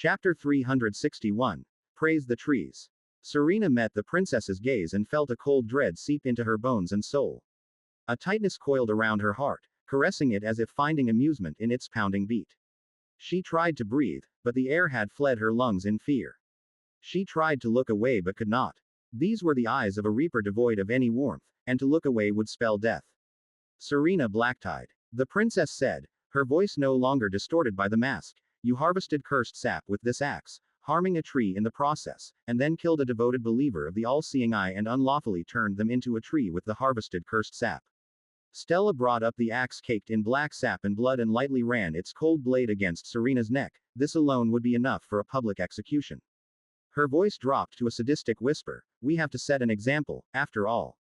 Chapter 361. Praise the Trees. Serena met the princess's gaze and felt a cold dread seep into her bones and soul. A tightness coiled around her heart, caressing it as if finding amusement in its pounding beat. She tried to breathe, but the air had fled her lungs in fear. She tried to look away but could not. These were the eyes of a reaper devoid of any warmth, and to look away would spell death. Serena black-tied. The princess said, her voice no longer distorted by the mask, "You harvested cursed sap with this axe, harming a tree in the process, and then killed a devoted believer of the all-seeing eye and unlawfully turned them into a tree with the harvested cursed sap." Stella brought up the axe caked in black sap and blood and lightly ran its cold blade against Serena's neck. This alone would be enough for a public execution. Her voice dropped to a sadistic whisper, "We have to set an example, after all."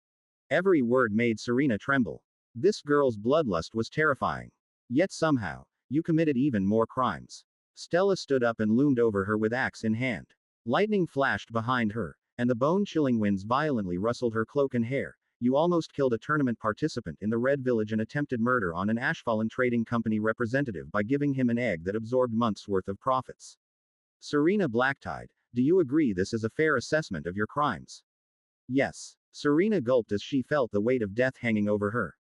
Every word made Serena tremble. This girl's bloodlust was terrifying. Yet somehow, you committed even more crimes. Stella stood up and loomed over her with axe in hand. Lightning flashed behind her, and the bone-chilling winds violently rustled her cloak and hair. "You almost killed a tournament participant in the Red Village and attempted murder on an Ashfallen Trading Company representative by giving him an egg that absorbed months' worth of profits. Serena black-tied, do you agree this is a fair assessment of your crimes?" Yes. Serena gulped as she felt the weight of death hanging over her.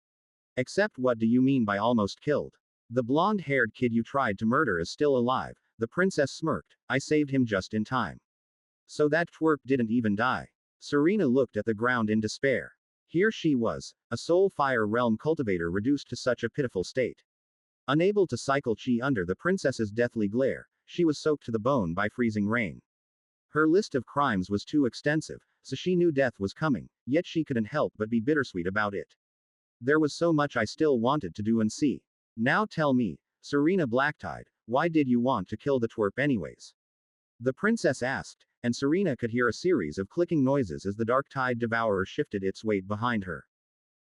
"Except what do you mean by almost killed? The blonde-haired kid you tried to murder is still alive," the princess smirked. "I saved him just in time." "So that twerp didn't even die?" Serena looked at the ground in despair. Here she was, a soul fire realm cultivator reduced to such a pitiful state. Unable to cycle chi under the princess's deathly glare, she was soaked to the bone by freezing rain. Her list of crimes was too extensive, so she knew death was coming, yet she couldn't help but be bittersweet about it. There was so much I still wanted to do and see. "Now tell me, Serena black-tied, why did you want to kill the twerp anyways?" The princess asked, and Serena could hear a series of clicking noises as the dark-tide devourer shifted its weight behind her.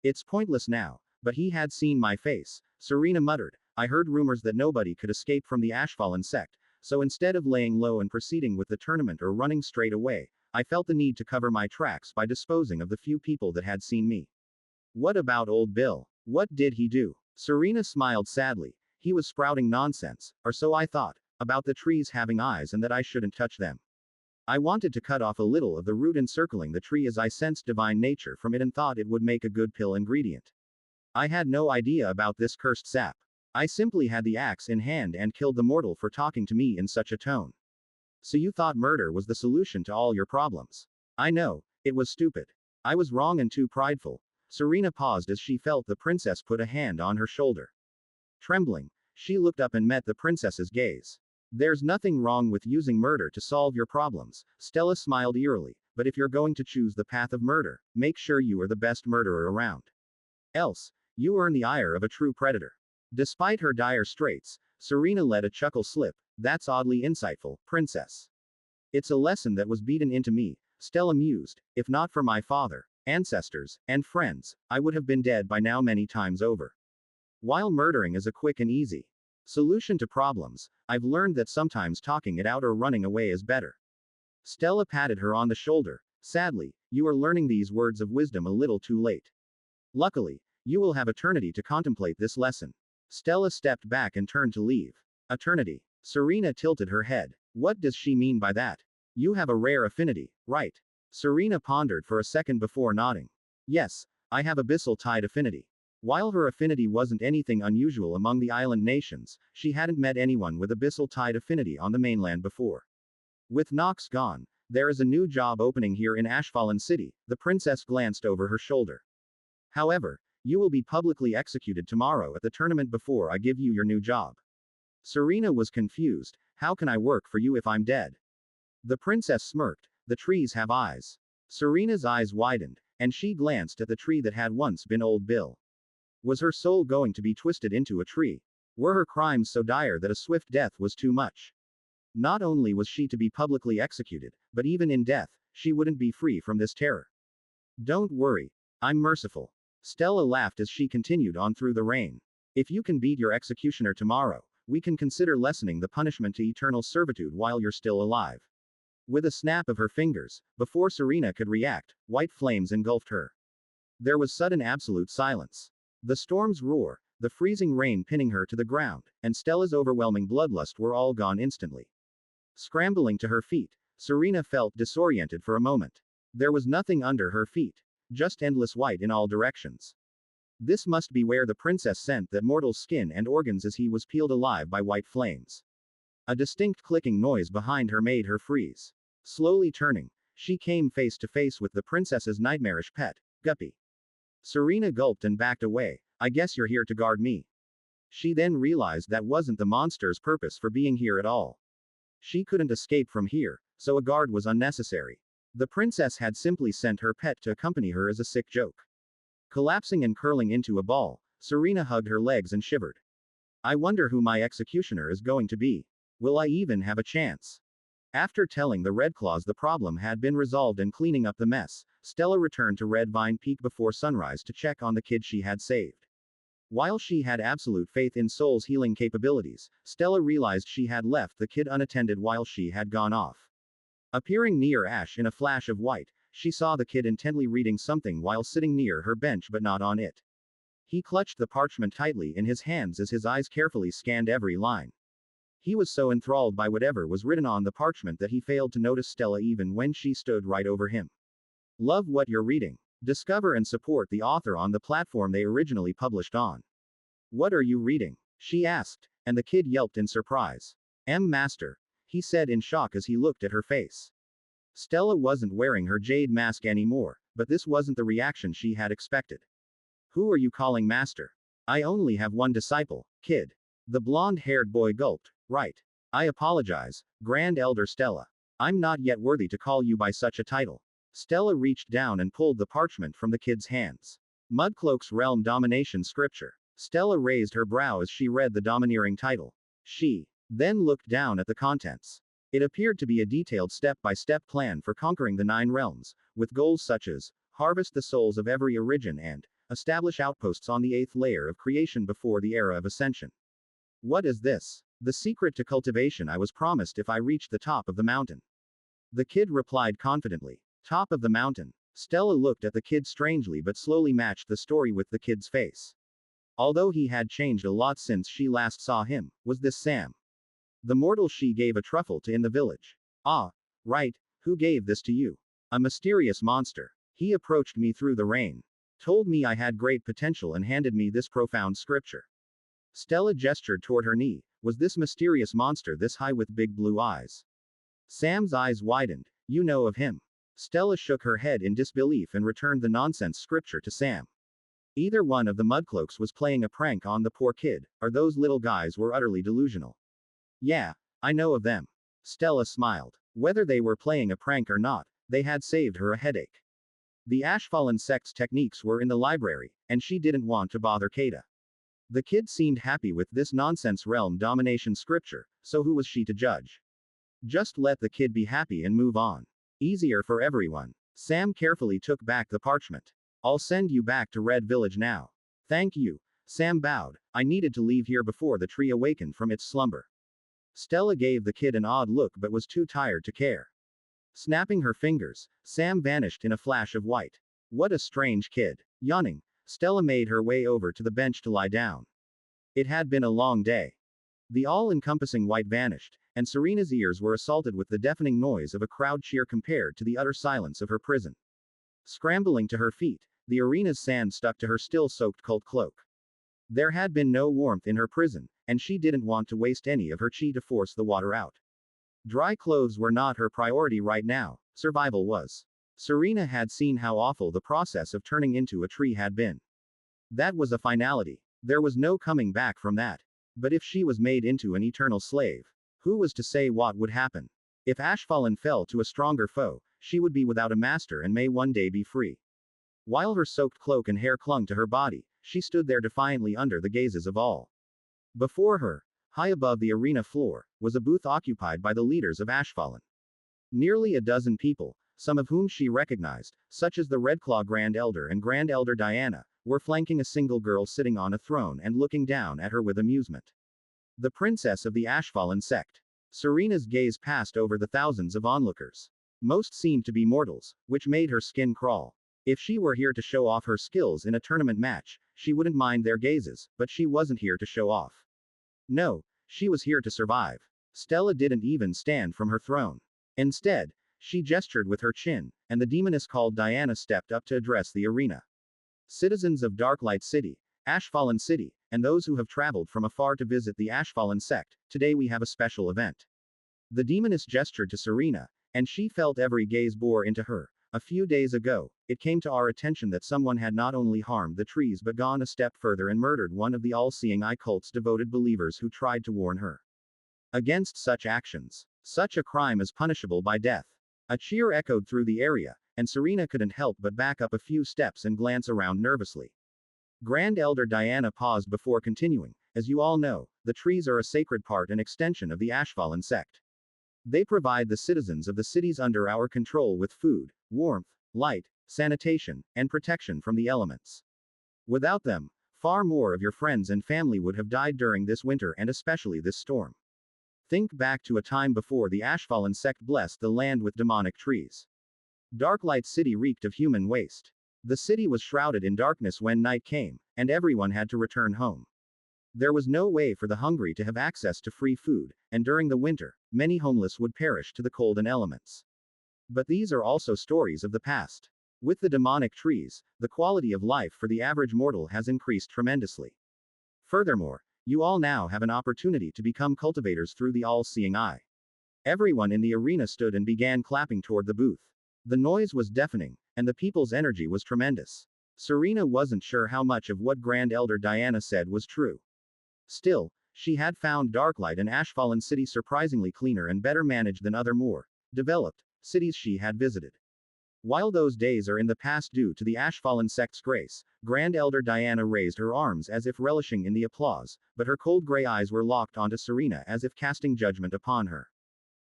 "It's pointless now, but he had seen my face," Serena muttered. "I heard rumors that nobody could escape from the Ashfallen sect, so instead of laying low and proceeding with the tournament or running straight away, I felt the need to cover my tracks by disposing of the few people that had seen me." "What about old Bill? What did he do?" Serena smiled sadly. "He was sprouting nonsense, or so I thought, about the trees having eyes and that I shouldn't touch them. I wanted to cut off a little of the root encircling the tree as I sensed divine nature from it and thought it would make a good pill ingredient. I had no idea about this cursed sap. I simply had the axe in hand and killed the mortal for talking to me in such a tone." "So you thought murder was the solution to all your problems?" "I know, it was stupid. I was wrong and too prideful." Serena paused as she felt the princess put a hand on her shoulder. Trembling, she looked up and met the princess's gaze. "There's nothing wrong with using murder to solve your problems," Stella smiled eerily, "but if you're going to choose the path of murder, make sure you are the best murderer around. Else, you earn the ire of a true predator." Despite her dire straits, Serena let a chuckle slip. "That's oddly insightful, princess." "It's a lesson that was beaten into me," Stella mused. "If not for my father, ancestors, and friends, I would have been dead by now many times over. While murdering is a quick and easy solution to problems, I've learned that sometimes talking it out or running away is better." Stella patted her on the shoulder. "Sadly, you are learning these words of wisdom a little too late. Luckily, you will have eternity to contemplate this lesson." Stella stepped back and turned to leave. "Eternity?" Serena tilted her head. "What does she mean by that? You have a rare affinity, right?" Serena pondered for a second before nodding. "Yes, I have abyssal tide affinity." While her affinity wasn't anything unusual among the island nations, she hadn't met anyone with abyssal tide affinity on the mainland before. "With Nox gone, there is a new job opening here in Ashfallen City," the princess glanced over her shoulder. "However, you will be publicly executed tomorrow at the tournament before I give you your new job." Serena was confused. "How can I work for you if I'm dead?" The princess smirked. "The trees have eyes." Serena's eyes widened, and she glanced at the tree that had once been Old Bill. Was her soul going to be twisted into a tree? Were her crimes so dire that a swift death was too much? Not only was she to be publicly executed, but even in death, she wouldn't be free from this terror. "Don't worry. I'm merciful." Stella laughed as she continued on through the rain. "If you can beat your executioner tomorrow, we can consider lessening the punishment to eternal servitude while you're still alive." With a snap of her fingers, before Serena could react, white flames engulfed her. There was sudden absolute silence. The storm's roar, the freezing rain pinning her to the ground, and Stella's overwhelming bloodlust were all gone instantly. Scrambling to her feet, Serena felt disoriented for a moment. There was nothing under her feet. Just endless white in all directions. This must be where the princess sent that mortal's skin and organs as he was peeled alive by white flames. A distinct clicking noise behind her made her freeze. Slowly turning, she came face to face with the princess's nightmarish pet, Guppy. Serena gulped and backed away. I guess you're here to guard me. She then realized that wasn't the monster's purpose for being here at all. She couldn't escape from here, so a guard was unnecessary. The princess had simply sent her pet to accompany her as a sick joke. Collapsing and curling into a ball, Serena hugged her legs and shivered. I wonder who my executioner is going to be. Will I even have a chance? After telling the Red Claws the problem had been resolved and cleaning up the mess, Stella returned to Red Vine Peak before sunrise to check on the kid she had saved. While she had absolute faith in Soul's healing capabilities, Stella realized she had left the kid unattended while she had gone off. Appearing near Ash in a flash of white, she saw the kid intently reading something while sitting near her bench but not on it. He clutched the parchment tightly in his hands as his eyes carefully scanned every line. He was so enthralled by whatever was written on the parchment that he failed to notice Stella even when she stood right over him. Love what you're reading. Discover and support the author on the platform they originally published on. What are you reading? She asked, and the kid yelped in surprise. Master, he said in shock as he looked at her face. Stella wasn't wearing her jade mask anymore, but this wasn't the reaction she had expected. Who are you calling master? I only have one disciple, kid. The blonde-haired boy gulped. Right. I apologize, Grand Elder Stella. I'm not yet worthy to call you by such a title. Stella reached down and pulled the parchment from the kid's hands. Mudcloak's Realm Domination Scripture. Stella raised her brow as she read the domineering title. She then looked down at the contents. It appeared to be a detailed step-by-step plan for conquering the 9 realms, with goals such as harvest the souls of every origin and establish outposts on the 8th layer of creation before the era of ascension. What is this? The secret to cultivation I was promised if I reached the top of the mountain. The kid replied confidently. Top of the mountain. Stella looked at the kid strangely but slowly matched the story with the kid's face. Although he had changed a lot since she last saw him, was this Sam? The mortal she gave a truffle to in the village. Ah, right, who gave this to you? A mysterious monster. He approached me through the rain. Told me I had great potential and handed me this profound scripture. Stella gestured toward her knee. Was this mysterious monster this high with big blue eyes? Sam's eyes widened. You know of him. Stella shook her head in disbelief and returned the nonsense scripture to Sam. Either one of the Mudcloaks was playing a prank on the poor kid, or those little guys were utterly delusional. Yeah, I know of them. Stella smiled. Whether they were playing a prank or not, they had saved her a headache. The Ashfallen sect's techniques were in the library, and she didn't want to bother Kada. The kid seemed happy with this nonsense realm domination scripture, so who was she to judge? Just let the kid be happy and move on. Easier for everyone. Sam carefully took back the parchment. I'll send you back to Red Village now. Thank you. Sam bowed. I needed to leave here before the tree awakened from its slumber. Stella gave the kid an odd look but was too tired to care. Snapping her fingers, Sam vanished in a flash of white. What a strange kid. Yawning, Stella made her way over to the bench to lie down. It had been a long day. The all-encompassing white vanished, and Serena's ears were assaulted with the deafening noise of a crowd cheer compared to the utter silence of her prison. Scrambling to her feet, the arena's sand stuck to her still-soaked cult cloak. There had been no warmth in her prison, and she didn't want to waste any of her chi to force the water out. Dry clothes were not her priority right now, survival was. Serena had seen how awful the process of turning into a tree had been. That was a finality. There was no coming back from that. But if she was made into an eternal slave, who was to say what would happen? If Ashfallen fell to a stronger foe, she would be without a master and may one day be free. While her soaked cloak and hair clung to her body, she stood there defiantly under the gazes of all. Before her, high above the arena floor, was a booth occupied by the leaders of Ashfallen. Nearly a dozen people, some of whom she recognized, such as the Redclaw Grand Elder and Grand Elder Diana, were flanking a single girl sitting on a throne and looking down at her with amusement. The princess of the Ashfallen sect. Serena's gaze passed over the thousands of onlookers. Most seemed to be mortals, which made her skin crawl. If she were here to show off her skills in a tournament match, she wouldn't mind their gazes, but she wasn't here to show off. No, she was here to survive. Stella didn't even stand from her throne. Instead, she gestured with her chin, and the demoness called Diana stepped up to address the arena. Citizens of Darklight City, Ashfallen City, and those who have traveled from afar to visit the Ashfallen sect, today we have a special event. The demoness gestured to Serena, and she felt every gaze bore into her. A few days ago, it came to our attention that someone had not only harmed the trees but gone a step further and murdered one of the all-seeing eye cult's devoted believers who tried to warn her against such actions. Such a crime is punishable by death. A cheer echoed through the area, and Serena couldn't help but back up a few steps and glance around nervously. Grand Elder Diana paused before continuing. As you all know, the trees are a sacred part and extension of the Ashfallen sect. They provide the citizens of the cities under our control with food, warmth, light, sanitation, and protection from the elements. Without them, far more of your friends and family would have died during this winter and especially this storm. Think back to a time before the Ashfallen sect blessed the land with demonic trees. Darklight City reeked of human waste. The city was shrouded in darkness when night came, and everyone had to return home. There was no way for the hungry to have access to free food, and during the winter, many homeless would perish to the cold and elements. But these are also stories of the past. With the demonic trees, the quality of life for the average mortal has increased tremendously. Furthermore, you all now have an opportunity to become cultivators through the all-seeing eye. Everyone in the arena stood and began clapping toward the booth. The noise was deafening, and the people's energy was tremendous. Serena wasn't sure how much of what Grand Elder Diana said was true. Still, she had found Darklight and Ashfallen City surprisingly cleaner and better managed than other more developed cities she had visited. While those days are in the past due to the Ashfallen sect's grace, Grand Elder Diana raised her arms as if relishing in the applause, but her cold gray eyes were locked onto Serena as if casting judgment upon her.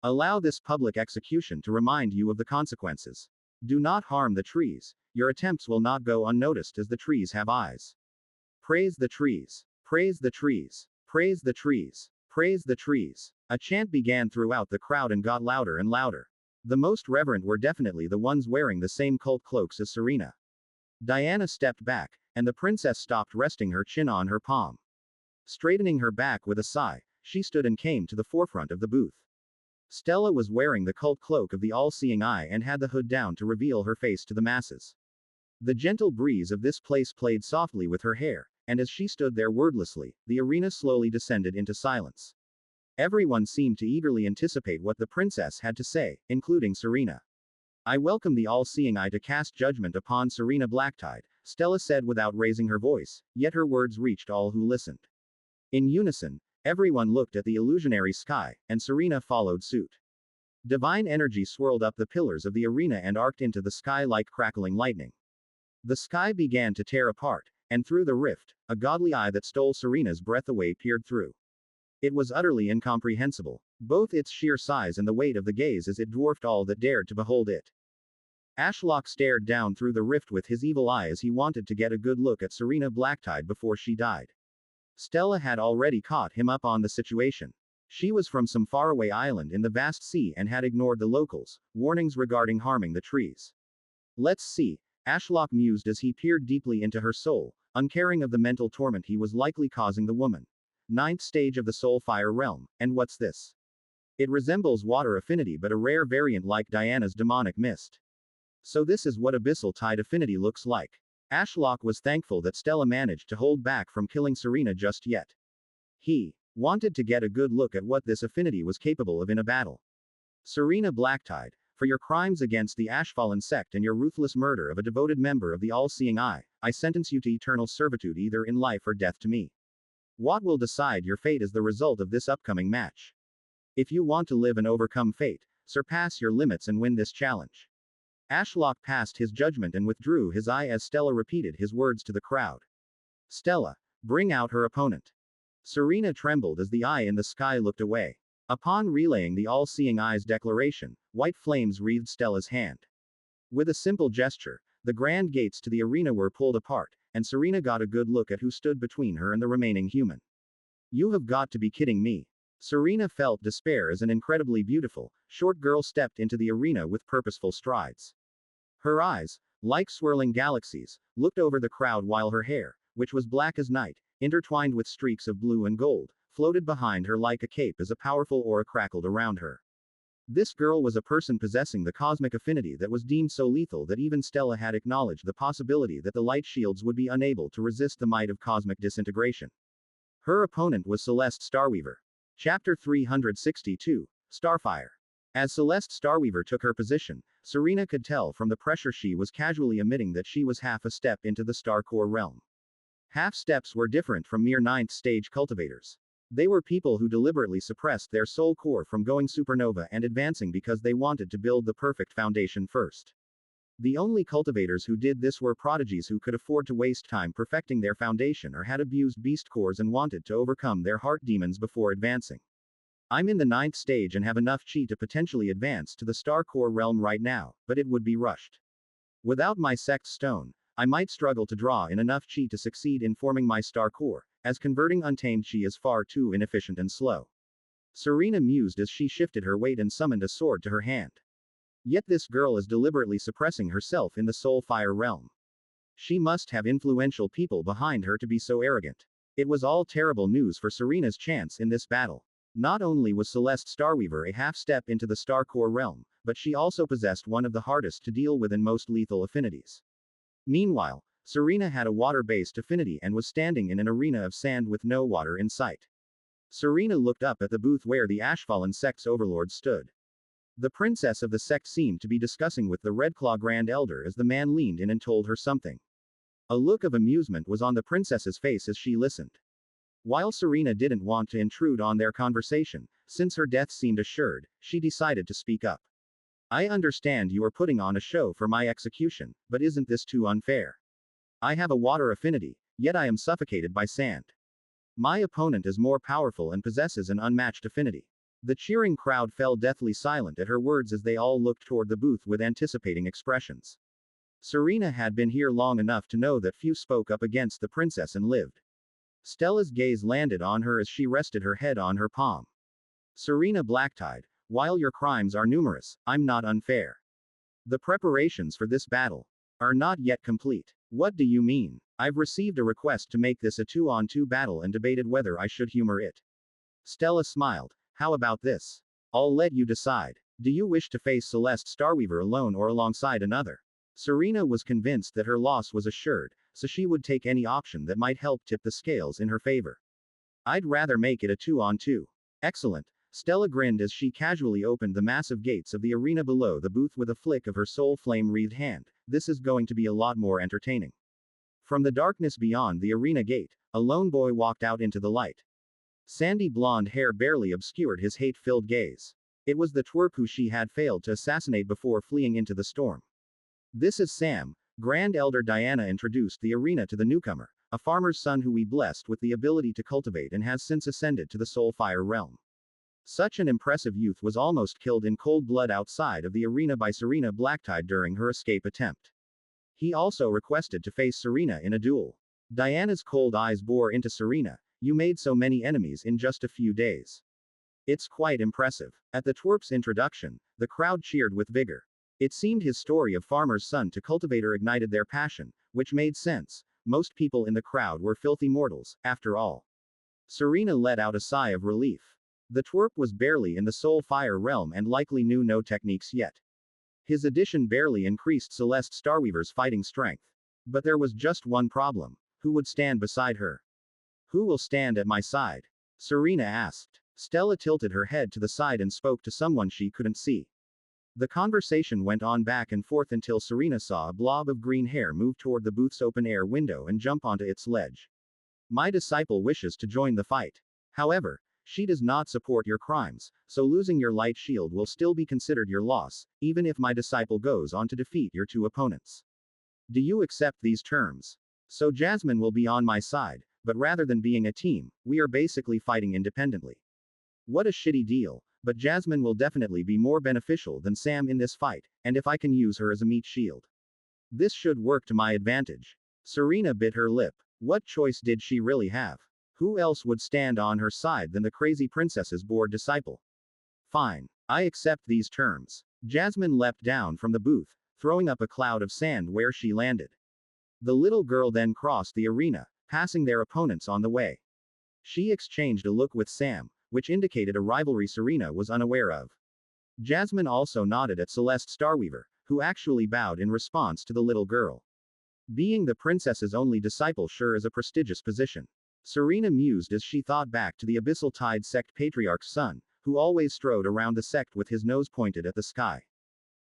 Allow this public execution to remind you of the consequences. Do not harm the trees. Your attempts will not go unnoticed as the trees have eyes. Praise the trees. Praise the trees. Praise the trees. Praise the trees. A chant began throughout the crowd and got louder and louder. The most reverent were definitely the ones wearing the same cult cloaks as Serena. Diana stepped back, and the princess stopped, resting her chin on her palm. Straightening her back with a sigh, she stood and came to the forefront of the booth. Stella was wearing the cult cloak of the all-seeing eye and had the hood down to reveal her face to the masses. The gentle breeze of this place played softly with her hair, and as she stood there wordlessly, the arena slowly descended into silence. Everyone seemed to eagerly anticipate what the princess had to say, including Serena. I welcome the all-seeing eye to cast judgment upon Serena Blacktide, Stella said without raising her voice, yet her words reached all who listened. In unison, everyone looked at the illusionary sky, and Serena followed suit. Divine energy swirled up the pillars of the arena and arced into the sky like crackling lightning. The sky began to tear apart, and through the rift, a godly eye that stole Serena's breath away peered through. It was utterly incomprehensible, both its sheer size and the weight of the gaze as it dwarfed all that dared to behold it. Ashlock stared down through the rift with his evil eye as he wanted to get a good look at Serena Blacktide before she died. Stella had already caught him up on the situation. She was from some faraway island in the vast sea and had ignored the locals' warnings regarding harming the trees. Let's see, Ashlock mused as he peered deeply into her soul, uncaring of the mental torment he was likely causing the woman. 9th stage of the soul fire realm, and what's this? It resembles water affinity but a rare variant like Diana's demonic mist. So this is what abyssal tide affinity looks like. Ashlock was thankful that Stella managed to hold back from killing Serena just yet. He wanted to get a good look at what this affinity was capable of in a battle. Serena Blacktide, for your crimes against the Ashfallen sect and your ruthless murder of a devoted member of the all-seeing eye, I sentence you to eternal servitude either in life or death to me. What will decide your fate is the result of this upcoming match. If you want to live and overcome fate, surpass your limits and win this challenge. Ashlock passed his judgment and withdrew his eye as Stella repeated his words to the crowd. Stella, bring out her opponent. Serena trembled as the eye in the sky looked away. Upon relaying the all-seeing eye's declaration, white flames wreathed Stella's hand. With a simple gesture, the grand gates to the arena were pulled apart, and Serena got a good look at who stood between her and the remaining human. You have got to be kidding me. Serena felt despair as an incredibly beautiful, short girl stepped into the arena with purposeful strides. Her eyes, like swirling galaxies, looked over the crowd while her hair, which was black as night, intertwined with streaks of blue and gold, floated behind her like a cape as a powerful aura crackled around her. This girl was a person possessing the cosmic affinity that was deemed so lethal that even Stella had acknowledged the possibility that the light shields would be unable to resist the might of cosmic disintegration. Her opponent was Celeste Starweaver. Chapter 362, Starfire. As Celeste Starweaver took her position, Serena could tell from the pressure she was casually emitting that she was half a step into the Star Core realm. Half steps were different from mere ninth stage cultivators. They were people who deliberately suppressed their soul core from going supernova and advancing because they wanted to build the perfect foundation first. The only cultivators who did this were prodigies who could afford to waste time perfecting their foundation or had abused beast cores and wanted to overcome their heart demons before advancing. I'm in the ninth stage and have enough chi to potentially advance to the Star Core realm right now, but it would be rushed. Without my sect stone, I might struggle to draw in enough chi to succeed in forming my Star Core, as converting untamed chi is far too inefficient and slow. Serena mused as she shifted her weight and summoned a sword to her hand. Yet this girl is deliberately suppressing herself in the soul fire realm. She must have influential people behind her to be so arrogant. It was all terrible news for Serena's chance in this battle. Not only was Celeste Starweaver a half step into the Star Core realm, but she also possessed one of the hardest to deal with and most lethal affinities. Meanwhile, Serena had a water-based affinity and was standing in an arena of sand with no water in sight. Serena looked up at the booth where the Ashfallen sect's overlord stood. The princess of the sect seemed to be discussing with the Redclaw Grand Elder as the man leaned in and told her something. A look of amusement was on the princess's face as she listened. While Serena didn't want to intrude on their conversation, since her death seemed assured, she decided to speak up. I understand you are putting on a show for my execution, but isn't this too unfair? I have a water affinity, yet I am suffocated by sand. My opponent is more powerful and possesses an unmatched affinity. The cheering crowd fell deathly silent at her words as they all looked toward the booth with anticipating expressions. Serena had been here long enough to know that few spoke up against the princess and lived. Stella's gaze landed on her as she rested her head on her palm. Serena Blacktide, while your crimes are numerous, I'm not unfair. The preparations for this battle are not yet complete. What do you mean? I've received a request to make this a 2-on-2 battle and debated whether I should humor it. Stella smiled. How about this? I'll let you decide. Do you wish to face Celeste Starweaver alone or alongside another? Serena was convinced that her loss was assured, so she would take any option that might help tip the scales in her favor. I'd rather make it a 2-on-2. Excellent. Stella grinned as she casually opened the massive gates of the arena below the booth with a flick of her soul flame-wreathed hand. This is going to be a lot more entertaining. From the darkness beyond the arena gate, a lone boy walked out into the light. Sandy blonde hair barely obscured his hate-filled gaze. It was the twerp who she had failed to assassinate before fleeing into the storm. This is Sam. Grand Elder Diana introduced the arena to the newcomer, a farmer's son who we blessed with the ability to cultivate and has since ascended to the soul fire realm. Such an impressive youth was almost killed in cold blood outside of the arena by Serena Blacktide during her escape attempt. He also requested to face Serena in a duel. Diana's cold eyes bore into Serena. You made so many enemies in just a few days. It's quite impressive. At the twerp's introduction, the crowd cheered with vigor. It seemed his story of farmer's son to cultivator ignited their passion, which made sense. Most people in the crowd were filthy mortals, after all. Serena let out a sigh of relief. The twerp was barely in the soul fire realm and likely knew no techniques yet. His addition barely increased Celeste Starweaver's fighting strength. But there was just one problem. Who would stand beside her? Who will stand at my side? Serena asked. Stella tilted her head to the side and spoke to someone she couldn't see. The conversation went on back and forth until Serena saw a blob of green hair move toward the booth's open-air window and jump onto its ledge. My disciple wishes to join the fight. However, she does not support your crimes, so losing your light shield will still be considered your loss, even if my disciple goes on to defeat your two opponents. Do you accept these terms? So Jasmine will be on my side, but rather than being a team, we are basically fighting independently. What a shitty deal, but Jasmine will definitely be more beneficial than Sam in this fight, and if I can use her as a meat shield. This should work to my advantage. Serena bit her lip. What choice did she really have? Who else would stand on her side than the crazy princess's bored disciple? Fine. I accept these terms. Jasmine leapt down from the booth, throwing up a cloud of sand where she landed. The little girl then crossed the arena, passing their opponents on the way. She exchanged a look with Sam, which indicated a rivalry Serena was unaware of. Jasmine also nodded at Celeste Starweaver, who actually bowed in response to the little girl. Being the princess's only disciple sure is a prestigious position. Serena mused as she thought back to the Abyssal Tide sect patriarch's son, who always strode around the sect with his nose pointed at the sky.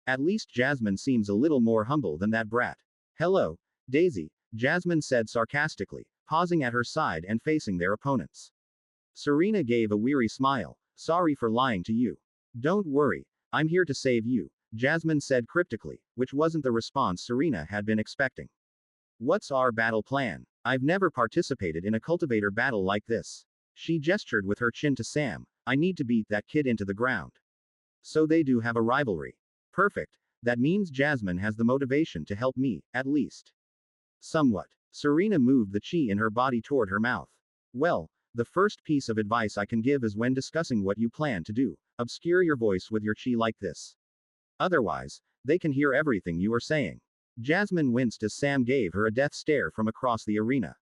At least Jasmine seems a little more humble than that brat. Hello, Daisy, Jasmine said sarcastically, pausing at her side and facing their opponents. Serena gave a weary smile. Sorry for lying to you. Don't worry, I'm here to save you, Jasmine said cryptically, which wasn't the response Serena had been expecting. What's our battle plan? I've never participated in a cultivator battle like this. She gestured with her chin to Sam. I need to beat that kid into the ground. So they do have a rivalry. Perfect. That means Jasmine has the motivation to help me, at least. Somewhat. Serena moved the chi in her body toward her mouth. Well, the first piece of advice I can give is when discussing what you plan to do, obscure your voice with your chi like this. Otherwise, they can hear everything you are saying. Jasmine winced as Sam gave her a death stare from across the arena.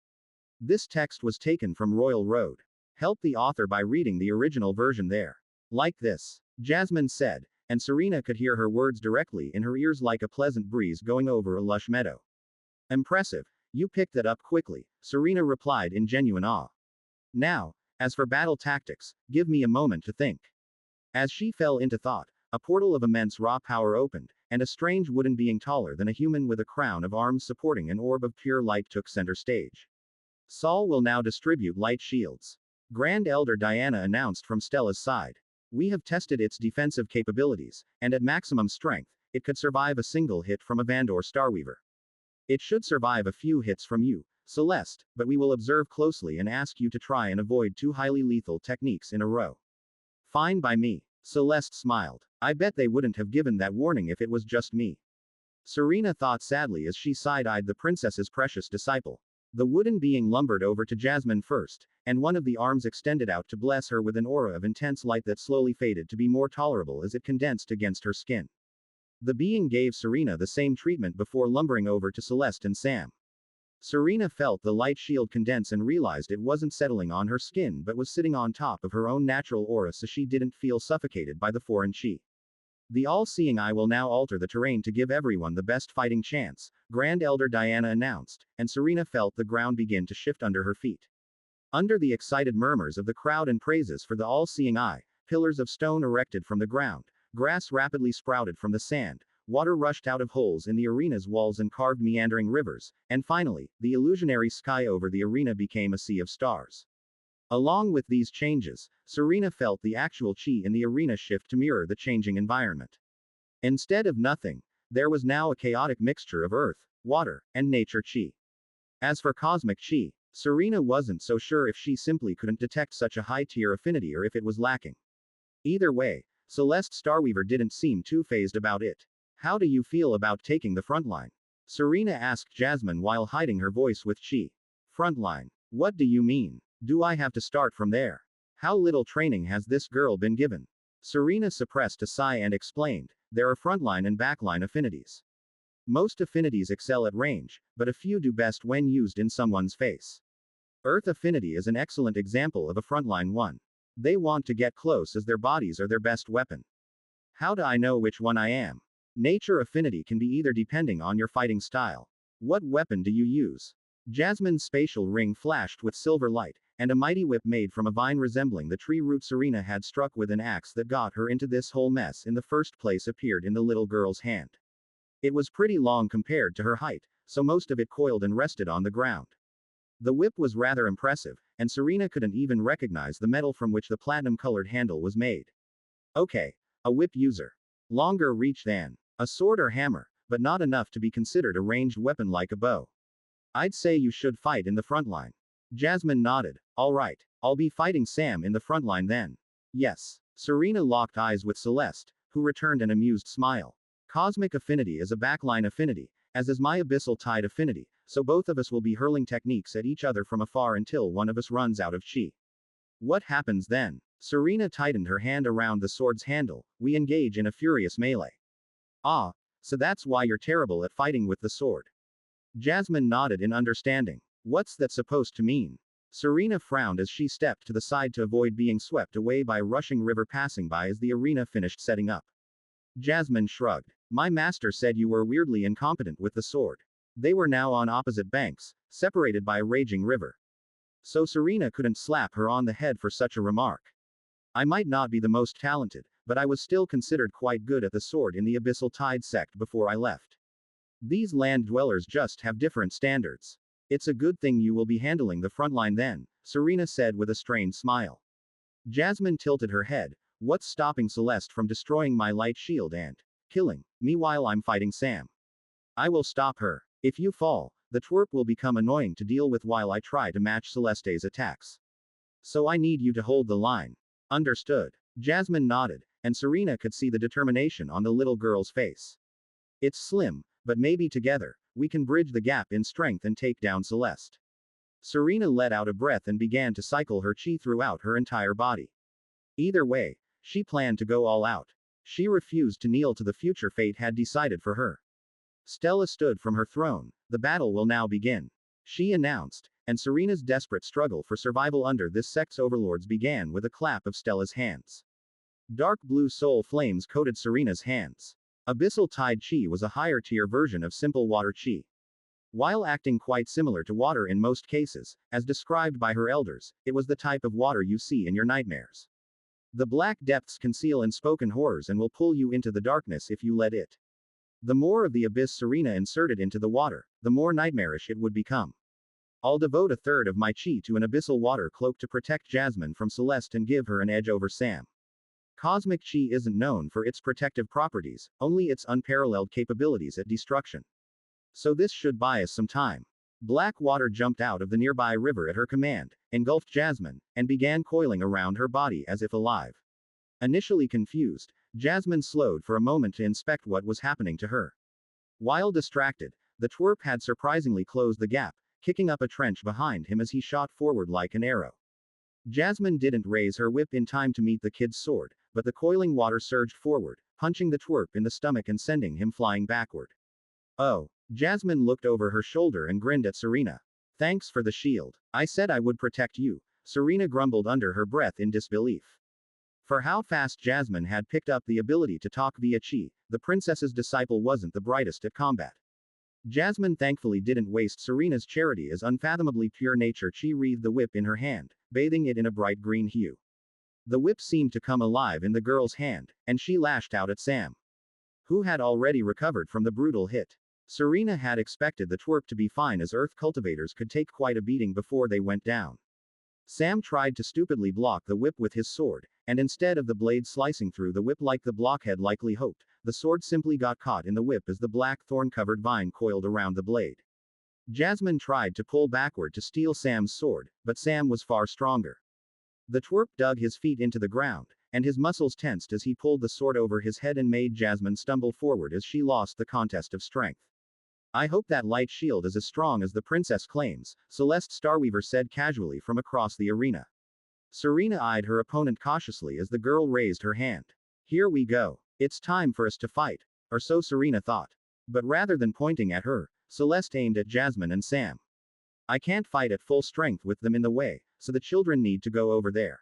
This text was taken from Royal Road. Help the author by reading the original version there. Like this, Jasmine said, and Serena could hear her words directly in her ears like a pleasant breeze going over a lush meadow. Impressive, you picked that up quickly, Serena replied in genuine awe. Now, as for battle tactics, give me a moment to think. As she fell into thought, a portal of immense raw power opened, and a strange wooden being taller than a human with a crown of arms supporting an orb of pure light took center stage. Saul will now distribute light shields. Grand Elder Diana announced from Stella's side. We have tested its defensive capabilities, and at maximum strength, it could survive a single hit from a Vandor Starweaver. It should survive a few hits from you, Celeste, but we will observe closely and ask you to try and avoid two highly lethal techniques in a row. Fine by me. Celeste smiled. I bet they wouldn't have given that warning if it was just me. Serena thought sadly as she side-eyed the princess's precious disciple. The wooden being lumbered over to Jasmine first, and one of the arms extended out to bless her with an aura of intense light that slowly faded to be more tolerable as it condensed against her skin. The being gave Serena the same treatment before lumbering over to Celeste and Sam. Serena felt the light shield condense and realized it wasn't settling on her skin but was sitting on top of her own natural aura so she didn't feel suffocated by the foreign chi. The all-seeing eye will now alter the terrain to give everyone the best fighting chance, Grand Elder Diana announced, and Serena felt the ground begin to shift under her feet. Under the excited murmurs of the crowd and praises for the all-seeing eye, pillars of stone erected from the ground, grass rapidly sprouted from the sand, water rushed out of holes in the arena's walls and carved meandering rivers, and finally, the illusionary sky over the arena became a sea of stars. Along with these changes, Serena felt the actual chi in the arena shift to mirror the changing environment. Instead of nothing, there was now a chaotic mixture of earth, water, and nature chi. As for cosmic chi, Serena wasn't so sure if she simply couldn't detect such a high-tier affinity or if it was lacking. Either way, Celeste Starweaver didn't seem too fazed about it. How do you feel about taking the front line? Serena asked Jasmine while hiding her voice with chi. Frontline. What do you mean? Do I have to start from there? How little training has this girl been given? Serena suppressed a sigh and explained, there are frontline and backline affinities. Most affinities excel at range, but a few do best when used in someone's face. Earth affinity is an excellent example of a frontline one. They want to get close as their bodies are their best weapon. How do I know which one I am? Nature affinity can be either depending on your fighting style. What weapon do you use? Jasmine's spatial ring flashed with silver light, and a mighty whip made from a vine resembling the tree root Serena had struck with an axe that got her into this whole mess in the first place appeared in the little girl's hand. It was pretty long compared to her height, so most of it coiled and rested on the ground. The whip was rather impressive, and Serena couldn't even recognize the metal from which the platinum-colored handle was made. Okay, a whip user. Longer reach than a sword or hammer, but not enough to be considered a ranged weapon like a bow. I'd say you should fight in the front line. Jasmine nodded. All right, I'll be fighting Sam in the front line then. Yes. Serena locked eyes with Celeste, who returned an amused smile. Cosmic affinity is a backline affinity, as is my abyssal tide affinity, so both of us will be hurling techniques at each other from afar until one of us runs out of chi. What happens then? Serena tightened her hand around the sword's handle. We engage in a furious melee. Ah, so that's why you're terrible at fighting with the sword. Jasmine nodded in understanding. What's that supposed to mean? Serena frowned as she stepped to the side to avoid being swept away by a rushing river passing by as the arena finished setting up. Jasmine shrugged. My master said you were weirdly incompetent with the sword. They were now on opposite banks, separated by a raging river. So Serena couldn't slap her on the head for such a remark. I might not be the most talented, but I was still considered quite good at the sword in the Abyssal Tide sect before I left. These land dwellers just have different standards. It's a good thing you will be handling the front line then, Serena said with a strained smile. Jasmine tilted her head. What's stopping Celeste from destroying my light shield and killing me while I'm fighting Sam? I will stop her. If you fall, the twerp will become annoying to deal with while I try to match Celeste's attacks. So I need you to hold the line. Understood. Jasmine nodded, and Serena could see the determination on the little girl's face. It's slim, but maybe together, we can bridge the gap in strength and take down Celeste. Serena let out a breath and began to cycle her chi throughout her entire body. Either way, she planned to go all out. She refused to kneel to the future fate had decided for her. Stella stood from her throne. The battle will now begin, she announced, and Serena's desperate struggle for survival under this sect's overlords began with a clap of Stella's hands. Dark blue soul flames coated Serena's hands. Abyssal Tide Chi was a higher tier version of simple water chi. While acting quite similar to water in most cases, as described by her elders, it was the type of water you see in your nightmares. The black depths conceal unspoken horrors and will pull you into the darkness if you let it. The more of the abyss Serena inserted into the water, the more nightmarish it would become. I'll devote a third of my chi to an abyssal water cloak to protect Jasmine from Celeste and give her an edge over Sam. Cosmic chi isn't known for its protective properties, only its unparalleled capabilities at destruction. So this should buy us some time. Black water jumped out of the nearby river at her command, engulfed Jasmine, and began coiling around her body as if alive. Initially confused, Jasmine slowed for a moment to inspect what was happening to her. While distracted, the twerp had surprisingly closed the gap, kicking up a trench behind him as he shot forward like an arrow. Jasmine didn't raise her whip in time to meet the kid's sword, but the coiling water surged forward, punching the twerp in the stomach and sending him flying backward. Oh. Jasmine looked over her shoulder and grinned at Serena. Thanks for the shield. I said I would protect you, Serena grumbled under her breath in disbelief. For how fast Jasmine had picked up the ability to talk via chi, the princess's disciple wasn't the brightest at combat. Jasmine thankfully didn't waste Serena's charity as unfathomably pure nature chi wreathed the whip in her hand, bathing it in a bright green hue. The whip seemed to come alive in the girl's hand, and she lashed out at Sam, who had already recovered from the brutal hit. Serena had expected the twerp to be fine as earth cultivators could take quite a beating before they went down. Sam tried to stupidly block the whip with his sword, and instead of the blade slicing through the whip like the blockhead likely hoped, the sword simply got caught in the whip as the black thorn-covered vine coiled around the blade. Jasmine tried to pull backward to steal Sam's sword, but Sam was far stronger. The twerp dug his feet into the ground, and his muscles tensed as he pulled the sword over his head and made Jasmine stumble forward as she lost the contest of strength. I hope that light shield is as strong as the princess claims, Celeste Starweaver said casually from across the arena. Serena eyed her opponent cautiously as the girl raised her hand. Here we go. It's time for us to fight. Or so Serena thought. But rather than pointing at her, Celeste aimed at Jasmine and Sam. I can't fight at full strength with them in the way, so the children need to go over there.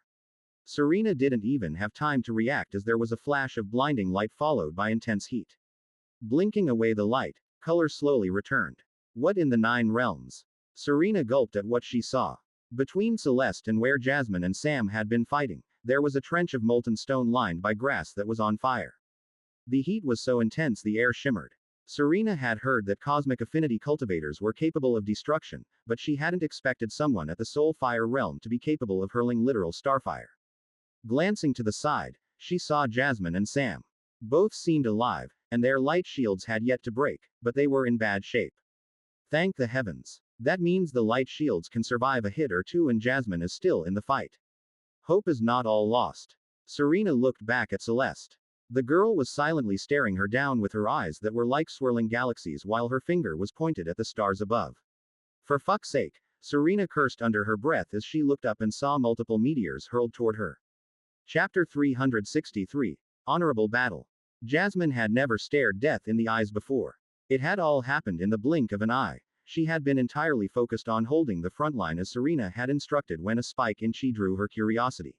Serena didn't even have time to react as there was a flash of blinding light followed by intense heat. Blinking away the light, color slowly returned. What in the 9 realms? Serena gulped at what she saw. Between Celeste and where Jasmine and Sam had been fighting, there was a trench of molten stone lined by grass that was on fire. The heat was so intense the air shimmered. Serena had heard that cosmic affinity cultivators were capable of destruction, but she hadn't expected someone at the soul fire realm to be capable of hurling literal starfire. Glancing to the side, she saw Jasmine and Sam. Both seemed alive, and their light shields had yet to break, but they were in bad shape. Thank the heavens. That means the light shields can survive a hit or two and Jasmine is still in the fight. Hope is not all lost. Serena looked back at Celeste. The girl was silently staring her down with her eyes that were like swirling galaxies while her finger was pointed at the stars above. For fuck's sake, Serena cursed under her breath as she looked up and saw multiple meteors hurled toward her. Chapter 363. Honorable Battle. Jasmine had never stared death in the eyes before. It had all happened in the blink of an eye. she had been entirely focused on holding the front line as Serena had instructed when a spike in chi drew her curiosity.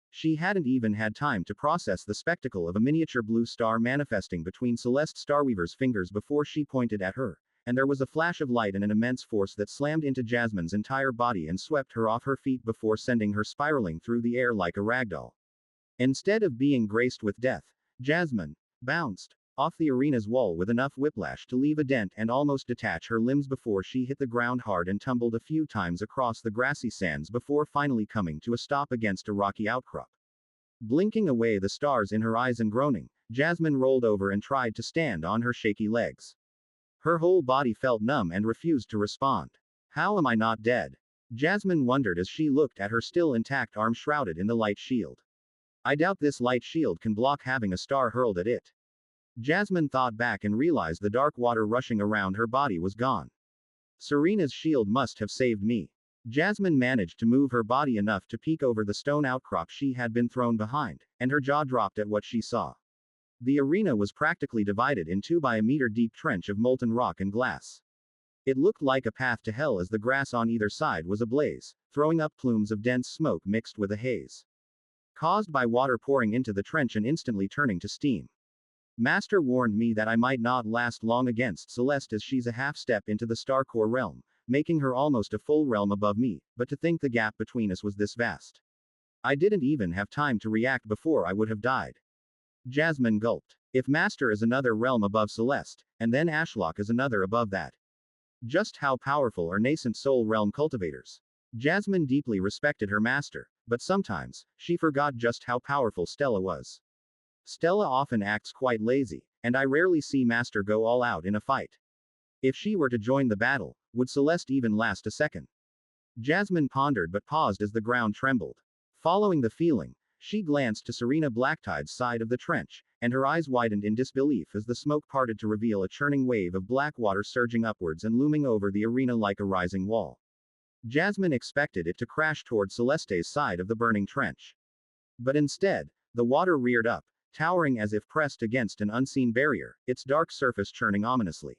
She hadn't even had time to process the spectacle of a miniature blue star manifesting between Celeste Starweaver's fingers before she pointed at her, and there was a flash of light and an immense force that slammed into Jasmine's entire body and swept her off her feet before sending her spiraling through the air like a ragdoll. Instead of being graced with death, Jasmine bounced off the arena's wall with enough whiplash to leave a dent and almost detach her limbs before she hit the ground hard and tumbled a few times across the grassy sands before finally coming to a stop against a rocky outcrop. Blinking away the stars in her eyes and groaning, Jasmine rolled over and tried to stand on her shaky legs. Her whole body felt numb and refused to respond. How am I not dead? Jasmine wondered as she looked at her still intact arm shrouded in the light shield. I doubt this light shield can block having a star hurled at it. Jasmine thought back and realized the dark water rushing around her body was gone. Serena's shield must have saved me. Jasmine managed to move her body enough to peek over the stone outcrop she had been thrown behind, and her jaw dropped at what she saw. The arena was practically divided in two by a meter-deep trench of molten rock and glass. It looked like a path to hell as the grass on either side was ablaze, throwing up plumes of dense smoke mixed with a haze caused by water pouring into the trench and instantly turning to steam. Master warned me that I might not last long against Celeste as she's a half-step into the Starcore realm, making her almost a full realm above me, but to think the gap between us was this vast. I didn't even have time to react before I would have died. Jasmine gulped. If Master is another realm above Celeste, and then Ashlock is another above that. Just how powerful are nascent soul realm cultivators? Jasmine deeply respected her master, but sometimes, she forgot just how powerful Stella was. Stella often acts quite lazy, and I rarely see Master go all out in a fight. If she were to join the battle, would Celeste even last a second? Jasmine pondered but paused as the ground trembled. Following the feeling, she glanced to Serena Blacktide's side of the trench, and her eyes widened in disbelief as the smoke parted to reveal a churning wave of black water surging upwards and looming over the arena like a rising wall. Jasmine expected it to crash toward Celeste's side of the burning trench. But instead, the water reared up, towering as if pressed against an unseen barrier, its dark surface churning ominously.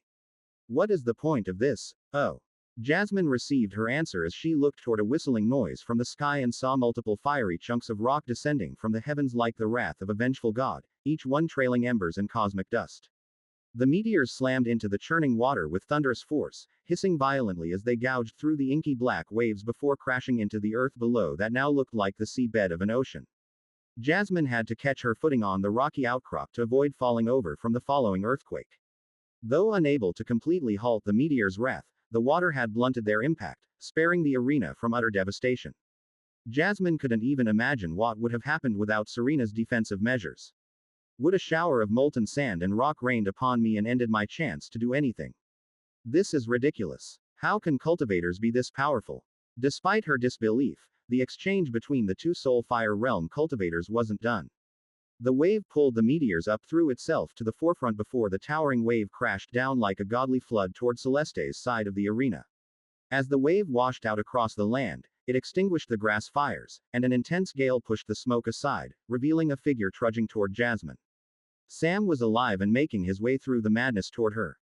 What is the point of this? Oh. Jasmine received her answer as she looked toward a whistling noise from the sky and saw multiple fiery chunks of rock descending from the heavens like the wrath of a vengeful god, each one trailing embers and cosmic dust. The meteors slammed into the churning water with thunderous force, hissing violently as they gouged through the inky black waves before crashing into the earth below that now looked like the seabed of an ocean. Jasmine had to catch her footing on the rocky outcrop to avoid falling over from the following earthquake. Though unable to completely halt the meteor's wrath, the water had blunted their impact, sparing the arena from utter devastation. Jasmine couldn't even imagine what would have happened without Serena's defensive measures. Would a shower of molten sand and rock rained upon me and ended my chance to do anything? This is ridiculous. How can cultivators be this powerful? Despite her disbelief, the exchange between the two Soulfire Realm cultivators wasn't done. The wave pulled the meteors up through itself to the forefront before the towering wave crashed down like a godly flood toward Celeste's side of the arena. As the wave washed out across the land, it extinguished the grass fires, and an intense gale pushed the smoke aside, revealing a figure trudging toward Jasmine. Sam was alive and making his way through the madness toward her.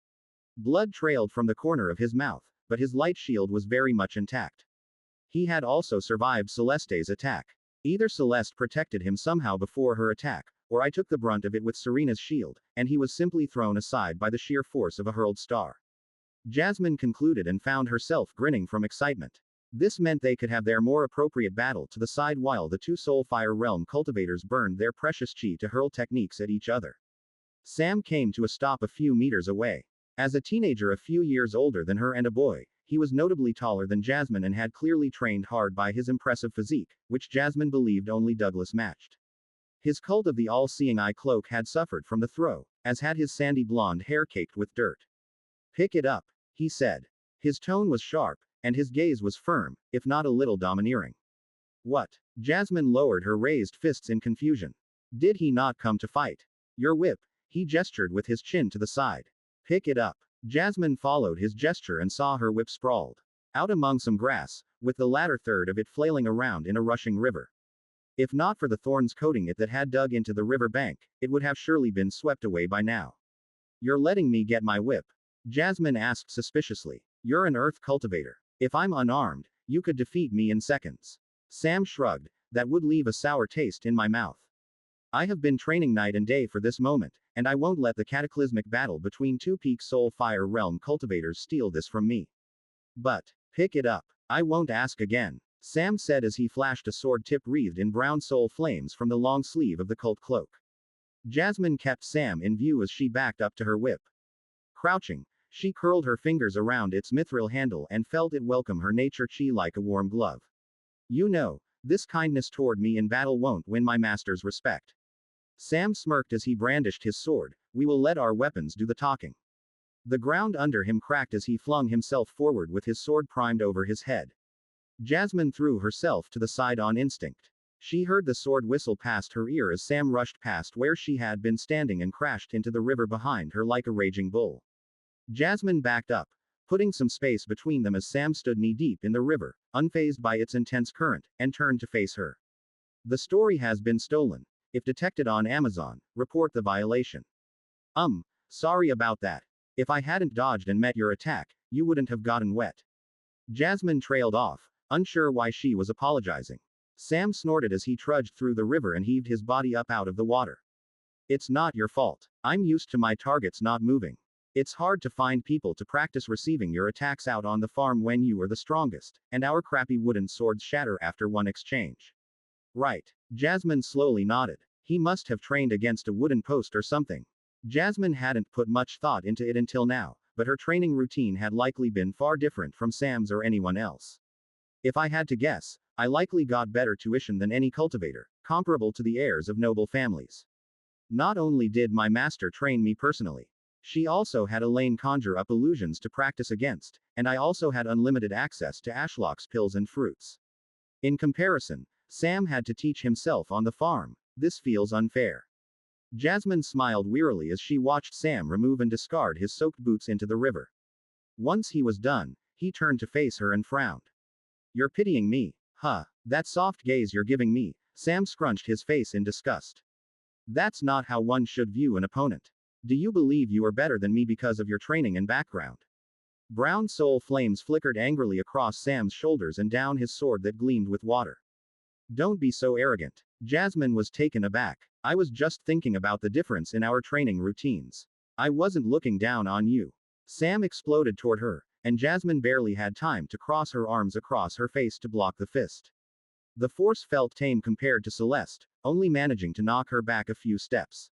Blood trailed from the corner of his mouth, but his light shield was very much intact. He had also survived Celeste's attack. Either Celeste protected him somehow before her attack, or I took the brunt of it with Serena's shield, and he was simply thrown aside by the sheer force of a hurled star. Jasmine concluded and found herself grinning from excitement. This meant they could have their more appropriate battle to the side while the two Soulfire Realm cultivators burned their precious chi to hurl techniques at each other. Sam came to a stop a few meters away. As a teenager a few years older than her and a boy, he was notably taller than Jasmine and had clearly trained hard by his impressive physique, which Jasmine believed only Douglas matched. His cult of the all-seeing eye cloak had suffered from the throw, as had his sandy blonde hair caked with dirt. "Pick it up," he said. His tone was sharp, and his gaze was firm, if not a little domineering. "What?" Jasmine lowered her raised fists in confusion. "Did he not come to fight? Your whip," he gestured with his chin to the side. "Pick it up." Jasmine followed his gesture and saw her whip sprawled out among some grass, with the latter third of it flailing around in a rushing river. If not for the thorns coating it that had dug into the river bank, it would have surely been swept away by now. "You're letting me get my whip?" Jasmine asked suspiciously. You're an earth cultivator. If I'm unarmed, you could defeat me in seconds. Sam shrugged. That would leave a sour taste in my mouth. I have been training night and day for this moment, and I won't let the cataclysmic battle between two peak soul fire realm cultivators steal this from me. But, pick it up. I won't ask again, Sam said as he flashed a sword tip wreathed in brown soul flames from the long sleeve of the cult cloak. Jasmine kept Sam in view as she backed up to her whip. Crouching, she curled her fingers around its mithril handle and felt it welcome her nature chi like a warm glove. You know, this kindness toward me in battle won't win my master's respect. Sam smirked as he brandished his sword. We will let our weapons do the talking. The ground under him cracked as he flung himself forward with his sword primed over his head. Jasmine threw herself to the side on instinct. She heard the sword whistle past her ear as Sam rushed past where she had been standing and crashed into the river behind her like a raging bull. Jasmine backed up, putting some space between them as Sam stood knee-deep in the river, unfazed by its intense current, and turned to face her. The story has been stolen. If detected on Amazon, report the violation. Sorry about that. If I hadn't dodged and met your attack, you wouldn't have gotten wet. Jasmine trailed off, unsure why she was apologizing. Sam snorted as he trudged through the river and heaved his body up out of the water. It's not your fault. I'm used to my targets not moving. It's hard to find people to practice receiving your attacks out on the farm when you are the strongest, and our crappy wooden swords shatter after one exchange. Right. Jasmine slowly nodded. He must have trained against a wooden post or something. Jasmine hadn't put much thought into it until now, but her training routine had likely been far different from Sam's or anyone else. If I had to guess, I likely got better tuition than any cultivator, comparable to the heirs of noble families. Not only did my master train me personally, she also had Elaine conjure up illusions to practice against, and I also had unlimited access to Ashlock's pills and fruits. In comparison, Sam had to teach himself on the farm. This feels unfair. Jasmine smiled wearily as she watched Sam remove and discard his soaked boots into the river. Once he was done, he turned to face her and frowned. You're pitying me, huh? That soft gaze you're giving me, Sam scrunched his face in disgust. That's not how one should view an opponent. Do you believe you are better than me because of your training and background? Brown soul flames flickered angrily across Sam's shoulders and down his sword that gleamed with water. Don't be so arrogant. Jasmine was taken aback. I was just thinking about the difference in our training routines. I wasn't looking down on you. Sam exploded toward her, and Jasmine barely had time to cross her arms across her face to block the fist. The force felt tame compared to Celeste, only managing to knock her back a few steps.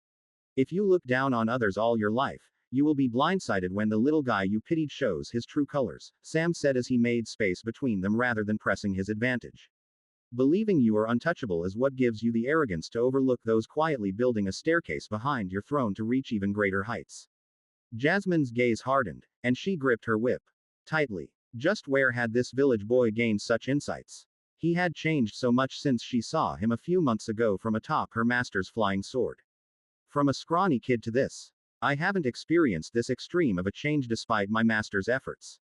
If you look down on others all your life, you will be blindsided when the little guy you pitied shows his true colors, Sam said as he made space between them rather than pressing his advantage. Believing you are untouchable is what gives you the arrogance to overlook those quietly building a staircase behind your throne to reach even greater heights. Jasmine's gaze hardened, and she gripped her whip tightly. Just where had this village boy gained such insights? He had changed so much since she saw him a few months ago from atop her master's flying sword. From a scrawny kid to this. I haven't experienced this extreme of a change despite my master's efforts.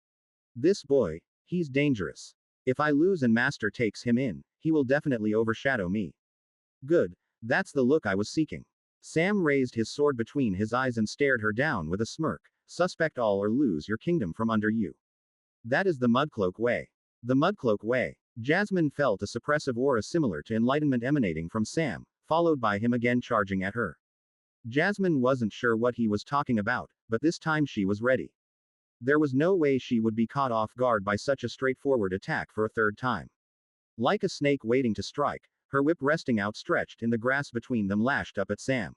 This boy, he's dangerous. If I lose and master takes him in, he will definitely overshadow me. Good, that's the look I was seeking. Sam raised his sword between his eyes and stared her down with a smirk. Suspect all or lose your kingdom from under you. That is the Mudcloak way. The Mudcloak way. Jasmine felt a suppressive aura similar to enlightenment emanating from Sam, followed by him again charging at her. Jasmine wasn't sure what he was talking about, but this time she was ready. There was no way she would be caught off guard by such a straightforward attack for a third time. Like a snake waiting to strike, her whip resting outstretched in the grass between them lashed up at Sam.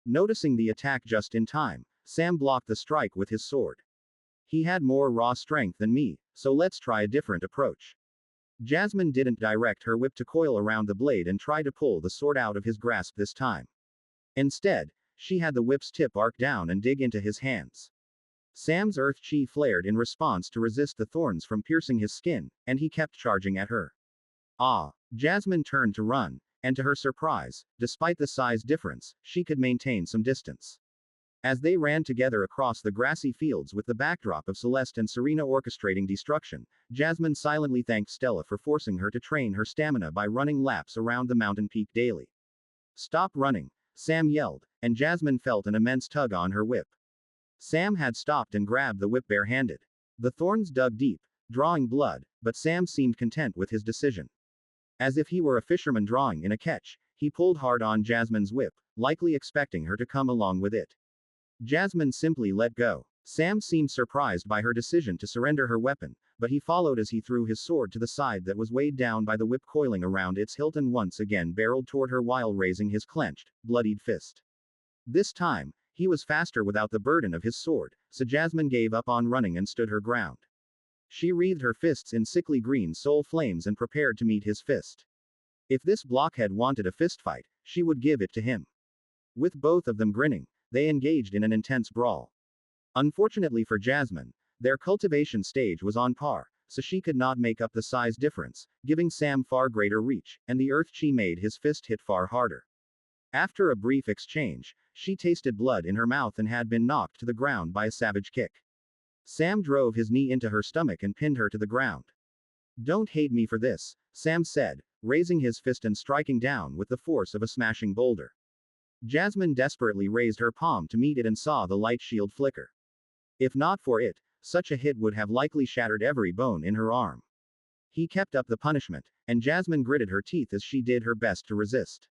Noticing the attack just in time, Sam blocked the strike with his sword. He had more raw strength than me, so let's try a different approach. Jasmine didn't direct her whip to coil around the blade and try to pull the sword out of his grasp this time. Instead, she had the whip's tip arc down and dig into his hands. Sam's earth chi flared in response to resist the thorns from piercing his skin, and he kept charging at her. Jasmine turned to run, and to her surprise, despite the size difference, she could maintain some distance. As they ran together across the grassy fields with the backdrop of Celeste and Serena orchestrating destruction, Jasmine silently thanked Stella for forcing her to train her stamina by running laps around the mountain peak daily. Stop running, Sam yelled, and Jasmine felt an immense tug on her whip. Sam had stopped and grabbed the whip bare-handed. The thorns dug deep, drawing blood, but Sam seemed content with his decision. As if he were a fisherman drawing in a catch, he pulled hard on Jasmine's whip, likely expecting her to come along with it. Jasmine simply let go. Sam seemed surprised by her decision to surrender her weapon, but he followed as he threw his sword to the side that was weighed down by the whip coiling around its hilt and once again barreled toward her while raising his clenched, bloodied fist. This time, he was faster without the burden of his sword, so Jasmine gave up on running and stood her ground. She wreathed her fists in sickly green soul flames and prepared to meet his fist. If this blockhead wanted a fistfight, she would give it to him. With both of them grinning, they engaged in an intense brawl. Unfortunately for Jasmine, their cultivation stage was on par, so she could not make up the size difference, giving Sam far greater reach, and the earth chi made his fist hit far harder. After a brief exchange, she tasted blood in her mouth and had been knocked to the ground by a savage kick. Sam drove his knee into her stomach and pinned her to the ground. "Don't hate me for this," Sam said, raising his fist and striking down with the force of a smashing boulder. Jasmine desperately raised her palm to meet it and saw the light shield flicker. If not for it, such a hit would have likely shattered every bone in her arm. He kept up the punishment, and Jasmine gritted her teeth as she did her best to resist.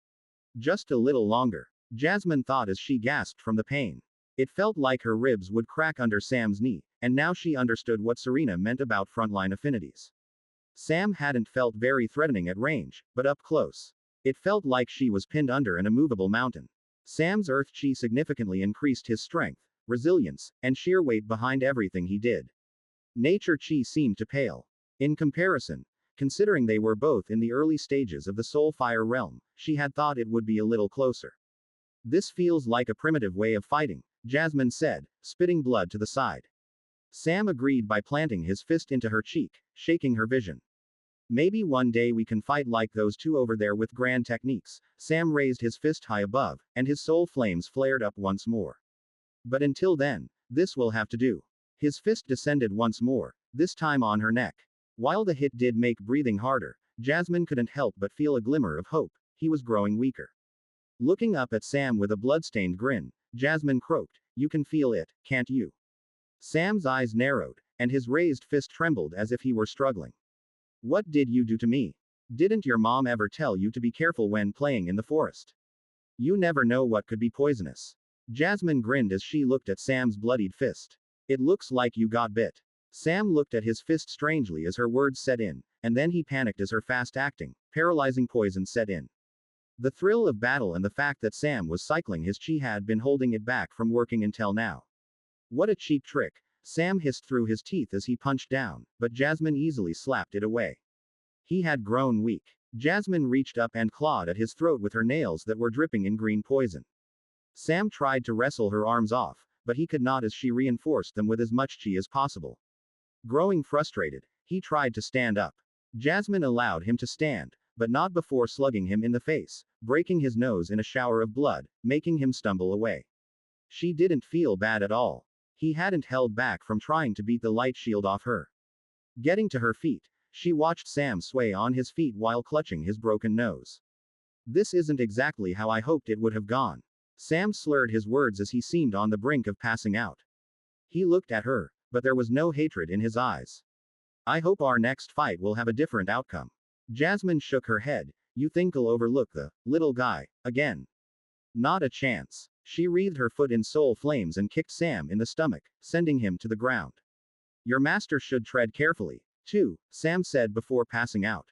Just a little longer, Jasmine thought as she gasped from the pain. It felt like her ribs would crack under Sam's knee, and now she understood what Serena meant about frontline affinities. Sam hadn't felt very threatening at range, but up close, it felt like she was pinned under an immovable mountain. Sam's earth chi significantly increased his strength, resilience, and sheer weight behind everything he did. Nature chi seemed to pale. In comparison, considering they were both in the early stages of the soul fire realm, she had thought it would be a little closer. "This feels like a primitive way of fighting," Jasmine said, spitting blood to the side. Sam agreed by planting his fist into her cheek, shaking her vision. "Maybe one day we can fight like those two over there with grand techniques." Sam raised his fist high above, and his soul flames flared up once more. "But until then, this will have to do." His fist descended once more, this time on her neck. While the hit did make breathing harder, Jasmine couldn't help but feel a glimmer of hope. He was growing weaker. Looking up at Sam with a bloodstained grin, Jasmine croaked, "You can feel it, can't you?" Sam's eyes narrowed, and his raised fist trembled as if he were struggling. "What did you do to me? Didn't your mom ever tell you to be careful when playing in the forest? You never know what could be poisonous." Jasmine grinned as she looked at Sam's bloodied fist. "It looks like you got bit." Sam looked at his fist strangely as her words set in, and then he panicked as her fast-acting, paralyzing poison set in. The thrill of battle and the fact that Sam was cycling his chi had been holding it back from working until now. "What a cheap trick," Sam hissed through his teeth as he punched down, but Jasmine easily slapped it away. He had grown weak. Jasmine reached up and clawed at his throat with her nails that were dripping in green poison. Sam tried to wrestle her arms off, but he could not as she reinforced them with as much chi as possible. Growing frustrated, he tried to stand up. Jasmine allowed him to stand, but not before slugging him in the face, breaking his nose in a shower of blood, making him stumble away. She didn't feel bad at all. He hadn't held back from trying to beat the light shield off her. Getting to her feet, she watched Sam sway on his feet while clutching his broken nose. "This isn't exactly how I hoped it would have gone." Sam slurred his words as he seemed on the brink of passing out. He looked at her, but there was no hatred in his eyes. "I hope our next fight will have a different outcome." Jasmine shook her head. "You think I'll overlook the little guy again? Not a chance." She wreathed her foot in soul flames and kicked Sam in the stomach, sending him to the ground. "Your master should tread carefully, too," Sam said before passing out.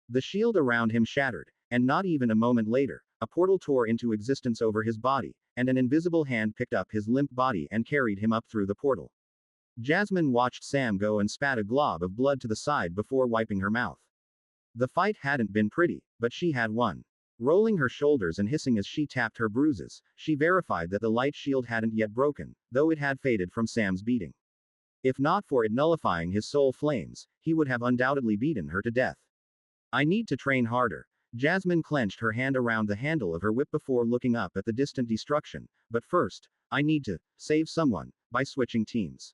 The shield around him shattered, and not even a moment later, a portal tore into existence over his body, and an invisible hand picked up his limp body and carried him up through the portal. Jasmine watched Sam go and spat a glob of blood to the side before wiping her mouth. The fight hadn't been pretty, but she had won. Rolling her shoulders and hissing as she tapped her bruises, she verified that the light shield hadn't yet broken, though it had faded from Sam's beating. If not for it nullifying his soul flames, he would have undoubtedly beaten her to death. "I need to train harder." Jasmine clenched her hand around the handle of her whip before looking up at the distant destruction, "but first, I need to save someone by switching teams."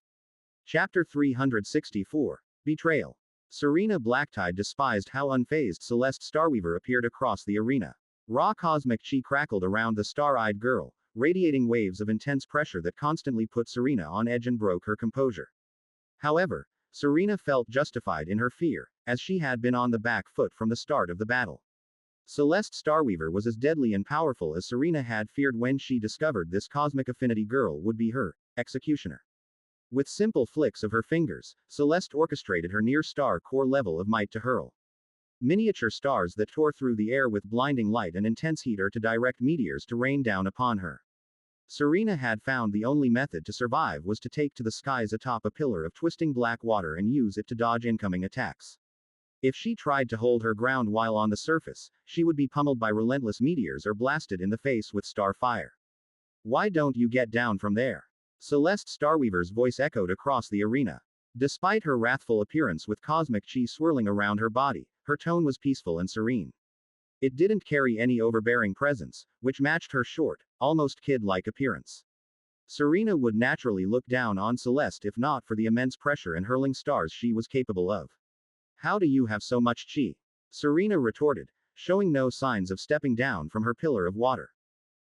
Chapter 364. Betrayal. Serena Blacktide despised how unfazed Celeste Starweaver appeared across the arena. Raw cosmic chi crackled around the star-eyed girl, radiating waves of intense pressure that constantly put Serena on edge and broke her composure. However, Serena felt justified in her fear, as she had been on the back foot from the start of the battle. Celeste Starweaver was as deadly and powerful as Serena had feared when she discovered this cosmic affinity girl would be her executioner. With simple flicks of her fingers, Celeste orchestrated her near-star core level of might to hurl miniature stars that tore through the air with blinding light and intense heat or to direct meteors to rain down upon her. Serena had found the only method to survive was to take to the skies atop a pillar of twisting black water and use it to dodge incoming attacks. If she tried to hold her ground while on the surface, she would be pummeled by relentless meteors or blasted in the face with star fire. Why don't you get down from there? Celeste Starweaver's voice echoed across the arena. Despite her wrathful appearance with cosmic chi swirling around her body, her tone was peaceful and serene. It didn't carry any overbearing presence, which matched her short, almost kid-like appearance. Serena would naturally look down on Celeste if not for the immense pressure and hurling stars she was capable of. How do you have so much chi? Serena retorted, showing no signs of stepping down from her pillar of water.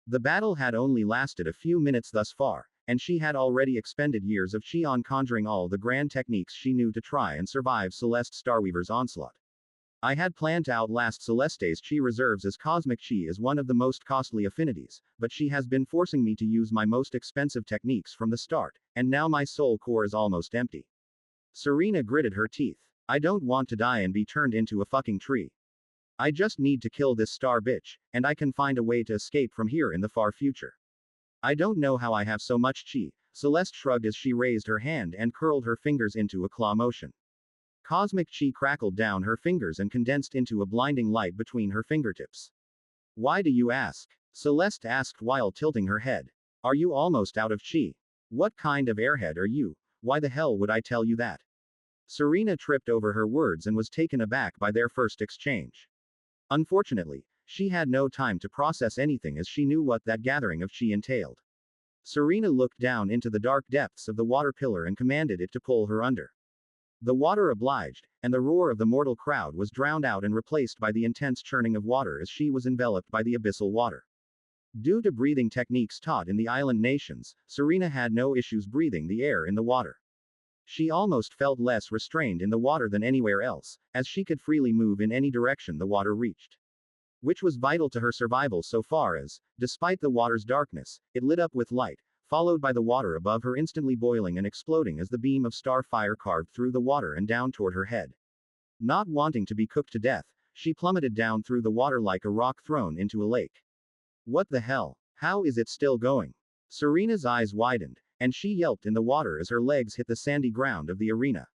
The battle had only lasted a few minutes thus far, and she had already expended years of chi on conjuring all the grand techniques she knew to try and survive Celeste Starweaver's onslaught. I had planned to outlast Celeste's chi reserves as cosmic chi is one of the most costly affinities, but she has been forcing me to use my most expensive techniques from the start, and now my soul core is almost empty. Serena gritted her teeth. I don't want to die and be turned into a fucking tree. I just need to kill this star bitch, and I can find a way to escape from here in the far future. I don't know how I have so much chi, Celeste shrugged as she raised her hand and curled her fingers into a claw motion. Cosmic chi crackled down her fingers and condensed into a blinding light between her fingertips. Why do you ask? Celeste asked while tilting her head. Are you almost out of chi? What kind of airhead are you? Why the hell would I tell you that? Serena tripped over her words and was taken aback by their first exchange. Unfortunately, she had no time to process anything as she knew what that gathering of chi entailed. Serena looked down into the dark depths of the water pillar and commanded it to pull her under. The water obliged, and the roar of the mortal crowd was drowned out and replaced by the intense churning of water as she was enveloped by the abyssal water. Due to breathing techniques taught in the island nations, Serena had no issues breathing the air in the water. She almost felt less restrained in the water than anywhere else, as she could freely move in any direction the water reached. Which was vital to her survival so far as, despite the water's darkness, it lit up with light, followed by the water above her instantly boiling and exploding as the beam of star fire carved through the water and down toward her head. Not wanting to be cooked to death, she plummeted down through the water like a rock thrown into a lake. What the hell? How is it still going? Serena's eyes widened, and she yelped in the water as her legs hit the sandy ground of the arena.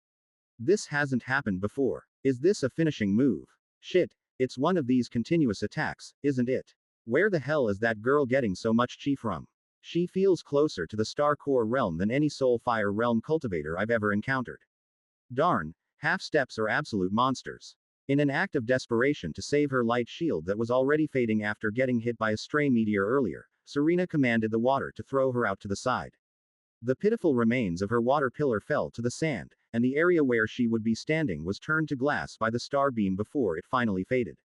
This hasn't happened before. Is this a finishing move? Shit, it's one of these continuous attacks, isn't it? Where the hell is that girl getting so much chi from? She feels closer to the star core realm than any soul fire realm cultivator I've ever encountered. Darn, half-steps are absolute monsters. In an act of desperation to save her light shield that was already fading after getting hit by a stray meteor earlier, Serena commanded the water to throw her out to the side. The pitiful remains of her water pillar fell to the sand, and the area where she would be standing was turned to glass by the star beam before it finally faded.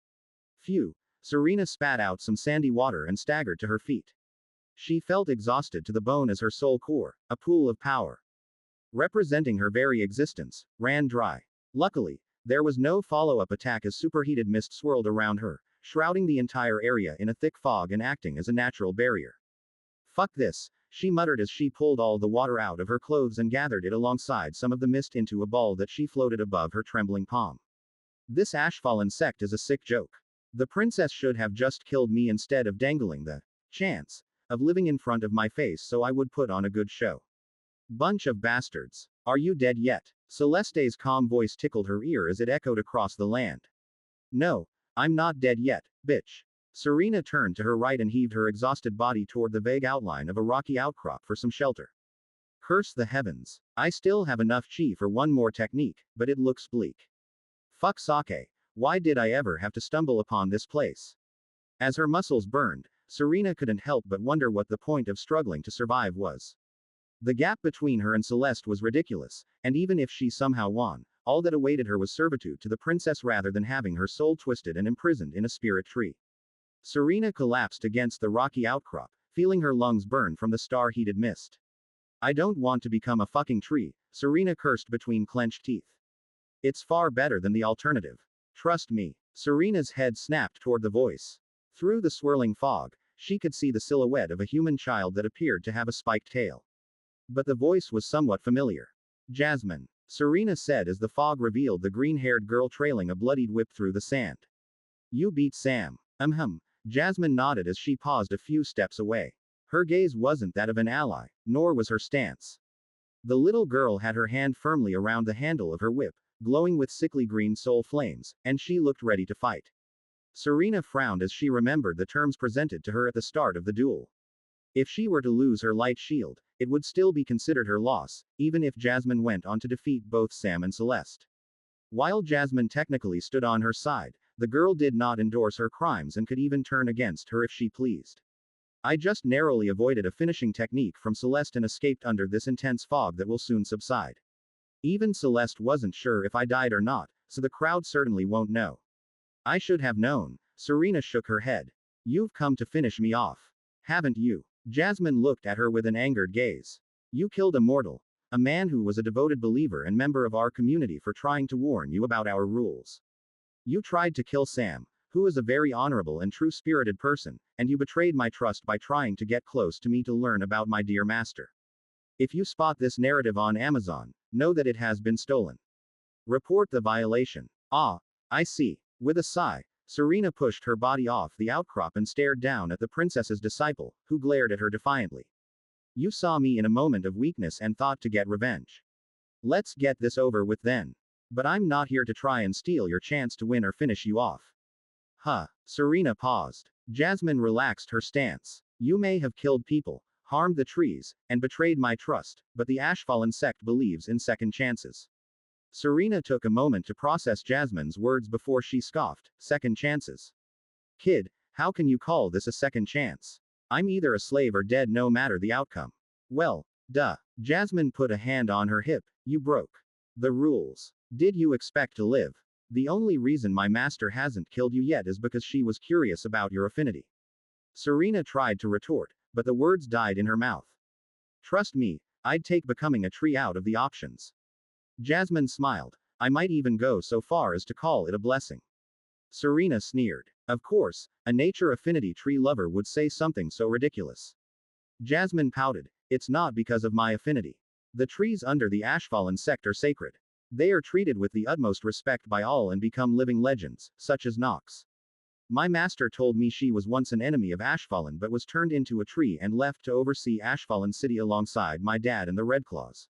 Phew, Serena spat out some sandy water and staggered to her feet. She felt exhausted to the bone as her soul core, a pool of power representing her very existence, ran dry. Luckily, there was no follow-up attack as superheated mist swirled around her, shrouding the entire area in a thick fog and acting as a natural barrier. Fuck this, she muttered as she pulled all the water out of her clothes and gathered it alongside some of the mist into a ball that she floated above her trembling palm. This Ashfallen sect is a sick joke. The princess should have just killed me instead of dangling the chance of living in front of my face so I would put on a good show. Bunch of bastards. Are you dead yet? Celeste's calm voice tickled her ear as it echoed across the land. No, I'm not dead yet, bitch. Serena turned to her right and heaved her exhausted body toward the vague outline of a rocky outcrop for some shelter. Curse the heavens. I still have enough chi for one more technique, but it looks bleak. Fuck sake. Why did I ever have to stumble upon this place? As her muscles burned, Serena couldn't help but wonder what the point of struggling to survive was. The gap between her and Celeste was ridiculous, and even if she somehow won, all that awaited her was servitude to the princess rather than having her soul twisted and imprisoned in a spirit tree. Serena collapsed against the rocky outcrop, feeling her lungs burn from the star-heated mist. I don't want to become a fucking tree, Serena cursed between clenched teeth. It's far better than the alternative. Trust me. Serena's head snapped toward the voice. Through the swirling fog, she could see the silhouette of a human child that appeared to have a spiked tail. But the voice was somewhat familiar. Jasmine, Serena said as the fog revealed the green-haired girl trailing a bloodied whip through the sand. You beat Sam. Jasmine nodded as she paused a few steps away. Her gaze wasn't that of an ally, nor was her stance. The little girl had her hand firmly around the handle of her whip, glowing with sickly green soul flames, and she looked ready to fight. Serena frowned as she remembered the terms presented to her at the start of the duel. If she were to lose her light shield, it would still be considered her loss, even if Jasmine went on to defeat both Sam and Celeste. While Jasmine technically stood on her side, the girl did not endorse her crimes and could even turn against her if she pleased. I just narrowly avoided a finishing technique from Celeste and escaped under this intense fog that will soon subside. Even Celeste wasn't sure if I died or not, so the crowd certainly won't know. I should have known. Serena shook her head. You've come to finish me off. Haven't you? Jasmine looked at her with an angered gaze. You killed a mortal. A man who was a devoted believer and member of our community for trying to warn you about our rules. You tried to kill Sam, who is a very honorable and true-spirited person, and you betrayed my trust by trying to get close to me to learn about my dear master. If you spot this narrative on Amazon, know that it has been stolen. Report the violation. Ah, I see. With a sigh, Serena pushed her body off the outcrop and stared down at the princess's disciple, who glared at her defiantly. You saw me in a moment of weakness and thought to get revenge. Let's get this over with then. But I'm not here to try and steal your chance to win or finish you off. Serena paused. Jasmine relaxed her stance. You may have killed people, harmed the trees, and betrayed my trust, but the Ashfallen sect believes in second chances. Serena took a moment to process Jasmine's words before she scoffed. Second chances? Kid, how can you call this a second chance? I'm either a slave or dead no matter the outcome. Well, duh. Jasmine put a hand on her hip. You broke the rules. Did you expect to live? The only reason my master hasn't killed you yet is because she was curious about your affinity. Serena tried to retort, but the words died in her mouth. Trust me, I'd take becoming a tree out of the options. Jasmine smiled. I might even go so far as to call it a blessing. Serena sneered. Of course, a nature affinity tree lover would say something so ridiculous. Jasmine pouted. It's not because of my affinity. The trees under the Ashfallen sect are sacred. They are treated with the utmost respect by all and become living legends, such as Nox. My master told me she was once an enemy of Ashfallen but was turned into a tree and left to oversee Ashfallen City alongside my dad and the Redclaws.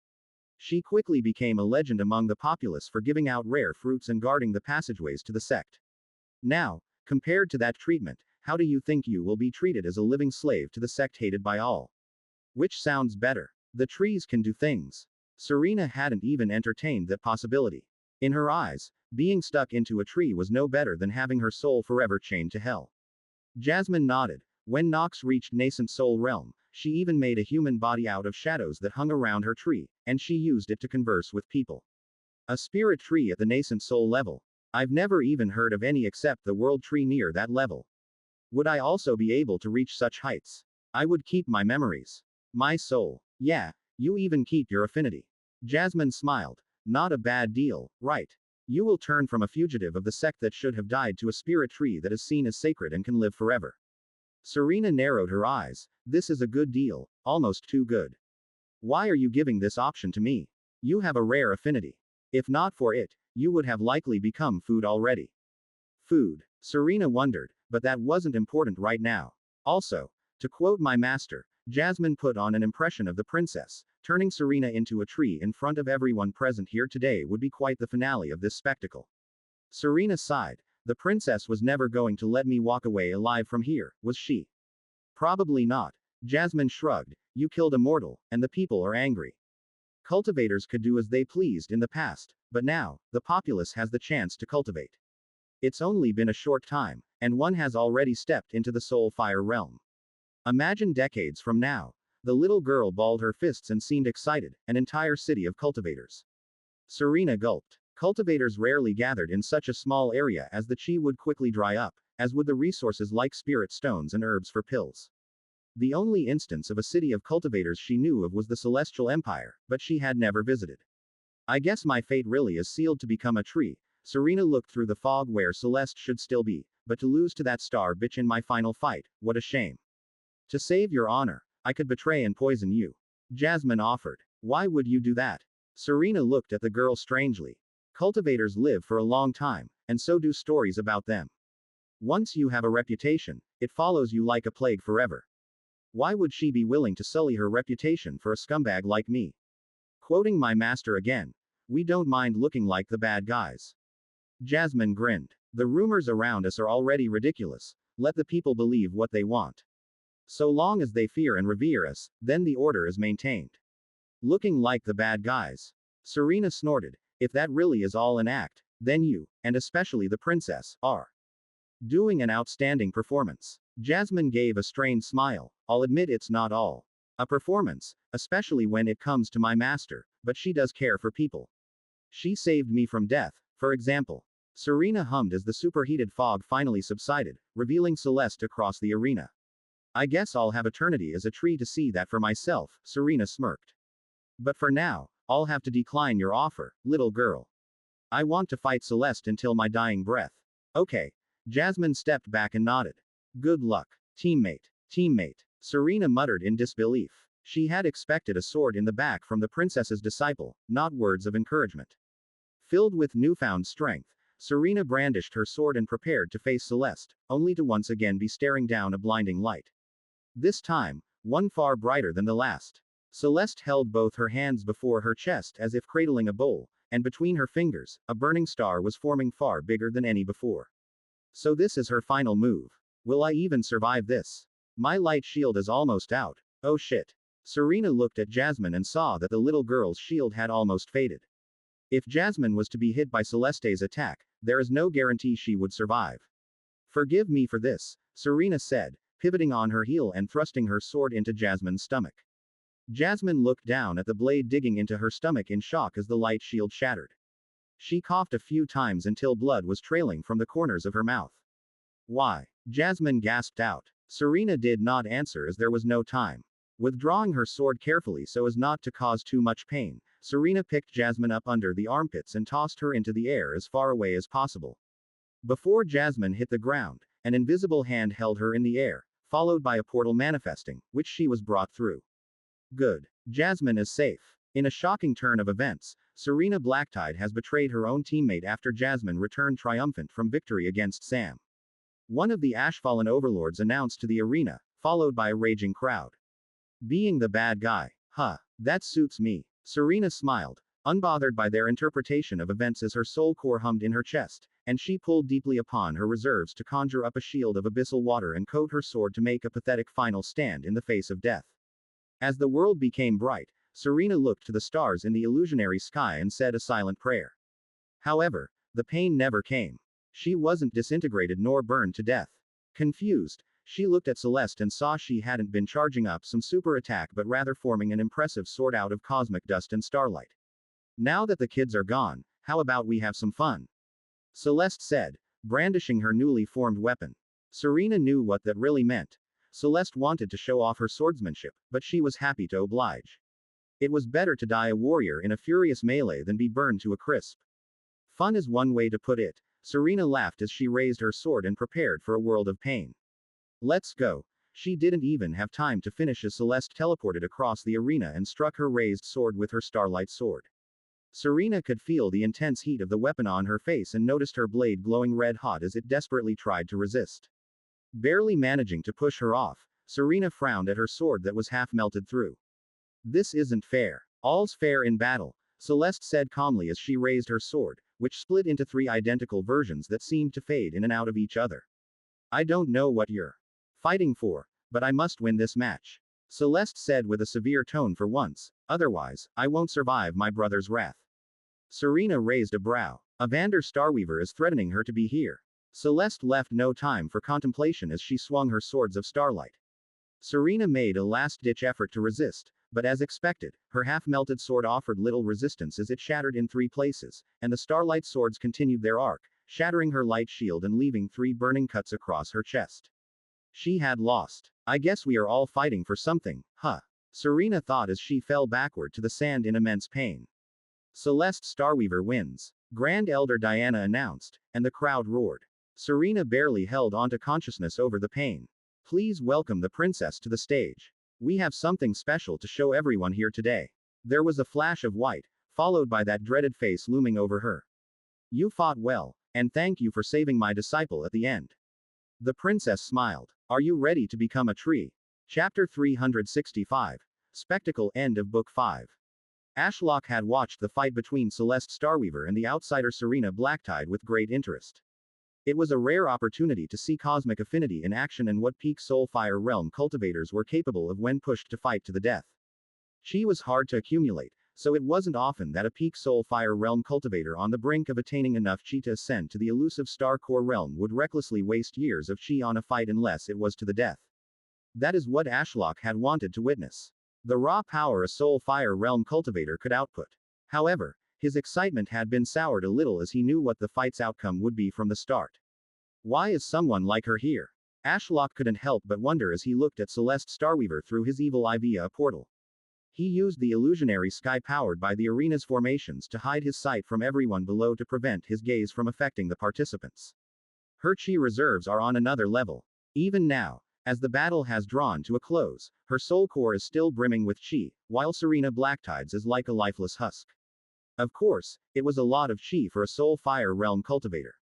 She quickly became a legend among the populace for giving out rare fruits and guarding the passageways to the sect. Now, compared to that treatment, how do you think you will be treated as a living slave to the sect hated by all? Which sounds better? The trees can do things. Serena hadn't even entertained that possibility. In her eyes, being stuck into a tree was no better than having her soul forever chained to hell. Jasmine nodded. When Nox reached nascent soul realm, she even made a human body out of shadows that hung around her tree, and she used it to converse with people. A spirit tree at the nascent soul level. I've never even heard of any except the world tree near that level. Would I also be able to reach such heights? I would keep my memories. My soul. Yeah, you even keep your affinity. Jasmine smiled. Not a bad deal, right? You will turn from a fugitive of the sect that should have died to a spirit tree that is seen as sacred and can live forever. Serena narrowed her eyes. This is a good deal, almost too good. Why are you giving this option to me? You have a rare affinity. If not for it, you would have likely become food already. Food. Serena wondered, but that wasn't important right now. Also, to quote my master, Jasmine put on an impression of the princess. Turning Serena into a tree in front of everyone present here today would be quite the finale of this spectacle. Serena sighed. The princess was never going to let me walk away alive from here, was she? Probably not. Jasmine shrugged. You killed a mortal, and the people are angry. Cultivators could do as they pleased in the past, but now, the populace has the chance to cultivate. It's only been a short time, and one has already stepped into the soul fire realm. Imagine decades from now. The little girl balled her fists and seemed excited, an entire city of cultivators. Serena gulped. Cultivators rarely gathered in such a small area as the chi would quickly dry up, as would the resources like spirit stones and herbs for pills. The only instance of a city of cultivators she knew of was the Celestial Empire, but she had never visited. I guess my fate really is sealed to become a tree. Serena looked through the fog where Celeste should still be, but to lose to that star bitch in my final fight, what a shame. To save your honor, I could betray and poison you. Jasmine offered. Why would you do that? Serena looked at the girl strangely. Cultivators live for a long time, and so do stories about them. Once you have a reputation, it follows you like a plague forever. Why would she be willing to sully her reputation for a scumbag like me? Quoting my master again. We don't mind looking like the bad guys. Jasmine grinned. The rumors around us are already ridiculous. Let the people believe what they want. So long as they fear and revere us, then the order is maintained. Looking like the bad guys. Serena snorted. If that really is all an act, then you, and especially the princess, are doing an outstanding performance. Jasmine gave a strained smile. I'll admit it's not all a performance, especially when it comes to my master, but she does care for people. She saved me from death, for example. Serena hummed as the superheated fog finally subsided, revealing Celeste across the arena. I guess I'll have eternity as a tree to see that for myself, Serena smirked. But for now, I'll have to decline your offer, little girl. I want to fight Celeste until my dying breath. Okay. Jasmine stepped back and nodded. Good luck, teammate. Teammate. Serena muttered in disbelief. She had expected a sword in the back from the princess's disciple, not words of encouragement. Filled with newfound strength, Serena brandished her sword and prepared to face Celeste, only to once again be staring down a blinding light. This time, one far brighter than the last. Celeste held both her hands before her chest as if cradling a bowl, and between her fingers, a burning star was forming far bigger than any before. So this is her final move. Will I even survive this? My light shield is almost out. Oh shit. Serena looked at Jasmine and saw that the little girl's shield had almost faded. If Jasmine was to be hit by Celeste's attack, there is no guarantee she would survive. Forgive me for this, Serena said, pivoting on her heel and thrusting her sword into Jasmine's stomach. Jasmine looked down at the blade digging into her stomach in shock as the light shield shattered. She coughed a few times until blood was trailing from the corners of her mouth. Why? Jasmine gasped out. Serena did not answer as there was no time. Withdrawing her sword carefully so as not to cause too much pain, Serena picked Jasmine up under the armpits and tossed her into the air as far away as possible. Before Jasmine hit the ground, an invisible hand held her in the air, followed by a portal manifesting, which she was brought through. Good. Jasmine is safe. In a shocking turn of events, Serena Blacktide has betrayed her own teammate after Jasmine returned triumphant from victory against Sam. One of the Ashfallen overlords announced to the arena, followed by a raging crowd. Being the bad guy. Huh. That suits me. Serena smiled, unbothered by their interpretation of events as her soul core hummed in her chest, and she pulled deeply upon her reserves to conjure up a shield of abyssal water and coat her sword to make a pathetic final stand in the face of death. As the world became bright, Serena looked to the stars in the illusionary sky and said a silent prayer. However, the pain never came. She wasn't disintegrated nor burned to death. Confused, she looked at Celeste and saw she hadn't been charging up some super attack but rather forming an impressive sword out of cosmic dust and starlight. Now that the kids are gone, how about we have some fun? Celeste said, brandishing her newly formed weapon. Serena knew what that really meant. Celeste wanted to show off her swordsmanship, but she was happy to oblige. It was better to die a warrior in a furious melee than be burned to a crisp. Fun is one way to put it. Serena laughed as she raised her sword and prepared for a world of pain. Let's go. She didn't even have time to finish as Celeste teleported across the arena and struck her raised sword with her starlight sword. Serena could feel the intense heat of the weapon on her face and noticed her blade glowing red hot as it desperately tried to resist. Barely managing to push her off, Serena frowned at her sword that was half melted through. This isn't fair. All's fair in battle, Celeste said calmly as she raised her sword, which split into 3 identical versions that seemed to fade in and out of each other. I don't know what you're fighting for, but I must win this match, Celeste said with a severe tone for once, otherwise, I won't survive my brother's wrath. Serena raised a brow. Evander Starweaver is threatening her to be here. Celeste left no time for contemplation as she swung her swords of starlight. Serena made a last-ditch effort to resist, but as expected, her half-melted sword offered little resistance as it shattered in 3 places, and the starlight swords continued their arc, shattering her light shield and leaving 3 burning cuts across her chest. She had lost. I guess we are all fighting for something, huh? Serena thought as she fell backward to the sand in immense pain. Celeste Starweaver wins, Grand Elder Diana announced, and the crowd roared. Serena barely held onto consciousness over the pain. Please welcome the princess to the stage. We have something special to show everyone here today. There was a flash of white, followed by that dreaded face looming over her. You fought well, and thank you for saving my disciple at the end. The princess smiled. Are you ready to become a tree? Chapter 365. Spectacle. End of Book 5. Ashlock had watched the fight between Celeste Starweaver and the outsider Serena Blacktide with great interest. It was a rare opportunity to see cosmic affinity in action and what peak Soulfire realm cultivators were capable of when pushed to fight to the death. Chi was hard to accumulate, so it wasn't often that a peak Soulfire realm cultivator on the brink of attaining enough Chi to ascend to the elusive Star Core realm would recklessly waste years of Chi on a fight unless it was to the death. That is what Ashlock had wanted to witness. The raw power a Soulfire realm cultivator could output. However, his excitement had been soured a little as he knew what the fight's outcome would be from the start. Why is someone like her here? Ashlock couldn't help but wonder as he looked at Celeste Starweaver through his evil eye via a portal. He used the illusionary sky powered by the arena's formations to hide his sight from everyone below to prevent his gaze from affecting the participants. Her Chi reserves are on another level. Even now, as the battle has drawn to a close, her soul core is still brimming with Chi, while Serena Blacktide's is like a lifeless husk. Of course, it was a lot of Chi for a Soulfire realm cultivator.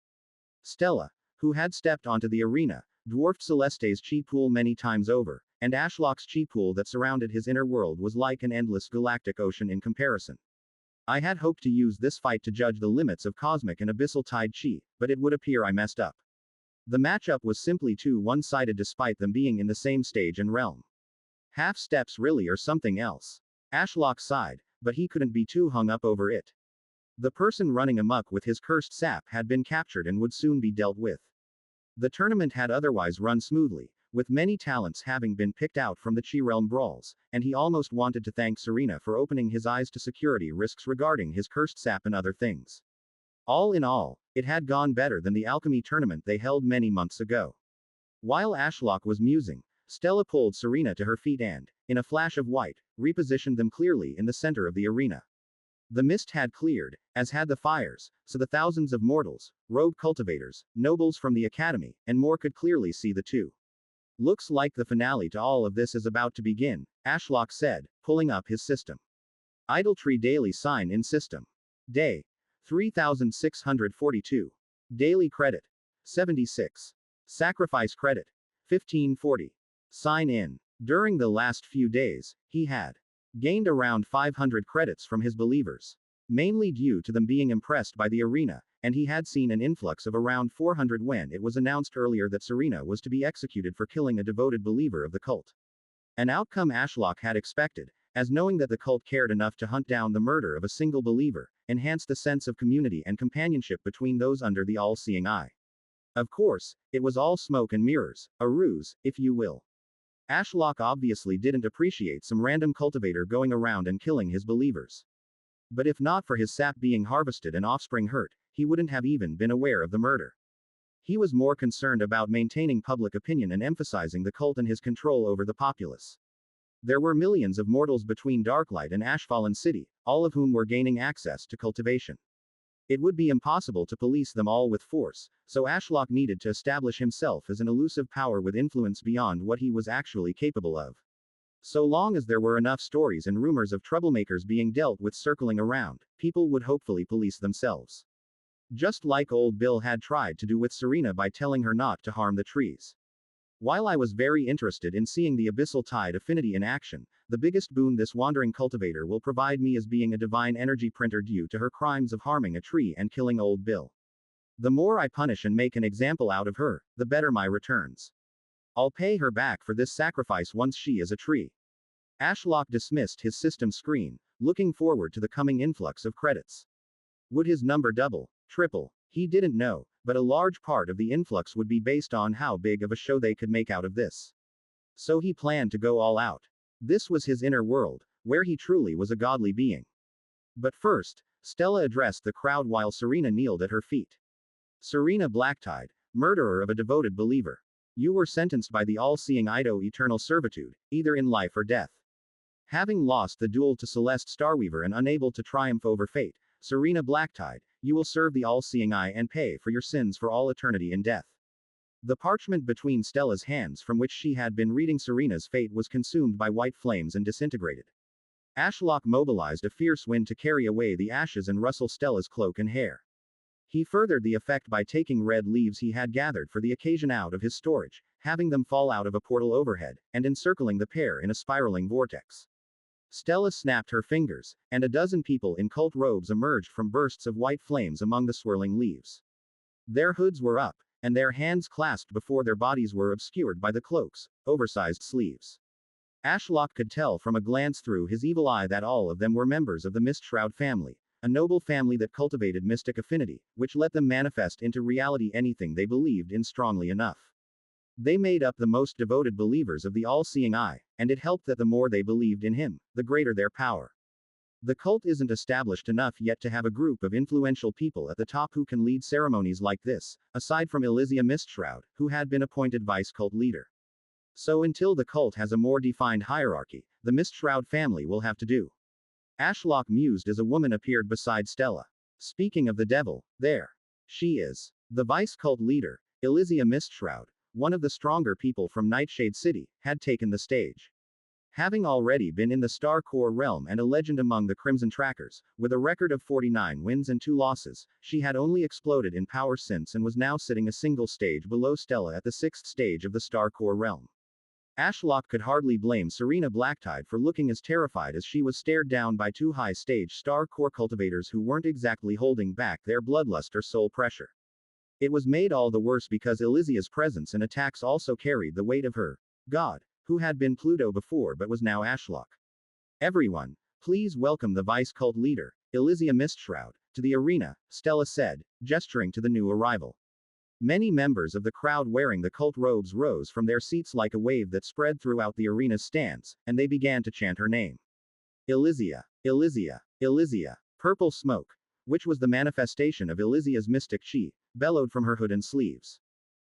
Stella, who had stepped onto the arena, dwarfed Celeste's Chi pool many times over, and Ashlock's Chi pool that surrounded his inner world was like an endless galactic ocean in comparison. I had hoped to use this fight to judge the limits of cosmic and abyssal tide Chi, but it would appear I messed up. The matchup was simply too one-sided despite them being in the same stage and realm. Half steps really or something else. Ashlock sighed, but he couldn't be too hung up over it. The person running amok with his cursed sap had been captured and would soon be dealt with. The tournament had otherwise run smoothly, with many talents having been picked out from the Chi Realm brawls, and he almost wanted to thank Serena for opening his eyes to security risks regarding his cursed sap and other things. All in all, it had gone better than the alchemy tournament they held many months ago. While Ashlock was musing, Stella pulled Serena to her feet and, in a flash of white, repositioned them clearly in the center of the arena. The mist had cleared, as had the fires, so the thousands of mortals, rogue cultivators, nobles from the academy, and more could clearly see the two. Looks like the finale to all of this is about to begin, Ashlock said, pulling up his system. Idletree Daily Sign in System. Day 3642. Daily Credit 76. Sacrifice Credit 1540. Sign in. During the last few days, he had gained around 500 credits from his believers, mainly due to them being impressed by the arena, and he had seen an influx of around 400 when it was announced earlier that Serena was to be executed for killing a devoted believer of the cult. An outcome Ashlock had expected, as knowing that the cult cared enough to hunt down the murder of a single believer, enhanced the sense of community and companionship between those under the all-seeing eye. Of course, it was all smoke and mirrors, a ruse, if you will. Ashlock obviously didn't appreciate some random cultivator going around and killing his believers. But if not for his sap being harvested and offspring hurt, he wouldn't have even been aware of the murder. He was more concerned about maintaining public opinion and emphasizing the cult and his control over the populace. There were millions of mortals between Darklight and Ashfallen City, all of whom were gaining access to cultivation. It would be impossible to police them all with force, so Ashlock needed to establish himself as an elusive power with influence beyond what he was actually capable of. So long as there were enough stories and rumors of troublemakers being dealt with circling around, people would hopefully police themselves. Just like old Bill had tried to do with Serena by telling her not to harm the trees. While I was very interested in seeing the abyssal tide affinity in action, the biggest boon this wandering cultivator will provide me is being a divine energy printer due to her crimes of harming a tree and killing old Bill. The more I punish and make an example out of her, the better my returns. I'll pay her back for this sacrifice once she is a tree. Ashlock dismissed his system screen, looking forward to the coming influx of credits. Would his number double, triple? He didn't know, but a large part of the influx would be based on how big of a show they could make out of this. So he planned to go all out. This was his inner world, where he truly was a godly being. But first, Stella addressed the crowd while Serena kneeled at her feet. Serena Blacktide, murderer of a devoted believer. You were sentenced by the all-seeing eye to eternal servitude, either in life or death. Having lost the duel to Celeste Starweaver and unable to triumph over fate, Serena Blacktide, you will serve the all-seeing eye and pay for your sins for all eternity in death. The parchment between Stella's hands from which she had been reading Serena's fate was consumed by white flames and disintegrated. Ashlock mobilized a fierce wind to carry away the ashes and rustle Stella's cloak and hair. He furthered the effect by taking red leaves he had gathered for the occasion out of his storage, having them fall out of a portal overhead, and encircling the pair in a spiraling vortex. Stella snapped her fingers, and a dozen people in cult robes emerged from bursts of white flames among the swirling leaves. Their hoods were up, and their hands clasped before their bodies were obscured by the cloak's oversized sleeves. Ashlock could tell from a glance through his evil eye that all of them were members of the Mistshroud family, a noble family that cultivated mystic affinity, which let them manifest into reality anything they believed in strongly enough. They made up the most devoted believers of the all-seeing eye, and it helped that the more they believed in him, the greater their power. The cult isn't established enough yet to have a group of influential people at the top who can lead ceremonies like this, aside from Elysia Mistshroud, who had been appointed vice-cult leader. So until the cult has a more defined hierarchy, the Mistshroud family will have to do. Ashlock mused as a woman appeared beside Stella. Speaking of the devil, there she is. The vice-cult leader, Elysia Mistshroud, one of the stronger people from Nightshade City, had taken the stage. Having already been in the Star Core realm and a legend among the Crimson Trackers, with a record of 49 wins and 2 losses, she had only exploded in power since and was now sitting a single stage below Stella at the 6th stage of the Star Core realm. Ashlock could hardly blame Serena Blacktide for looking as terrified as she was stared down by 2 high-stage Star Core cultivators who weren't exactly holding back their bloodlust or soul pressure. It was made all the worse because Elysia's presence and attacks also carried the weight of her god, who had been Pluto before but was now Ashlock. Everyone, please welcome the vice-cult leader, Elysia Mistshroud, to the arena, Stella said, gesturing to the new arrival. Many members of the crowd wearing the cult robes rose from their seats like a wave that spread throughout the arena's stands, and they began to chant her name. Elysia, Elysia, Elysia. Purple smoke, which was the manifestation of Elysia's mystic chi, bellowed from her hood and sleeves.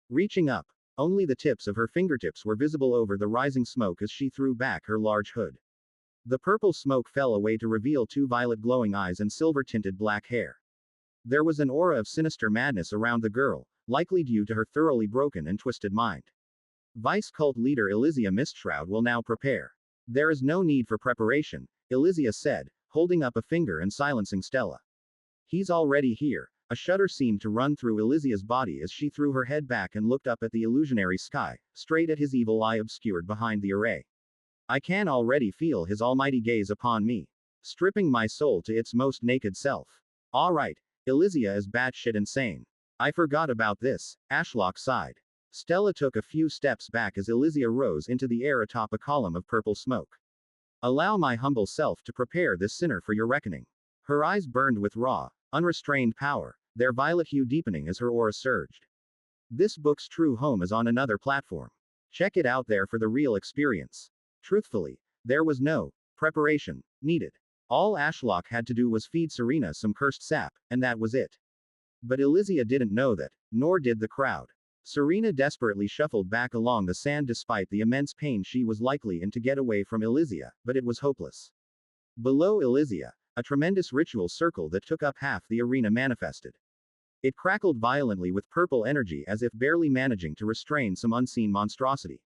Reaching up, only the tips of her fingertips were visible over the rising smoke as she threw back her large hood. The purple smoke fell away to reveal 2 violet glowing eyes and silver-tinted black hair. There was an aura of sinister madness around the girl, likely due to her thoroughly broken and twisted mind. Vice-cult leader Elysia Mistshroud will now prepare. There is no need for preparation, Elysia said, holding up a finger and silencing Stella. He's already here. A shudder seemed to run through Elysia's body as she threw her head back and looked up at the illusionary sky, straight at his evil eye obscured behind the array. I can already feel his almighty gaze upon me, stripping my soul to its most naked self. Alright, Elysia is batshit insane. I forgot about this, Ashlock sighed. Stella took a few steps back as Elysia rose into the air atop a column of purple smoke. Allow my humble self to prepare this sinner for your reckoning. Her eyes burned with raw, unrestrained power, their violet hue deepening as her aura surged. This book's true home is on another platform. Check it out there for the real experience. Truthfully, there was no preparation needed. All Ashlock had to do was feed Serena some cursed sap, and that was it. But Elysia didn't know that, nor did the crowd. Serena desperately shuffled back along the sand despite the immense pain she was likely in to get away from Elysia, but it was hopeless. Below Elysia, a tremendous ritual circle that took up half the arena manifested. It crackled violently with purple energy as if barely managing to restrain some unseen monstrosity.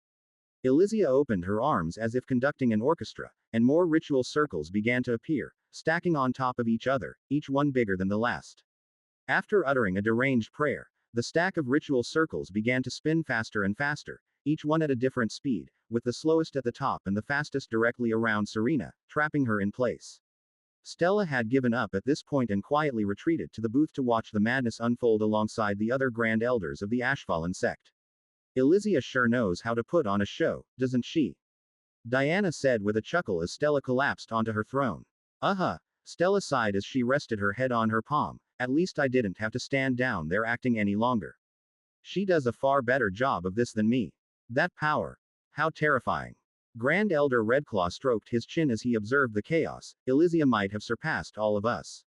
Elysia opened her arms as if conducting an orchestra, and more ritual circles began to appear, stacking on top of each other, each one bigger than the last. After uttering a deranged prayer, the stack of ritual circles began to spin faster and faster, each one at a different speed, with the slowest at the top and the fastest directly around Serena, trapping her in place. Stella had given up at this point and quietly retreated to the booth to watch the madness unfold alongside the other Grand Elders of the Ashfallen sect. Elysia sure knows how to put on a show, doesn't she? Diana said with a chuckle as Stella collapsed onto her throne. Stella sighed as she rested her head on her palm. At least I didn't have to stand down there acting any longer. She does a far better job of this than me. That power. How terrifying. Grand Elder Redclaw stroked his chin as he observed the chaos. Elysia might have surpassed all of us.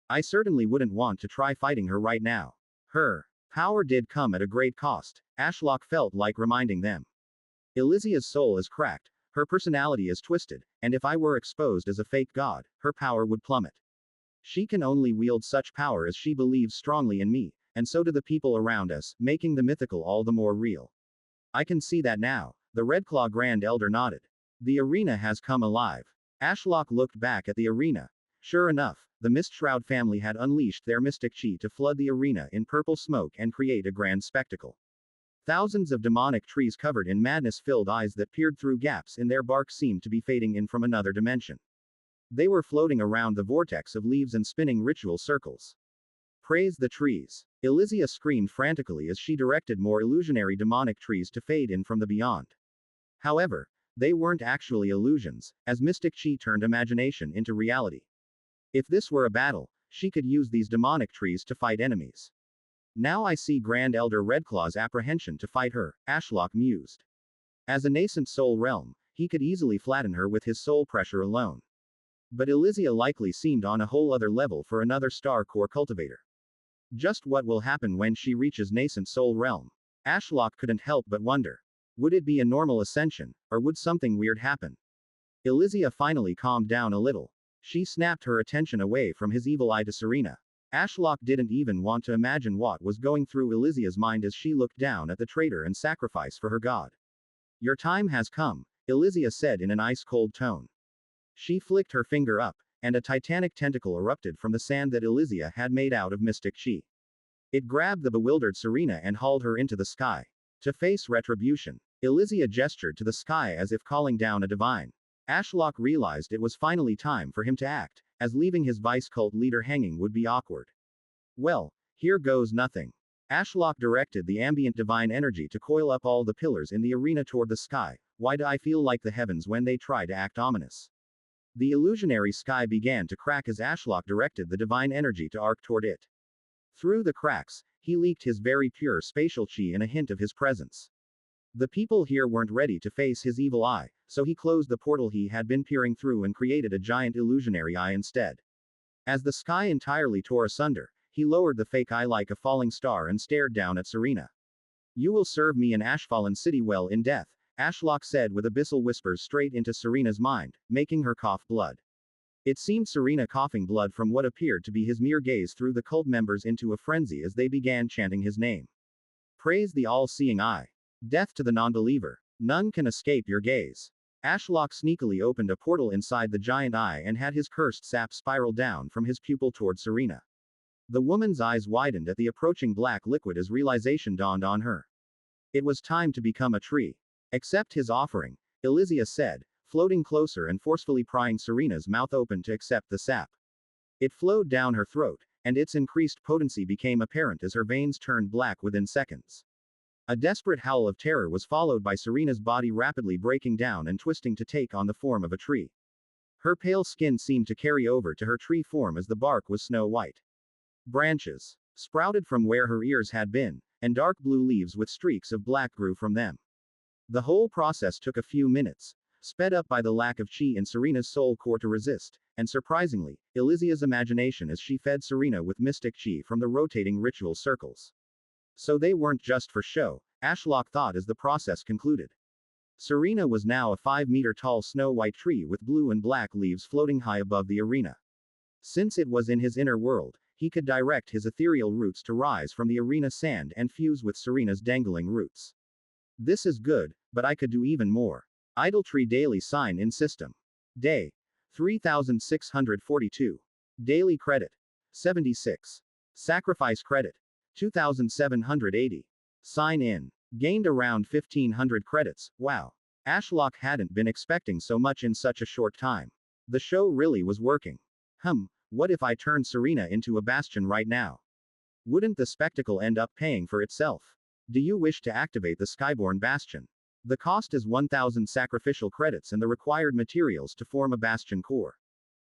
I certainly wouldn't want to try fighting her right now. Her Power did come at a great cost, Ashlock felt like reminding them. Elysia's soul is cracked, her personality is twisted, and if I were exposed as a fake god, her power would plummet. She can only wield such power as she believes strongly in me, and so do the people around us, making the mythical all the more real. I can see that now, the Redclaw Grand Elder nodded. The arena has come alive. Ashlock looked back at the arena. Sure enough, the Mistshroud family had unleashed their mystic chi to flood the arena in purple smoke and create a grand spectacle. Thousands of demonic trees covered in madness-filled eyes that peered through gaps in their bark seemed to be fading in from another dimension. They were floating around the vortex of leaves and spinning ritual circles. Praise the trees. Elysia screamed frantically as she directed more illusionary demonic trees to fade in from the beyond. However, they weren't actually illusions, as mystic chi turned imagination into reality. If this were a battle, she could use these demonic trees to fight enemies. Now I see Grand Elder Redclaw's apprehension to fight her, Ashlock mused. As a nascent soul realm, he could easily flatten her with his soul pressure alone. But Elysia likely seemed on a whole other level for another star core cultivator. Just what will happen when she reaches nascent soul realm? Ashlock couldn't help but wonder. Would it be a normal ascension, or would something weird happen? Elysia finally calmed down a little. She snapped her attention away from his evil eye to Serena. Ashlock didn't even want to imagine what was going through Elysia's mind as she looked down at the traitor and sacrifice for her god. Your time has come, Elysia said in an ice-cold tone. She flicked her finger up, and a titanic tentacle erupted from the sand that Elysia had made out of mystic chi. It grabbed the bewildered Serena and hauled her into the sky. To face retribution, Elysia gestured to the sky as if calling down a divine. Ashlock realized it was finally time for him to act, as leaving his vice cult leader hanging would be awkward. Well, here goes nothing. Ashlock directed the ambient divine energy to coil up all the pillars in the arena toward the sky. Why do I feel like the heavens when they try to act ominous? The illusionary sky began to crack as Ashlock directed the divine energy to arc toward it. Through the cracks, he leaked his very pure spatial chi and a hint of his presence. The people here weren't ready to face his evil eye, so he closed the portal he had been peering through and created a giant illusionary eye instead. As the sky entirely tore asunder, he lowered the fake eye like a falling star and stared down at Serena. You will serve me in Ashfallen City well in death, Ashlock said with abyssal whispers straight into Serena's mind, making her cough blood. It seemed Serena coughing blood from what appeared to be his mere gaze through the cult members into a frenzy as they began chanting his name. Praise the all-seeing eye. Death to the non-believer. None can escape your gaze. Ashlock sneakily opened a portal inside the giant eye and had his cursed sap spiral down from his pupil toward Serena. The woman's eyes widened at the approaching black liquid as realization dawned on her. It was time to become a tree. Accept his offering, Elysia said, floating closer and forcefully prying Serena's mouth open to accept the sap. It flowed down her throat, and its increased potency became apparent as her veins turned black within seconds. A desperate howl of terror was followed by Serena's body rapidly breaking down and twisting to take on the form of a tree. Her pale skin seemed to carry over to her tree form as the bark was snow white. Branches sprouted from where her ears had been, and dark blue leaves with streaks of black grew from them. The whole process took a few minutes, sped up by the lack of chi in Serena's soul core to resist, and surprisingly, Elysia's imagination as she fed Serena with mystic chi from the rotating ritual circles. So they weren't just for show, Ashlock thought as the process concluded. Serena was now a 5-meter-tall snow-white tree with blue and black leaves floating high above the arena. Since it was in his inner world, he could direct his ethereal roots to rise from the arena sand and fuse with Serena's dangling roots. This is good, but I could do even more. Idletree Daily Sign in System. Day 3642. Daily Credit 76. Sacrifice Credit 2780. Sign in. Gained around 1500 credits. Wow. Ashlock hadn't been expecting so much in such a short time. The show really was working. What if I turned Serena into a bastion right now? Wouldn't the spectacle end up paying for itself? Do you wish to activate the Skyborn Bastion? The cost is 1000 sacrificial credits and the required materials to form a bastion core.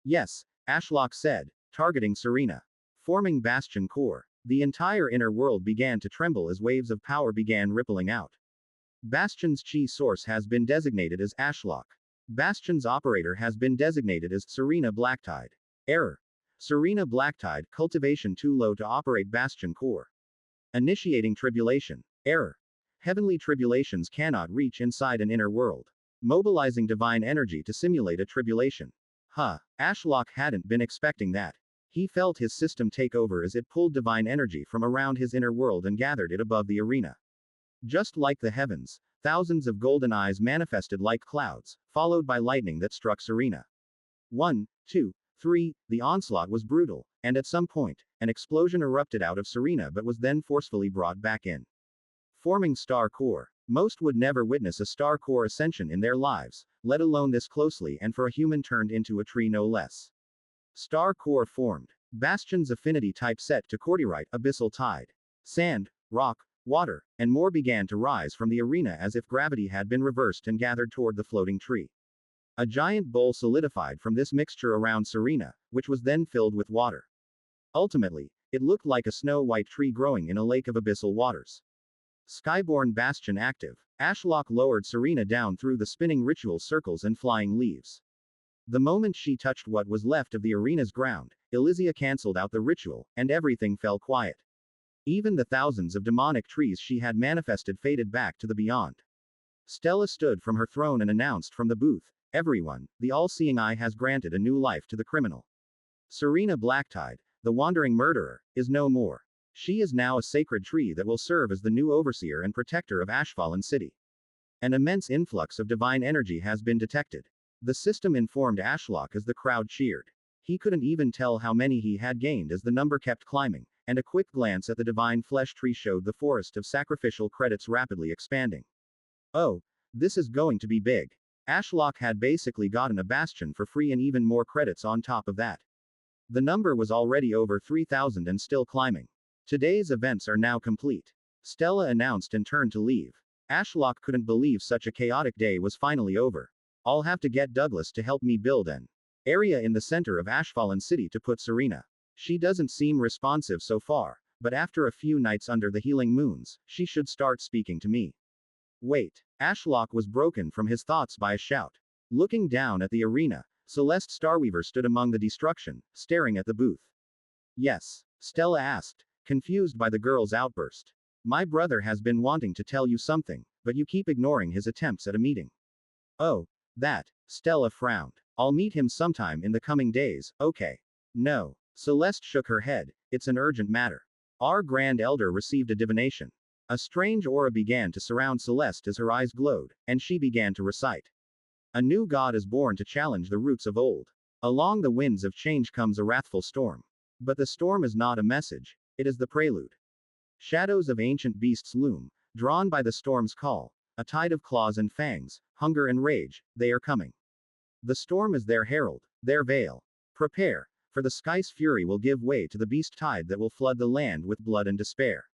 Yes, Ashlock said, targeting Serena. Forming bastion core. The entire inner world began to tremble as waves of power began rippling out. Bastion's chi source has been designated as Ashlock. Bastion's operator has been designated as Serena Blacktide. Error. Serena Blacktide, cultivation too low to operate bastion core. Initiating tribulation. Error. Heavenly tribulations cannot reach inside an inner world. Mobilizing divine energy to simulate a tribulation. Ashlock hadn't been expecting that. He felt his system take over as it pulled divine energy from around his inner world and gathered it above the arena. Just like the heavens, thousands of golden eyes manifested like clouds, followed by lightning that struck Serena. 1, 2, 3, the onslaught was brutal, and at some point, an explosion erupted out of Serena but was then forcefully brought back in. Forming star core. Most would never witness a star core ascension in their lives, let alone this closely, and for a human turned into a tree no less. Star core formed. Bastion's affinity type set to courtyard, abyssal tide. Sand, rock, water, and more began to rise from the arena as if gravity had been reversed and gathered toward the floating tree. A giant bowl solidified from this mixture around Serena, which was then filled with water. Ultimately, it looked like a snow-white tree growing in a lake of abyssal waters. Skyborn Bastion active. Ashlock lowered Serena down through the spinning ritual circles and flying leaves. The moment she touched what was left of the arena's ground, Elysia cancelled out the ritual, and everything fell quiet. Even the thousands of demonic trees she had manifested faded back to the beyond. Stella stood from her throne and announced from the booth, "Everyone, the all-seeing eye has granted a new life to the criminal. Serena Blacktide, the wandering murderer, is no more. She is now a sacred tree that will serve as the new overseer and protector of Ashfallen City." An immense influx of divine energy has been detected. The system informed Ashlock as the crowd cheered. He couldn't even tell how many he had gained as the number kept climbing, and a quick glance at the divine flesh tree showed the forest of sacrificial credits rapidly expanding. Oh, this is going to be big. Ashlock had basically gotten a bastion for free and even more credits on top of that. The number was already over 3,000 and still climbing. Today's events are now complete. Stella announced and turned to leave. Ashlock couldn't believe such a chaotic day was finally over. "I'll have to get Douglas to help me build an area in the center of Ashfallen City to put Serena. She doesn't seem responsive so far, but after a few nights under the healing moons, she should start speaking to me." Wait. Ashlock was broken from his thoughts by a shout. Looking down at the arena, Celeste Starweaver stood among the destruction, staring at the booth. "Yes?" Stella asked, confused by the girl's outburst. "My brother has been wanting to tell you something, but you keep ignoring his attempts at a meeting." "Oh, that." Stella frowned. "I'll meet him sometime in the coming days, okay?" "No." Celeste shook her head, "It's an urgent matter. Our Grand Elder received a divination." A strange aura began to surround Celeste as her eyes glowed, and she began to recite. "A new god is born to challenge the roots of old. Along the winds of change comes a wrathful storm. But the storm is not a message, it is the prelude. Shadows of ancient beasts loom, drawn by the storm's call. A tide of claws and fangs, hunger and rage, they are coming. The storm is their herald, their veil. Prepare, for the sky's fury will give way to the beast tide that will flood the land with blood and despair."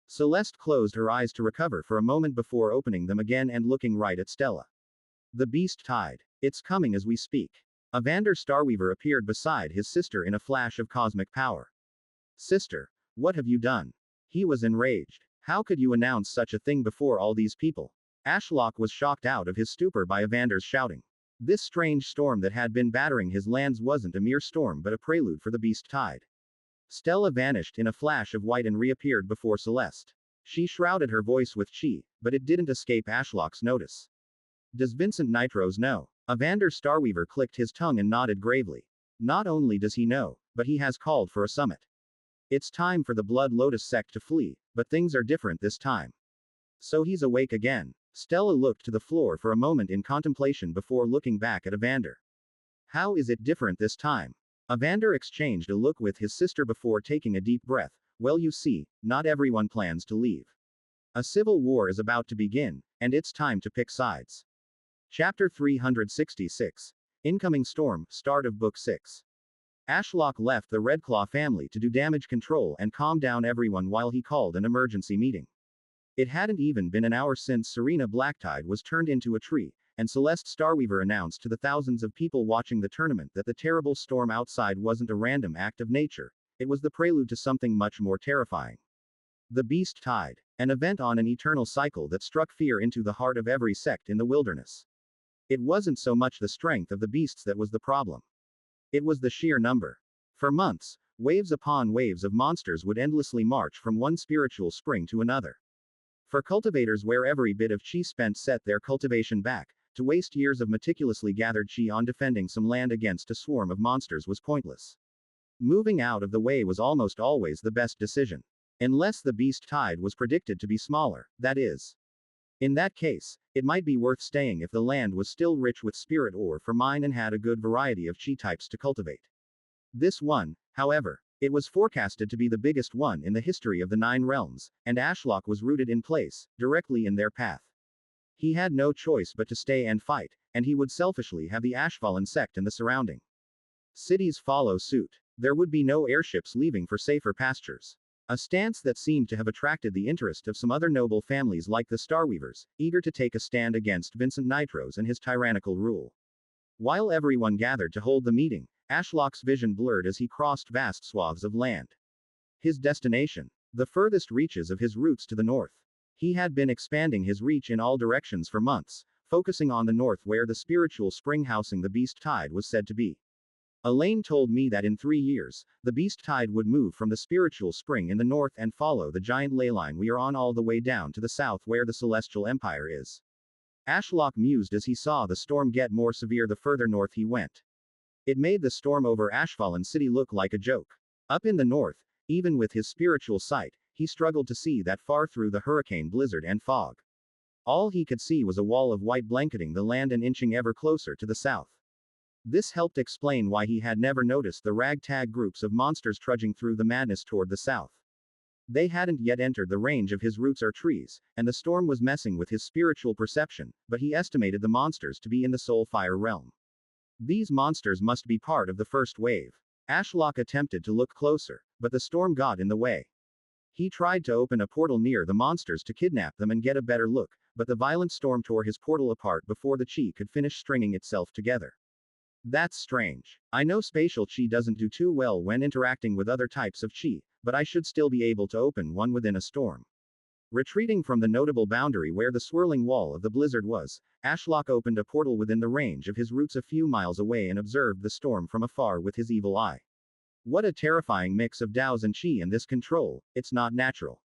Celeste closed her eyes to recover for a moment before opening them again and looking right at Stella. "The beast tide. It's coming as we speak." Evander Starweaver appeared beside his sister in a flash of cosmic power. "Sister, what have you done?" He was enraged. "How could you announce such a thing before all these people?" Ashlock was shocked out of his stupor by Evander's shouting. This strange storm that had been battering his lands wasn't a mere storm but a prelude for the beast tide. Stella vanished in a flash of white and reappeared before Celeste. She shrouded her voice with chi, but it didn't escape Ashlock's notice. "Does Vincent Nitros know?" Evander Starweaver clicked his tongue and nodded gravely. "Not only does he know, but he has called for a summit. It's time for the Blood Lotus sect to flee, but things are different this time. So he's awake again." Stella looked to the floor for a moment in contemplation before looking back at Evander. "How is it different this time?" Evander exchanged a look with his sister before taking a deep breath. "Well, you see, not everyone plans to leave. A civil war is about to begin, and it's time to pick sides." Chapter 366. Incoming Storm, start of Book 6. Ashlock left the Redclaw family to do damage control and calm down everyone while he called an emergency meeting. It hadn't even been an hour since Serena Blacktide was turned into a tree, and Celeste Starweaver announced to the thousands of people watching the tournament that the terrible storm outside wasn't a random act of nature, it was the prelude to something much more terrifying. The beast tide, an event on an eternal cycle that struck fear into the heart of every sect in the wilderness. It wasn't so much the strength of the beasts that was the problem. It was the sheer number. For months, Waves upon waves of monsters would endlessly march from one spiritual spring to another. For cultivators where every bit of chi spent set their cultivation back, to waste years of meticulously gathered chi on defending some land against a swarm of monsters was pointless. Moving out of the way was almost always the best decision. Unless the beast tide was predicted to be smaller, that is. In that case, it might be worth staying if the land was still rich with spirit ore for mine and had a good variety of chi types to cultivate. This one, however, it was forecasted to be the biggest one in the history of the Nine Realms, and Ashlock was rooted in place, directly in their path. He had no choice but to stay and fight, and he would selfishly have the Ashvallen sect and the surrounding cities follow suit. There would be no airships leaving for safer pastures. A stance that seemed to have attracted the interest of some other noble families like the Starweavers, eager to take a stand against Vincent Nitros and his tyrannical rule. While everyone gathered to hold the meeting, Ashlock's vision blurred as he crossed vast swaths of land. His destination, the furthest reaches of his roots to the north. He had been expanding his reach in all directions for months, focusing on the north where the spiritual spring housing the beast tide was said to be. Elaine told me that in 3 years, the beast tide would move from the spiritual spring in the north and follow the giant ley line we are on all the way down to the south where the celestial empire is. Ashlock mused as he saw the storm get more severe the further north he went. It made the storm over Ashvallen City look like a joke. Up in the north, even with his spiritual sight, he struggled to see that far through the hurricane blizzard and fog. All he could see was a wall of white blanketing the land and inching ever closer to the south. This helped explain why he had never noticed the ragtag groups of monsters trudging through the madness toward the south. They hadn't yet entered the range of his roots or trees, and the storm was messing with his spiritual perception, but he estimated the monsters to be in the soul fire realm. These monsters must be part of the first wave. Ashlock attempted to look closer, but the storm got in the way. He tried to open a portal near the monsters to kidnap them and get a better look, but the violent storm tore his portal apart before the chi could finish stringing itself together. That's strange. I know spatial chi doesn't do too well when interacting with other types of chi, but I should still be able to open one within a storm. Retreating from the notable boundary where the swirling wall of the blizzard was, Ashlock opened a portal within the range of his roots a few miles away and observed the storm from afar with his evil eye. What a terrifying mix of Daos and Chi in this control, it's not natural.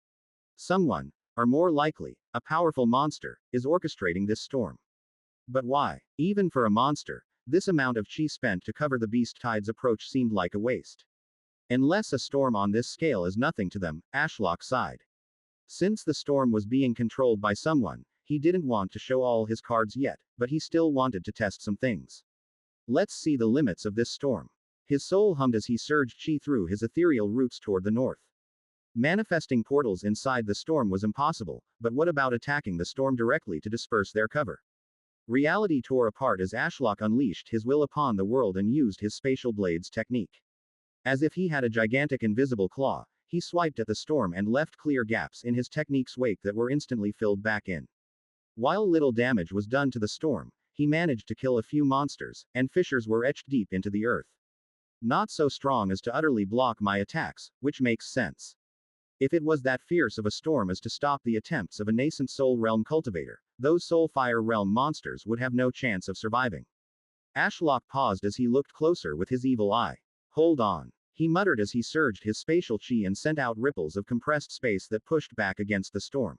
Someone, or more likely, a powerful monster, is orchestrating this storm. But why? Even for a monster, this amount of Chi spent to cover the beast tide's approach seemed like a waste. Unless a storm on this scale is nothing to them, Ashlock sighed. Since the storm was being controlled by someone, he didn't want to show all his cards yet, but he still wanted to test some things. Let's see the limits of this storm. His soul hummed as he surged chi through his ethereal roots toward the north. Manifesting portals inside the storm was impossible, but what about attacking the storm directly to disperse their cover? Reality tore apart as Ashlock unleashed his will upon the world and used his spatial blades technique. As if he had a gigantic invisible claw, he swiped at the storm and left clear gaps in his technique's wake that were instantly filled back in. While little damage was done to the storm, he managed to kill a few monsters, and fissures were etched deep into the earth. Not so strong as to utterly block my attacks, which makes sense. If it was that fierce of a storm as to stop the attempts of a nascent soul realm cultivator, those soul fire realm monsters would have no chance of surviving. Ashlock paused as he looked closer with his evil eye. Hold on. He muttered as he surged his spatial chi and sent out ripples of compressed space that pushed back against the storm.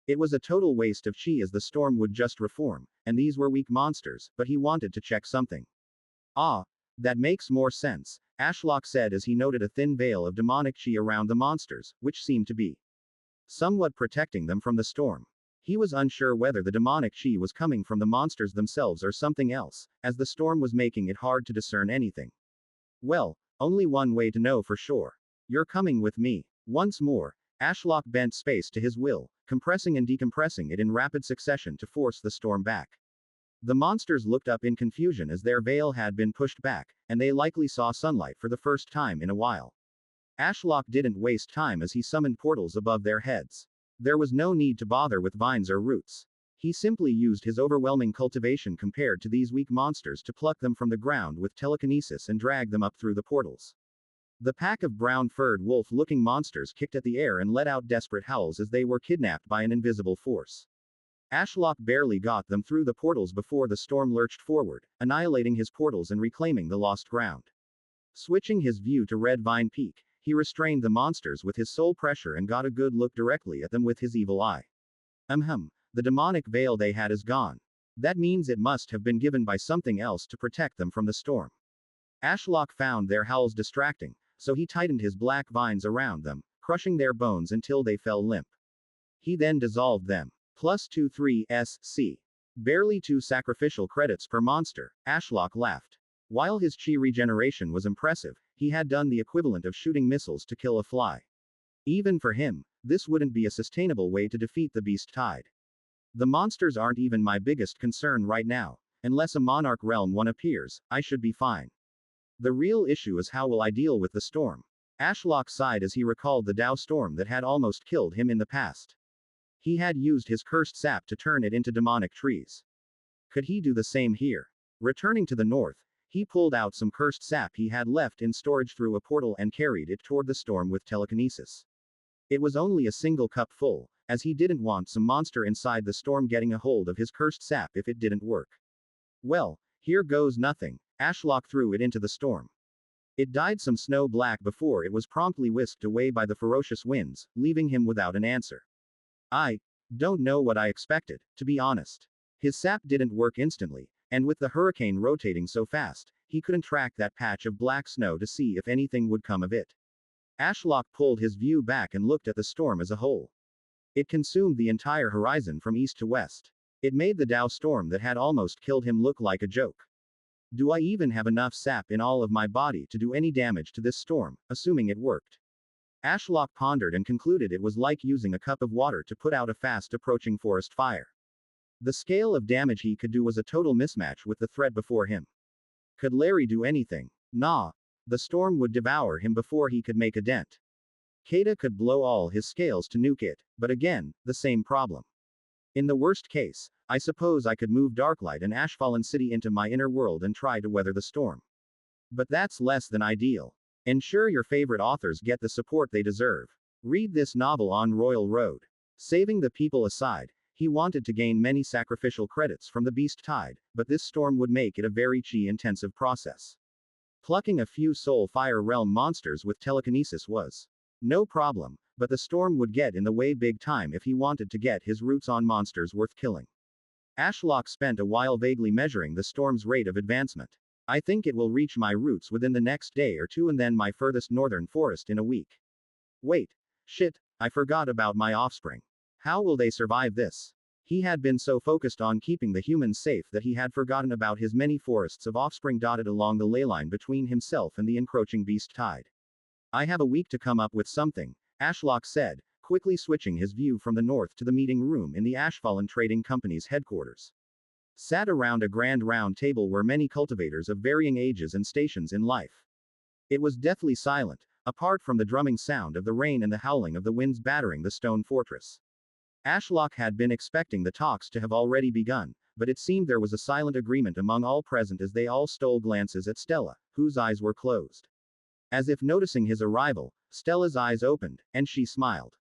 It was a total waste of chi as the storm would just reform, and these were weak monsters, but he wanted to check something. Ah, that makes more sense, Ashlock said as he noted a thin veil of demonic chi around the monsters, which seemed to be somewhat protecting them from the storm. He was unsure whether the demonic chi was coming from the monsters themselves or something else, as the storm was making it hard to discern anything. Well, only one way to know for sure. You're coming with me. Once more, Ashlock bent space to his will, compressing and decompressing it in rapid succession to force the storm back. The monsters looked up in confusion as their veil had been pushed back, and they likely saw sunlight for the first time in a while. Ashlock didn't waste time as he summoned portals above their heads. There was no need to bother with vines or roots. He simply used his overwhelming cultivation compared to these weak monsters to pluck them from the ground with telekinesis and drag them up through the portals. The pack of brown-furred wolf-looking monsters kicked at the air and let out desperate howls as they were kidnapped by an invisible force. Ashlock barely got them through the portals before the storm lurched forward, annihilating his portals and reclaiming the lost ground. Switching his view to Red Vine Peak, he restrained the monsters with his soul pressure and got a good look directly at them with his evil eye. The demonic veil they had is gone. That means it must have been given by something else to protect them from the storm. Ashlock found their howls distracting, so he tightened his black vines around them, crushing their bones until they fell limp. He then dissolved them. +2 3 SC. Barely 2 sacrificial credits per monster, Ashlock laughed. While his chi regeneration was impressive, he had done the equivalent of shooting missiles to kill a fly. Even for him, this wouldn't be a sustainable way to defeat the beast tide. The monsters aren't even my biggest concern right now. Unless a Monarch Realm one appears, I should be fine. The real issue is how will I deal with the storm? Ashlock sighed as he recalled the Dao storm that had almost killed him in the past. He had used his cursed sap to turn it into demonic trees. Could he do the same here? Returning to the north, he pulled out some cursed sap he had left in storage through a portal and carried it toward the storm with telekinesis. It was only a single cup full, as he didn't want some monster inside the storm getting a hold of his cursed sap if it didn't work. Well, here goes nothing. Ashlock threw it into the storm. It dyed some snow black before it was promptly whisked away by the ferocious winds, leaving him without an answer. I don't know what I expected, to be honest. His sap didn't work instantly, and with the hurricane rotating so fast, he couldn't track that patch of black snow to see if anything would come of it. Ashlock pulled his view back and looked at the storm as a whole. It consumed the entire horizon from east to west. It made the Dao storm that had almost killed him look like a joke. Do I even have enough sap in all of my body to do any damage to this storm, assuming it worked? Ashlock pondered and concluded it was like using a cup of water to put out a fast approaching forest fire. The scale of damage he could do was a total mismatch with the threat before him. Could Larry do anything? Nah. The storm would devour him before he could make a dent. Kata could blow all his scales to nuke it, but again, the same problem. In the worst case, I suppose I could move Darklight and Ashfallen City into my inner world and try to weather the storm. But that's less than ideal. Ensure your favorite authors get the support they deserve. Read this novel on Royal Road. Saving the people aside, he wanted to gain many sacrificial credits from the beast tide, but this storm would make it a very chi-intensive process. Plucking a few soul fire realm monsters with telekinesis was no problem, but the storm would get in the way big time if he wanted to get his roots on monsters worth killing. Ashlock spent a while vaguely measuring the storm's rate of advancement. I think it will reach my roots within the next day or two and then my furthest northern forest in a week. Wait. Shit, I forgot about my offspring. How will they survive this? He had been so focused on keeping the humans safe that he had forgotten about his many forests of offspring dotted along the ley line between himself and the encroaching beast tide. I have a week to come up with something, Ashlock said, quickly switching his view from the north to the meeting room in the Ashfallen Trading Company's headquarters. Sat around a grand round table were many cultivators of varying ages and stations in life. It was deathly silent, apart from the drumming sound of the rain and the howling of the winds battering the stone fortress. Ashlock had been expecting the talks to have already begun, but it seemed there was a silent agreement among all present as they all stole glances at Stella, whose eyes were closed. As if noticing his arrival, Stella's eyes opened, and she smiled.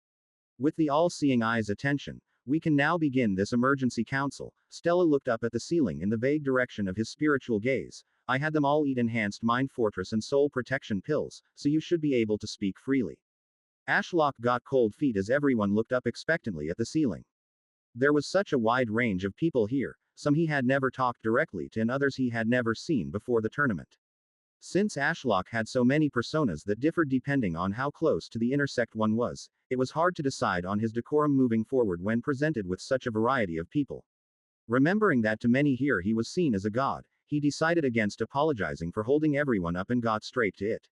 With the all-seeing eye's attention, we can now begin this emergency council. Stella looked up at the ceiling in the vague direction of his spiritual gaze. I had them all eat enhanced mind fortress and soul protection pills, so you should be able to speak freely. Ashlock got cold feet as everyone looked up expectantly at the ceiling. There was such a wide range of people here, some he had never talked directly to and others he had never seen before the tournament. Since Ashlock had so many personas that differed depending on how close to the inner sect one was, it was hard to decide on his decorum moving forward when presented with such a variety of people. Remembering that to many here he was seen as a god, he decided against apologizing for holding everyone up and got straight to it.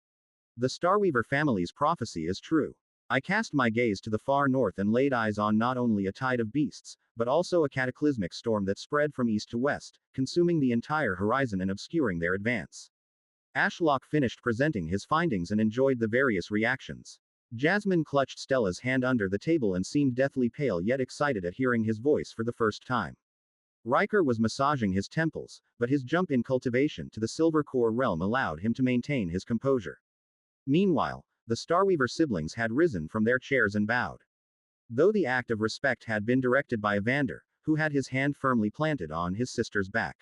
The Starweaver family's prophecy is true. I cast my gaze to the far north and laid eyes on not only a tide of beasts, but also a cataclysmic storm that spread from east to west, consuming the entire horizon and obscuring their advance. Ashlock finished presenting his findings and enjoyed the various reactions. Jasmine clutched Stella's hand under the table and seemed deathly pale yet excited at hearing his voice for the first time. Riker was massaging his temples, but his jump in cultivation to the Silver Core realm allowed him to maintain his composure. Meanwhile, the Starweaver siblings had risen from their chairs and bowed. Though the act of respect had been directed by Evander, who had his hand firmly planted on his sister's back.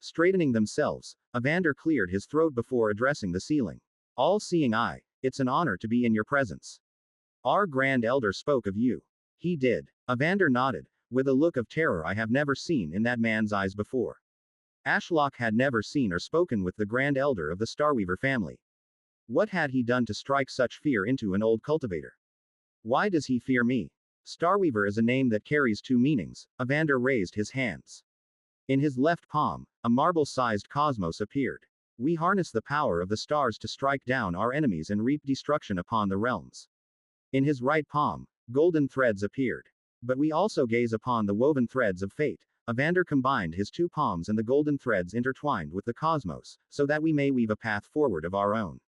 Straightening themselves, Evander cleared his throat before addressing the ceiling. All-seeing eye, it's an honor to be in your presence. Our Grand Elder spoke of you. He did. Evander nodded, with a look of terror I have never seen in that man's eyes before. Ashlock had never seen or spoken with the Grand Elder of the Starweaver family. What had he done to strike such fear into an old cultivator? Why does he fear me? Starweaver is a name that carries two meanings. Evander raised his hands. In his left palm, a marble-sized cosmos appeared. We harness the power of the stars to strike down our enemies and reap destruction upon the realms. In his right palm, golden threads appeared. But we also gaze upon the woven threads of fate. Evander combined his two palms and the golden threads intertwined with the cosmos, so that we may weave a path forward of our own.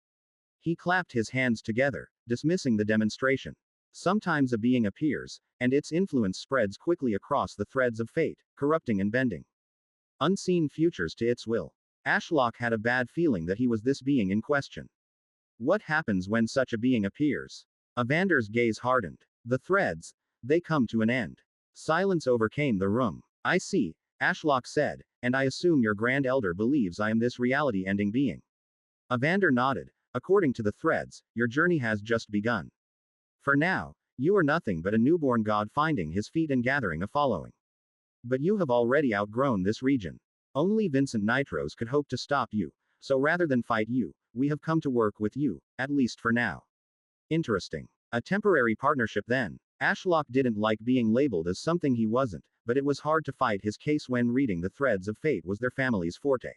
He clapped his hands together, dismissing the demonstration. Sometimes a being appears, and its influence spreads quickly across the threads of fate, corrupting and bending unseen futures to its will. Ashlock had a bad feeling that he was this being in question. What happens when such a being appears? Evander's gaze hardened. The threads, they come to an end. Silence overcame the room. I see, Ashlock said, and I assume your Grand Elder believes I am this reality-ending being. Evander nodded. According to the threads, your journey has just begun. For now, you are nothing but a newborn god finding his feet and gathering a following. But you have already outgrown this region. Only Vincent Nitros could hope to stop you, so rather than fight you, we have come to work with you, at least for now. Interesting. A temporary partnership then. Ashlock didn't like being labeled as something he wasn't, but it was hard to fight his case when reading the threads of fate was their family's forte.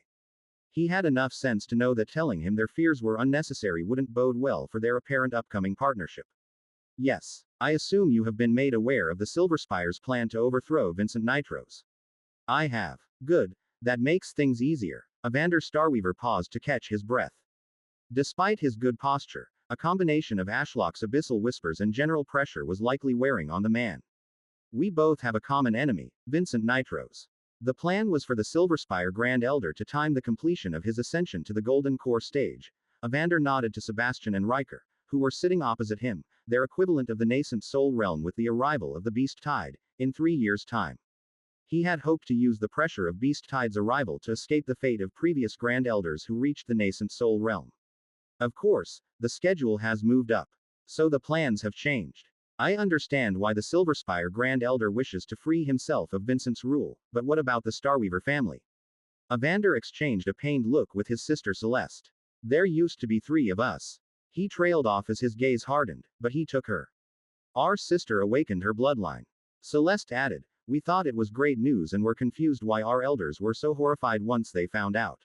He had enough sense to know that telling him their fears were unnecessary wouldn't bode well for their apparent upcoming partnership. Yes, I assume you have been made aware of the Silverspire's plan to overthrow Vincent Nitros. I have. Good. That makes things easier. Evander Starweaver paused to catch his breath. Despite his good posture, a combination of Ashlock's abyssal whispers and general pressure was likely wearing on the man. We both have a common enemy, Vincent Nitros. The plan was for the Silverspire Grand Elder to time the completion of his ascension to the Golden Core stage. Evander nodded to Sebastian and Riker, who were sitting opposite him, their equivalent of the nascent soul realm with the arrival of the Beast Tide, in 3 years' time. He had hoped to use the pressure of Beast Tide's arrival to escape the fate of previous Grand Elders who reached the nascent soul realm. Of course, the schedule has moved up. So the plans have changed. I understand why the Silverspire Grand Elder wishes to free himself of Vincent's rule, but what about the Starweaver family? Evander exchanged a pained look with his sister Celeste. There used to be 3 of us. He trailed off as his gaze hardened, but he took her. Our sister awakened her bloodline. Celeste added, we thought it was great news and were confused why our elders were so horrified once they found out.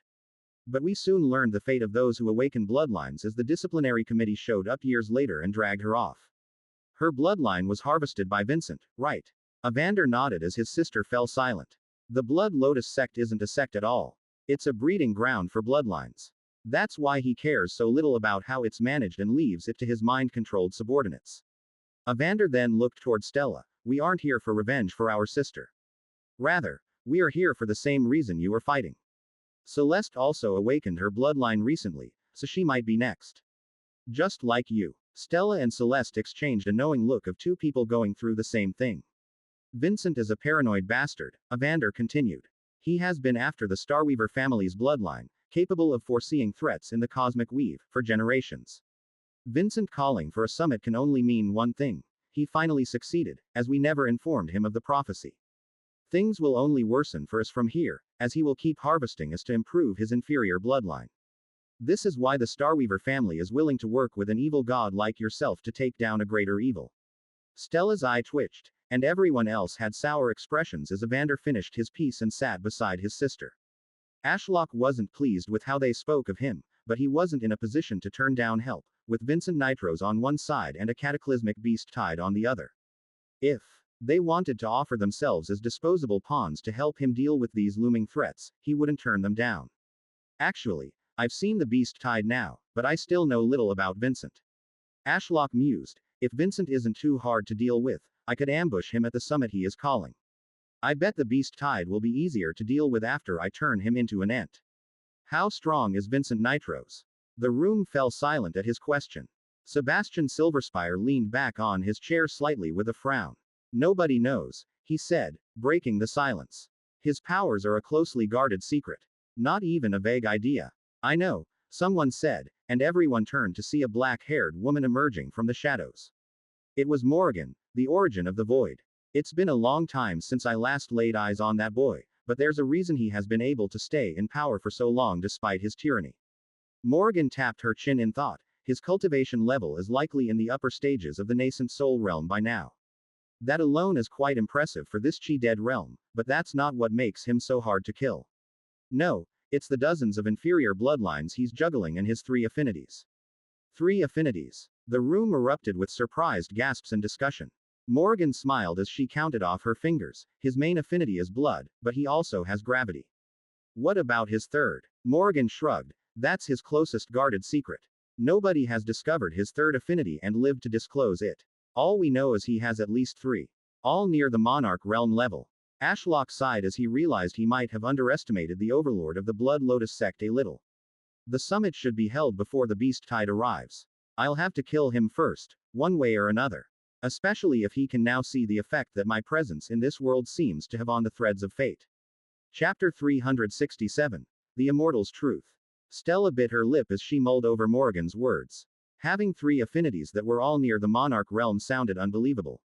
But we soon learned the fate of those who awaken bloodlines as the disciplinary committee showed up years later and dragged her off. Her bloodline was harvested by Vincent, right? Evander nodded as his sister fell silent. The Blood Lotus sect isn't a sect at all. It's a breeding ground for bloodlines. That's why he cares so little about how it's managed and leaves it to his mind-controlled subordinates. Evander then looked toward Stella. We aren't here for revenge for our sister. Rather, we are here for the same reason you are fighting. Celeste also awakened her bloodline recently, so she might be next. Just like you. Stella and Celeste exchanged a knowing look of 2 people going through the same thing. Vincent is a paranoid bastard, Evander continued. He has been after the Starweaver family's bloodline, capable of foreseeing threats in the cosmic weave, for generations. Vincent calling for a summit can only mean one thing. He finally succeeded, as we never informed him of the prophecy. Things will only worsen for us from here, as he will keep harvesting us to improve his inferior bloodline. This is why the Starweaver family is willing to work with an evil god like yourself to take down a greater evil. Stella's eye twitched, and everyone else had sour expressions as Evander finished his piece and sat beside his sister. Ashlock wasn't pleased with how they spoke of him, but he wasn't in a position to turn down help, with Vincent Nitros on one side and a cataclysmic Beast Tide on the other. If they wanted to offer themselves as disposable pawns to help him deal with these looming threats, he wouldn't turn them down. Actually, I've seen the Beast Tide now, but I still know little about Vincent. Ashlock mused, if Vincent isn't too hard to deal with, I could ambush him at the summit he is calling. I bet the Beast Tide will be easier to deal with after I turn him into an ant. How strong is Vincent Nitros? The room fell silent at his question. Sebastian Silverspire leaned back on his chair slightly with a frown. Nobody knows, he said, breaking the silence. His powers are a closely guarded secret. Not even a vague idea. I know, someone said, and everyone turned to see a black-haired woman emerging from the shadows. It was Morrigan, the origin of the void. It's been a long time since I last laid eyes on that boy, but there's a reason he has been able to stay in power for so long despite his tyranny. Morrigan tapped her chin in thought. His cultivation level is likely in the upper stages of the nascent soul realm by now. That alone is quite impressive for this Chi-Dead realm, but that's not what makes him so hard to kill. No, it's the dozens of inferior bloodlines he's juggling and his 3 affinities. 3 affinities. The room erupted with surprised gasps and discussion. Morrigan smiled as she counted off her fingers. His main affinity is blood, but he also has gravity. What about his 3rd? Morrigan shrugged. That's his closest guarded secret. Nobody has discovered his 3rd affinity and lived to disclose it. All we know is he has at least 3. All near the monarch realm level. Ashlock sighed as he realized he might have underestimated the overlord of the Blood Lotus sect a little. The summit should be held before the beast tide arrives. I'll have to kill him first, one way or another. Especially if he can now see the effect that my presence in this world seems to have on the threads of fate. Chapter 367. The Immortal's Truth. Stella bit her lip as she mulled over Morrigan's words. Having 3 affinities that were all near the monarch realm sounded unbelievable.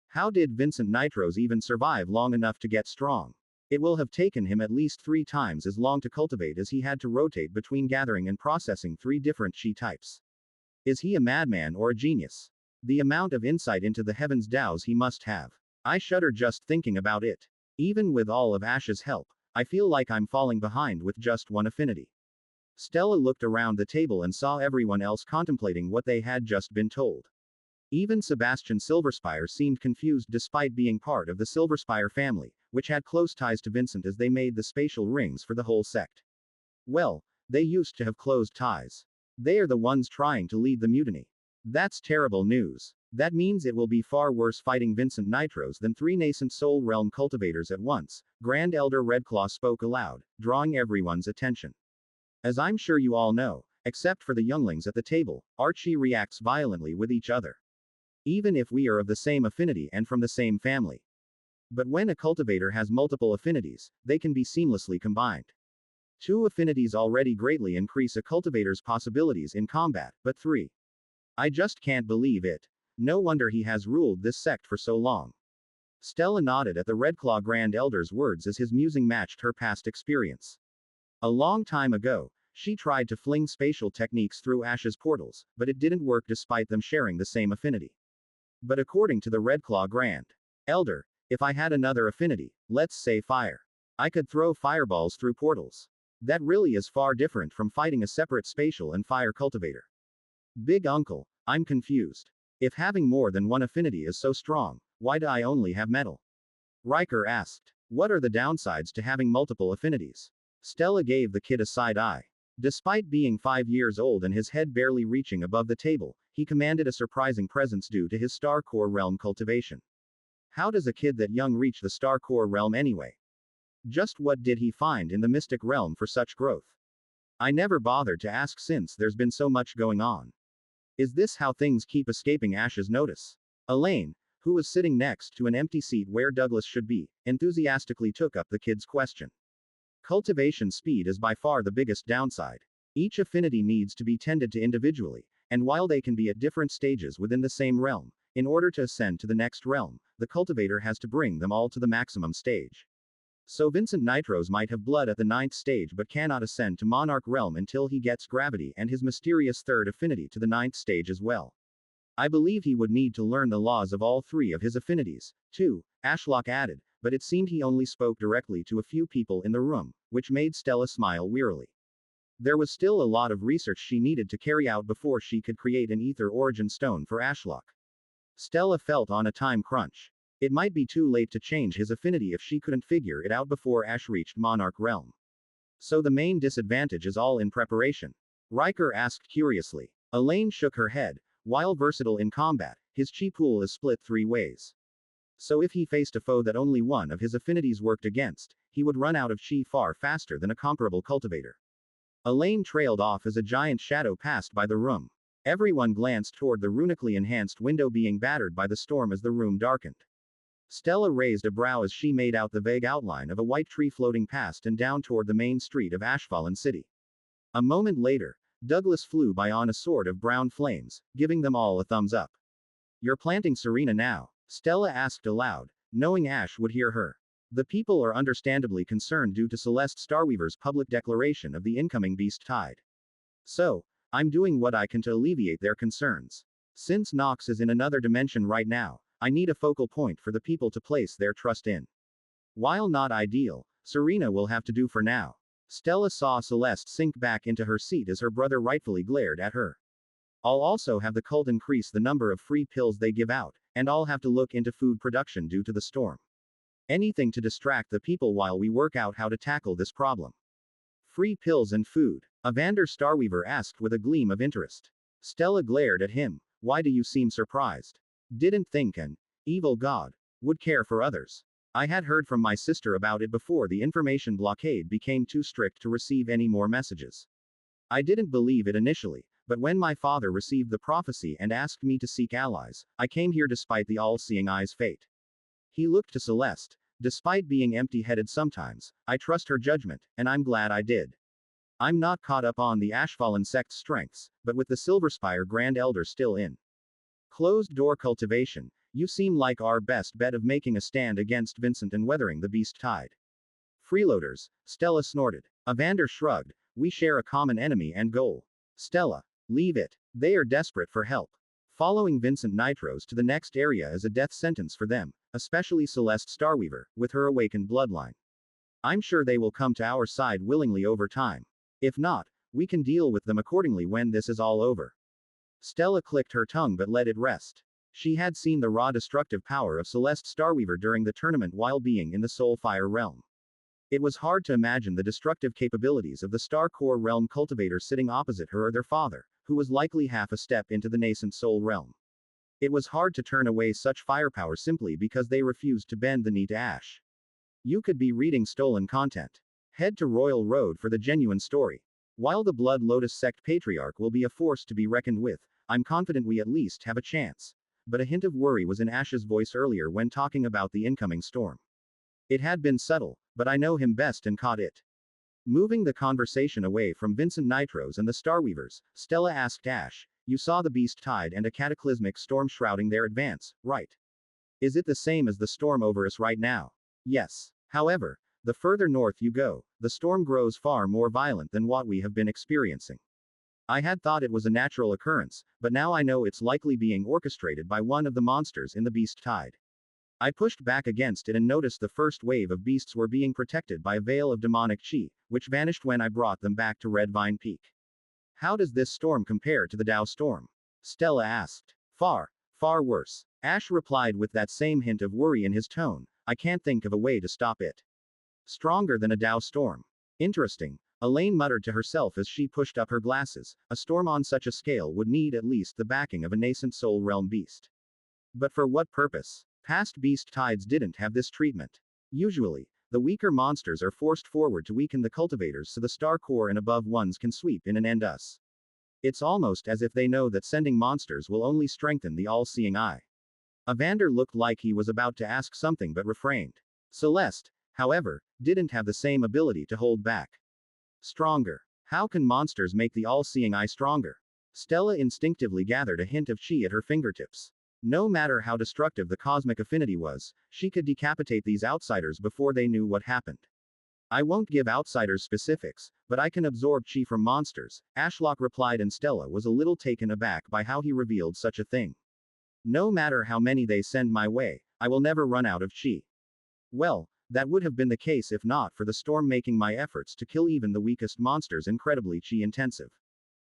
How did Vincent Nitros even survive long enough to get strong? It will have taken him at least 3 times as long to cultivate as he had to rotate between gathering and processing 3 different chi types. Is he a madman or a genius? The amount of insight into the heavens Daos he must have. I shudder just thinking about it. Even with all of Ash's help, I feel like I'm falling behind with just 1 affinity. Stella looked around the table and saw everyone else contemplating what they had just been told. Even Sebastian Silverspire seemed confused despite being part of the Silverspire family, which had close ties to Vincent as they made the spatial rings for the whole sect. Well, they used to have close ties. They are the ones trying to lead the mutiny. That's terrible news. That means it will be far worse fighting Vincent Nitros than 3 nascent soul realm cultivators at once. Grand Elder Redclaw spoke aloud, drawing everyone's attention. As I'm sure you all know, except for the younglings at the table, our chi reacts violently with each other. Even if we are of the same affinity and from the same family. But when a cultivator has multiple affinities, they can be seamlessly combined. 2 affinities already greatly increase a cultivator's possibilities in combat, but 3. I just can't believe it. No wonder he has ruled this sect for so long. Stella nodded at the Redclaw Grand Elder's words as his musing matched her past experience. A long time ago, she tried to fling spatial techniques through Ash's portals, but it didn't work despite them sharing the same affinity. But according to the Redclaw Grand Elder, if I had another affinity, let's say fire, I could throw fireballs through portals. That really is far different from fighting a separate spatial and fire cultivator. Big Uncle, I'm confused. If having more than 1 affinity is so strong, why do I only have metal? Riker asked. What are the downsides to having multiple affinities? Stella gave the kid a side eye. Despite being 5 years old and his head barely reaching above the table, he commanded a surprising presence due to his Star Core realm cultivation. How does a kid that young reach the Star Core realm anyway? Just what did he find in the mystic realm for such growth? I never bothered to ask since there's been so much going on. Is this how things keep escaping Ash's notice? Elaine, who was sitting next to an empty seat where Douglas should be, enthusiastically took up the kid's question. Cultivation speed is by far the biggest downside. Each affinity needs to be tended to individually, and while they can be at different stages within the same realm, in order to ascend to the next realm, the cultivator has to bring them all to the maximum stage. So Vincent Nitros might have blood at the 9th stage but cannot ascend to Monarch realm until he gets gravity and his mysterious 3rd affinity to the 9th stage as well. I believe he would need to learn the laws of all 3 of his affinities, too, Ashlock added, but it seemed he only spoke directly to a few people in the room, which made Stella smile wearily. There was still a lot of research she needed to carry out before she could create an ether origin stone for Ashlock. Stella felt on a time crunch. It might be too late to change his affinity if she couldn't figure it out before Ash reached Monarch realm. So the main disadvantage is all in preparation? Riker asked curiously. Elaine shook her head. While versatile in combat, his chi pool is split 3 ways. So if he faced a foe that only one of his affinities worked against, he would run out of chi far faster than a comparable cultivator. Elaine trailed off as a giant shadow passed by the room. Everyone glanced toward the runically enhanced window being battered by the storm as the room darkened. Stella raised a brow as she made out the vague outline of a white tree floating past and down toward the main street of Ashfallen City. A moment later, Douglas flew by on a sword of brown flames, giving them all a thumbs up. You're planting Serena now? Stella asked aloud, knowing Ash would hear her. The people are understandably concerned due to Celeste Starweaver's public declaration of the incoming beast tide. So, I'm doing what I can to alleviate their concerns. Since Nox is in another dimension right now, I need a focal point for the people to place their trust in. While not ideal, Serena will have to do for now. Stella saw Celeste sink back into her seat as her brother rightfully glared at her. I'll also have the cult increase the number of free pills they give out, and I'll have to look into food production due to the storm. Anything to distract the people while we work out how to tackle this problem. Free pills and food? Evander Starweaver asked with a gleam of interest. Stella glared at him. Why do you seem surprised? Didn't think an evil god would care for others. I had heard from my sister about it before the information blockade became too strict to receive any more messages. I didn't believe it initially, but when my father received the prophecy and asked me to seek allies, I came here despite the all-seeing eye's fate. He looked to Celeste. Despite being empty-headed sometimes, I trust her judgment, and I'm glad I did. I'm not caught up on the Ashfallen sect's strengths, but with the Silverspire Grand Elder still in closed-door cultivation, you seem like our best bet of making a stand against Vincent and weathering the beast tide. Freeloaders, Stella snorted. Evander shrugged. We share a common enemy and goal. Stella, leave it. They are desperate for help. Following Vincent Nitros to the next area is a death sentence for them, especially Celeste Starweaver, with her awakened bloodline. I'm sure they will come to our side willingly over time. If not, we can deal with them accordingly when this is all over. Stella clicked her tongue but let it rest. She had seen the raw destructive power of Celeste Starweaver during the tournament while being in the Soulfire realm. It was hard to imagine the destructive capabilities of the Star Core realm cultivator sitting opposite her or their father, who was likely half a step into the nascent soul realm. It was hard to turn away such firepower simply because they refused to bend the knee to Ash. You could be reading stolen content. Head to Royal Road for the genuine story. While the Blood Lotus sect patriarch will be a force to be reckoned with, I'm confident we at least have a chance. But a hint of worry was in Ash's voice earlier when talking about the incoming storm. It had been subtle, but I know him best and caught it. Moving the conversation away from Vincent Nitros and the Starweavers, Stella asked Ash, you saw the beast tide and a cataclysmic storm shrouding their advance, right? Is it the same as the storm over us right now? Yes. However, the further north you go, the storm grows far more violent than what we have been experiencing. I had thought it was a natural occurrence, but now I know it's likely being orchestrated by one of the monsters in the beast tide. I pushed back against it and noticed the first wave of beasts were being protected by a veil of demonic chi, which vanished when I brought them back to Red Vine Peak. How does this storm compare to the Dow storm? Stella asked. Far, far worse. Ash replied with that same hint of worry in his tone. I can't think of a way to stop it. Stronger than a Dow storm. Interesting, Elaine muttered to herself as she pushed up her glasses. A storm on such a scale would need at least the backing of a nascent soul realm beast. But for what purpose? Past beast tides didn't have this treatment. Usually, the weaker monsters are forced forward to weaken the cultivators so the star core and above ones can sweep in and end us. It's almost as if they know that sending monsters will only strengthen the all-seeing eye. Evander looked like he was about to ask something but refrained. Celeste, however, didn't have the same ability to hold back. Stronger. How can monsters make the all-seeing eye stronger? Stella instinctively gathered a hint of chi at her fingertips. No matter how destructive the cosmic affinity was, she could decapitate these outsiders before they knew what happened. I won't give outsiders specifics, but I can absorb chi from monsters, Ashlock replied, and Stella was a little taken aback by how he revealed such a thing. No matter how many they send my way, I will never run out of chi. Well, that would have been the case if not for the storm making my efforts to kill even the weakest monsters incredibly chi intensive.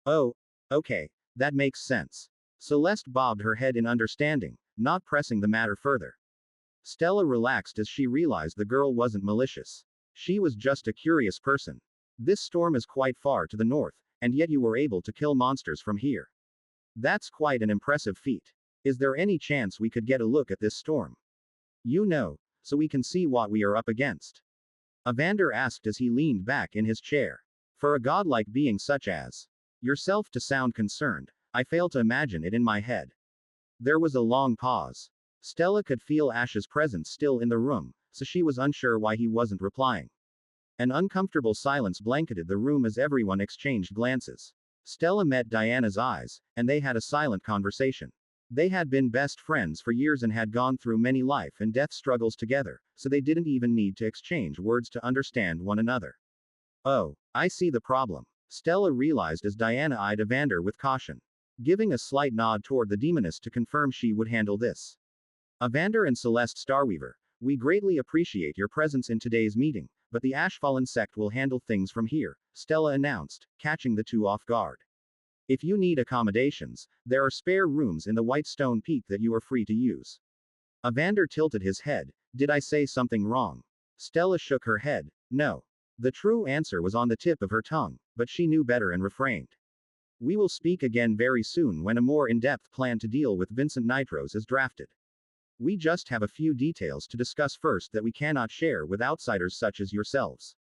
Oh, okay, that makes sense. Celeste bobbed her head in understanding, not pressing the matter further. Stella relaxed as she realized the girl wasn't malicious. She was just a curious person. This storm is quite far to the north, and yet you were able to kill monsters from here. That's quite an impressive feat. Is there any chance we could get a look at this storm? You know, so we can see what we are up against. Evander asked as he leaned back in his chair. For a godlike being such as yourself to sound concerned, I fail to imagine it in my head. There was a long pause. Stella could feel Ash's presence still in the room, so she was unsure why he wasn't replying. An uncomfortable silence blanketed the room as everyone exchanged glances. Stella met Diana's eyes, and they had a silent conversation. They had been best friends for years and had gone through many life and death struggles together, so they didn't even need to exchange words to understand one another. Oh, I see the problem, Stella realized as Diana eyed Evander with caution, giving a slight nod toward the demoness to confirm she would handle this. Evander and Celeste Starweaver, we greatly appreciate your presence in today's meeting, but the Ashfallen sect will handle things from here, Stella announced, catching the two off guard. If you need accommodations, there are spare rooms in the White Stone Peak that you are free to use. Evander tilted his head. Did I say something wrong? Stella shook her head. No. The true answer was on the tip of her tongue, but she knew better and refrained. We will speak again very soon when a more in-depth plan to deal with Vincent Nitros is drafted. We just have a few details to discuss first that we cannot share with outsiders such as yourselves.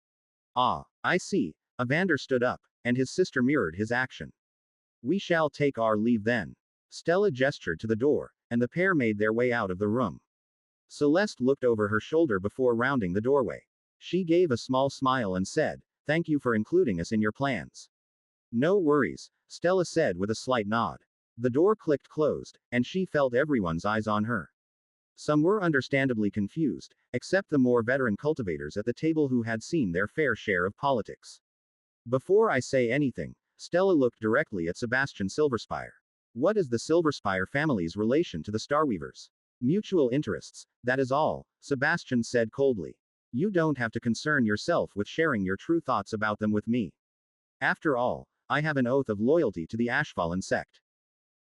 Ah, I see. Evander stood up, and his sister mirrored his action. We shall take our leave then. Stella gestured to the door, and the pair made their way out of the room. Celeste looked over her shoulder before rounding the doorway. She gave a small smile and said, "Thank you for including us in your plans." No worries, Stella said with a slight nod. The door clicked closed, and she felt everyone's eyes on her. Some were understandably confused, except the more veteran cultivators at the table who had seen their fair share of politics. Before I say anything, Stella looked directly at Sebastian Silverspire. What is the Silverspire family's relation to the Starweavers? Mutual interests, that is all, Sebastian said coldly. You don't have to concern yourself with sharing your true thoughts about them with me. After all, I have an oath of loyalty to the Ashfallen sect.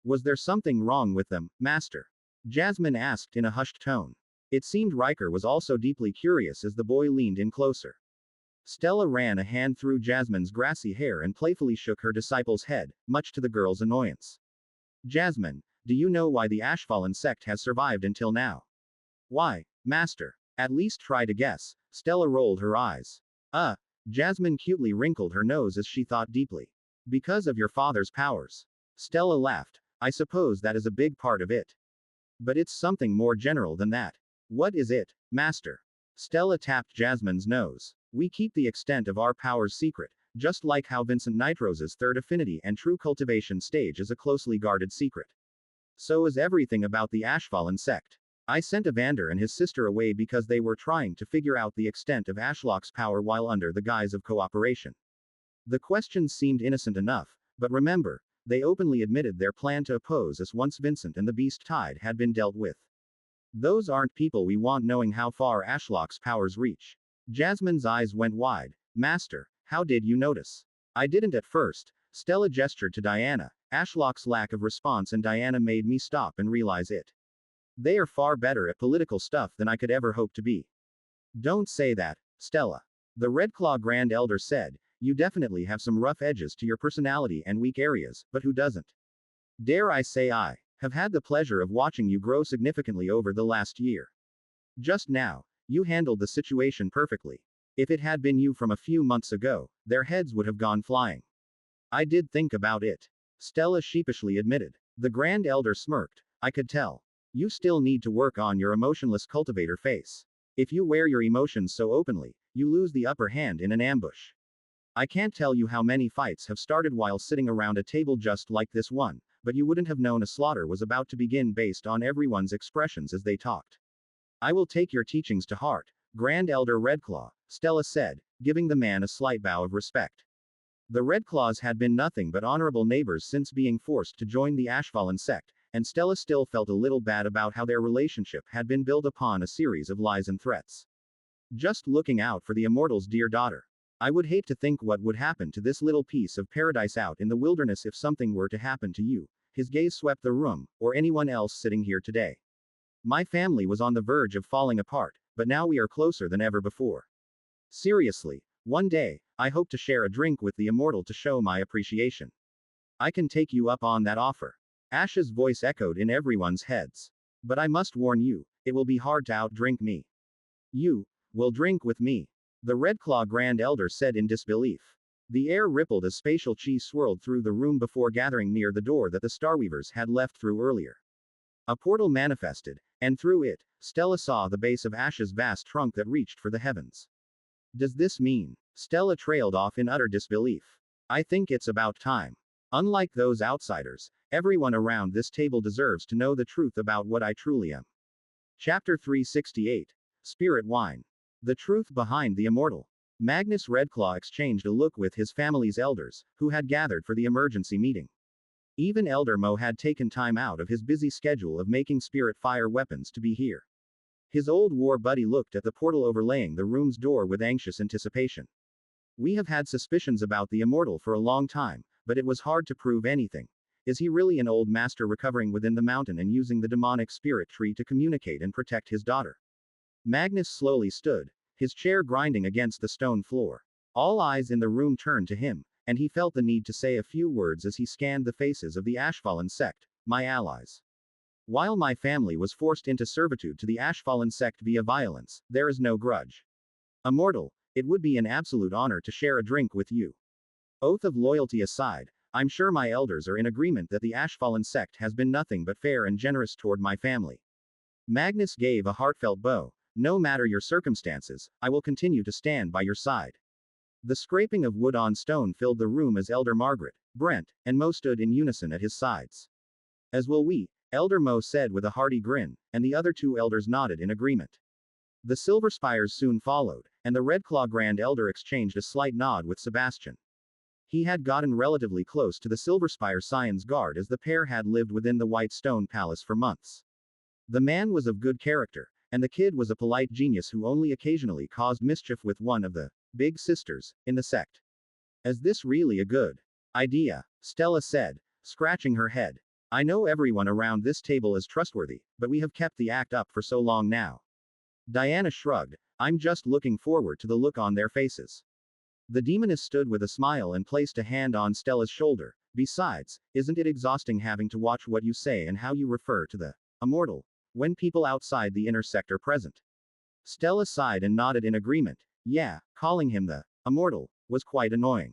Was there something wrong with them, Master? Jasmine asked in a hushed tone. It seemed Riker was also deeply curious as the boy leaned in closer. Stella ran a hand through Jasmine's grassy hair and playfully shook her disciple's head, much to the girl's annoyance. Jasmine, do you know why the Ashfallen sect has survived until now? Why, Master? At least try to guess. Stella rolled her eyes. Jasmine cutely wrinkled her nose as she thought deeply. Because of your father's powers. Stella laughed. I suppose that is a big part of it. But it's something more general than that. What is it, Master? Stella tapped Jasmine's nose. We keep the extent of our powers secret, just like how Vincent Nitros's third affinity and true cultivation stage is a closely guarded secret. So is everything about the Ashfallen sect. I sent Evander and his sister away because they were trying to figure out the extent of Ashlock's power while under the guise of cooperation. The questions seemed innocent enough, but remember, they openly admitted their plan to oppose us once Vincent and the Beast Tide had been dealt with. Those aren't people we want knowing how far Ashlock's powers reach. Jasmine's eyes went wide. Master, how did you notice? I didn't at first. Stella gestured to Diana. Ashlock's lack of response and Diana made me stop and realize it. They are far better at political stuff than I could ever hope to be. Don't say that, Stella. The Redclaw Grand Elder said, you definitely have some rough edges to your personality and weak areas, but who doesn't? Dare I say I have had the pleasure of watching you grow significantly over the last year. Just now, you handled the situation perfectly. If it had been you from a few months ago, their heads would have gone flying. I did think about it. Stella sheepishly admitted. The Grand Elder smirked. I could tell. You still need to work on your emotionless cultivator face. If you wear your emotions so openly, you lose the upper hand in an ambush. I can't tell you how many fights have started while sitting around a table just like this one, but you wouldn't have known a slaughter was about to begin based on everyone's expressions as they talked. I will take your teachings to heart, Grand Elder Redclaw, Stella said, giving the man a slight bow of respect. The Redclaws had been nothing but honorable neighbors since being forced to join the Ashfallen sect, and Stella still felt a little bad about how their relationship had been built upon a series of lies and threats. Just looking out for the Immortal's dear daughter. I would hate to think what would happen to this little piece of paradise out in the wilderness if something were to happen to you. His gaze swept the room, or anyone else sitting here today. My family was on the verge of falling apart, but now we are closer than ever before. Seriously, one day, I hope to share a drink with the Immortal to show my appreciation. I can take you up on that offer. Ash's voice echoed in everyone's heads. But I must warn you, it will be hard to outdrink me. You will drink with me, the Redclaw Grand Elder said in disbelief. The air rippled as spatial chi swirled through the room before gathering near the door that the Starweavers had left through earlier. A portal manifested, and through it, Stella saw the base of Ash's vast trunk that reached for the heavens. Does this mean? Stella trailed off in utter disbelief. I think it's about time. Unlike those outsiders, everyone around this table deserves to know the truth about what I truly am. Chapter 368. Spirit Wine. The truth behind the immortal. Magnus Redclaw exchanged a look with his family's elders, who had gathered for the emergency meeting. Even Elder Mo had taken time out of his busy schedule of making spirit fire weapons to be here. His old war buddy looked at the portal overlaying the room's door with anxious anticipation. We have had suspicions about the immortal for a long time, but it was hard to prove anything. Is he really an old master recovering within the mountain and using the demonic spirit tree to communicate and protect his daughter? Magnus slowly stood, his chair grinding against the stone floor. All eyes in the room turned to him, and he felt the need to say a few words as he scanned the faces of the Ashfallen sect, my allies. While my family was forced into servitude to the Ashfallen sect via violence, there is no grudge. Immortal, it would be an absolute honor to share a drink with you. Oath of loyalty aside, I'm sure my elders are in agreement that the Ashfallen sect has been nothing but fair and generous toward my family. Magnus gave a heartfelt bow. No matter your circumstances, I will continue to stand by your side. The scraping of wood on stone filled the room as Elder Margaret, Brent, and Mo stood in unison at his sides. As will we, Elder Mo said with a hearty grin, and the other two elders nodded in agreement. The Silver Spires soon followed, and the Redclaw Grand Elder exchanged a slight nod with Sebastian. He had gotten relatively close to the Silverspire Scion's guard as the pair had lived within the White Stone Palace for months. The man was of good character, and the kid was a polite genius who only occasionally caused mischief with one of the big sisters in the sect. Is this really a good idea? Stella said, scratching her head. I know everyone around this table is trustworthy, but we have kept the act up for so long now. Diana shrugged. I'm just looking forward to the look on their faces. The demoness stood with a smile and placed a hand on Stella's shoulder. Besides, isn't it exhausting having to watch what you say and how you refer to the immortal when people outside the inner sect are present? Stella sighed and nodded in agreement. Yeah, calling him the immortal was quite annoying.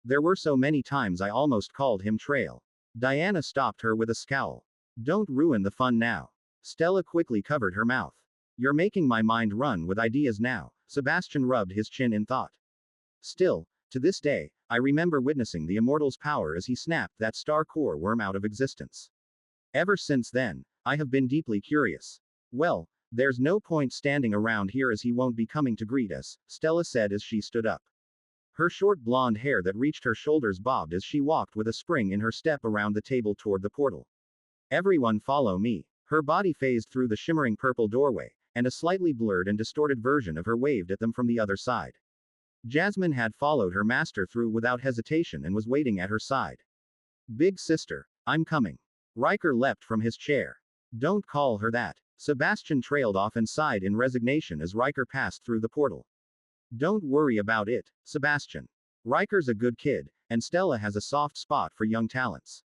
There were so many times I almost called him Trail. Diana stopped her with a scowl. Don't ruin the fun now. Stella quickly covered her mouth. You're making my mind run with ideas now. Sebastian rubbed his chin in thought. Still, to this day, I remember witnessing the immortal's power as he snapped that star core worm out of existence. Ever since then, I have been deeply curious. Well, there's no point standing around here as he won't be coming to greet us, Stella said as she stood up. Her short blonde hair that reached her shoulders bobbed as she walked with a spring in her step around the table toward the portal. Everyone follow me. Her body phased through the shimmering purple doorway, and a slightly blurred and distorted version of her waved at them from the other side. Jasmine had followed her master through without hesitation and was waiting at her side. Big sister, I'm coming. Riker leapt from his chair. Don't call her that. Sebastian trailed off and sighed in resignation as Riker passed through the portal. Don't worry about it, Sebastian. Riker's a good kid, and Stella has a soft spot for young talents.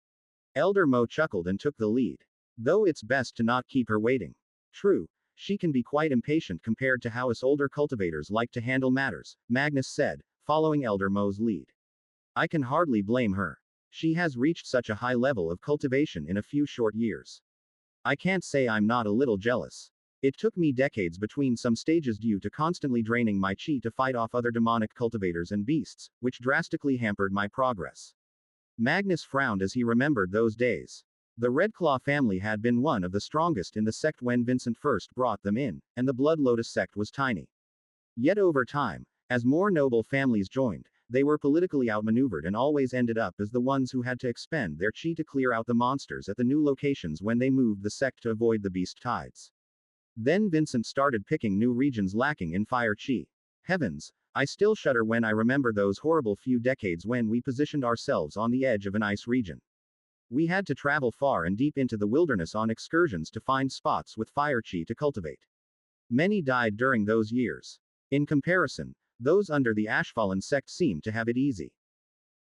Elder Mo chuckled and took the lead. Though it's best to not keep her waiting. True, she can be quite impatient compared to how us older cultivators like to handle matters, Magnus said, following Elder Mo's lead. I can hardly blame her. She has reached such a high level of cultivation in a few short years. I can't say I'm not a little jealous. It took me decades between some stages due to constantly draining my chi to fight off other demonic cultivators and beasts, which drastically hampered my progress. Magnus frowned as he remembered those days. The Redclaw family had been one of the strongest in the sect when Vincent first brought them in, and the Blood Lotus sect was tiny. Yet over time, as more noble families joined, they were politically outmaneuvered and always ended up as the ones who had to expend their chi to clear out the monsters at the new locations when they moved the sect to avoid the beast tides. Then Vincent started picking new regions lacking in fire chi. Heavens, I still shudder when I remember those horrible few decades when we positioned ourselves on the edge of an ice region. We had to travel far and deep into the wilderness on excursions to find spots with fire chi to cultivate. Many died during those years. In comparison, those under the Ashfallen sect seemed to have it easy.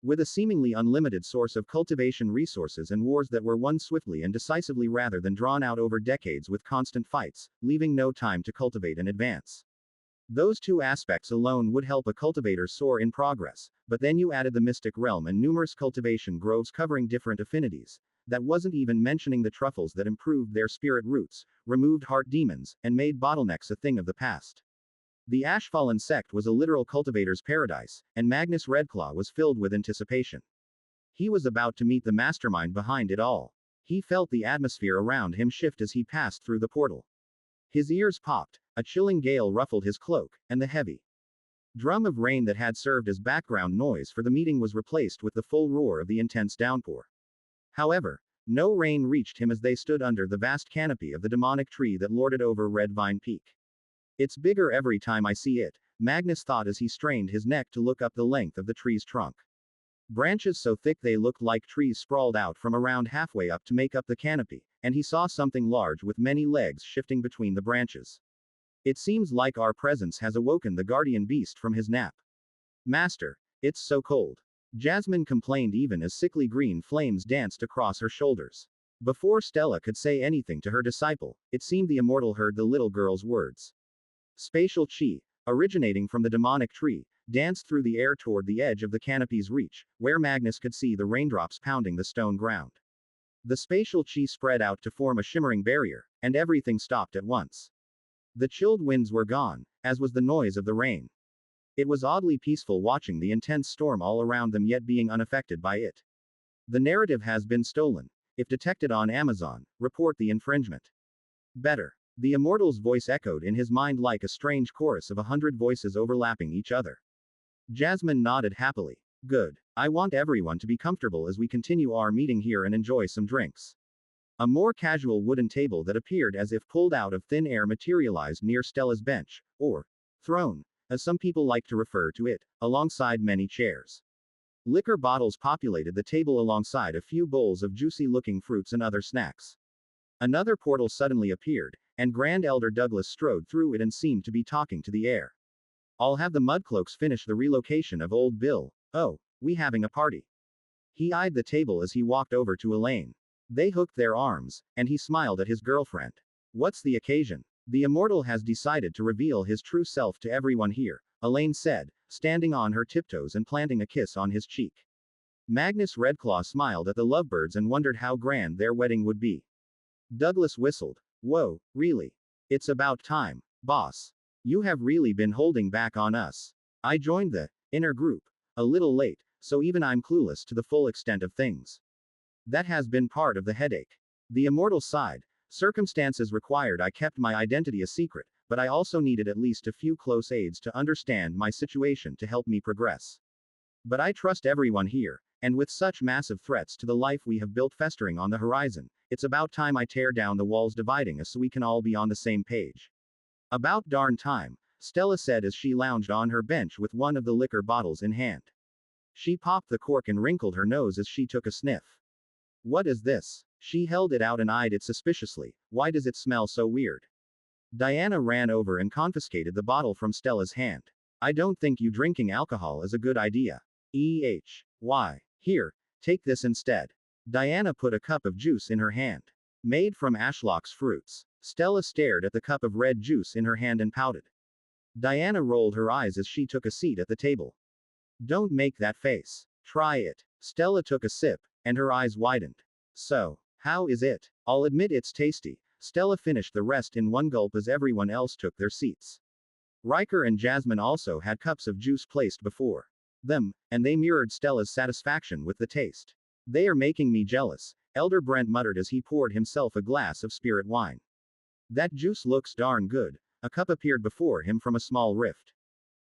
With a seemingly unlimited source of cultivation resources and wars that were won swiftly and decisively rather than drawn out over decades with constant fights, leaving no time to cultivate and advance. Those two aspects alone would help a cultivator soar in progress, but then you added the mystic realm and numerous cultivation groves covering different affinities. That wasn't even mentioning the truffles that improved their spirit roots, removed heart demons, and made bottlenecks a thing of the past. The Ashfallen sect was a literal cultivator's paradise, and Magnus Redclaw was filled with anticipation. He was about to meet the mastermind behind it all. He felt the atmosphere around him shift as he passed through the portal. His ears popped, a chilling gale ruffled his cloak, and the heavy drum of rain that had served as background noise for the meeting was replaced with the full roar of the intense downpour. However, no rain reached him as they stood under the vast canopy of the demonic tree that lorded over Red Vine Peak. It's bigger every time I see it, Magnus thought as he strained his neck to look up the length of the tree's trunk. Branches so thick they looked like trees sprawled out from around halfway up to make up the canopy, and he saw something large with many legs shifting between the branches. It seems like our presence has awoken the guardian beast from his nap. Master, it's so cold. Jasmine complained even as sickly green flames danced across her shoulders. Before Stella could say anything to her disciple, it seemed the immortal heard the little girl's words. Spatial chi, originating from the demonic tree, danced through the air toward the edge of the canopy's reach, where Magnus could see the raindrops pounding the stone ground. The spatial chi spread out to form a shimmering barrier, and everything stopped at once. The chilled winds were gone, as was the noise of the rain. It was oddly peaceful watching the intense storm all around them yet being unaffected by it. The narrative has been stolen. If detected on Amazon, report the infringement. Better. The immortal's voice echoed in his mind like a strange chorus of 100 voices overlapping each other. Jasmine nodded happily. Good. I want everyone to be comfortable as we continue our meeting here and enjoy some drinks. A more casual wooden table that appeared as if pulled out of thin air materialized near Stella's bench, or throne, as some people like to refer to it, alongside many chairs. Liquor bottles populated the table alongside a few bowls of juicy-looking fruits and other snacks. Another portal suddenly appeared, and Grand Elder Douglas strode through it and seemed to be talking to the air. I'll have the Mudcloaks finish the relocation of Old Bill. Oh, we having a party. He eyed the table as he walked over to Elaine. They hooked their arms, and he smiled at his girlfriend. What's the occasion? The immortal has decided to reveal his true self to everyone here, Elaine said, standing on her tiptoes and planting a kiss on his cheek. Magnus Redclaw smiled at the lovebirds and wondered how grand their wedding would be. Douglas whistled. Whoa, really? It's about time, boss. You have really been holding back on us. I joined the inner group a little late, so even I'm clueless to the full extent of things. That has been part of the headache. The immortal sighed. Circumstances required I kept my identity a secret, but I also needed at least a few close aides to understand my situation to help me progress. But I trust everyone here, and with such massive threats to the life we have built festering on the horizon, it's about time I tear down the walls dividing us so we can all be on the same page. About darn time, Stella said as she lounged on her bench with one of the liquor bottles in hand. She popped the cork and wrinkled her nose as she took a sniff. What is this? She held it out and eyed it suspiciously. Why does it smell so weird? Diana ran over and confiscated the bottle from Stella's hand. I don't think you drinking alcohol is a good idea. Why? Here, take this instead. Diana put a cup of juice in her hand. Made from Ashlock's fruits. Stella stared at the cup of red juice in her hand and pouted. Diana rolled her eyes as she took a seat at the table. Don't make that face. Try it. Stella took a sip, and her eyes widened. So, how is it? I'll admit it's tasty. Stella finished the rest in one gulp as everyone else took their seats. Riker and Jasmine also had cups of juice placed before them, and they mirrored Stella's satisfaction with the taste. They are making me jealous, Elder Brent muttered as he poured himself a glass of spirit wine. That juice looks darn good. A cup appeared before him from a small rift.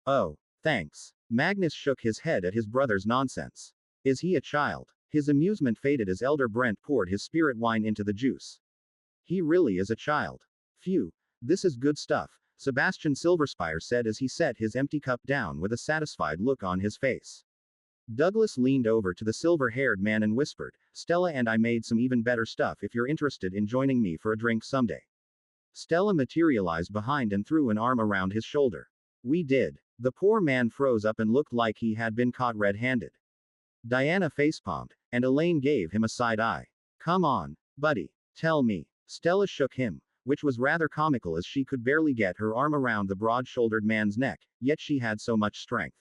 Oh, thanks. Magnus shook his head at his brother's nonsense. Is he a child? His amusement faded as Elder Brent poured his spirit wine into the juice. He really is a child. Phew, this is good stuff, Sebastian Silverspire said as he set his empty cup down with a satisfied look on his face. Douglas leaned over to the silver-haired man and whispered, Stella and I made some even better stuff if you're interested in joining me for a drink someday. Stella materialized behind and threw an arm around his shoulder. We did. The poor man froze up and looked like he had been caught red-handed. Diana facepalmed, and Elaine gave him a side eye. Come on, buddy. Tell me. Stella shook him, which was rather comical as she could barely get her arm around the broad-shouldered man's neck, yet she had so much strength.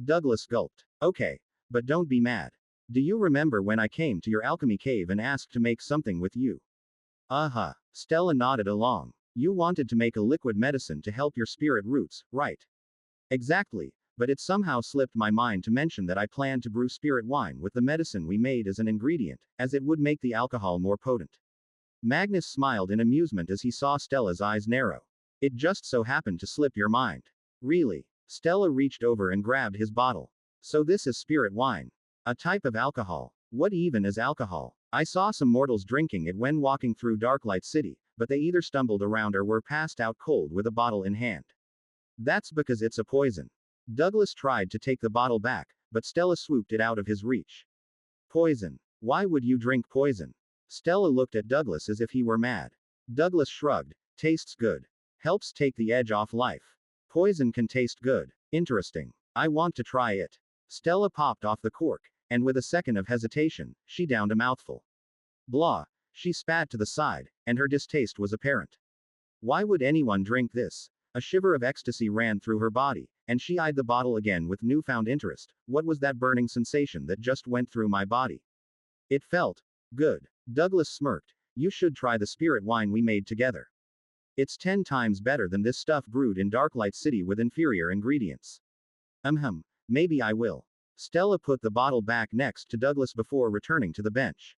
Douglas gulped. Okay. But don't be mad. Do you remember when I came to your alchemy cave and asked to make something with you? Uh-huh. Stella nodded along. You wanted to make a liquid medicine to help your spirit roots, right? Exactly. But it somehow slipped my mind to mention that I planned to brew spirit wine with the medicine we made as an ingredient, as it would make the alcohol more potent. Magnus smiled in amusement as he saw Stella's eyes narrow. It just so happened to slip your mind. Really? Stella reached over and grabbed his bottle. So this is spirit wine. A type of alcohol. What even is alcohol? I saw some mortals drinking it when walking through Darklight City, but they either stumbled around or were passed out cold with a bottle in hand. That's because it's a poison. Douglas tried to take the bottle back, but Stella swooped it out of his reach. Poison. Why would you drink poison? Stella looked at Douglas as if he were mad. Douglas shrugged. Tastes good. Helps take the edge off life. Poison can taste good. Interesting. I want to try it. Stella popped off the cork, and with a second of hesitation, she downed a mouthful. Blah. She spat to the side, and her distaste was apparent. Why would anyone drink this? A shiver of ecstasy ran through her body, and she eyed the bottle again with newfound interest. What was that burning sensation that just went through my body? It felt good. Douglas smirked. You should try the spirit wine we made together. It's 10 times better than this stuff brewed in Darklight City with inferior ingredients. Maybe I will. Stella put the bottle back next to Douglas before returning to the bench.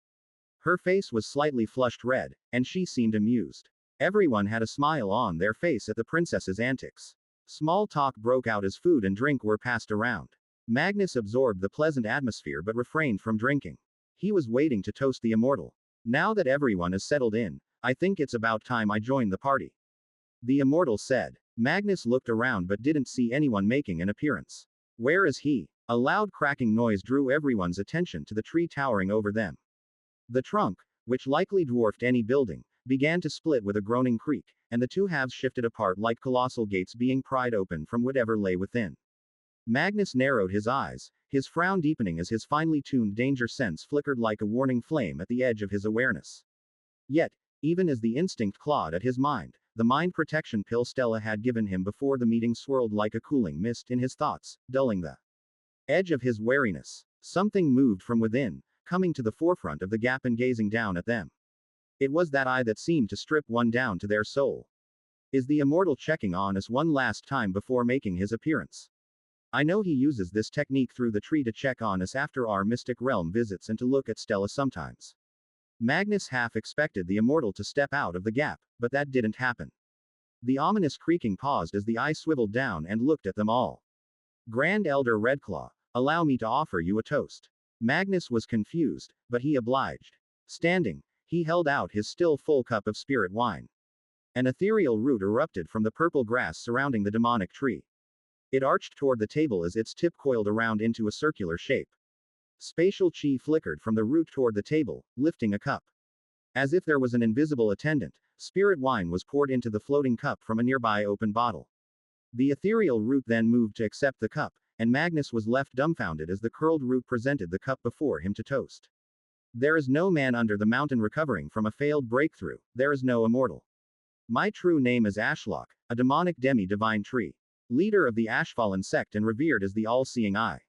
Her face was slightly flushed red, and she seemed amused. Everyone had a smile on their face at the princess's antics. Small talk broke out as food and drink were passed around. Magnus absorbed the pleasant atmosphere but refrained from drinking. He was waiting to toast the immortal. Now that everyone is settled in, I think it's about time I join the party. The immortal said. Magnus looked around but didn't see anyone making an appearance. Where is he? A loud cracking noise drew everyone's attention to the tree towering over them. The trunk, which likely dwarfed any building, began to split with a groaning creak, and the two halves shifted apart like colossal gates being pried open from whatever lay within. Magnus narrowed his eyes, his frown deepening as his finely tuned danger sense flickered like a warning flame at the edge of his awareness. Yet, even as the instinct clawed at his mind, the mind protection pill Stella had given him before the meeting swirled like a cooling mist in his thoughts, dulling the edge of his wariness. Something moved from within, coming to the forefront of the gap and gazing down at them. It was that eye that seemed to strip one down to their soul. Is the immortal checking on us one last time before making his appearance? I know he uses this technique through the tree to check on us after our mystic realm visits and to look at Stella sometimes. Magnus half expected the immortal to step out of the gap, but that didn't happen. The ominous creaking paused as the eye swiveled down and looked at them all. Grand Elder Redclaw, allow me to offer you a toast. Magnus was confused, but he obliged. Standing, he held out his still full cup of spirit wine. An ethereal root erupted from the purple grass surrounding the demonic tree. It arched toward the table as its tip coiled around into a circular shape. Spatial chi flickered from the root toward the table, lifting a cup. As if there was an invisible attendant, spirit wine was poured into the floating cup from a nearby open bottle. The ethereal root then moved to accept the cup, and Magnus was left dumbfounded as the curled root presented the cup before him to toast. There is no man under the mountain recovering from a failed breakthrough, there is no immortal. My true name is Ashlock, a demonic demi-divine tree. Leader of the Ashfallen sect and revered as the all-seeing eye.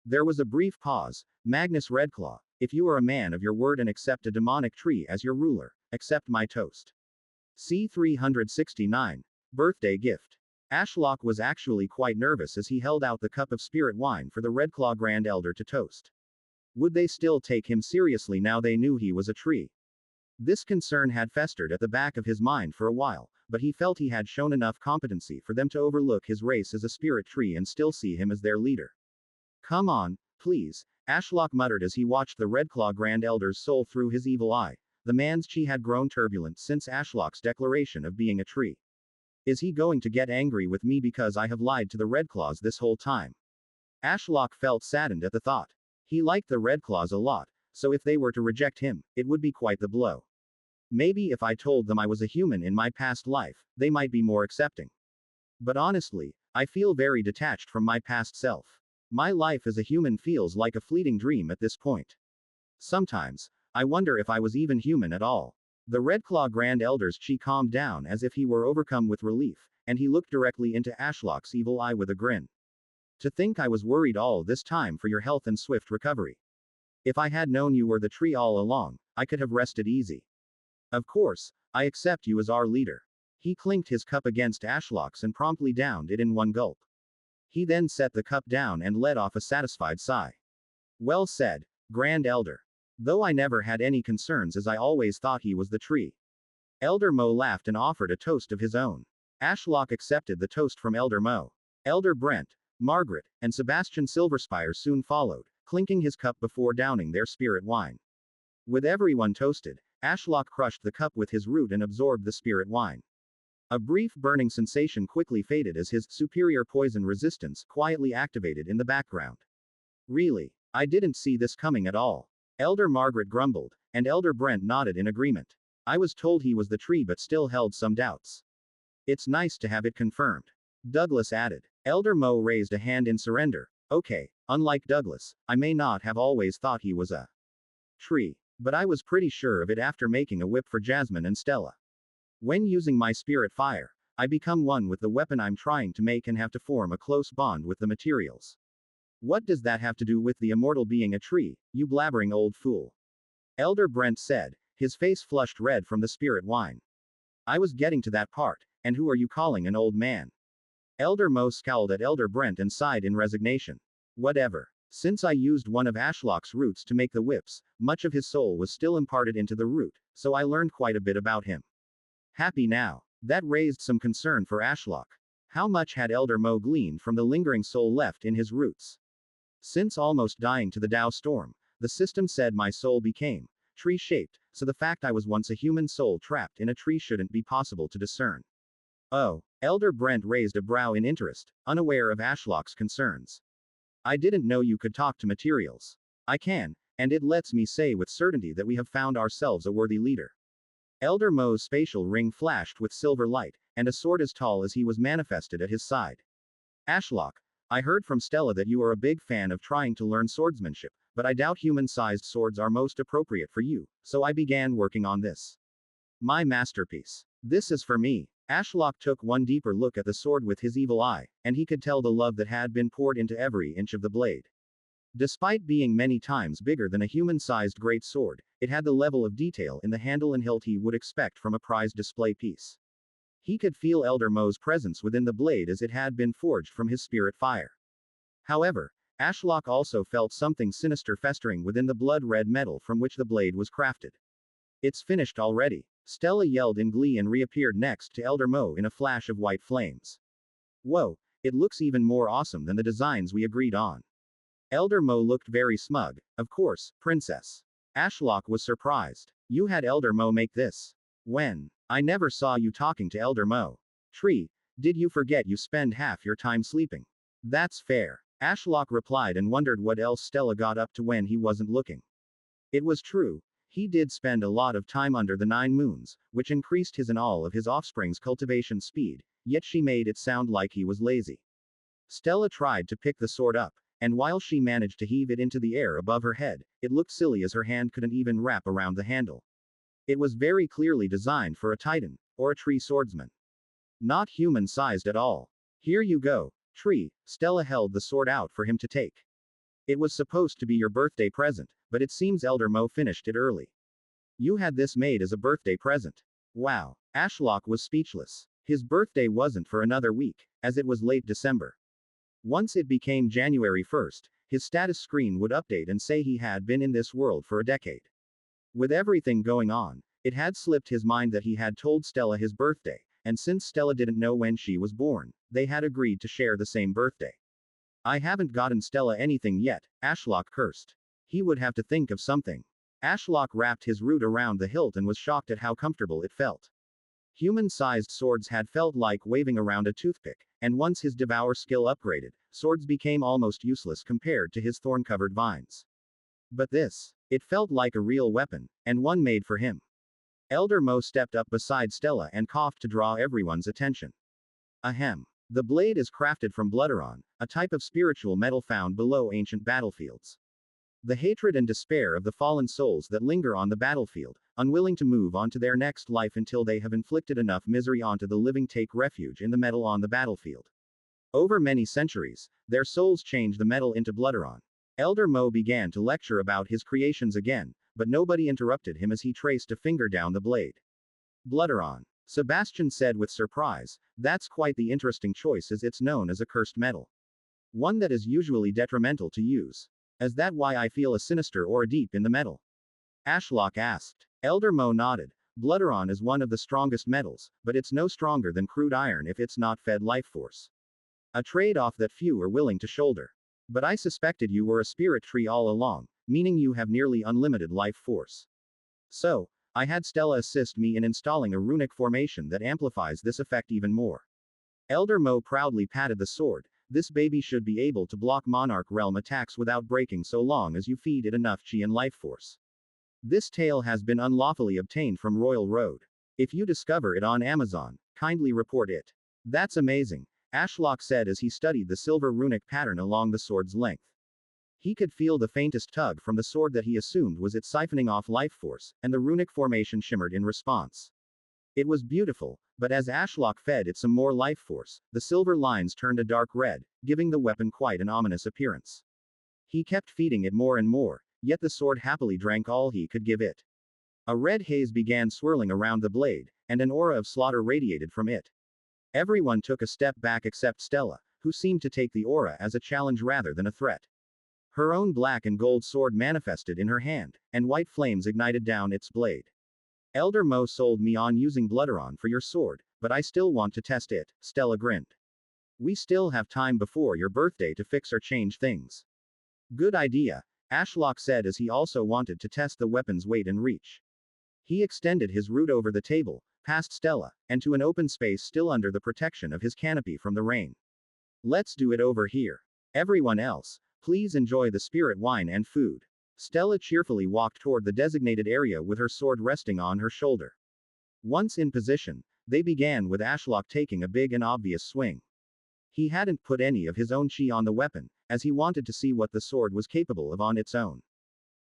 There was a brief pause. Magnus Redclaw, if you are a man of your word and accept a demonic tree as your ruler, accept my toast. C-369. Birthday gift. Ashlock was actually quite nervous as he held out the cup of spirit wine for the Redclaw Grand Elder to toast. Would they still take him seriously now they knew he was a tree? This concern had festered at the back of his mind for a while, but he felt he had shown enough competency for them to overlook his race as a spirit tree and still see him as their leader. Come on, please, Ashlock muttered as he watched the Redclaw Grand Elder's soul through his evil eye. The man's chi had grown turbulent since Ashlock's declaration of being a tree. Is he going to get angry with me because I have lied to the Redclaws this whole time? Ashlock felt saddened at the thought. He liked the Redclaws a lot, so if they were to reject him, it would be quite the blow. Maybe if I told them I was a human in my past life, they might be more accepting. But honestly, I feel very detached from my past self. My life as a human feels like a fleeting dream at this point. Sometimes, I wonder if I was even human at all. The Redclaw Grand Elder's chi calmed down as if he were overcome with relief, and he looked directly into Ashlock's evil eye with a grin. To think I was worried all this time for your health and swift recovery. If I had known you were the tree all along, I could have rested easy. Of course, I accept you as our leader. He clinked his cup against Ashlock's and promptly downed it in one gulp. He then set the cup down and let off a satisfied sigh. Well said, Grand Elder. Though I never had any concerns as I always thought he was the tree. Elder Mo laughed and offered a toast of his own. Ashlock accepted the toast from Elder Mo. Elder Brent, Margaret, and Sebastian Silverspire soon followed, clinking his cup before downing their spirit wine. With everyone toasted, Ashlock crushed the cup with his root and absorbed the spirit wine. A brief burning sensation quickly faded as his superior poison resistance quietly activated in the background. Really, I didn't see this coming at all. Elder Margaret grumbled, and Elder Brent nodded in agreement. I was told he was the tree but still held some doubts. It's nice to have it confirmed. Douglas added. Elder Mo raised a hand in surrender. Okay, unlike Douglas, I may not have always thought he was a tree, but I was pretty sure of it after making a whip for Jasmine and Stella. When using my spirit fire, I become one with the weapon I'm trying to make and have to form a close bond with the materials. What does that have to do with the immortal being a tree, you blabbering old fool? Elder Brent said, his face flushed red from the spirit wine. I was getting to that part, and who are you calling an old man? Elder Mo scowled at Elder Brent and sighed in resignation. Whatever. Since I used one of Ashlock's roots to make the whips, much of his soul was still imparted into the root, so I learned quite a bit about him. Happy now. That raised some concern for Ashlock. How much had Elder Mo gleaned from the lingering soul left in his roots? Since almost dying to the Tao storm, the system said my soul became tree-shaped, so the fact I was once a human soul trapped in a tree shouldn't be possible to discern. Oh, Elder Brent raised a brow in interest, unaware of Ashlock's concerns. I didn't know you could talk to materials. I can, and it lets me say with certainty that we have found ourselves a worthy leader. Elder Mo's spatial ring flashed with silver light, and a sword as tall as he was manifested at his side. Ashlock, I heard from Stella that you are a big fan of trying to learn swordsmanship, but I doubt human-sized swords are most appropriate for you, so I began working on this. My masterpiece. This is for me. Ashlock took one deeper look at the sword with his evil eye, and he could tell the love that had been poured into every inch of the blade. Despite being many times bigger than a human-sized great sword, it had the level of detail in the handle and hilt he would expect from a prized display piece. He could feel Elder Mo's presence within the blade as it had been forged from his spirit fire. However, Ashlock also felt something sinister festering within the blood-red metal from which the blade was crafted. It's finished already. Stella yelled in glee and reappeared next to Elder Mo in a flash of white flames. Whoa, it looks even more awesome than the designs we agreed on. Elder Mo looked very smug. Of course, Princess. Ashlock was surprised. You had Elder Mo make this. When? I never saw you talking to Elder Mo. Tree, did you forget you spend half your time sleeping? That's fair. Ashlock replied and wondered what else Stella got up to when he wasn't looking. It was true. He did spend a lot of time under the 9 moons, which increased his and all of his offspring's cultivation speed, yet she made it sound like he was lazy. Stella tried to pick the sword up, and while she managed to heave it into the air above her head, it looked silly as her hand couldn't even wrap around the handle. It was very clearly designed for a titan, or a tree swordsman. Not human-sized at all. Here you go, tree. Stella held the sword out for him to take. It was supposed to be your birthday present, but it seems Elder Mo finished it early. You had this made as a birthday present. Wow. Ashlock was speechless. His birthday wasn't for another week, as it was late December. Once it became January 1st, his status screen would update and say he had been in this world for a decade. With everything going on, it had slipped his mind that he had told Stella his birthday, and since Stella didn't know when she was born, they had agreed to share the same birthday. I haven't gotten Stella anything yet, Ashlock cursed. He would have to think of something. Ashlock wrapped his root around the hilt and was shocked at how comfortable it felt. Human-sized swords had felt like waving around a toothpick, and once his devour skill upgraded, swords became almost useless compared to his thorn-covered vines. But this, it felt like a real weapon, and one made for him. Elder Mo stepped up beside Stella and coughed to draw everyone's attention. Ahem. The blade is crafted from blooderon, a type of spiritual metal found below ancient battlefields. The hatred and despair of the fallen souls that linger on the battlefield, unwilling to move on to their next life until they have inflicted enough misery onto the living, take refuge in the metal on the battlefield. Over many centuries, their souls change the metal into Blooderon. Elder Mo began to lecture about his creations again, but nobody interrupted him as he traced a finger down the blade. Blooderon. Sebastian said with surprise, that's quite the interesting choice, as it's known as a cursed metal. One that is usually detrimental to use. Is that why I feel a sinister aura deep in the metal? Ashlock asked. Elder Mo nodded. Blooderon is one of the strongest metals, but it's no stronger than crude iron if it's not fed life force. A trade-off that few are willing to shoulder. But I suspected you were a spirit tree all along, meaning you have nearly unlimited life force. So, I had Stella assist me in installing a runic formation that amplifies this effect even more. Elder Mo proudly patted the sword. This baby should be able to block Monarch Realm attacks without breaking so long as you feed it enough chi and life force. This tail has been unlawfully obtained from Royal Road. If you discover it on Amazon, kindly report it. That's amazing, Ashlock said as he studied the silver runic pattern along the sword's length. He could feel the faintest tug from the sword that he assumed was it siphoning off life force, and the runic formation shimmered in response. It was beautiful, but as Ashlock fed it some more life force, the silver lines turned a dark red, giving the weapon quite an ominous appearance. He kept feeding it more and more, yet the sword happily drank all he could give it. A red haze began swirling around the blade, and an aura of slaughter radiated from it. Everyone took a step back except Stella, who seemed to take the aura as a challenge rather than a threat. Her own black and gold sword manifested in her hand, and white flames ignited down its blade. Elder Mo sold me on using Blooderon for your sword, but I still want to test it, Stella grinned. We still have time before your birthday to fix or change things. Good idea, Ashlock said as he also wanted to test the weapon's weight and reach. He extended his root over the table, past Stella, and to an open space still under the protection of his canopy from the rain. Let's do it over here. Everyone else, please enjoy the spirit wine and food. Stella cheerfully walked toward the designated area with her sword resting on her shoulder. Once in position, they began with Ashlock taking a big and obvious swing. He hadn't put any of his own chi on the weapon, as he wanted to see what the sword was capable of on its own.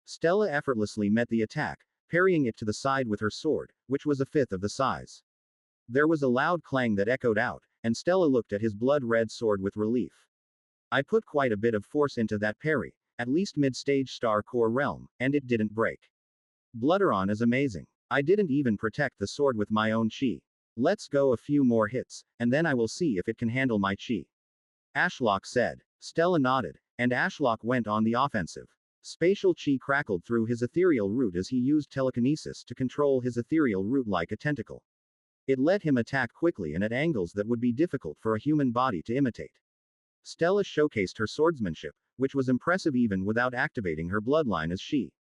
Stella effortlessly met the attack, parrying it to the side with her sword, which was a fifth of the size. There was a loud clang that echoed out, and Stella looked at his blood-red sword with relief. I put quite a bit of force into that parry, at least mid-stage star core realm, and it didn't break. Blooderon is amazing. I didn't even protect the sword with my own chi. Let's go a few more hits, and then I will see if it can handle my chi. Ashlock said. Stella nodded, and Ashlock went on the offensive. Spatial chi crackled through his ethereal root as he used telekinesis to control his ethereal root like a tentacle. It let him attack quickly and at angles that would be difficult for a human body to imitate. Stella showcased her swordsmanship, which was impressive even without activating her bloodline as she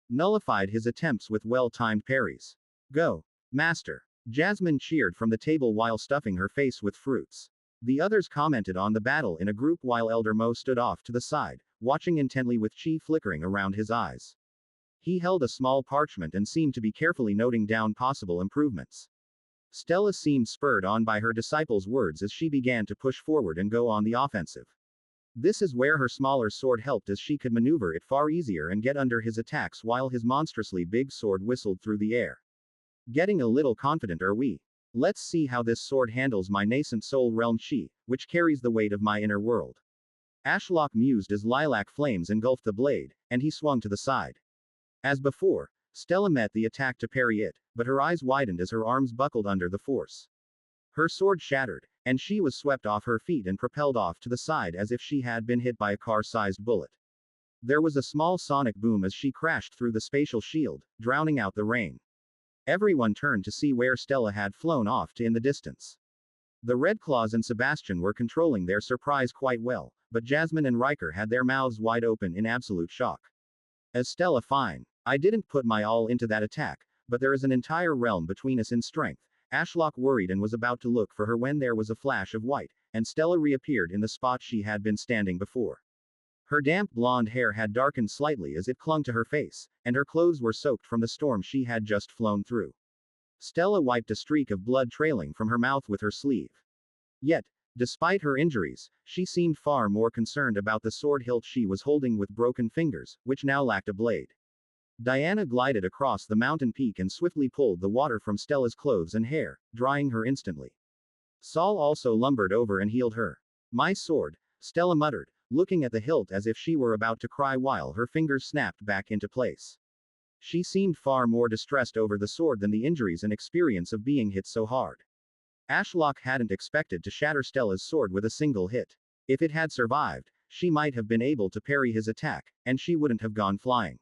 nullified his attempts with well-timed parries. Go, Master! Jasmine cheered from the table while stuffing her face with fruits. The others commented on the battle in a group while Elder Mo stood off to the side, watching intently with chi flickering around his eyes. He held a small parchment and seemed to be carefully noting down possible improvements. Stella seemed spurred on by her disciple's words as she began to push forward and go on the offensive. This is where her smaller sword helped, as she could maneuver it far easier and get under his attacks while his monstrously big sword whistled through the air. Getting a little confident, are we? Let's see how this sword handles my nascent soul realm chi, which carries the weight of my inner world. Ashlock mused as lilac flames engulfed the blade, and he swung to the side. As before, Stella met the attack to parry it, but her eyes widened as her arms buckled under the force. Her sword shattered, and she was swept off her feet and propelled off to the side as if she had been hit by a car-sized bullet. There was a small sonic boom as she crashed through the spatial shield, drowning out the rain. Everyone turned to see where Stella had flown off to in the distance. The Red Claws and Sebastian were controlling their surprise quite well, but Jasmine and Riker had their mouths wide open in absolute shock. As Stella, fine. I didn't put my all into that attack, but there is an entire realm between us in strength. Ashlock worried and was about to look for her when there was a flash of white, and Stella reappeared in the spot she had been standing before. Her damp blonde hair had darkened slightly as it clung to her face, and her clothes were soaked from the storm she had just flown through. Stella wiped a streak of blood trailing from her mouth with her sleeve. Yet, Despite her injuries, she seemed far more concerned about the sword hilt she was holding with broken fingers, which now lacked a blade. Diana glided across the mountain peak and swiftly pulled the water from Stella's clothes and hair, drying her instantly. Saul also lumbered over and healed her. My sword, Stella muttered, looking at the hilt as if she were about to cry while her fingers snapped back into place. She seemed far more distressed over the sword than the injuries and experience of being hit so hard. Ashlock hadn't expected to shatter Stella's sword with a single hit. If it had survived, she might have been able to parry his attack, and she wouldn't have gone flying.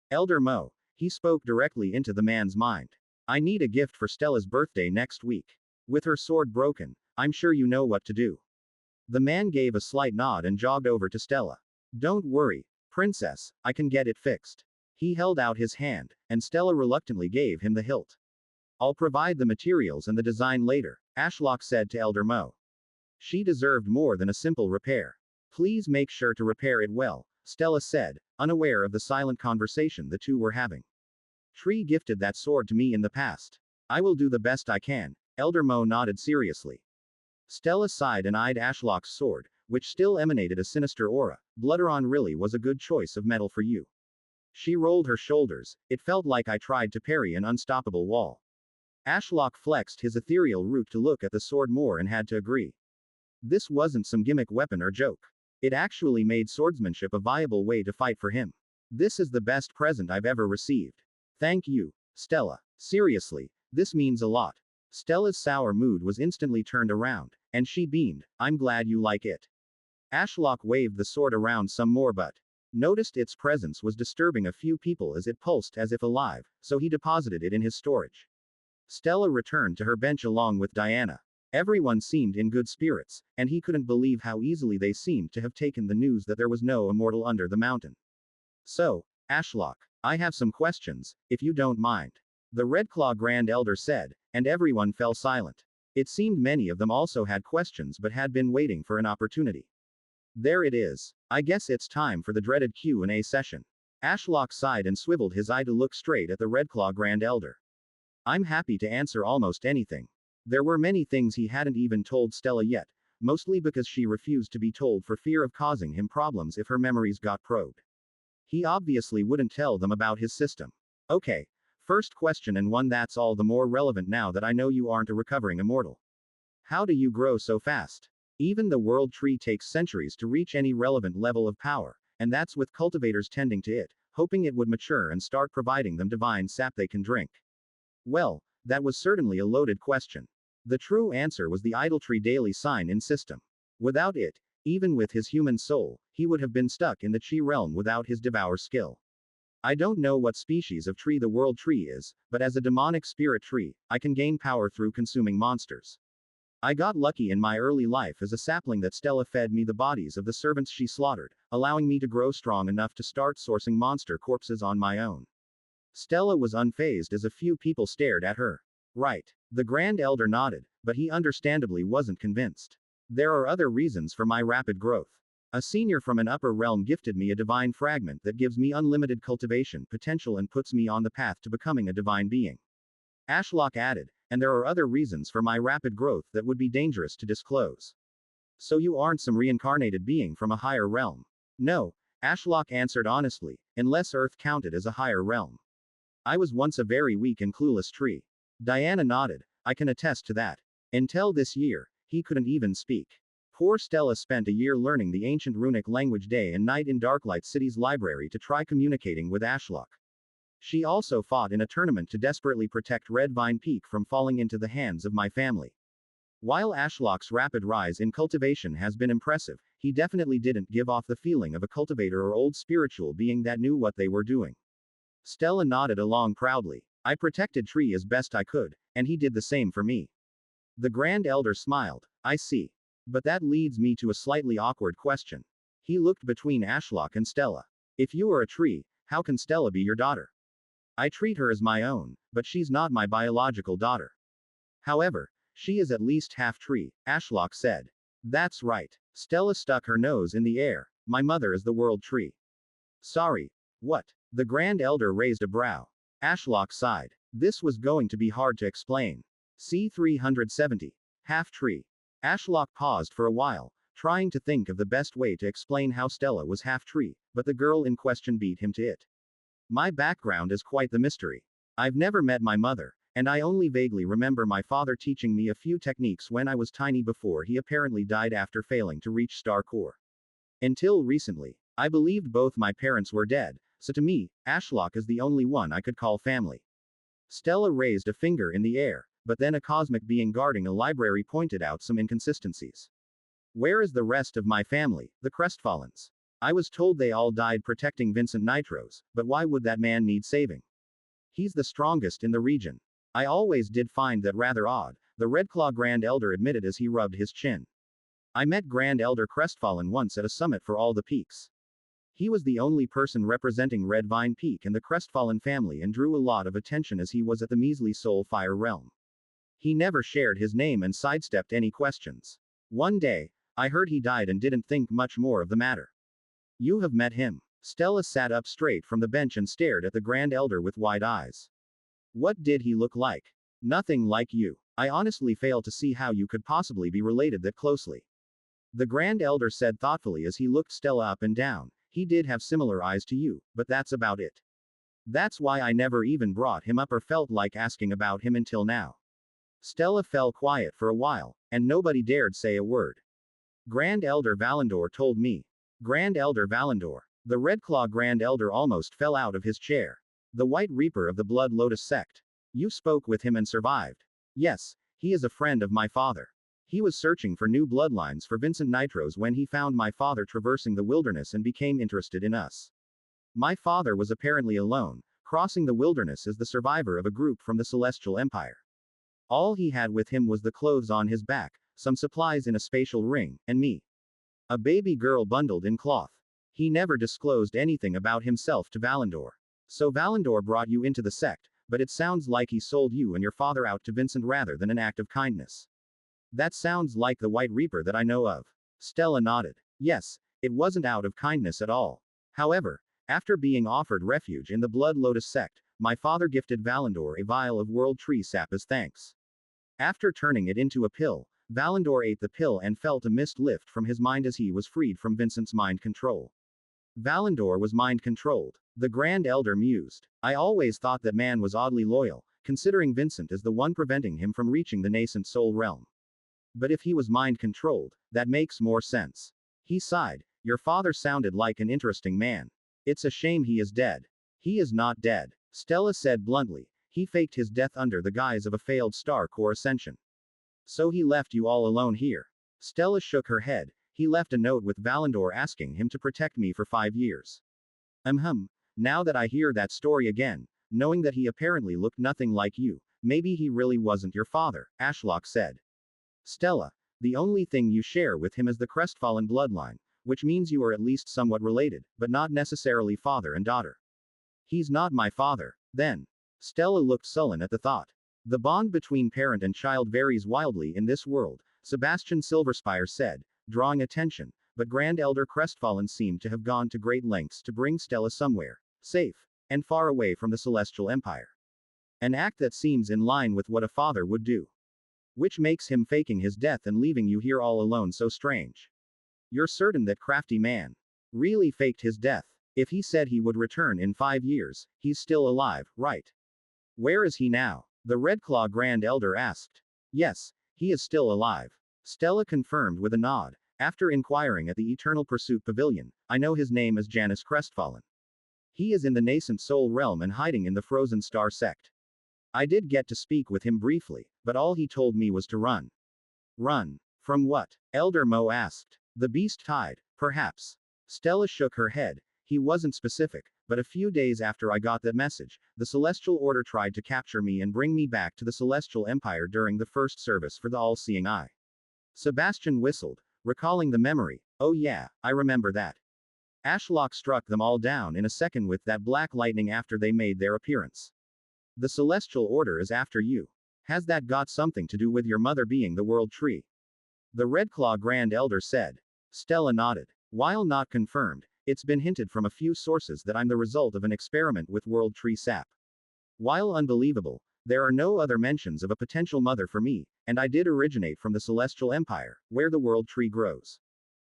Elder Mo, he spoke directly into the man's mind. I need a gift for Stella's birthday next week. With her sword broken, I'm sure you know what to do. The man gave a slight nod and jogged over to Stella. Don't worry, princess, I can get it fixed. He held out his hand, and Stella reluctantly gave him the hilt. I'll provide the materials and the design later, Ashlock said to Elder Mo. She deserved more than a simple repair. Please make sure to repair it well, Stella said, unaware of the silent conversation the two were having. Tree gifted that sword to me in the past. I will do the best I can, Elder Mo nodded seriously. Stella sighed and eyed Ashlock's sword, which still emanated a sinister aura. Blooderon really was a good choice of metal for you. She rolled her shoulders, it felt like I tried to parry an unstoppable wall. Ashlock flexed his ethereal root to look at the sword more and had to agree. This wasn't some gimmick weapon or joke. It actually made swordsmanship a viable way to fight for him. This is the best present I've ever received. Thank you, Stella. Seriously, this means a lot. Stella's sour mood was instantly turned around, and she beamed. I'm glad you like it. Ashlock waved the sword around some more but noticed its presence was disturbing a few people as it pulsed as if alive, so he deposited it in his storage. Stella returned to her bench along with Diana. Everyone seemed in good spirits, and he couldn't believe how easily they seemed to have taken the news that there was no immortal under the mountain. So, Ashlock, I have some questions, if you don't mind. The Redclaw Grand Elder said, and everyone fell silent. It seemed many of them also had questions but had been waiting for an opportunity. There it is. I guess it's time for the dreaded Q&A session. Ashlock sighed and swiveled his eye to look straight at the Redclaw Grand Elder. I'm happy to answer almost anything. There were many things he hadn't even told Stella yet, mostly because she refused to be told for fear of causing him problems if her memories got probed. He obviously wouldn't tell them about his system. Okay. First question, and one that's all the more relevant now that I know you aren't a recovering immortal. How do you grow so fast? Even the world tree takes centuries to reach any relevant level of power, and that's with cultivators tending to it, hoping it would mature and start providing them divine sap they can drink. Well, that was certainly a loaded question. The true answer was the Idletree daily sign in system. Without it, even with his human soul, he would have been stuck in the Chi realm without his devour skill. I don't know what species of tree the world tree is, but as a demonic spirit tree, I can gain power through consuming monsters. I got lucky in my early life as a sapling that Stella fed me the bodies of the servants she slaughtered, allowing me to grow strong enough to start sourcing monster corpses on my own. Stella was unfazed as a few people stared at her. Right. The Grand Elder nodded, but he understandably wasn't convinced. There are other reasons for my rapid growth. A senior from an upper realm gifted me a divine fragment that gives me unlimited cultivation potential and puts me on the path to becoming a divine being. Ashlock added, and there are other reasons for my rapid growth that would be dangerous to disclose. So you aren't some reincarnated being from a higher realm? No, Ashlock answered honestly, unless Earth counted as a higher realm. I was once a very weak and clueless tree. Diana nodded. I can attest to that. Until this year, he couldn't even speak. Poor Stella spent a year learning the ancient runic language day and night in Darklight City's library to try communicating with Ashlock. She also fought in a tournament to desperately protect Red Vine Peak from falling into the hands of my family. While Ashlock's rapid rise in cultivation has been impressive, he definitely didn't give off the feeling of a cultivator or old spiritual being that knew what they were doing. Stella nodded along proudly. I protected Tree as best I could, and he did the same for me. The Grand Elder smiled. I see. But that leads me to a slightly awkward question. He looked between Ashlock and Stella. If you are a tree, how can Stella be your daughter? I treat her as my own, but she's not my biological daughter. However, she is at least half tree, Ashlock said. That's right. Stella stuck her nose in the air. My mother is the world tree. Sorry. What? The Grand Elder raised a brow. Ashlock sighed. This was going to be hard to explain. C370. Half tree. Ashlock paused for a while, trying to think of the best way to explain how Stella was half tree, but the girl in question beat him to it. My background is quite the mystery. I've never met my mother, and I only vaguely remember my father teaching me a few techniques when I was tiny before he apparently died after failing to reach Star Core. Until recently, I believed both my parents were dead, so to me, Ashlock is the only one I could call family. Stella raised a finger in the air, but then a cosmic being guarding a library pointed out some inconsistencies. Where is the rest of my family, the Crestfallens? I was told they all died protecting Vincent Nitros, but why would that man need saving? He's the strongest in the region. I always did find that rather odd, the Redclaw Grand Elder admitted as he rubbed his chin. I met Grand Elder Crestfallen once at a summit for all the peaks. He was the only person representing Red Vine Peak and the Crestfallen family and drew a lot of attention as he was at the measly Soul Fire realm. He never shared his name and sidestepped any questions. One day, I heard he died and didn't think much more of the matter. You have met him. Stella sat up straight from the bench and stared at the Grand Elder with wide eyes. What did he look like? Nothing like you. I honestly fail to see how you could possibly be related that closely. The Grand Elder said thoughtfully as he looked Stella up and down. He did have similar eyes to you, but that's about it. That's why I never even brought him up or felt like asking about him until now. Stella fell quiet for a while, and nobody dared say a word. Grand Elder Valandor told me. Grand Elder Valandor. The Redclaw Grand Elder almost fell out of his chair. The White Reaper of the Blood Lotus sect. You spoke with him and survived. Yes, he is a friend of my father. He was searching for new bloodlines for Vincent Nitros when he found my father traversing the wilderness and became interested in us. My father was apparently alone, crossing the wilderness as the survivor of a group from the Celestial Empire. All he had with him was the clothes on his back, some supplies in a spatial ring, and me. A baby girl bundled in cloth. He never disclosed anything about himself to Valandor. So Valandor brought you into the sect, but it sounds like he sold you and your father out to Vincent rather than an act of kindness. That sounds like the White Reaper that I know of. Stella nodded. Yes, it wasn't out of kindness at all. However, after being offered refuge in the Blood Lotus sect, my father gifted Valandor a vial of World Tree sap as thanks. After turning it into a pill, Valandor ate the pill and felt a mist lift from his mind as he was freed from Vincent's mind control. Valandor was mind controlled. The Grand Elder mused. I always thought that man was oddly loyal, considering Vincent as the one preventing him from reaching the nascent soul realm. But if he was mind controlled, that makes more sense. He sighed. Your father sounded like an interesting man. It's a shame he is dead. He is not dead, Stella said bluntly. He faked his death under the guise of a failed Star Core ascension. So he left you all alone here. Stella shook her head. He left a note with Valandor asking him to protect me for 5 years. Now that I hear that story again, knowing that he apparently looked nothing like you, maybe he really wasn't your father, Ashlock said. Stella, the only thing you share with him is the Crestfallen bloodline, which means you are at least somewhat related, but not necessarily father and daughter. He's not my father, then. Stella looked sullen at the thought. The bond between parent and child varies wildly in this world, Sebastian Silverspire said, drawing attention, but Grand Elder Crestfallen seemed to have gone to great lengths to bring Stella somewhere, safe, and far away from the Celestial Empire. An act that seems in line with what a father would do. Which makes him faking his death and leaving you here all alone so strange. You're certain that crafty man really faked his death? If he said he would return in 5 years, he's still alive, right? Where is he now? The Redclaw Grand Elder asked. Yes, he is still alive. Stella confirmed with a nod. After inquiring at the Eternal Pursuit Pavilion, I know his name is Janus Crestfallen. He is in the nascent soul realm and hiding in the Frozen Star sect. I did get to speak with him briefly, but all he told me was to run. Run? From what? Elder Mo asked. The beast tide, perhaps. Stella shook her head. He wasn't specific, but a few days after I got that message, the Celestial Order tried to capture me and bring me back to the Celestial Empire during the first service for the All-Seeing Eye. Sebastian whistled, recalling the memory. Oh yeah, I remember that. Ashlock struck them all down in a second with that black lightning after they made their appearance. The Celestial Order is after you. Has that got something to do with your mother being the World Tree? The Redclaw Grand Elder said. Stella nodded. While not confirmed, it's been hinted from a few sources that I'm the result of an experiment with World Tree sap. While unbelievable, There are no other mentions of a potential mother for me, and I did originate from the Celestial Empire, where the world tree grows.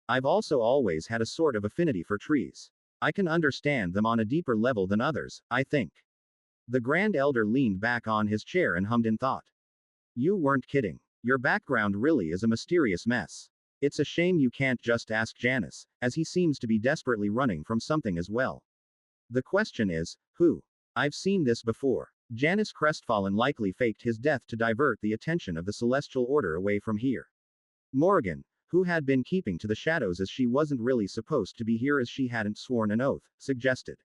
I've also always had a sort of affinity for trees. I can understand them on a deeper level than others, I think. The Grand Elder leaned back on his chair and hummed in thought. You weren't kidding. Your background really is a mysterious mess. It's a shame you can't just ask Janus, as he seems to be desperately running from something as well. The question is, who? I've seen this before. Janus crestfallen likely faked his death to divert the attention of the Celestial Order away from here. Morrigan, who had been keeping to the shadows as she wasn't really supposed to be here as she hadn't sworn an oath, suggested.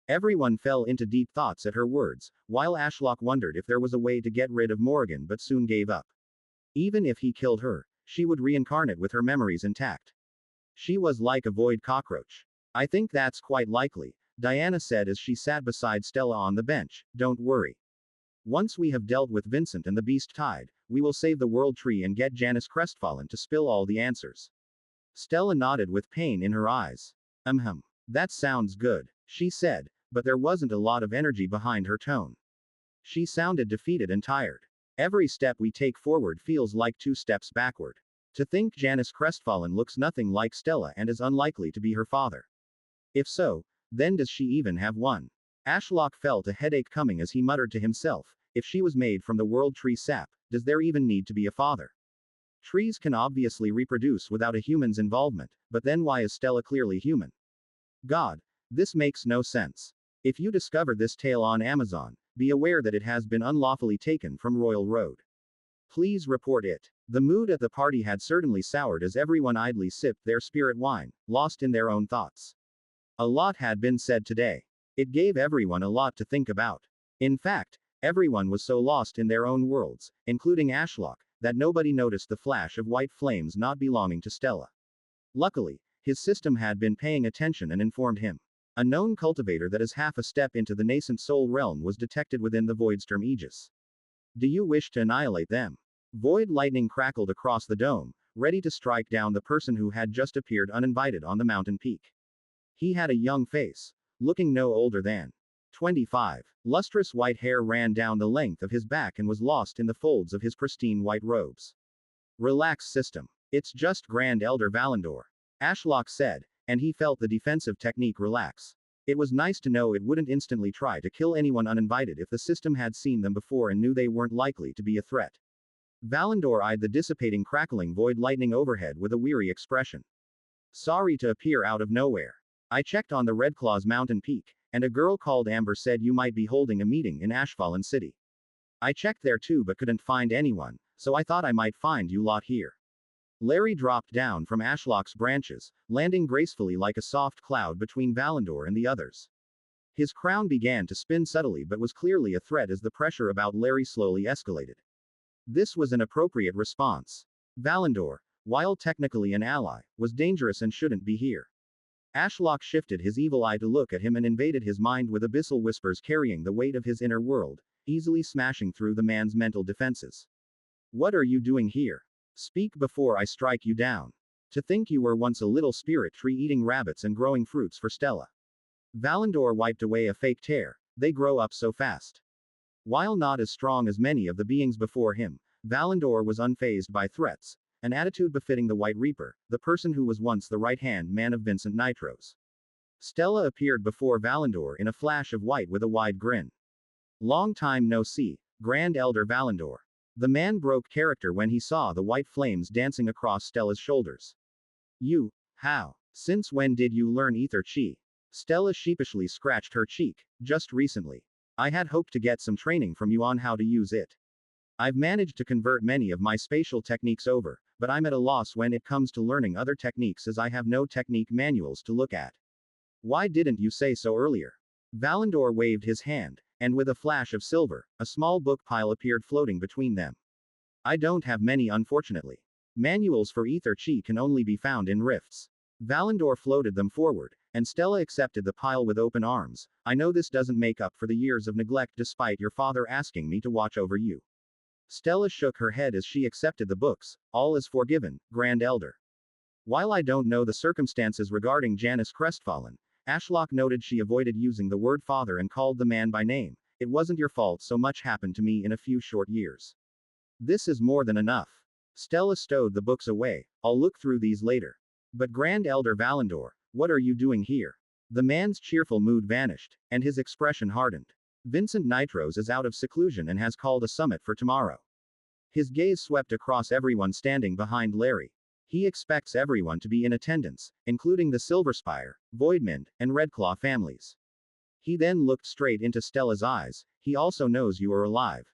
Everyone fell into deep thoughts at her words, while Ashlock wondered if there was a way to get rid of Morrigan but soon gave up. Even if he killed her, she would reincarnate with her memories intact. She was like a void cockroach. I think that's quite likely, Diana said as she sat beside Stella on the bench. Don't worry. Once we have dealt with Vincent and the Beast Tide, we will save the world tree and get Janus crestfallen to spill all the answers. Stella nodded with pain in her eyes. That sounds good, she said, but there wasn't a lot of energy behind her tone. She sounded defeated and tired. Every step we take forward feels like 2 steps backward. To think Janus crestfallen looks nothing like Stella and is unlikely to be her father. If so, then does she even have one? Ashlock felt a headache coming as he muttered to himself, if she was made from the world tree sap, does there even need to be a father? Trees can obviously reproduce without a human's involvement, but then why is Stella clearly human? God, this makes no sense. If you discover this tale on Amazon, be aware that it has been unlawfully taken from Royal Road. Please report it. The mood at the party had certainly soured as everyone idly sipped their spirit wine, lost in their own thoughts. A lot had been said today. It gave everyone a lot to think about. In fact, everyone was so lost in their own worlds, including Ashlock, that nobody noticed the flash of white flames not belonging to Stella. Luckily, his system had been paying attention and informed him. A known cultivator that is half a step into the nascent soul realm was detected within the Voidstorm Aegis. Do you wish to annihilate them? Void lightning crackled across the dome, ready to strike down the person who had just appeared uninvited on the mountain peak. He had a young face, looking no older than 25. Lustrous white hair ran down the length of his back and was lost in the folds of his pristine white robes. Relax, system. It's just Grand Elder Valandor, Ashlock said, and he felt the defensive technique relax. It was nice to know it wouldn't instantly try to kill anyone uninvited if the system had seen them before and knew they weren't likely to be a threat. Valandor eyed the dissipating crackling void lightning overhead with a weary expression. Sorry to appear out of nowhere. I checked on the Redclaws mountain peak, and a girl called Amber said you might be holding a meeting in Ashfallen City. I checked there too but couldn't find anyone, so I thought I might find you lot here. Larry dropped down from Ashlock's branches, landing gracefully like a soft cloud between Valandor and the others. His crown began to spin subtly but was clearly a threat as the pressure about Larry slowly escalated. This was an appropriate response. Valandor, while technically an ally, was dangerous and shouldn't be here. Ashlock shifted his evil eye to look at him and invaded his mind with abyssal whispers carrying the weight of his inner world, easily smashing through the man's mental defenses. What are you doing here? Speak before I strike you down. To think you were once a little spirit tree eating rabbits and growing fruits for Stella. Valandor wiped away a fake tear. They grow up so fast. While not as strong as many of the beings before him, Valandor was unfazed by threats, an attitude befitting the White Reaper, the person who was once the right-hand man of Vincent Nitros. Stella appeared before Valandor in a flash of white with a wide grin. Long time no see, Grand Elder Valandor. The man broke character when he saw the white flames dancing across Stella's shoulders. You, how? Since when did you learn Ether Chi? Stella sheepishly scratched her cheek. Just recently. I had hoped to get some training from you on how to use it. I've managed to convert many of my spatial techniques over, but I'm at a loss when it comes to learning other techniques as I have no technique manuals to look at. Why didn't you say so earlier? Valandor waved his hand, and with a flash of silver, a small book pile appeared floating between them. I don't have many, unfortunately. Manuals for Ether Chi can only be found in rifts. Valandor floated them forward, and Stella accepted the pile with open arms. I know this doesn't make up for the years of neglect despite your father asking me to watch over you. Stella shook her head as she accepted the books. All is forgiven, Grand Elder. While I don't know the circumstances regarding Janus Crestfallen, Ashlock noted she avoided using the word father and called the man by name, it wasn't your fault so much happened to me in a few short years. This is more than enough. Stella stowed the books away. I'll look through these later. But Grand Elder Valandor, what are you doing here? The man's cheerful mood vanished, and his expression hardened. Vincent Nitros is out of seclusion and has called a summit for tomorrow. His gaze swept across everyone standing behind Larry. He expects everyone to be in attendance, including the Silverspire, Voidmond, and Redclaw families. He then looked straight into Stella's eyes. He also knows you are alive.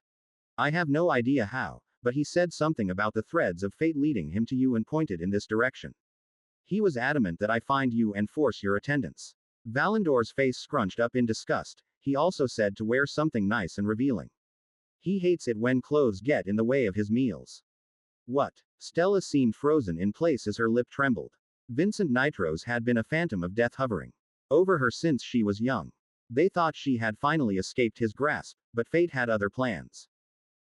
I have no idea how, but he said something about the threads of fate leading him to you and pointed in this direction. He was adamant that I find you and force your attendance. Valandor's face scrunched up in disgust. He also said to wear something nice and revealing. He hates it when clothes get in the way of his meals. What? Stella seemed frozen in place as her lip trembled. Vincent Nitros had been a phantom of death hovering over her since she was young. They thought she had finally escaped his grasp, but fate had other plans.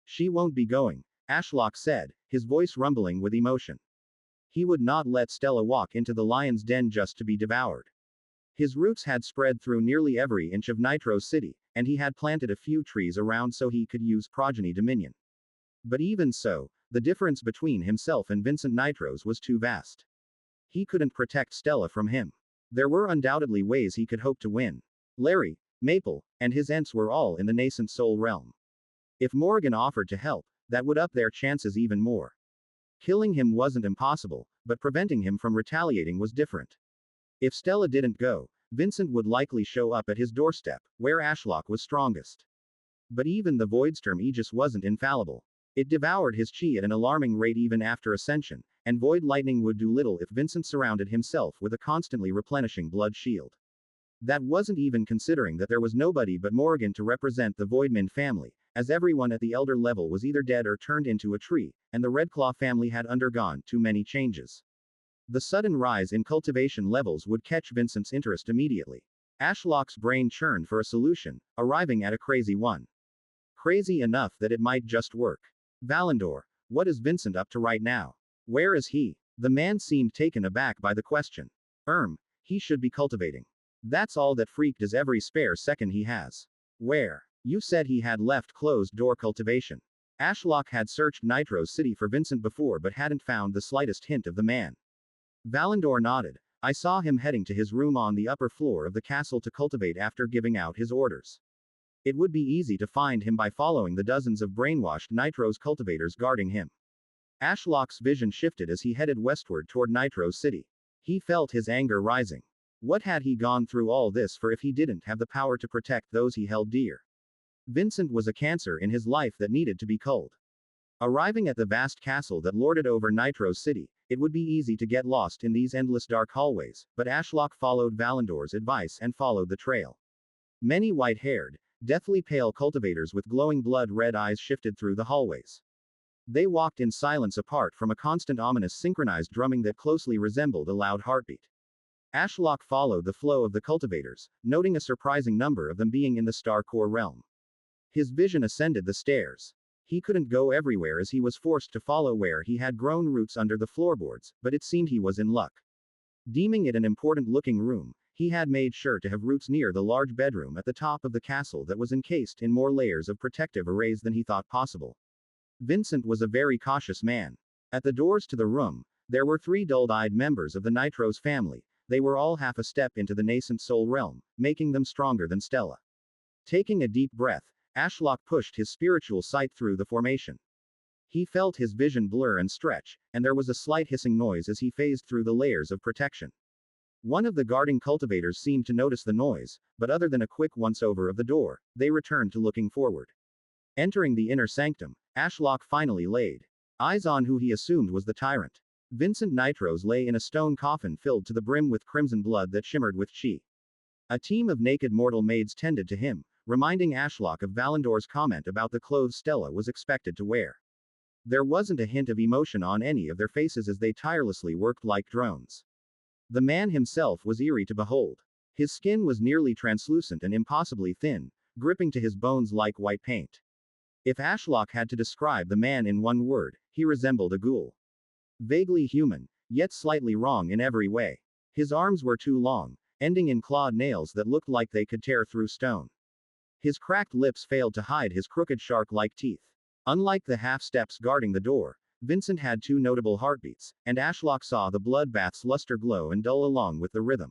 She won't be going, Ashlock said, his voice rumbling with emotion. He would not let Stella walk into the lion's den just to be devoured. His roots had spread through nearly every inch of Nitro City, and he had planted a few trees around so he could use progeny dominion. But even so, the difference between himself and Vincent Nitros was too vast. He couldn't protect Stella from him. There were undoubtedly ways he could hope to win. Larry, Maple, and his Ents were all in the nascent soul realm. If Morgan offered to help, that would up their chances even more. Killing him wasn't impossible, but preventing him from retaliating was different. If Stella didn't go, Vincent would likely show up at his doorstep, where Ashlock was strongest. But even the Voidstorm Aegis wasn't infallible. It devoured his chi at an alarming rate even after ascension, and Void Lightning would do little if Vincent surrounded himself with a constantly replenishing blood shield. That wasn't even considering that there was nobody but Morgan to represent the Voidmond family, as everyone at the elder level was either dead or turned into a tree, and the Redclaw family had undergone too many changes. The sudden rise in cultivation levels would catch Vincent's interest immediately. Ashlock's brain churned for a solution, arriving at a crazy one. Crazy enough that it might just work. Valandor, what is Vincent up to right now? Where is he? The man seemed taken aback by the question. He should be cultivating. That's all that freak does every spare second he has. Where? You said he had left closed-door cultivation. Ashlock had searched Nitro City for Vincent before but hadn't found the slightest hint of the man. Valandor nodded. I saw him heading to his room on the upper floor of the castle to cultivate after giving out his orders. It would be easy to find him by following the dozens of brainwashed Nitro's cultivators guarding him. Ashlock's vision shifted as he headed westward toward Nitro City. He felt his anger rising. What had he gone through all this for if he didn't have the power to protect those he held dear? Vincent was a cancer in his life that needed to be culled. Arriving at the vast castle that lorded over Nitro City, it would be easy to get lost in these endless dark hallways, but Ashlock followed Valandor's advice and followed the trail. Many white-haired, deathly pale cultivators with glowing blood-red eyes shifted through the hallways. They walked in silence apart from a constant ominous synchronized drumming that closely resembled a loud heartbeat. Ashlock followed the flow of the cultivators, noting a surprising number of them being in the Star Core realm. His vision ascended the stairs. He couldn't go everywhere as he was forced to follow where he had grown roots under the floorboards, but it seemed he was in luck. Deeming it an important-looking room, he had made sure to have roots near the large bedroom at the top of the castle that was encased in more layers of protective arrays than he thought possible. Vincent was a very cautious man. At the doors to the room, there were 3 dull-eyed members of the Nitros family. They were all half a step into the nascent soul realm, making them stronger than Stella. Taking a deep breath, Ashlock pushed his spiritual sight through the formation. He felt his vision blur and stretch, and there was a slight hissing noise as he phased through the layers of protection. One of the guarding cultivators seemed to notice the noise, but other than a quick once-over of the door, they returned to looking forward. Entering the inner sanctum, Ashlock finally laid eyes on who he assumed was the tyrant. Vincent Nitros lay in a stone coffin filled to the brim with crimson blood that shimmered with chi. A team of naked mortal maids tended to him, reminding Ashlock of Valandor's comment about the clothes Stella was expected to wear. There wasn't a hint of emotion on any of their faces as they tirelessly worked like drones. The man himself was eerie to behold. His skin was nearly translucent and impossibly thin, gripping to his bones like white paint. If Ashlock had to describe the man in one word, he resembled a ghoul. Vaguely human, yet slightly wrong in every way. His arms were too long, ending in clawed nails that looked like they could tear through stone. His cracked lips failed to hide his crooked shark-like teeth. Unlike the half-steps guarding the door, Vincent had two notable heartbeats, and Ashlock saw the bloodbath's luster glow and dull along with the rhythm.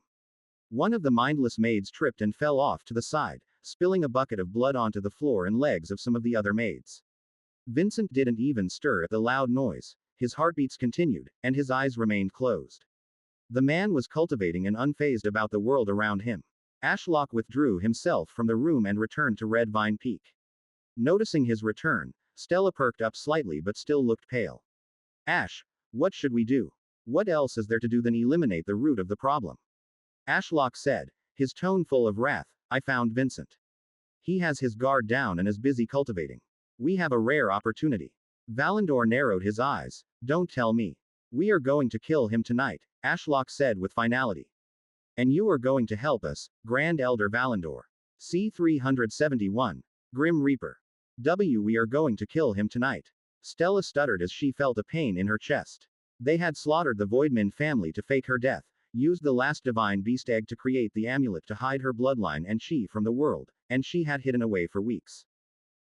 One of the mindless maids tripped and fell off to the side, spilling a bucket of blood onto the floor and legs of some of the other maids. Vincent didn't even stir at the loud noise. His heartbeats continued, and his eyes remained closed. The man was cultivating and unfazed about the world around him. Ashlock withdrew himself from the room and returned to Red Vine Peak. Noticing his return, Stella perked up slightly but still looked pale. Ash, what should we do? What else is there to do than eliminate the root of the problem? Ashlock said, his tone full of wrath. I found Vincent. He has his guard down and is busy cultivating. We have a rare opportunity. Valandor narrowed his eyes. Don't tell me. We are going to kill him tonight, Ashlock said with finality. And you are going to help us, Grand Elder Valandor. C-371. Grim Reaper. We are going to kill him tonight. Stella stuttered as she felt a pain in her chest. They had slaughtered the Voidman family to fake her death, used the last divine beast egg to create the amulet to hide her bloodline and she from the world, and she had hidden away for weeks.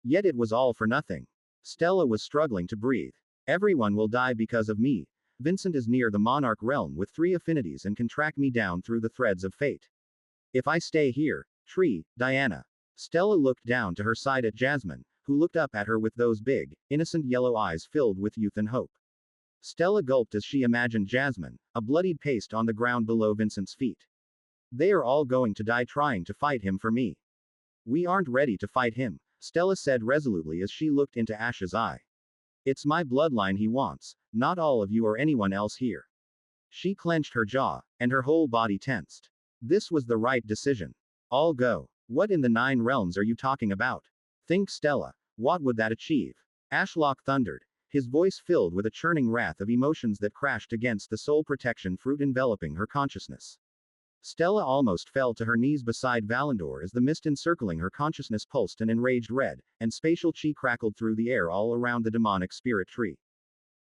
Yet it was all for nothing. Stella was struggling to breathe. Everyone will die because of me. Vincent is near the Monarch realm with 3 affinities and can track me down through the threads of fate. If I stay here, Diana. Stella looked down to her side at Jasmine, who looked up at her with those big, innocent yellow eyes filled with youth and hope. Stella gulped as she imagined Jasmine, a bloodied paste on the ground below Vincent's feet. They are all going to die trying to fight him for me. We aren't ready to fight him, Stella said resolutely as she looked into Ash's eye. It's my bloodline he wants, not all of you or anyone else here. She clenched her jaw, and her whole body tensed. This was the right decision. All go. What in the 9 realms are you talking about? Think, Stella. What would that achieve? Ashlock thundered, his voice filled with a churning wrath of emotions that crashed against the soul protection fruit enveloping her consciousness. Stella almost fell to her knees beside Valandor as the mist encircling her consciousness pulsed an enraged red, and spatial chi crackled through the air all around the demonic spirit tree.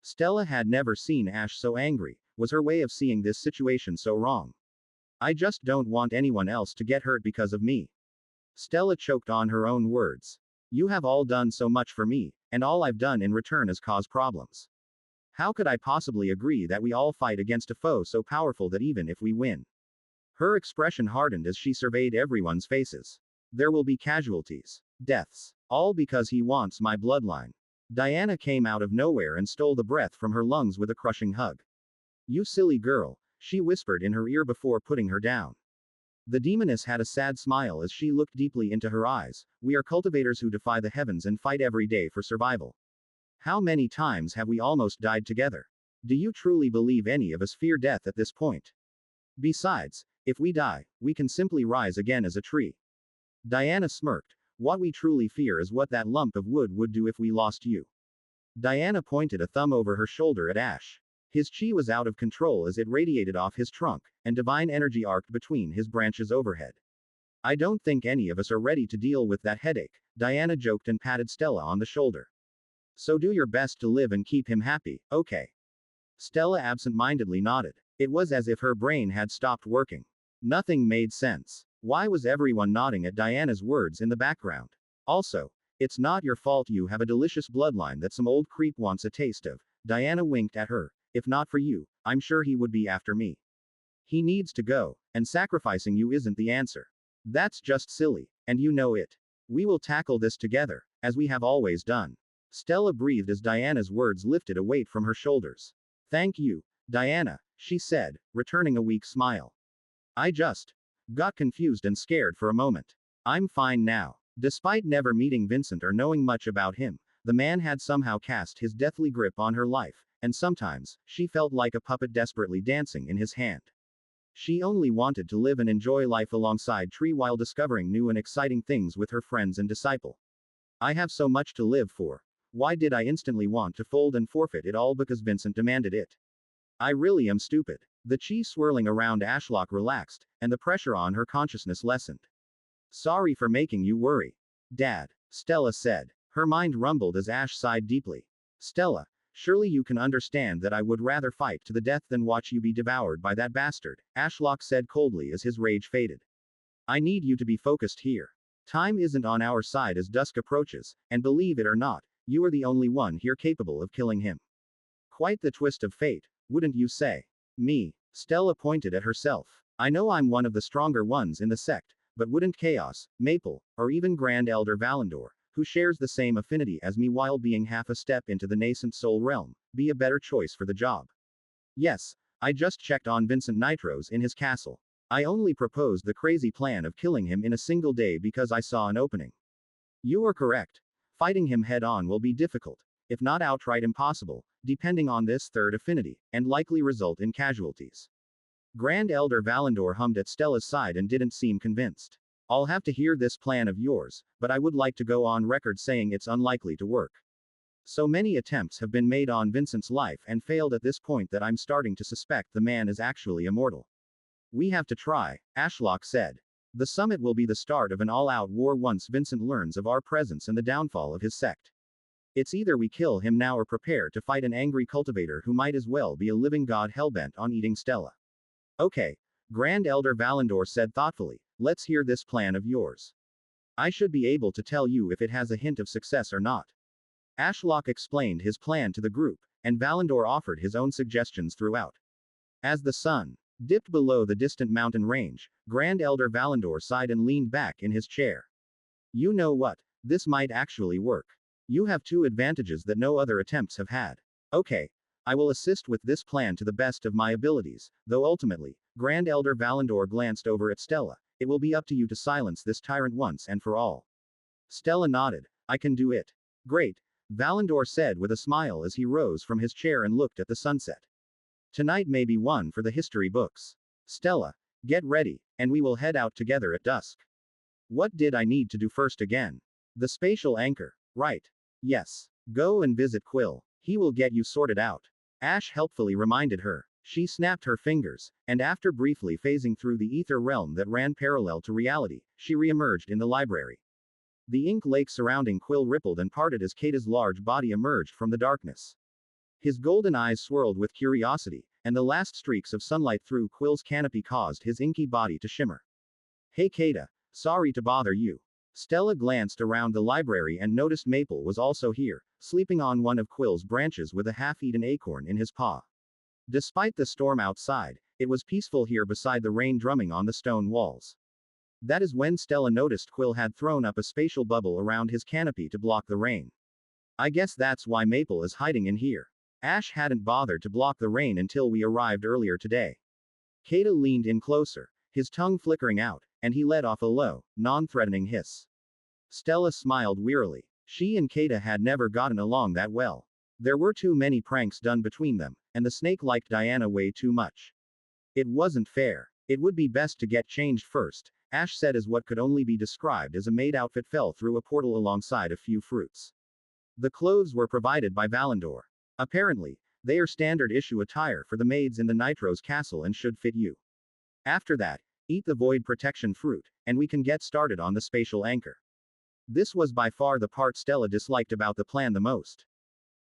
Stella had never seen Ash so angry. Was her way of seeing this situation so wrong? I just don't want anyone else to get hurt because of me. Stella choked on her own words. You have all done so much for me, and all I've done in return is cause problems. How could I possibly agree that we all fight against a foe so powerful that even if we win? Her expression hardened as she surveyed everyone's faces. There will be casualties. Deaths. All because he wants my bloodline. Diana came out of nowhere and stole the breath from her lungs with a crushing hug. You silly girl, she whispered in her ear before putting her down. The demoness had a sad smile as she looked deeply into her eyes. We are cultivators who defy the heavens and fight every day for survival. How many times have we almost died together? Do you truly believe any of us fear death at this point? Besides, if we die, we can simply rise again as a tree. Diana smirked. What we truly fear is what that lump of wood would do if we lost you. Diana pointed a thumb over her shoulder at Ash. His chi was out of control as it radiated off his trunk, and divine energy arced between his branches overhead. I don't think any of us are ready to deal with that headache, Diana joked and patted Stella on the shoulder. So do your best to live and keep him happy, okay? Stella absent-mindedly nodded. It was as if her brain had stopped working. Nothing made sense. Why was everyone nodding at Diana's words in the background? Also, it's not your fault you have a delicious bloodline that some old creep wants a taste of. Diana winked at her. If not for you, I'm sure he would be after me. He needs to go, and sacrificing you isn't the answer. That's just silly, and you know it. We will tackle this together, as we have always done. Stella breathed as Diana's words lifted a weight from her shoulders. Thank you, Diana, she said, returning a weak smile. I just got confused and scared for a moment. I'm fine now. Despite never meeting Vincent or knowing much about him, the man had somehow cast his deathly grip on her life, and sometimes, she felt like a puppet desperately dancing in his hand. She only wanted to live and enjoy life alongside Tree while discovering new and exciting things with her friends and disciple. I have so much to live for. Why did I instantly want to fold and forfeit it all because Vincent demanded it? I really am stupid. The chi swirling around Ashlock relaxed, and the pressure on her consciousness lessened. Sorry for making you worry. Dad, Stella said. Her mind rumbled as Ash sighed deeply. Stella, surely you can understand that I would rather fight to the death than watch you be devoured by that bastard, Ashlock said coldly as his rage faded. I need you to be focused here. Time isn't on our side as dusk approaches, and believe it or not, you are the only one here capable of killing him. Quite the twist of fate, wouldn't you say? Me. Stella pointed at herself. I know I'm one of the stronger ones in the sect, but wouldn't Chaos, Maple, or even Grand Elder Valandor, who shares the same affinity as me while being half a step into the nascent soul realm, be a better choice for the job? Yes, I just checked on Vincent Nitros in his castle. I only proposed the crazy plan of killing him in a single day because I saw an opening. You are correct. Fighting him head on will be difficult, if not outright impossible, depending on this third affinity, and likely result in casualties. Grand Elder Valandor hummed at Stella's side and didn't seem convinced. I'll have to hear this plan of yours, but I would like to go on record saying it's unlikely to work. So many attempts have been made on Vincent's life and failed at this point that I'm starting to suspect the man is actually immortal. We have to try, Ashlock said. The summit will be the start of an all-out war once Vincent learns of our presence and the downfall of his sect. It's either we kill him now or prepare to fight an angry cultivator who might as well be a living god hellbent on eating Stella. Okay, Grand Elder Valandor said thoughtfully, let's hear this plan of yours. I should be able to tell you if it has a hint of success or not. Ashlock explained his plan to the group, and Valandor offered his own suggestions throughout. As the sun dipped below the distant mountain range, Grand Elder Valandor sighed and leaned back in his chair. You know what? This might actually work. You have two advantages that no other attempts have had. Okay, I will assist with this plan to the best of my abilities, though ultimately, Grand Elder Valandor glanced over at Stella. It will be up to you to silence this tyrant once and for all. Stella nodded. I can do it. Great, Valandor said with a smile as he rose from his chair and looked at the sunset. Tonight may be one for the history books. Stella, get ready, and we will head out together at dusk. What did I need to do first again? The spatial anchor, right? Yes. Go and visit Quill. He will get you sorted out. Ash helpfully reminded her. She snapped her fingers, and after briefly phasing through the ether realm that ran parallel to reality, she re-emerged in the library. The ink lake surrounding Quill rippled and parted as Kata's large body emerged from the darkness. His golden eyes swirled with curiosity, and the last streaks of sunlight through Quill's canopy caused his inky body to shimmer. Hey Kata, sorry to bother you. Stella glanced around the library and noticed Maple was also here, sleeping on one of Quill's branches with a half-eaten acorn in his paw. Despite the storm outside, it was peaceful here beside the rain drumming on the stone walls. That is when Stella noticed Quill had thrown up a spatial bubble around his canopy to block the rain. I guess that's why Maple is hiding in here. Ash hadn't bothered to block the rain until we arrived earlier today. Kata leaned in closer, his tongue flickering out, and he let off a low, non-threatening hiss. Stella smiled wearily. She and Kata had never gotten along that well. There were too many pranks done between them, and the snake liked Diana way too much. It wasn't fair. It would be best to get changed first, Ash said as what could only be described as a maid outfit fell through a portal alongside a few fruits. The clothes were provided by Valandor. Apparently, they are standard issue attire for the maids in the Nitros castle and should fit you. After that, eat the void protection fruit, and we can get started on the spatial anchor. This was by far the part Stella disliked about the plan the most.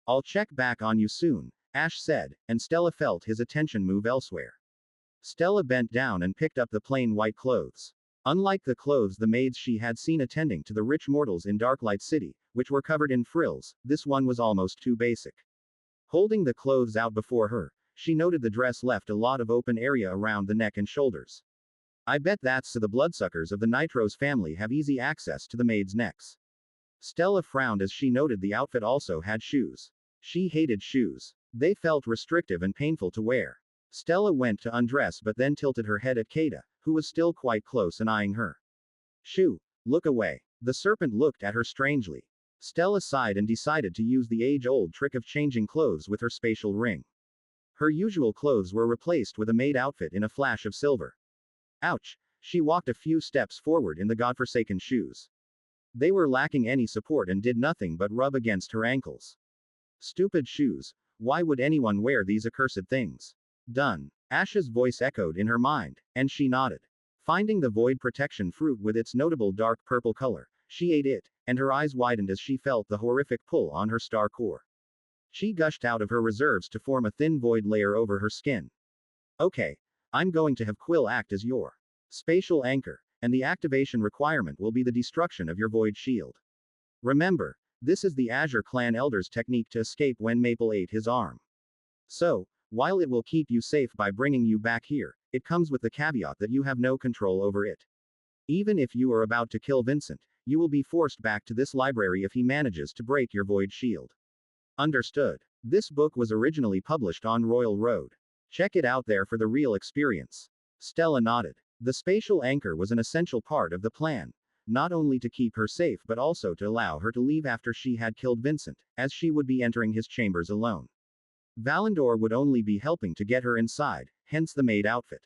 I'll check back on you soon, Ash said, and Stella felt his attention move elsewhere. Stella bent down and picked up the plain white clothes. Unlike the clothes the maids she had seen attending to the rich mortals in Darklight City, which were covered in frills, this one was almost too basic. Holding the clothes out before her, she noted the dress left a lot of open area around the neck and shoulders. I bet that's so the bloodsuckers of the Nitros family have easy access to the maids' necks. Stella frowned as she noted the outfit also had shoes. She hated shoes. They felt restrictive and painful to wear. Stella went to undress but then tilted her head at Kata, who was still quite close and eyeing her. Shoo! Look away. The serpent looked at her strangely. Stella sighed and decided to use the age-old trick of changing clothes with her spatial ring. Her usual clothes were replaced with a maid outfit in a flash of silver. Ouch! She walked a few steps forward in the godforsaken shoes. They were lacking any support and did nothing but rub against her ankles. Stupid shoes. Why would anyone wear these accursed things? Done. Ash's voice echoed in her mind, and she nodded. Finding the void protection fruit with its notable dark purple color, she ate it, and her eyes widened as she felt the horrific pull on her star core. She gushed out of her reserves to form a thin void layer over her skin. Okay, I'm going to have Quill act as your spatial anchor. and the activation requirement will be the destruction of your void shield. Remember, this is the Azure Clan Elder's technique to escape when Maple ate his arm. So, while it will keep you safe by bringing you back here, it comes with the caveat that you have no control over it. Even if you are about to kill Vincent, you will be forced back to this library if he manages to break your void shield. Understood. This book was originally published on Royal Road. Check it out there for the real experience. Stella nodded. The spatial anchor was an essential part of the plan, not only to keep her safe but also to allow her to leave after she had killed Vincent, as she would be entering his chambers alone. Valandor would only be helping to get her inside, hence the maid outfit.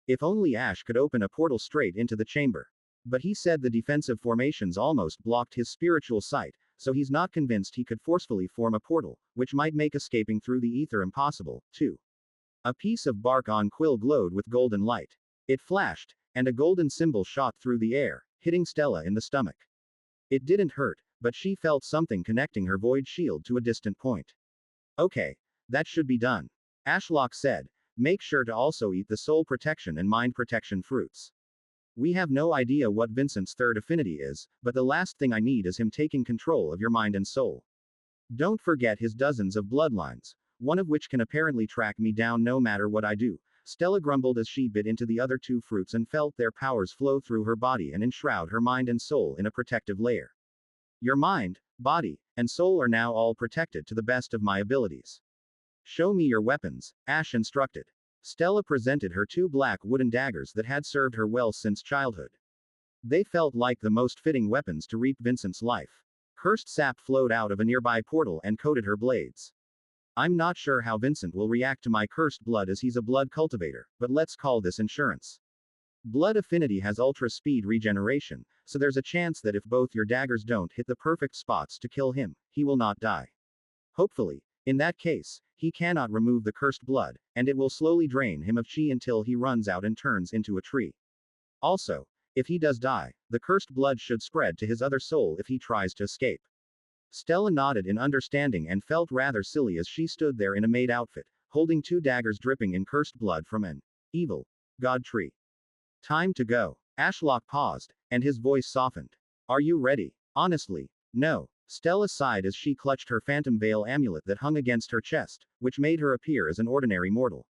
If only Ash could open a portal straight into the chamber. But he said the defensive formations almost blocked his spiritual sight, so he's not convinced he could forcefully form a portal, which might make escaping through the ether impossible, too. A piece of bark on quill glowed with golden light. It flashed, and a golden symbol shot through the air, hitting Stella in the stomach. It didn't hurt, but she felt something connecting her void shield to a distant point. Okay, that should be done. Ashlock said, make sure to also eat the soul protection and mind protection fruits. We have no idea what Vincent's third affinity is, but the last thing I need is him taking control of your mind and soul. Don't forget his dozens of bloodlines, one of which can apparently track me down no matter what I do. Stella grumbled as she bit into the other two fruits and felt their powers flow through her body and enshroud her mind and soul in a protective layer. Your mind, body, and soul are now all protected to the best of my abilities. Show me your weapons, Ash instructed. Stella presented her two black wooden daggers that had served her well since childhood. They felt like the most fitting weapons to reap Vincent's life. Cursed sap flowed out of a nearby portal and coated her blades. I'm not sure how Vincent will react to my cursed blood as he's a blood cultivator, but let's call this insurance. Blood affinity has ultra speed regeneration, so there's a chance that if both your daggers don't hit the perfect spots to kill him, he will not die. Hopefully, in that case, he cannot remove the cursed blood, and it will slowly drain him of chi until he runs out and turns into a tree. Also, if he does die, the cursed blood should spread to his other soul if he tries to escape. Stella nodded in understanding and felt rather silly as she stood there in a maid outfit, holding two daggers dripping in cursed blood from an evil god tree. Time to go. Ashlock paused, and his voice softened. Are you ready? Honestly, no. Stella sighed as she clutched her phantom veil amulet that hung against her chest, which made her appear as an ordinary mortal.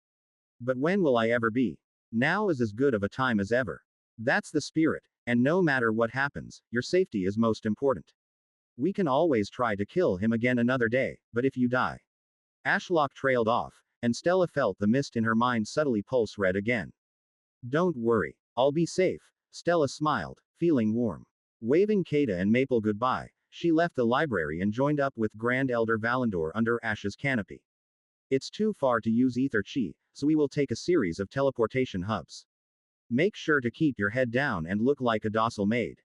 But when will I ever be? Now is as good of a time as ever. That's the spirit, and no matter what happens, your safety is most important. We can always try to kill him again another day, but if you die. Ashlock trailed off, and Stella felt the mist in her mind subtly pulse red again. Don't worry, I'll be safe, Stella smiled, feeling warm. Waving Kata and Maple goodbye, she left the library and joined up with Grand Elder Valandor under Ash's canopy. It's too far to use ether chi, so we will take a series of teleportation hubs. Make sure to keep your head down and look like a docile maid.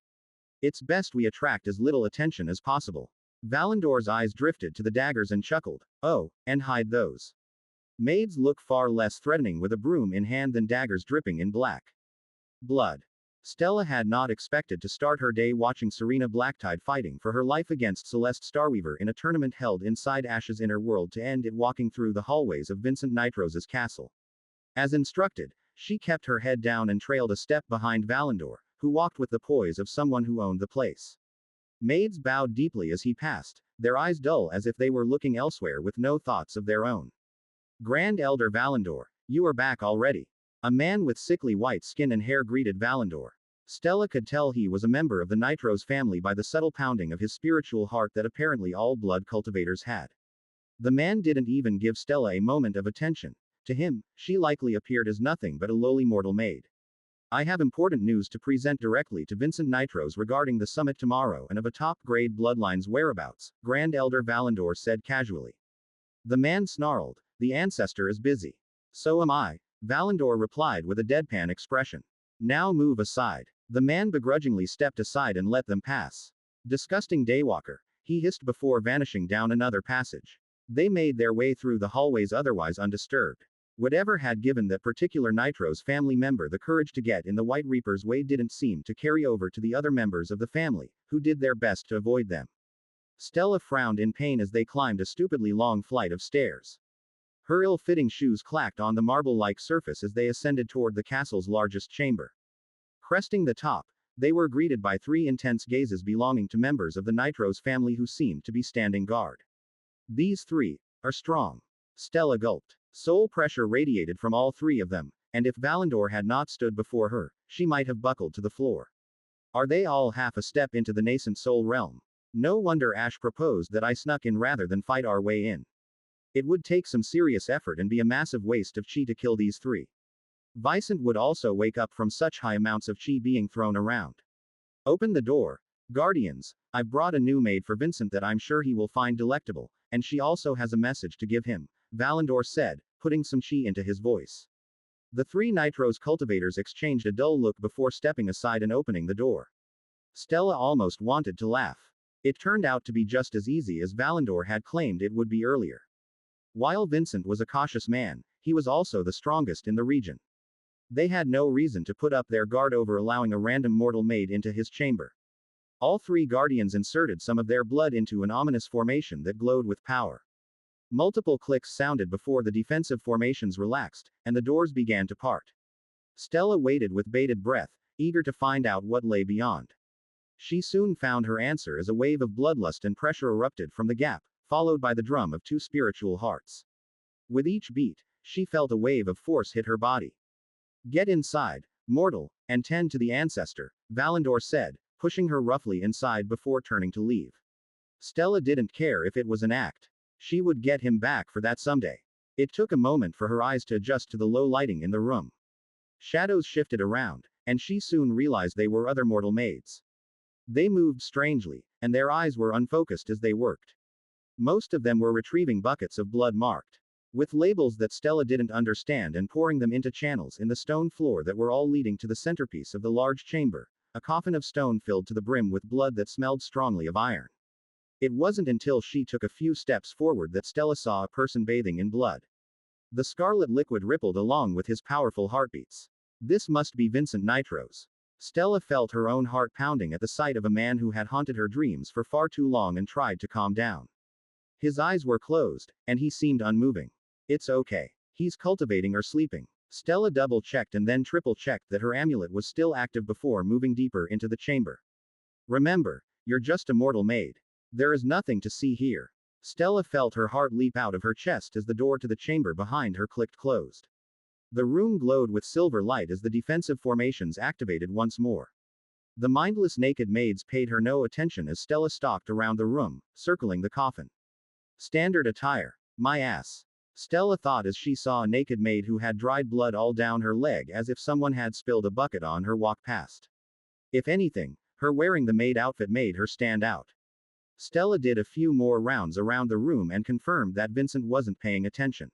It's best we attract as little attention as possible. Valandor's eyes drifted to the daggers and chuckled. Oh, and hide those. Maids look far less threatening with a broom in hand than daggers dripping in black blood. Stella had not expected to start her day watching Serena Blacktide fighting for her life against Celeste Starweaver in a tournament held inside Ash's inner world to end it walking through the hallways of Vincent Nitrose's castle. As instructed, she kept her head down and trailed a step behind Valandor, who walked with the poise of someone who owned the place. Maids bowed deeply as he passed, their eyes dull as if they were looking elsewhere with no thoughts of their own. Grand Elder Valandor, you are back already. A man with sickly white skin and hair greeted Valandor. Stella could tell he was a member of the Nitrose family by the subtle pounding of his spiritual heart that apparently all blood cultivators had. The man didn't even give Stella a moment of attention. To him, she likely appeared as nothing but a lowly mortal maid. I have important news to present directly to Vincent Nitrose regarding the summit tomorrow and of a top-grade bloodline's whereabouts, Grand Elder Valandor said casually. The man snarled, the ancestor is busy. So am I, Valandor replied with a deadpan expression. Now move aside. The man begrudgingly stepped aside and let them pass. Disgusting daywalker, he hissed before vanishing down another passage. They made their way through the hallways otherwise undisturbed. Whatever had given that particular Nitrose family member the courage to get in the White Reaper's way didn't seem to carry over to the other members of the family, who did their best to avoid them. Stella frowned in pain as they climbed a stupidly long flight of stairs. Her ill-fitting shoes clacked on the marble-like surface as they ascended toward the castle's largest chamber. Cresting the top, they were greeted by 3 intense gazes belonging to members of the Nitro's family who seemed to be standing guard. These 3 are strong. Stella gulped. Soul pressure radiated from all 3 of them, and if Valandor had not stood before her, she might have buckled to the floor. Are they all half a step into the nascent soul realm? No wonder Ash proposed that I snuck in rather than fight our way in. It would take some serious effort and be a massive waste of chi to kill these 3. Vicent would also wake up from such high amounts of chi being thrown around. Open the door. Guardians, I've brought a new maid for Vincent that I'm sure he will find delectable, and she also has a message to give him, Valandor said, putting some chi into his voice. The 3 Nitro's cultivators exchanged a dull look before stepping aside and opening the door. Stella almost wanted to laugh. It turned out to be just as easy as Valandor had claimed it would be earlier. While Vincent was a cautious man, he was also the strongest in the region. They had no reason to put up their guard over allowing a random mortal maid into his chamber. All 3 guardians inserted some of their blood into an ominous formation that glowed with power. Multiple clicks sounded before the defensive formations relaxed, and the doors began to part. Stella waited with bated breath, eager to find out what lay beyond. She soon found her answer as a wave of bloodlust and pressure erupted from the gap, followed by the drum of 2 spiritual hearts. With each beat, she felt a wave of force hit her body. Get inside, mortal, and tend to the ancestor, Valandor said, pushing her roughly inside before turning to leave. Stella didn't care if it was an act. She would get him back for that someday. It took a moment for her eyes to adjust to the low lighting in the room. Shadows shifted around, and she soon realized they were other mortal maids. They moved strangely, and their eyes were unfocused as they worked. Most of them were retrieving buckets of blood marked with labels that Stella didn't understand and pouring them into channels in the stone floor that were all leading to the centerpiece of the large chamber, a coffin of stone filled to the brim with blood that smelled strongly of iron. It wasn't until she took a few steps forward that Stella saw a person bathing in blood. The scarlet liquid rippled along with his powerful heartbeats. This must be Vincent Nitro's. Stella felt her own heart pounding at the sight of a man who had haunted her dreams for far too long and tried to calm down. His eyes were closed, and he seemed unmoving. It's okay. He's cultivating or sleeping. Stella double-checked and then triple-checked that her amulet was still active before moving deeper into the chamber. Remember, you're just a mortal maid. There is nothing to see here. Stella felt her heart leap out of her chest as the door to the chamber behind her clicked closed. The room glowed with silver light as the defensive formations activated once more. The mindless naked maids paid her no attention as Stella stalked around the room, circling the coffin. Standard attire. My ass. Stella thought as she saw a naked maid who had dried blood all down her leg as if someone had spilled a bucket on her walk past. If anything, her wearing the maid outfit made her stand out. Stella did a few more rounds around the room and confirmed that Vincent wasn't paying attention.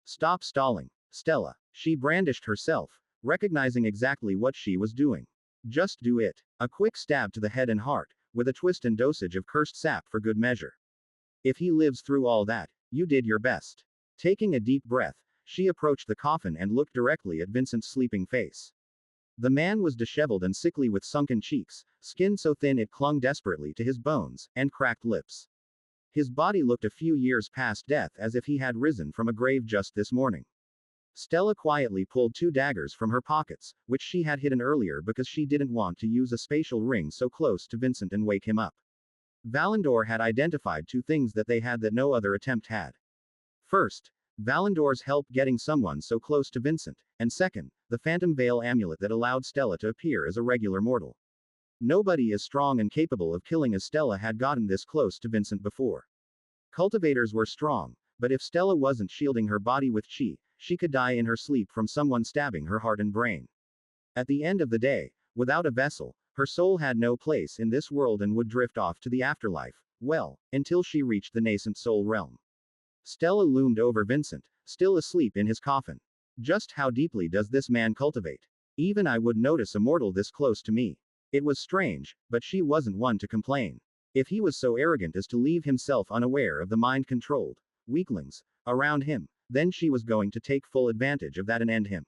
Stop stalling, Stella. She brandished herself, recognizing exactly what she was doing. Just do it. A quick stab to the head and heart, with a twist and dosage of cursed sap for good measure. If he lives through all that, you did your best. Taking a deep breath, she approached the coffin and looked directly at Vincent's sleeping face. The man was disheveled and sickly with sunken cheeks, skin so thin it clung desperately to his bones, and cracked lips. His body looked a few years past death as if he had risen from a grave just this morning. Stella quietly pulled 2 daggers from her pockets, which she had hidden earlier because she didn't want to use a spatial ring so close to Vincent and wake him up. Valandor had identified 2 things that they had that no other attempt had. First, Valandor's help getting someone so close to Vincent, and second, the Phantom Veil amulet that allowed Stella to appear as a regular mortal. Nobody as strong and capable of killing as Stella had gotten this close to Vincent before. Cultivators were strong, but if Stella wasn't shielding her body with chi, she could die in her sleep from someone stabbing her heart and brain. At the end of the day, without a vessel, her soul had no place in this world and would drift off to the afterlife, well, until she reached the nascent soul realm. Stella loomed over Vincent, still asleep in his coffin. Just how deeply does this man cultivate? Even I would notice a mortal this close to me. It was strange, but she wasn't one to complain. If he was so arrogant as to leave himself unaware of the mind-controlled weaklings around him, then she was going to take full advantage of that and end him.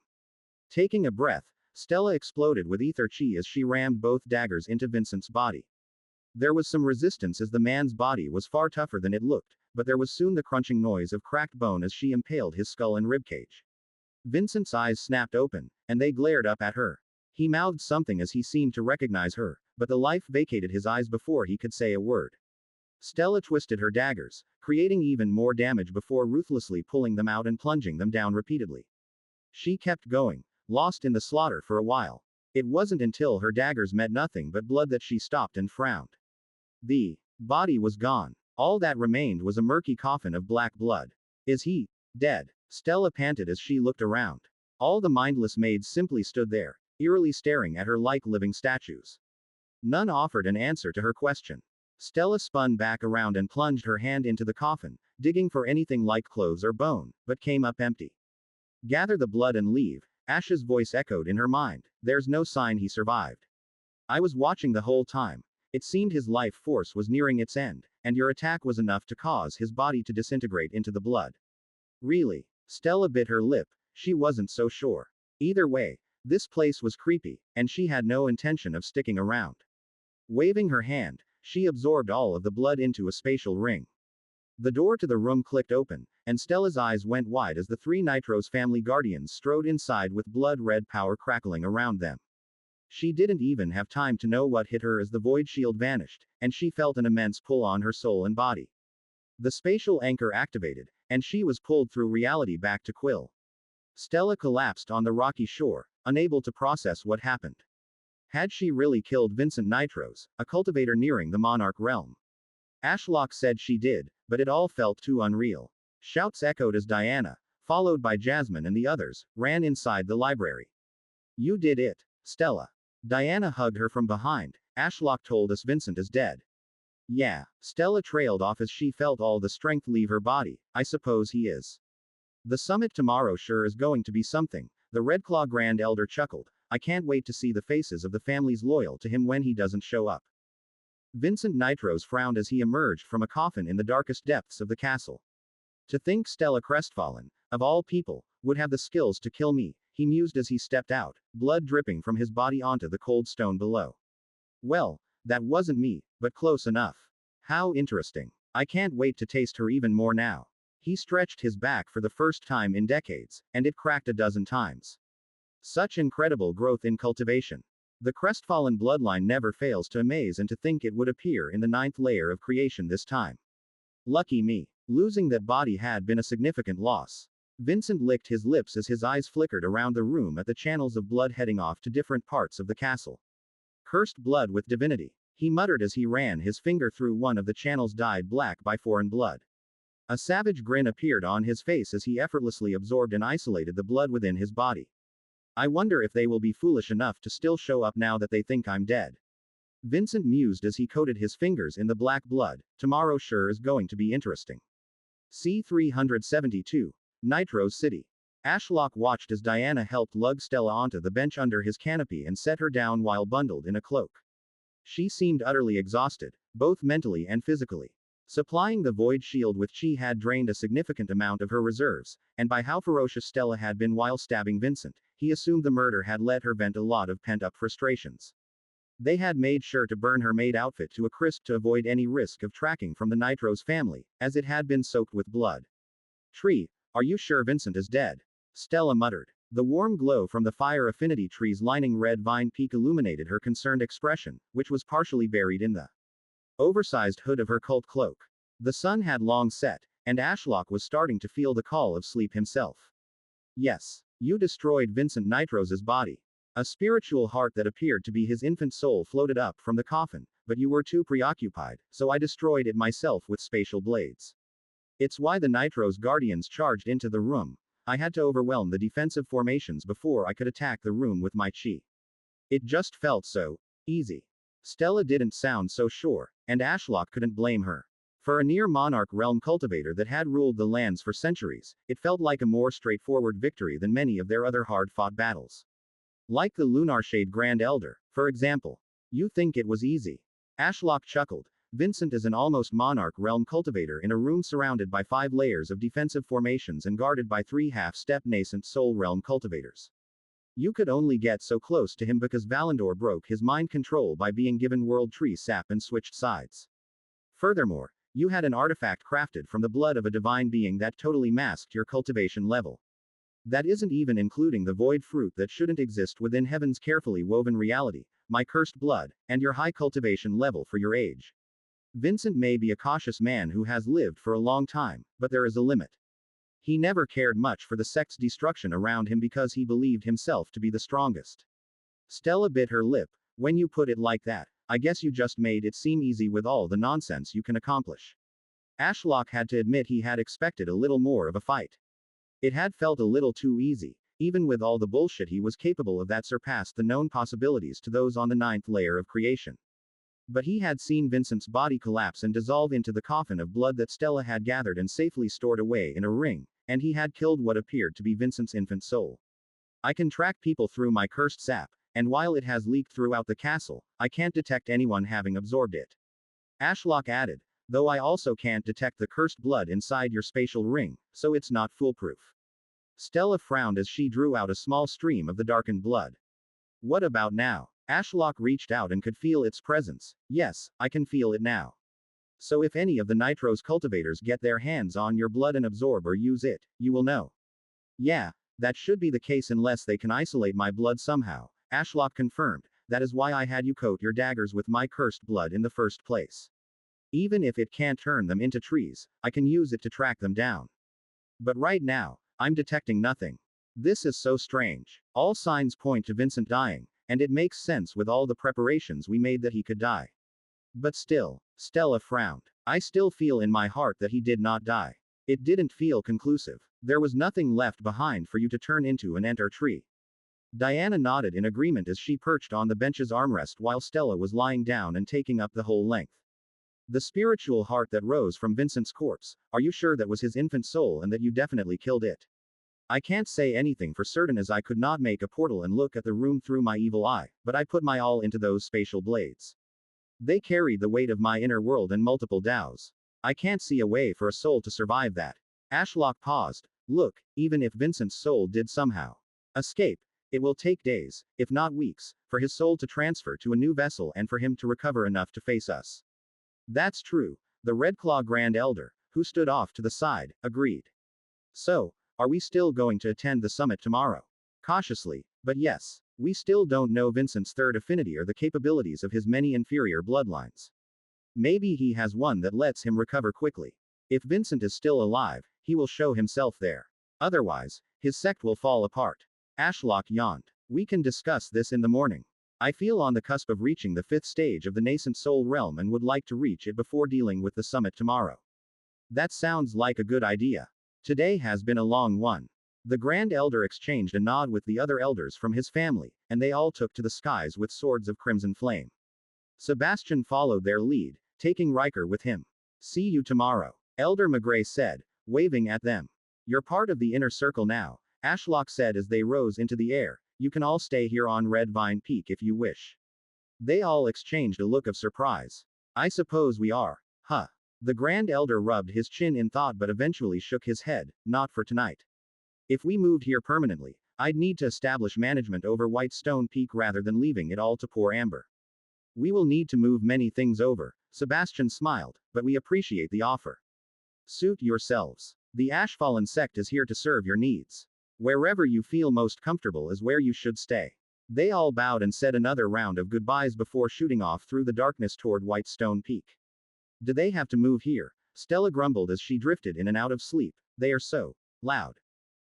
Taking a breath, Stella exploded with ether chi as she rammed both daggers into Vincent's body. There was some resistance as the man's body was far tougher than it looked, but there was soon the crunching noise of cracked bone as she impaled his skull and ribcage. Vincent's eyes snapped open, and they glared up at her. He mouthed something as he seemed to recognize her, but the life vacated his eyes before he could say a word. Stella twisted her daggers, creating even more damage before ruthlessly pulling them out and plunging them down repeatedly. She kept going, lost in the slaughter for a while. It wasn't until her daggers met nothing but blood that she stopped and frowned. The body was gone. All that remained was a murky coffin of black blood. Is he dead? Stella panted as she looked around. All the mindless maids simply stood there, eerily staring at her like living statues. None offered an answer to her question. Stella spun back around and plunged her hand into the coffin, digging for anything like clothes or bone, but came up empty. Gather the blood and leave, Ash's voice echoed in her mind. There's no sign he survived. I was watching the whole time. It seemed his life force was nearing its end, and your attack was enough to cause his body to disintegrate into the blood. Really? Stella bit her lip, she wasn't so sure. Either way, this place was creepy, and she had no intention of sticking around. Waving her hand, she absorbed all of the blood into a spatial ring. The door to the room clicked open, and Stella's eyes went wide as the three Nitro's family guardians strode inside with blood-red power crackling around them. She didn't even have time to know what hit her as the void shield vanished, and she felt an immense pull on her soul and body. The spatial anchor activated, and she was pulled through reality back to Quill. Stella collapsed on the rocky shore, unable to process what happened. Had she really killed Vincent Nitros, a cultivator nearing the Monarch realm? Ashlock said she did, but it all felt too unreal. Shouts echoed as Diana, followed by Jasmine and the others, ran inside the library. You did it, Stella. Diana hugged her from behind. Ashlock told us Vincent is dead. Yeah, Stella trailed off as she felt all the strength leave her body. I suppose he is. The summit tomorrow sure is going to be something, the Redclaw Grand Elder chuckled. I can't wait to see the faces of the families loyal to him when he doesn't show up. Vincent Nitros frowned as he emerged from a coffin in the darkest depths of the castle. To think Stella crestfallen, of all people, would have the skills to kill me, he mused as he stepped out, blood dripping from his body onto the cold stone below. Well, that wasn't me, but close enough. How interesting. I can't wait to taste her even more now. He stretched his back for the first time in decades, and it cracked a dozen times. Such incredible growth in cultivation. The crestfallen bloodline never fails to amaze, and to think it would appear in the 9th layer of creation this time. Lucky me. Losing that body had been a significant loss. Vincent licked his lips as his eyes flickered around the room at the channels of blood heading off to different parts of the castle. Cursed blood with divinity, he muttered as he ran his finger through one of the channels dyed black by foreign blood. A savage grin appeared on his face as he effortlessly absorbed and isolated the blood within his body. I wonder if they will be foolish enough to still show up now that they think I'm dead. Vincent mused as he coated his fingers in the black blood. Tomorrow sure is going to be interesting. C-372. Nitro's City. Ashlock watched as Diana helped lug Stella onto the bench under his canopy and set her down while bundled in a cloak. She seemed utterly exhausted, both mentally and physically. Supplying the void shield with chi had drained a significant amount of her reserves, and by how ferocious Stella had been while stabbing Vincent, he assumed the murder had let her vent a lot of pent-up frustrations. They had made sure to burn her maid outfit to a crisp to avoid any risk of tracking from the Nitro's family, as it had been soaked with blood. Tree, are you sure Vincent is dead? Stella muttered. The warm glow from the fire affinity trees lining Red Vine Peak illuminated her concerned expression, which was partially buried in the oversized hood of her cult cloak. The sun had long set, and Ashlock was starting to feel the call of sleep himself. Yes, you destroyed Vincent Nitros's body. A spiritual heart that appeared to be his infant soul floated up from the coffin, but you were too preoccupied, so I destroyed it myself with spatial blades. It's why the Nitro's guardians charged into the room. I had to overwhelm the defensive formations before I could attack the room with my chi. It just felt so easy. Stella didn't sound so sure, and Ashlock couldn't blame her. For a near monarch realm cultivator that had ruled the lands for centuries, it felt like a more straightforward victory than many of their other hard-fought battles. Like the Lunarshade Grand Elder, for example. You think it was easy? Ashlock chuckled. Vincent is an almost monarch realm cultivator in a room surrounded by 5 layers of defensive formations and guarded by 3 half-step nascent soul realm cultivators. You could only get so close to him because Valandor broke his mind control by being given world tree sap and switched sides. Furthermore, you had an artifact crafted from the blood of a divine being that totally masked your cultivation level. That isn't even including the void fruit that shouldn't exist within heaven's carefully woven reality, my cursed blood, and your high cultivation level for your age. Vincent may be a cautious man who has lived for a long time, but there is a limit. He never cared much for the sect's destruction around him because he believed himself to be the strongest. Stella bit her lip. When you put it like that, I guess you just made it seem easy with all the nonsense you can accomplish. Ashlock had to admit he had expected a little more of a fight. It had felt a little too easy. Even with all the bullshit he was capable of that surpassed the known possibilities to those on the ninth layer of creation. But he had seen Vincent's body collapse and dissolve into the coffin of blood that Stella had gathered and safely stored away in a ring, and he had killed what appeared to be Vincent's infant soul. I can track people through my cursed sap, and while it has leaked throughout the castle, I can't detect anyone having absorbed it. Ashlock added, though I also can't detect the cursed blood inside your spatial ring, so it's not foolproof. Stella frowned as she drew out a small stream of the darkened blood. What about now? Ashlock reached out and could feel its presence. Yes, I can feel it now. So if any of the Nitro's cultivators get their hands on your blood and absorb or use it, you will know. Yeah, that should be the case unless they can isolate my blood somehow, Ashlock confirmed. That is why I had you coat your daggers with my cursed blood in the first place. Even if it can't turn them into trees, I can use it to track them down. But right now, I'm detecting nothing. This is so strange. All signs point to Vincent dying, and it makes sense with all the preparations we made that he could die. But still, Stella frowned. I still feel in my heart that he did not die. It didn't feel conclusive. There was nothing left behind for you to turn into an enter tree. Diana nodded in agreement as she perched on the bench's armrest while Stella was lying down and taking up the whole length. The spiritual heart that rose from Vincent's corpse, are you sure that was his infant soul and that you definitely killed it? I can't say anything for certain as I could not make a portal and look at the room through my evil eye, but I put my all into those spatial blades. They carried the weight of my inner world and multiple Taos. I can't see a way for a soul to survive that. Ashlock paused. Look, even if Vincent's soul did somehow escape, it will take days, if not weeks, for his soul to transfer to a new vessel and for him to recover enough to face us. That's true, the Redclaw Grand Elder, who stood off to the side, agreed. So, are we still going to attend the summit tomorrow? Cautiously, but yes. We still don't know Vincent's third affinity or the capabilities of his many inferior bloodlines. Maybe he has one that lets him recover quickly. If Vincent is still alive, he will show himself there. Otherwise, his sect will fall apart. Ashlock yawned. We can discuss this in the morning. I feel on the cusp of reaching the fifth stage of the nascent soul realm and would like to reach it before dealing with the summit tomorrow. That sounds like a good idea. Today has been a long one. The Grand Elder exchanged a nod with the other elders from his family, and they all took to the skies with swords of crimson flame. Sebastian followed their lead, taking Riker with him. See you tomorrow, Elder Magray said, waving at them. You're part of the inner circle now, Ashlock said as they rose into the air. You can all stay here on Red Vine Peak if you wish. They all exchanged a look of surprise. I suppose we are. Huh. The Grand Elder rubbed his chin in thought but eventually shook his head. Not for tonight. If we moved here permanently, I'd need to establish management over Whitestone Peak rather than leaving it all to poor Amber. We will need to move many things over, Sebastian smiled, but we appreciate the offer. Suit yourselves. The Ashfallen sect is here to serve your needs. Wherever you feel most comfortable is where you should stay. They all bowed and said another round of goodbyes before shooting off through the darkness toward Whitestone Peak. Do they have to move here? Stella grumbled as she drifted in and out of sleep. They are so loud.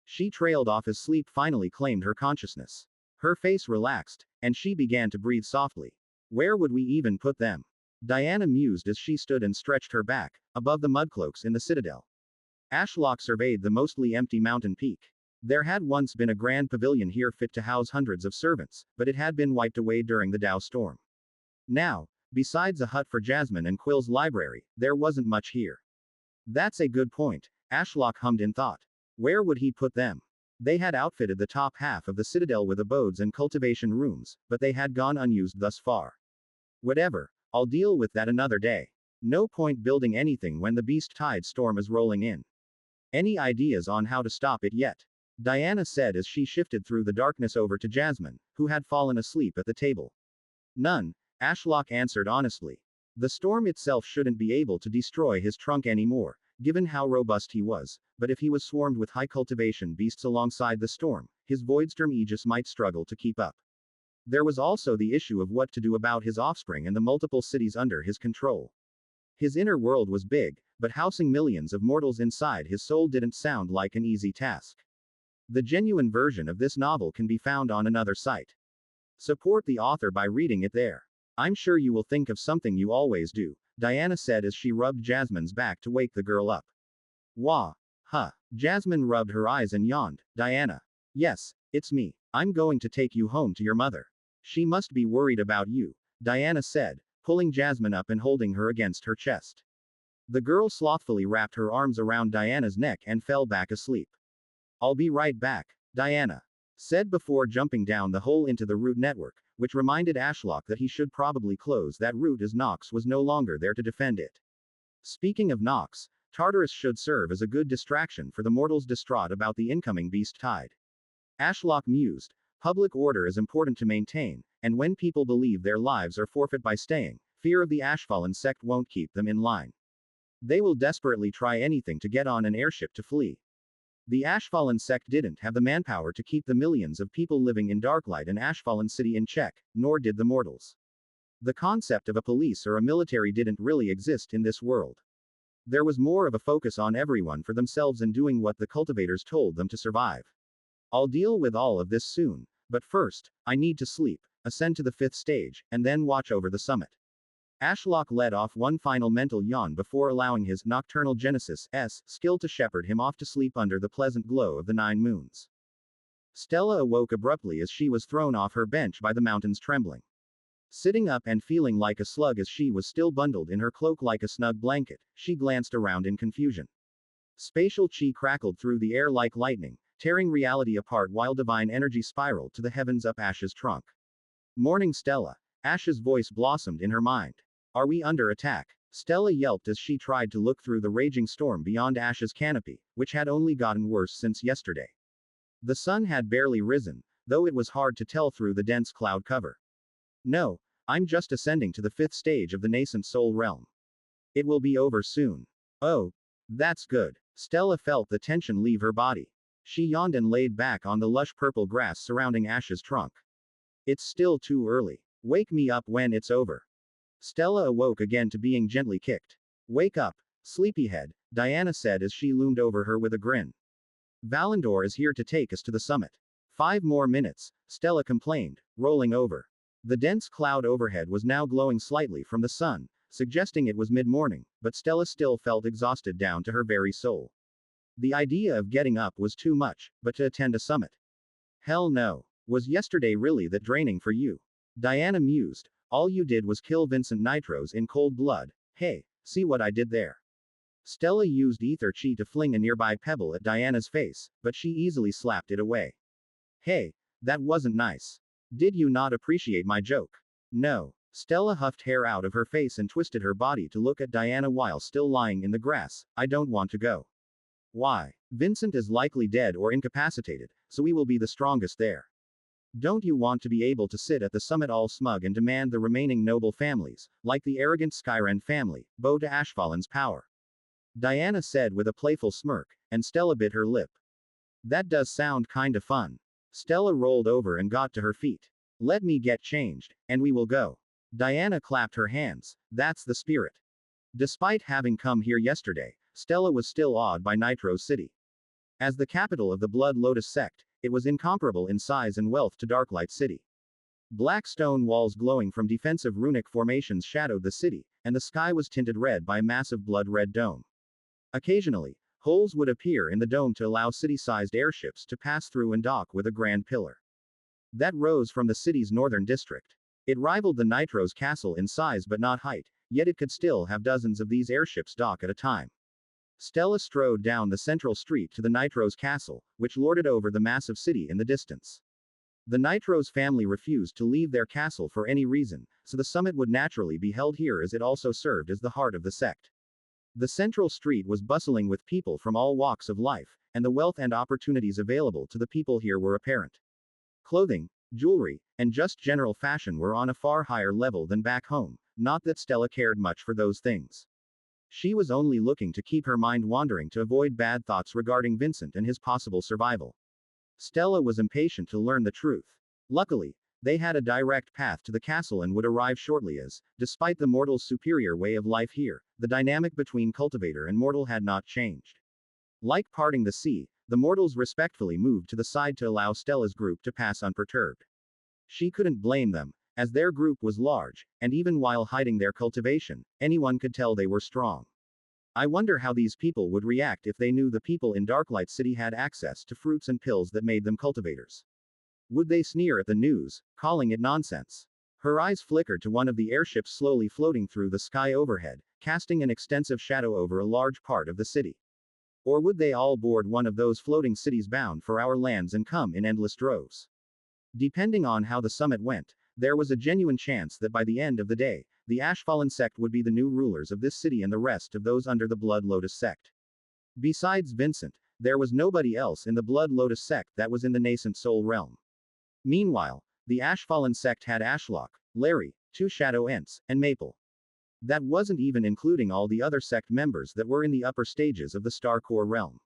She trailed off as sleep finally claimed her consciousness. Her face relaxed, and she began to breathe softly. Where would we even put them? Diana mused as she stood and stretched her back, above the mudcloaks in the citadel. Ashlock surveyed the mostly empty mountain peak. There had once been a grand pavilion here fit to house hundreds of servants, but it had been wiped away during the Tao storm. Now, besides a hut for Jasmine and Quill's library, there wasn't much here. That's a good point, Ashlock hummed in thought. Where would he put them? They had outfitted the top half of the citadel with abodes and cultivation rooms, but they had gone unused thus far. Whatever, I'll deal with that another day. No point building anything when the beast tide storm is rolling in. Any ideas on how to stop it yet? Diana said as she shifted through the darkness over to Jasmine, who had fallen asleep at the table. None, Ashlock answered honestly. The storm itself shouldn't be able to destroy his trunk anymore, given how robust he was, but if he was swarmed with high cultivation beasts alongside the storm, his Voidstorm Aegis might struggle to keep up. There was also the issue of what to do about his offspring and the multiple cities under his control. His inner world was big, but housing millions of mortals inside his soul didn't sound like an easy task. The genuine version of this novel can be found on another site. Support the author by reading it there. I'm sure you will think of something you always do, Diana said as she rubbed Jasmine's back to wake the girl up. Wah. Huh. Jasmine rubbed her eyes and yawned. Diana. Yes, it's me. I'm going to take you home to your mother. She must be worried about you, Diana said, pulling Jasmine up and holding her against her chest. The girl slothfully wrapped her arms around Diana's neck and fell back asleep. I'll be right back, Diana said before jumping down the hole into the root network, which reminded Ashlock that he should probably close that route as Nox was no longer there to defend it. Speaking of Nox, Tartarus should serve as a good distraction for the mortals distraught about the incoming beast tide. Ashlock mused, public order is important to maintain, and when people believe their lives are forfeit by staying, fear of the Ashfallen sect won't keep them in line. They will desperately try anything to get on an airship to flee. The Ashfallen sect didn't have the manpower to keep the millions of people living in Darklight and Ashfallen City in check, nor did the mortals. The concept of a police or a military didn't really exist in this world. There was more of a focus on everyone for themselves and doing what the cultivators told them to survive. I'll deal with all of this soon, but first, I need to sleep, ascend to the 5th stage, and then watch over the summit. Ashlock let off one final mental yawn before allowing his Nocturnal Genesis S skill to shepherd him off to sleep under the pleasant glow of the 9 moons. Stella awoke abruptly as she was thrown off her bench by the mountains trembling. Sitting up and feeling like a slug as she was still bundled in her cloak like a snug blanket, she glanced around in confusion. Spatial chi crackled through the air like lightning, tearing reality apart while divine energy spiraled to the heavens up Ash's trunk. Morning Stella. Ash's voice blossomed in her mind. Are we under attack? Stella yelped as she tried to look through the raging storm beyond Ash's canopy, which had only gotten worse since yesterday. The sun had barely risen, though it was hard to tell through the dense cloud cover. No, I'm just ascending to the 5th stage of the nascent soul realm. It will be over soon. Oh, that's good. Stella felt the tension leave her body. She yawned and laid back on the lush purple grass surrounding Ash's trunk. It's still too early. Wake me up when it's over. Stella awoke again to being gently kicked. Wake up, sleepyhead, Diana said as she loomed over her with a grin. Valandor is here to take us to the summit. 5 more minutes, Stella complained, rolling over. The dense cloud overhead was now glowing slightly from the sun, suggesting it was mid-morning, but Stella still felt exhausted down to her very soul. The idea of getting up was too much, but to attend a summit? Hell no. Was yesterday really that draining for you? Diana mused. All you did was kill Vincent Nitros in cold blood. Hey, see what I did there? Stella used ether chi to fling a nearby pebble at Diana's face, but she easily slapped it away. Hey, that wasn't nice. Did you not appreciate my joke? No. Stella huffed hair out of her face and twisted her body to look at Diana while still lying in the grass. I don't want to go. Why? Vincent is likely dead or incapacitated, so we will be the strongest there. Don't you want to be able to sit at the summit all smug and demand the remaining noble families, like the arrogant Skyren family, bow to Ashfallen's power? Diana said with a playful smirk, and Stella bit her lip. That does sound kinda fun. Stella rolled over and got to her feet. Let me get changed, and we will go. Diana clapped her hands. That's the spirit. Despite having come here yesterday, Stella was still awed by Nitro City. As the capital of the Blood Lotus sect, it was incomparable in size and wealth to Darklight City. Black stone walls glowing from defensive runic formations shadowed the city, and the sky was tinted red by a massive blood-red dome. Occasionally, holes would appear in the dome to allow city-sized airships to pass through and dock with a grand pillar that rose from the city's northern district. It rivaled the Nitro's castle in size but not height, yet it could still have dozens of these airships dock at a time. Stella strode down the central street to the Nitro's castle, which lorded over the massive city in the distance. The Nitro's family refused to leave their castle for any reason, so the summit would naturally be held here as it also served as the heart of the sect. The central street was bustling with people from all walks of life, and the wealth and opportunities available to the people here were apparent. Clothing, jewelry, and just general fashion were on a far higher level than back home, not that Stella cared much for those things. She was only looking to keep her mind wandering to avoid bad thoughts regarding Vincent and his possible survival. Stella was impatient to learn the truth. Luckily, they had a direct path to the castle and would arrive shortly as, despite the mortal's superior way of life here, the dynamic between cultivator and mortal had not changed. Like parting the sea, the mortals respectfully moved to the side to allow Stella's group to pass unperturbed. She couldn't blame them, as their group was large, and even while hiding their cultivation, anyone could tell they were strong. I wonder how these people would react if they knew the people in Darklight City had access to fruits and pills that made them cultivators. Would they sneer at the news, calling it nonsense? Her eyes flickered to one of the airships slowly floating through the sky overhead, casting an extensive shadow over a large part of the city. Or would they all board one of those floating cities bound for our lands and come in endless droves? Depending on how the summit went, there was a genuine chance that by the end of the day, the Ashfallen sect would be the new rulers of this city and the rest of those under the Blood Lotus sect. Besides Vincent, there was nobody else in the Blood Lotus sect that was in the nascent soul realm. Meanwhile, the Ashfallen sect had Ashlock, Larry, 2 Shadow Ents, and Maple. That wasn't even including all the other sect members that were in the upper stages of the Star Core realm.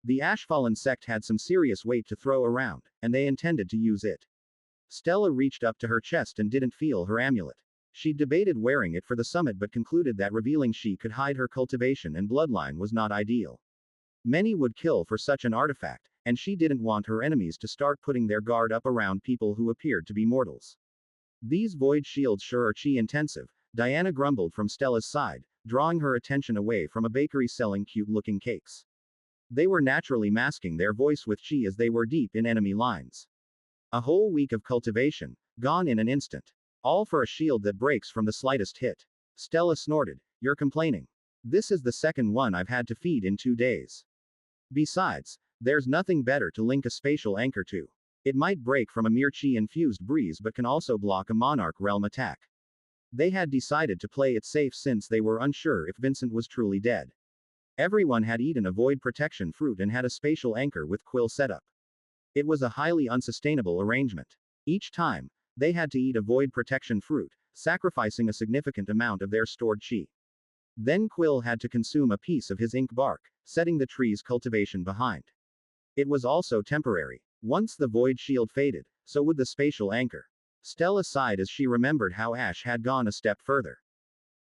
The Ashfallen sect had some serious weight to throw around, and they intended to use it. Stella reached up to her chest and didn't feel her amulet. She debated wearing it for the summit but concluded that revealing she could hide her cultivation and bloodline was not ideal. Many would kill for such an artifact, and she didn't want her enemies to start putting their guard up around people who appeared to be mortals. These void shields sure are chi intensive, Diana grumbled from Stella's side, drawing her attention away from a bakery selling cute-looking cakes. They were naturally masking their voice with chi as they were deep in enemy lines. A whole week of cultivation, gone in an instant. All for a shield that breaks from the slightest hit. Stella snorted. You're complaining. This is the second one I've had to feed in 2 days. Besides, there's nothing better to link a spatial anchor to. It might break from a mere chi-infused breeze but can also block a monarch realm attack. They had decided to play it safe since they were unsure if Vincent was truly dead. Everyone had eaten a void protection fruit and had a spatial anchor with quill setup. It was a highly unsustainable arrangement. Each time, they had to eat a void protection fruit, sacrificing a significant amount of their stored chi. Then Quill had to consume a piece of his ink bark, setting the tree's cultivation behind. It was also temporary. Once the void shield faded, so would the spatial anchor. Stella sighed as she remembered how Ash had gone a step further.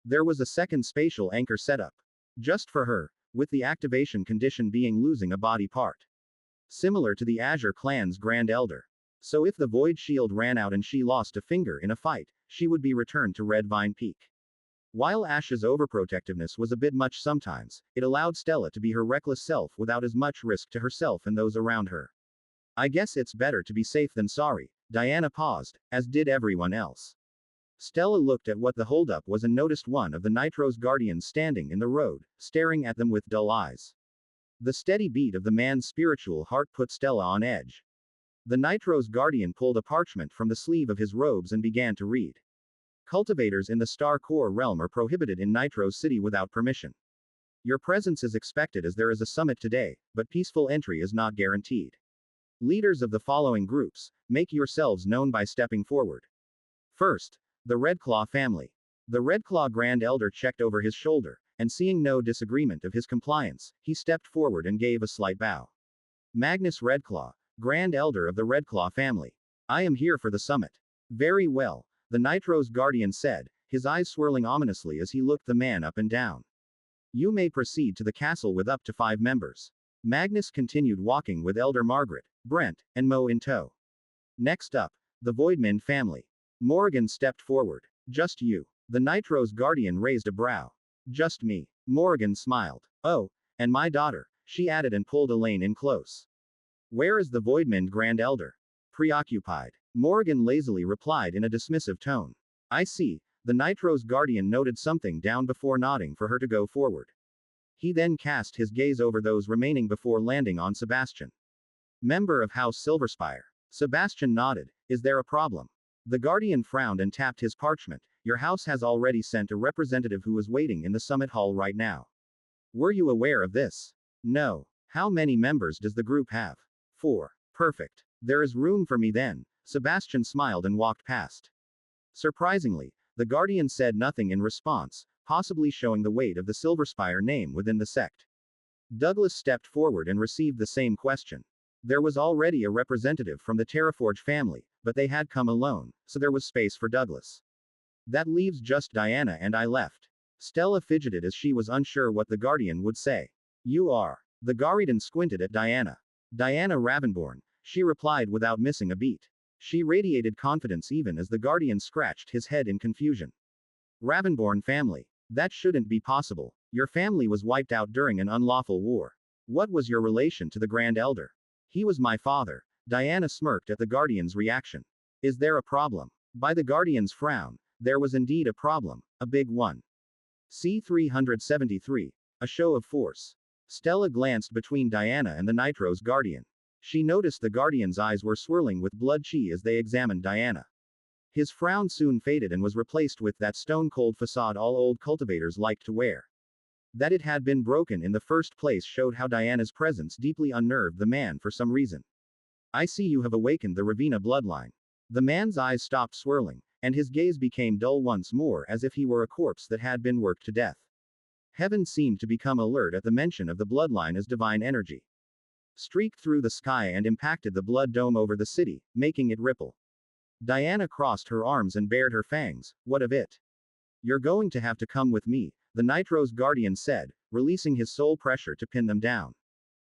There was a second spatial anchor setup. Just for her, with the activation condition being losing a body part. Similar to the Azure clan's Grand Elder. So if the void shield ran out and she lost a finger in a fight, she would be returned to Red Vine Peak. While Ash's overprotectiveness was a bit much sometimes, it allowed Stella to be her reckless self without as much risk to herself and those around her. I guess it's better to be safe than sorry, Diana paused, as did everyone else. Stella looked at what the holdup was and noticed one of the Nitro's guardians standing in the road, staring at them with dull eyes. The steady beat of the man's spiritual heart put Stella on edge. The Nitro's guardian pulled a parchment from the sleeve of his robes and began to read. Cultivators in the Star Core realm are prohibited in Nitro's city without permission. Your presence is expected as there is a summit today, but peaceful entry is not guaranteed. Leaders of the following groups, make yourselves known by stepping forward. First, the Redclaw family. The Redclaw Grand Elder checked over his shoulder, and seeing no disagreement of his compliance, he stepped forward and gave a slight bow. Magnus Redclaw, Grand Elder of the Redclaw family. I am here for the summit. Very well, the Nitro's guardian said, his eyes swirling ominously as he looked the man up and down. You may proceed to the castle with up to 5 members. Magnus continued walking with Elder Margaret, Brent, and Mo in tow. Next up, the Voidman family. Morrigan stepped forward. Just you. The Nitro's guardian raised a brow. Just me. Morrigan smiled. Oh, and my daughter, she added and pulled Elaine in close. Where is the Voidman Grand Elder? Preoccupied. Morrigan lazily replied in a dismissive tone. I see. The Nitro's guardian noted something down before nodding for her to go forward. He then cast his gaze over those remaining before landing on Sebastian. Member of House Silverspire. Sebastian nodded. Is there a problem? The guardian frowned and tapped his parchment. Your house has already sent a representative who is waiting in the summit hall right now. Were you aware of this? No. How many members does the group have? 4. Perfect. There is room for me then. Sebastian smiled and walked past. Surprisingly, the guardian said nothing in response, possibly showing the weight of the Silverspire name within the sect. Douglas stepped forward and received the same question. There was already a representative from the Terraforge family, but they had come alone, so there was space for Douglas. That leaves just Diana and I left. Stella fidgeted as she was unsure what the Guardian would say. You are. The Garidan squinted at Diana. Diana Ravenborn, she replied without missing a beat. She radiated confidence even as the Guardian scratched his head in confusion. Ravenborn family. That shouldn't be possible. Your family was wiped out during an unlawful war. What was your relation to the Grand Elder? He was my father. Diana smirked at the Guardian's reaction. Is there a problem? By the Guardian's frown, there was indeed a problem, a big one. C-373. A show of force. Stella glanced between Diana and the Nitro's Guardian. She noticed the Guardian's eyes were swirling with blood chi as they examined Diana. His frown soon faded and was replaced with that stone-cold facade all old cultivators liked to wear. That it had been broken in the first place showed how Diana's presence deeply unnerved the man for some reason. I see you have awakened the Ravina bloodline. The man's eyes stopped swirling, and his gaze became dull once more as if he were a corpse that had been worked to death. Heaven seemed to become alert at the mention of the bloodline as divine energy. Streaked through the sky and impacted the blood dome over the city, making it ripple. Diana crossed her arms and bared her fangs. What of it? You're going to have to come with me, the Nitro's Guardian said, releasing his soul pressure to pin them down.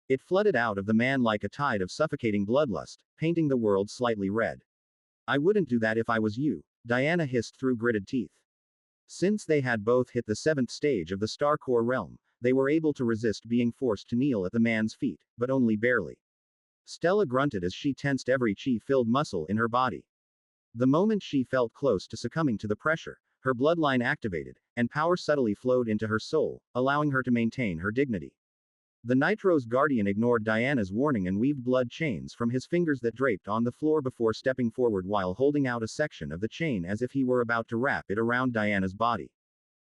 It flooded out of the man like a tide of suffocating bloodlust, painting the world slightly red. I wouldn't do that if I was you, Diana hissed through gritted teeth. Since they had both hit the 7th stage of the Star Core realm, they were able to resist being forced to kneel at the man's feet, but only barely. Stella grunted as she tensed every chi-filled muscle in her body. The moment she felt close to succumbing to the pressure, her bloodline activated, and power subtly flowed into her soul, allowing her to maintain her dignity. The Nitro's Guardian ignored Diana's warning and weaved blood chains from his fingers that draped on the floor before stepping forward while holding out a section of the chain as if he were about to wrap it around Diana's body.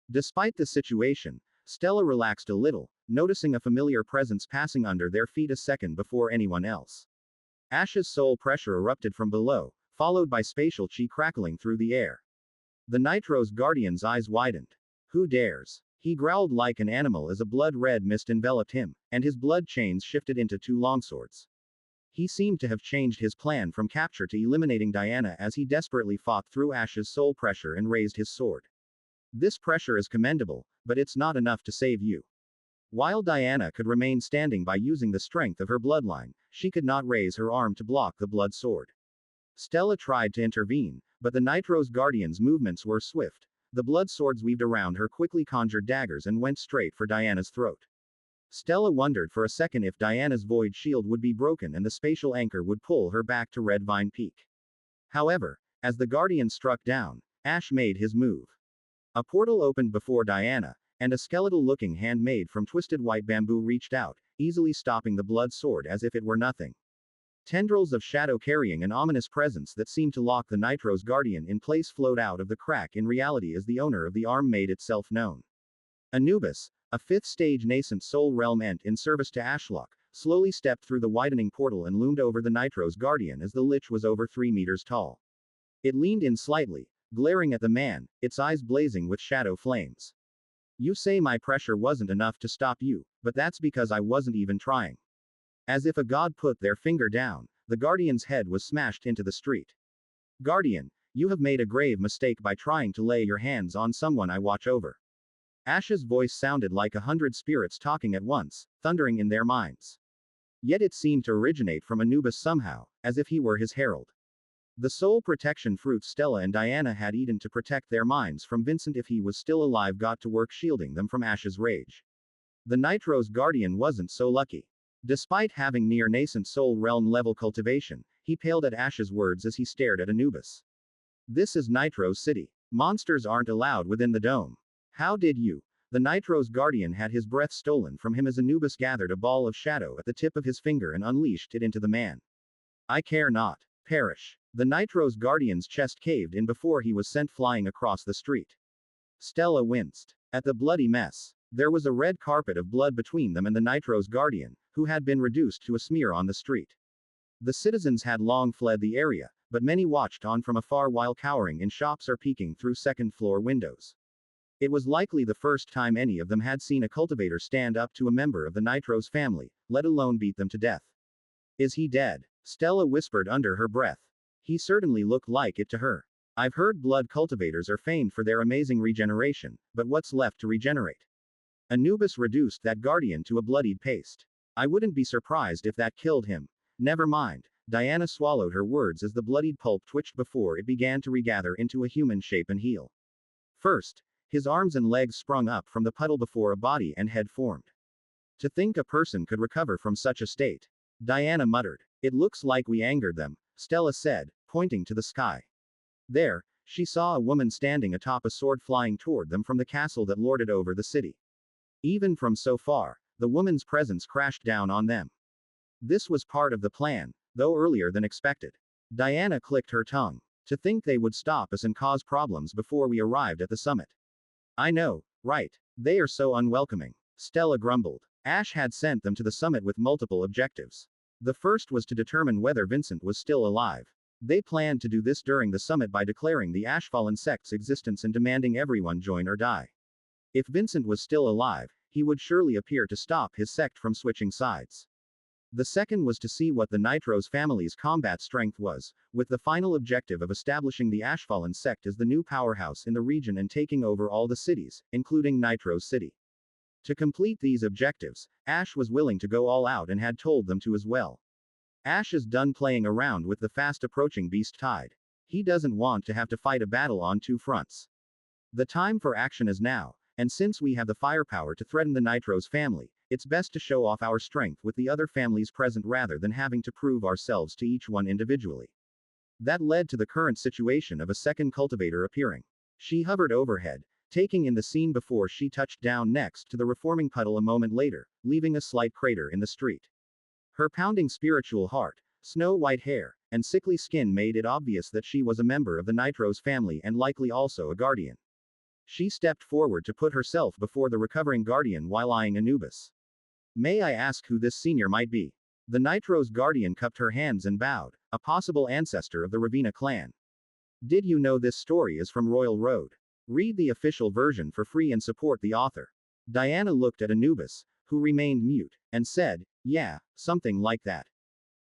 Despite the situation, Stella relaxed a little, noticing a familiar presence passing under their feet a second before anyone else. Ash's soul pressure erupted from below, followed by spatial chi crackling through the air. The Nitro's Guardian's eyes widened. Who dares? He growled like an animal as a blood-red mist enveloped him, and his blood chains shifted into 2 longswords. He seemed to have changed his plan from capture to eliminating Diana as he desperately fought through Ash's soul pressure and raised his sword. This pressure is commendable, but it's not enough to save you. While Diana could remain standing by using the strength of her bloodline, she could not raise her arm to block the blood sword. Stella tried to intervene, but the Nitro's Guardian's movements were swift. The blood swords weaved around her quickly conjured daggers and went straight for Diana's throat. Stella wondered for a second if Diana's void shield would be broken and the spatial anchor would pull her back to Red Vine Peak. However, as the Guardian struck down, Ash made his move. A portal opened before Diana, and a skeletal-looking hand made from twisted white bamboo reached out, easily stopping the blood sword as if it were nothing. Tendrils of shadow carrying an ominous presence that seemed to lock the Nitro's Guardian in place flowed out of the crack in reality as the owner of the arm made itself known. Anubis, a 5th-stage nascent soul realm ent in service to Ashlock, slowly stepped through the widening portal and loomed over the Nitro's Guardian as the lich was over 3 meters tall. It leaned in slightly, glaring at the man, its eyes blazing with shadow flames. You say my pressure wasn't enough to stop you, but that's because I wasn't even trying. As if a god put their finger down, the Guardian's head was smashed into the street. Guardian, you have made a grave mistake by trying to lay your hands on someone I watch over. Ash's voice sounded like 100 spirits talking at once, thundering in their minds. Yet it seemed to originate from Anubis somehow, as if he were his herald. The soul protection fruit Stella and Diana had eaten to protect their minds from Vincent if he was still alive got to work shielding them from Ash's rage. The Nitro's Guardian wasn't so lucky. Despite having near nascent soul realm level cultivation, he paled at Ash's words as he stared at Anubis. This is Nitro's city. Monsters aren't allowed within the dome. How did you? The Nitro's Guardian had his breath stolen from him as Anubis gathered a ball of shadow at the tip of his finger and unleashed it into the man. I care not. Perish. The Nitro's Guardian's chest caved in before he was sent flying across the street. Stella winced. At the bloody mess. There was a red carpet of blood between them and the Nitro's Guardian, who had been reduced to a smear on the street. The citizens had long fled the area, but many watched on from afar while cowering in shops or peeking through second-floor windows. It was likely the first time any of them had seen a cultivator stand up to a member of the Nitros family, let alone beat them to death. Is he dead? Stella whispered under her breath. He certainly looked like it to her. I've heard blood cultivators are famed for their amazing regeneration, but what's left to regenerate? Anubis reduced that guardian to a bloodied paste. I wouldn't be surprised if that killed him. Never mind. Diana swallowed her words as the bloodied pulp twitched before it began to regather into a human shape and heal. First, his arms and legs sprung up from the puddle before a body and head formed. To think a person could recover from such a state. Diana muttered. It looks like we angered them, Stella said, pointing to the sky. There, she saw a woman standing atop a sword flying toward them from the castle that lorded over the city. Even from so far, the woman's presence crashed down on them. This was part of the plan, though earlier than expected. Diana clicked her tongue. To think they would stop us and cause problems before we arrived at the summit. I know, right? They are so unwelcoming, Stella grumbled. Ash had sent them to the summit with multiple objectives. The first was to determine whether Vincent was still alive. They planned to do this during the summit by declaring the Ashfallen sect's existence and demanding everyone join or die. If Vincent was still alive, he would surely appear to stop his sect from switching sides. The second was to see what the Nitros family's combat strength was, with the final objective of establishing the Ashfallen sect as the new powerhouse in the region and taking over all the cities, including Nitros City. To complete these objectives, Ash was willing to go all out and had told them to as well. Ash is done playing around with the fast approaching beast tide. He doesn't want to have to fight a battle on two fronts. The time for action is now, and since we have the firepower to threaten the Nitros family, it's best to show off our strength with the other families present rather than having to prove ourselves to each one individually. That led to the current situation of a second cultivator appearing. She hovered overhead, taking in the scene before she touched down next to the reforming puddle a moment later, leaving a slight crater in the street. Her pounding spiritual heart, snow-white hair, and sickly skin made it obvious that she was a member of the Nitros family and likely also a guardian. She stepped forward to put herself before the recovering guardian while eyeing Anubis. May I ask who this senior might be? The Nitros guardian cupped her hands and bowed, a possible ancestor of the Ravina clan. Did you know this story is from Royal Road? Read the official version for free and support the author. Diana looked at Anubis, who remained mute, and said, yeah, something like that.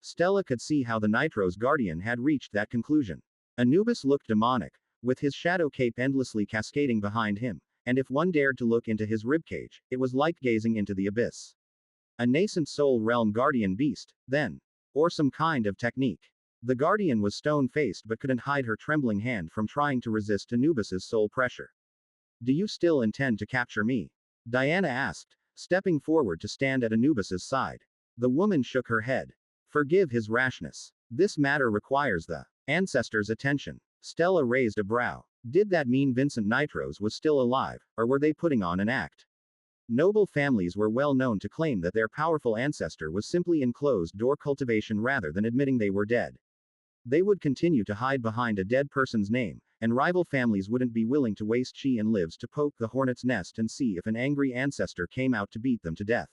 Stella could see how the Nitros guardian had reached that conclusion. Anubis looked demonic, with his shadow cape endlessly cascading behind him, and if one dared to look into his ribcage, it was like gazing into the abyss. A nascent soul realm guardian beast, then. Or some kind of technique. The guardian was stone-faced but couldn't hide her trembling hand from trying to resist Anubis's soul pressure. Do you still intend to capture me? Diana asked, stepping forward to stand at Anubis's side. The woman shook her head. Forgive his rashness. This matter requires the ancestor's attention. Stella raised a brow. Did that mean Vincent Nitros was still alive, or were they putting on an act? Noble families were well known to claim that their powerful ancestor was simply in closed-door cultivation rather than admitting they were dead. They would continue to hide behind a dead person's name, and rival families wouldn't be willing to waste chi and lives to poke the hornet's nest and see if an angry ancestor came out to beat them to death.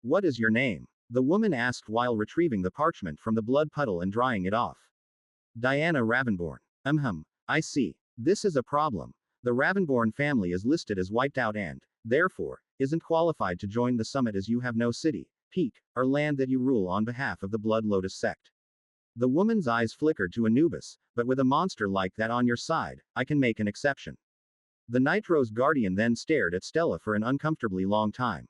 What is your name? The woman asked while retrieving the parchment from the blood puddle and drying it off. Diana Ravenborn. I see. This is a problem. The Ravenborn family is listed as wiped out and, therefore, isn't qualified to join the summit as you have no city, peak, or land that you rule on behalf of the Blood Lotus sect. The woman's eyes flickered to Anubis, but with a monster like that on your side, I can make an exception. The Nitros guardian then stared at Stella for an uncomfortably long time.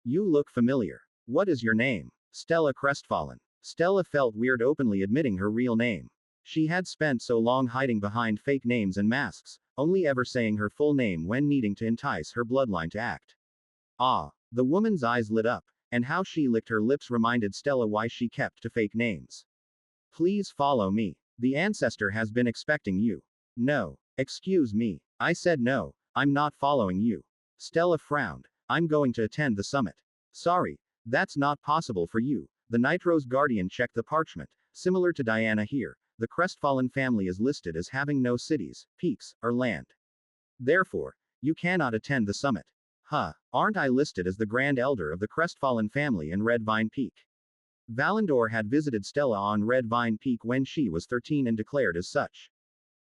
You look familiar. What is your name? Stella crestfallen. Stella felt weird openly admitting her real name. She had spent so long hiding behind fake names and masks, only ever saying her full name when needing to entice her bloodline to act. Ah, the woman's eyes lit up, and how she licked her lips reminded Stella why she kept to fake names. Please follow me. The ancestor has been expecting you. No. Excuse me. I said no, I'm not following you. Stella frowned. I'm going to attend the summit. Sorry, that's not possible for you. The Nitros guardian checked the parchment. Similar to Diana here, the crestfallen family is listed as having no cities, peaks, or land. Therefore, you cannot attend the summit. Huh, aren't I listed as the Grand Elder of the crestfallen family in Red Vine Peak? Valandor had visited Stella on Red Vine Peak when she was 13 and declared as such.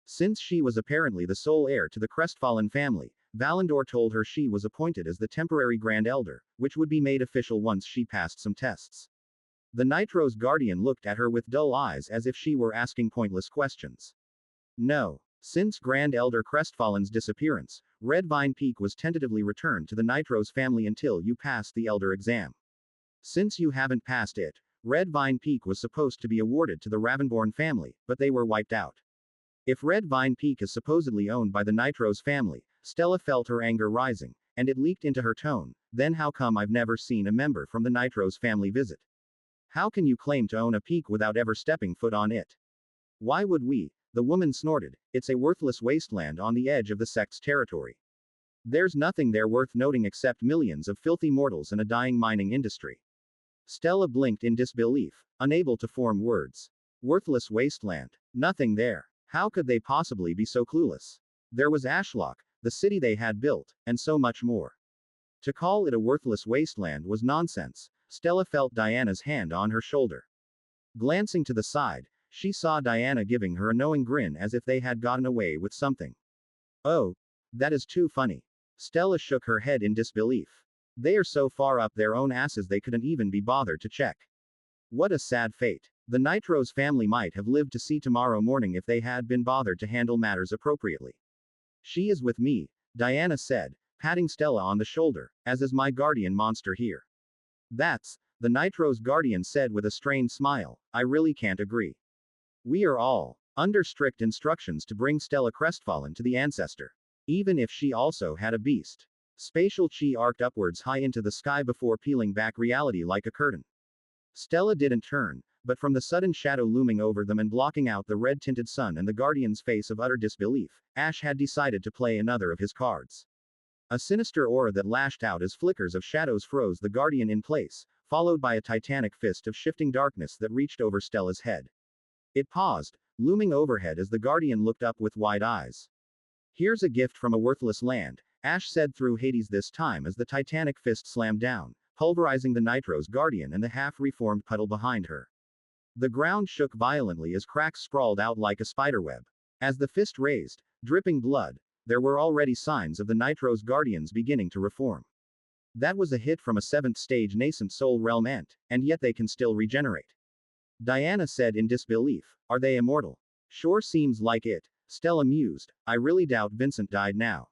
Since she was apparently the sole heir to the crestfallen family, Valandor told her she was appointed as the temporary Grand Elder, which would be made official once she passed some tests. The Nitro's guardian looked at her with dull eyes as if she were asking pointless questions. No. Since Grand Elder Crestfallen's disappearance, Red Vine Peak was tentatively returned to the Nitro's family until you passed the Elder exam. Since you haven't passed it, Red Vine Peak was supposed to be awarded to the Ravenborn family, but they were wiped out. If Red Vine Peak is supposedly owned by the Nitro's family, Stella felt her anger rising, and it leaked into her tone. Then how come I've never seen a member from the Nitro's family visit? How can you claim to own a peak without ever stepping foot on it? Why would we? The woman snorted. It's a worthless wasteland on the edge of the sect's territory. There's nothing there worth noting except millions of filthy mortals and a dying mining industry. Stella blinked in disbelief, unable to form words. Worthless wasteland. Nothing there. How could they possibly be so clueless? There was Ashlock, the city they had built, and so much more. To call it a worthless wasteland was nonsense. Stella felt Diana's hand on her shoulder. Glancing to the side, she saw Diana giving her a knowing grin as if they had gotten away with something. Oh, that is too funny. Stella shook her head in disbelief. They are so far up their own asses they couldn't even be bothered to check. What a sad fate. The Nitro's family might have lived to see tomorrow morning if they had been bothered to handle matters appropriately. She is with me, Diana said, patting Stella on the shoulder, as is my guardian monster here. That's, the Nitro's guardian said with a strained smile, I really can't agree. We are all under strict instructions to bring Stella Crestfallen to the ancestor. Even if she also had a beast. Spatial chi arced upwards high into the sky before peeling back reality like a curtain. Stella didn't turn, but from the sudden shadow looming over them and blocking out the red-tinted sun and the guardian's face of utter disbelief, Ash had decided to play another of his cards. A sinister aura that lashed out as flickers of shadows froze the guardian in place, followed by a titanic fist of shifting darkness that reached over Stella's head. It paused, looming overhead as the guardian looked up with wide eyes. Here's a gift from a worthless land, Ash said through Hades this time as the titanic fist slammed down, pulverizing the Nitro's guardian and the half-reformed puddle behind her. The ground shook violently as cracks sprawled out like a spiderweb. As the fist raised, dripping blood, there were already signs of the Nitro's guardians beginning to reform. That was a hit from a 7th stage nascent soul realm ent, and yet they can still regenerate. Diana said in disbelief, are they immortal? Sure seems like it, Stella mused, I really doubt Vincent died now.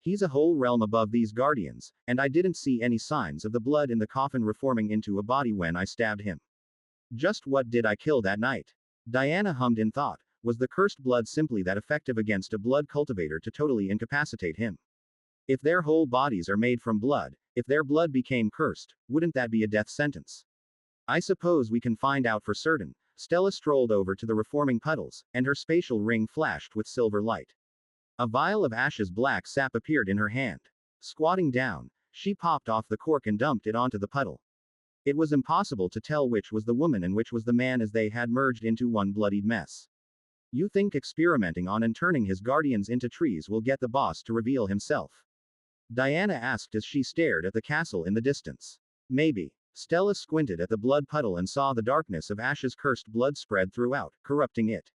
He's a whole realm above these guardians, and I didn't see any signs of the blood in the coffin reforming into a body when I stabbed him. Just what did I kill that night? Diana hummed in thought. Was the cursed blood simply that effective against a blood cultivator to totally incapacitate him? If their whole bodies are made from blood, if their blood became cursed, wouldn't that be a death sentence? I suppose we can find out for certain. Stella strolled over to the reforming puddles, and her spatial ring flashed with silver light. A vial of Ash's black sap appeared in her hand. Squatting down, she popped off the cork and dumped it onto the puddle. It was impossible to tell which was the woman and which was the man as they had merged into one bloodied mess. You think experimenting on and turning his guardians into trees will get the boss to reveal himself? Diana asked as she stared at the castle in the distance. Maybe. Stella squinted at the blood puddle and saw the darkness of Ash's cursed blood spread throughout, corrupting it.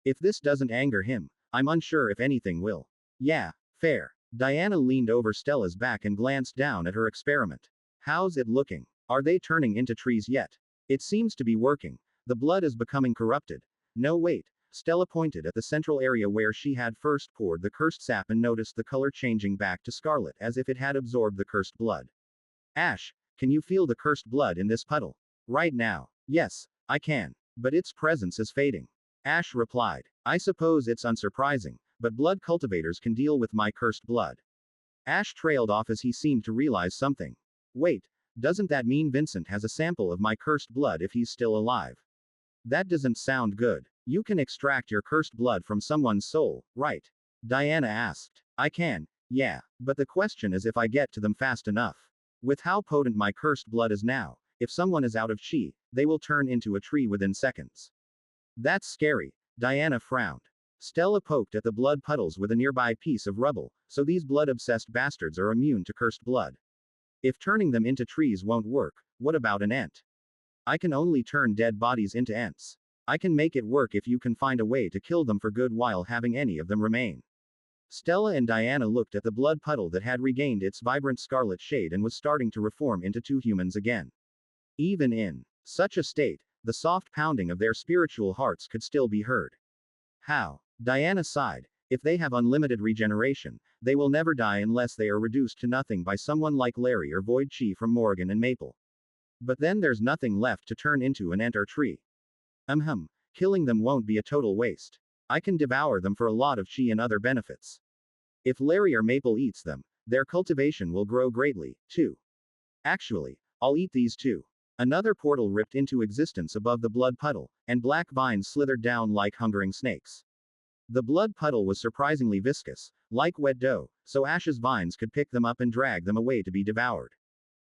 If this doesn't anger him, I'm unsure if anything will. Yeah, fair. Diana leaned over Stella's back and glanced down at her experiment. How's it looking? Are they turning into trees yet? It seems to be working. The blood is becoming corrupted. No wait. Stella pointed at the central area where she had first poured the cursed sap and noticed the color changing back to scarlet as if it had absorbed the cursed blood. Ash, can you feel the cursed blood in this puddle? Right now. Yes, I can. But its presence is fading. Ash replied. I suppose it's unsurprising, but blood cultivators can deal with my cursed blood. Ash trailed off as he seemed to realize something. Wait, doesn't that mean Vincent has a sample of my cursed blood if he's still alive? That doesn't sound good. You can extract your cursed blood from someone's soul, right? Diana asked. I can, yeah, but the question is if I get to them fast enough. With how potent my cursed blood is now, if someone is out of chi, they will turn into a tree within seconds. That's scary, Diana frowned. Stella poked at the blood puddles with a nearby piece of rubble, so these blood-obsessed bastards are immune to cursed blood. If turning them into trees won't work, what about an ent? I can only turn dead bodies into ents. I can make it work if you can find a way to kill them for good while having any of them remain. Stella and Diana looked at the blood puddle that had regained its vibrant scarlet shade and was starting to reform into two humans again. Even in such a state, the soft pounding of their spiritual hearts could still be heard. How? Diana sighed. If they have unlimited regeneration, they will never die unless they are reduced to nothing by someone like Larry or Void Chi from Morgan and Maple. But then there's nothing left to turn into an enter tree. Killing them won't be a total waste. I can devour them for a lot of chi and other benefits. If Larry or Maple eats them, their cultivation will grow greatly, too. Actually, I'll eat these too. Another portal ripped into existence above the blood puddle, and black vines slithered down like hungering snakes. The blood puddle was surprisingly viscous, like wet dough, so Ash's vines could pick them up and drag them away to be devoured.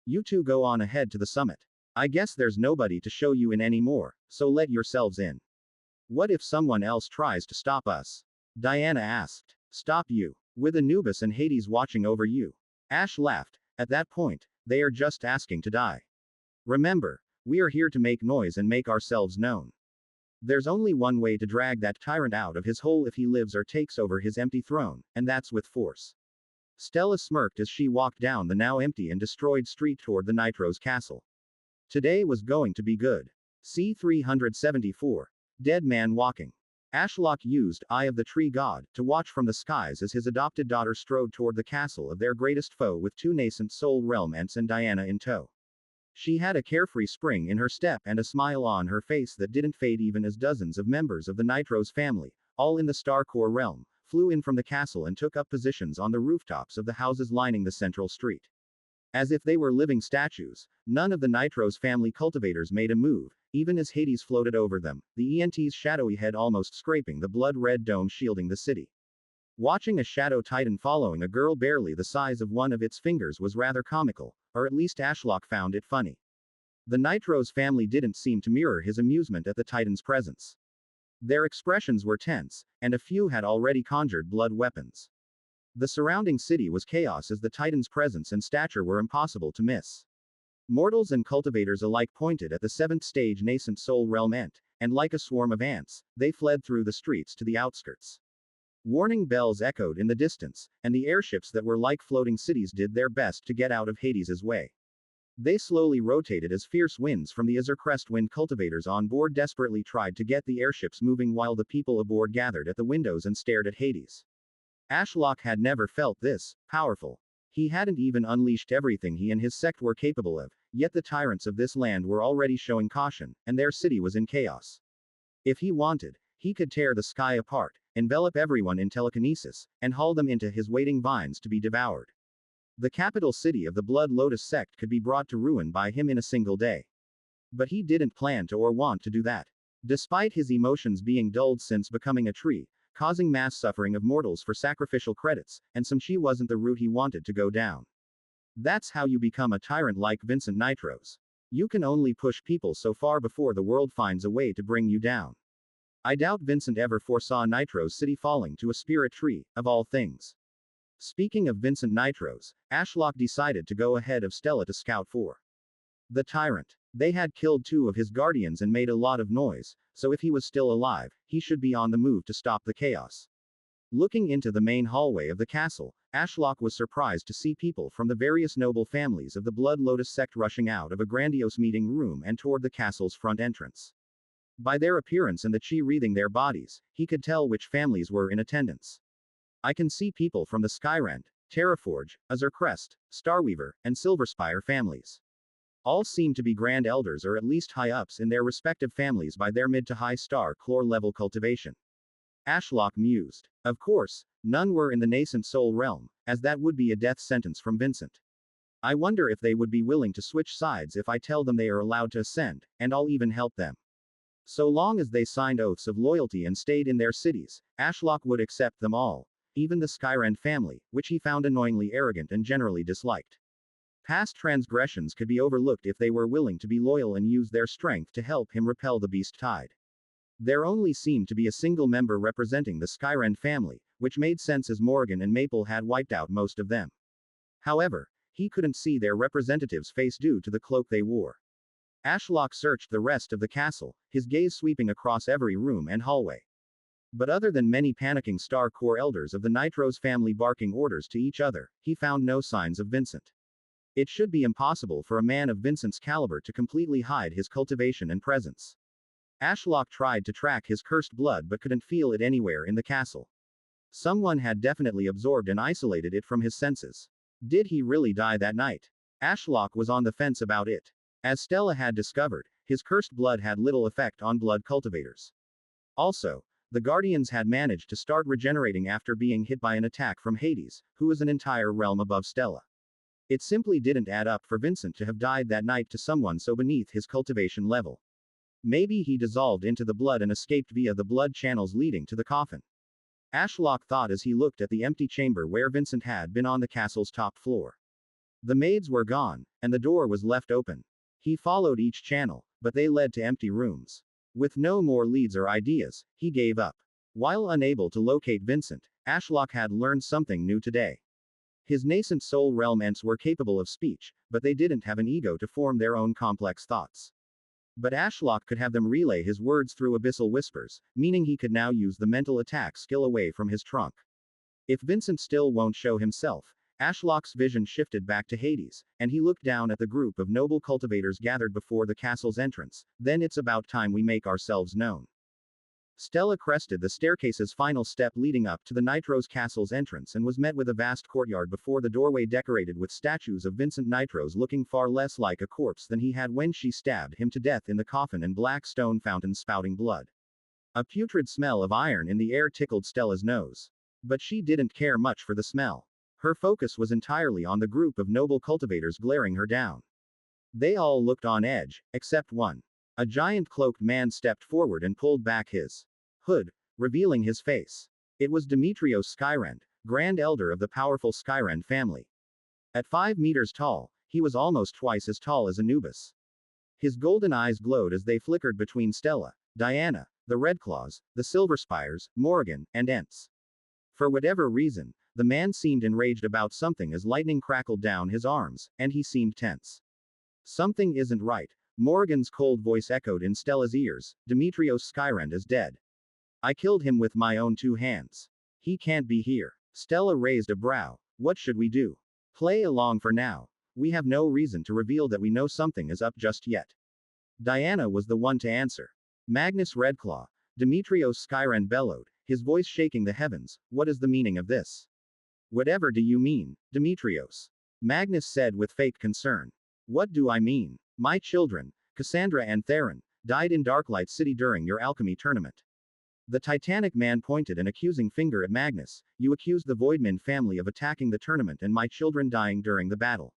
You two go on ahead to the summit. I guess there's nobody to show you in anymore, so let yourselves in. What if someone else tries to stop us? Diana asked. Stop you? With Anubis and Hades watching over you? Ash laughed. At that point, they are just asking to die. Remember, we are here to make noise and make ourselves known. There's only one way to drag that tyrant out of his hole if he lives or takes over his empty throne, and that's with force. Stella smirked as she walked down the now empty and destroyed street toward the Nitro's castle. Today was going to be good. C-374. Dead Man Walking. Ashlock used Eye of the Tree God to watch from the skies as his adopted daughter strode toward the castle of their greatest foe with two nascent soul realm ents and Diana in tow. She had a carefree spring in her step and a smile on her face that didn't fade even as dozens of members of the Nitro's family, all in the Starcore realm, flew in from the castle and took up positions on the rooftops of the houses lining the central street. As if they were living statues, none of the Nitro's family cultivators made a move, even as Hades floated over them, the ENT's shadowy head almost scraping the blood-red dome shielding the city. Watching a shadow titan following a girl barely the size of one of its fingers was rather comical, or at least Ashlock found it funny. The Nitro's family didn't seem to mirror his amusement at the titan's presence. Their expressions were tense, and a few had already conjured blood weapons. The surrounding city was chaos as the titan's presence and stature were impossible to miss. Mortals and cultivators alike pointed at the seventh stage nascent soul realm ent, and like a swarm of ants, they fled through the streets to the outskirts. Warning bells echoed in the distance, and the airships that were like floating cities did their best to get out of Hades's way. They slowly rotated as fierce winds from the Azurcrest wind cultivators on board desperately tried to get the airships moving while the people aboard gathered at the windows and stared at Hades. Ashlock had never felt this powerful. He hadn't even unleashed everything he and his sect were capable of, yet the tyrants of this land were already showing caution, and their city was in chaos. If he wanted, he could tear the sky apart, envelop everyone in telekinesis, and haul them into his waiting vines to be devoured. The capital city of the Blood Lotus sect could be brought to ruin by him in a single day. But he didn't plan to or want to do that. Despite his emotions being dulled since becoming a tree, causing mass suffering of mortals for sacrificial credits, and some chi wasn't the route he wanted to go down. That's how you become a tyrant like Vincent Nitros. You can only push people so far before the world finds a way to bring you down. I doubt Vincent ever foresaw Nitro's city falling to a spirit tree, of all things. Speaking of Vincent Nitros, Ashlock decided to go ahead of Stella to scout for the tyrant. They had killed two of his guardians and made a lot of noise, so if he was still alive, he should be on the move to stop the chaos. Looking into the main hallway of the castle, Ashlock was surprised to see people from the various noble families of the Blood Lotus sect rushing out of a grandiose meeting room and toward the castle's front entrance. By their appearance and the chi wreathing their bodies, he could tell which families were in attendance. I can see people from the Skyrend, Terraforge, Azurcrest, Starweaver, and Silverspire families. All seem to be grand elders or at least high-ups in their respective families by their mid to high star clore level cultivation. Ashlock mused. Of course, none were in the nascent soul realm, as that would be a death sentence from Vincent. I wonder if they would be willing to switch sides if I tell them they are allowed to ascend, and I'll even help them. So long as they signed oaths of loyalty and stayed in their cities, Ashlock would accept them all, even the Skyrend family, which he found annoyingly arrogant and generally disliked. Past transgressions could be overlooked if they were willing to be loyal and use their strength to help him repel the beast tide. There only seemed to be a single member representing the Skyrend family, which made sense as Morgan and Maple had wiped out most of them. However, he couldn't see their representative's face due to the cloak they wore. Ashlock searched the rest of the castle, his gaze sweeping across every room and hallway. But other than many panicking Star Core elders of the Nitros family barking orders to each other, he found no signs of Vincent. It should be impossible for a man of Vincent's caliber to completely hide his cultivation and presence. Ashlock tried to track his cursed blood but couldn't feel it anywhere in the castle. Someone had definitely absorbed and isolated it from his senses. Did he really die that night? Ashlock was on the fence about it. As Stella had discovered, his cursed blood had little effect on blood cultivators. Also, the Guardians had managed to start regenerating after being hit by an attack from Hades, who was an entire realm above Stella. It simply didn't add up for Vincent to have died that night to someone so beneath his cultivation level. Maybe he dissolved into the blood and escaped via the blood channels leading to the coffin. Ashlock thought as he looked at the empty chamber where Vincent had been on the castle's top floor. The maids were gone, and the door was left open. He followed each channel, but they led to empty rooms. With no more leads or ideas, he gave up. While unable to locate Vincent, Ashlock had learned something new today. His nascent soul realm ents were capable of speech, but they didn't have an ego to form their own complex thoughts. But Ashlock could have them relay his words through abyssal whispers, meaning he could now use the mental attack skill away from his trunk. If Vincent still won't show himself, Ashlock's vision shifted back to Hades, and he looked down at the group of noble cultivators gathered before the castle's entrance. Then it's about time we make ourselves known. Stella crested the staircase's final step leading up to the Nitros castle's entrance and was met with a vast courtyard before the doorway decorated with statues of Vincent Nitros looking far less like a corpse than he had when she stabbed him to death in the coffin and black stone fountains spouting blood. A putrid smell of iron in the air tickled Stella's nose. But she didn't care much for the smell. Her focus was entirely on the group of noble cultivators glaring her down. They all looked on edge, except one. A giant cloaked man stepped forward and pulled back his hood, revealing his face. It was Demetrios Skyrend, Grand Elder of the powerful Skyrend family. At 5 meters tall, he was almost twice as tall as Anubis. His golden eyes glowed as they flickered between Stella, Diana, the Redclaws, the Silverspires, Morrigan, and Ents. For whatever reason, the man seemed enraged about something as lightning crackled down his arms, and he seemed tense. Something isn't right. Morrigan's cold voice echoed in Stella's ears. Demetrios Skyrend is dead. I killed him with my own 2 hands. He can't be here. Stella raised a brow. What should we do? Play along for now. We have no reason to reveal that we know something is up just yet. Diana was the one to answer. Magnus Redclaw. Demetrios Skyrend bellowed, his voice shaking the heavens. What is the meaning of this? Whatever do you mean, Demetrios? Magnus said with fake concern. What do I mean? My children, Cassandra and Theron, died in Darklight City during your alchemy tournament. The Titanic man pointed an accusing finger at Magnus. You accused the Voidman family of attacking the tournament and my children dying during the battle.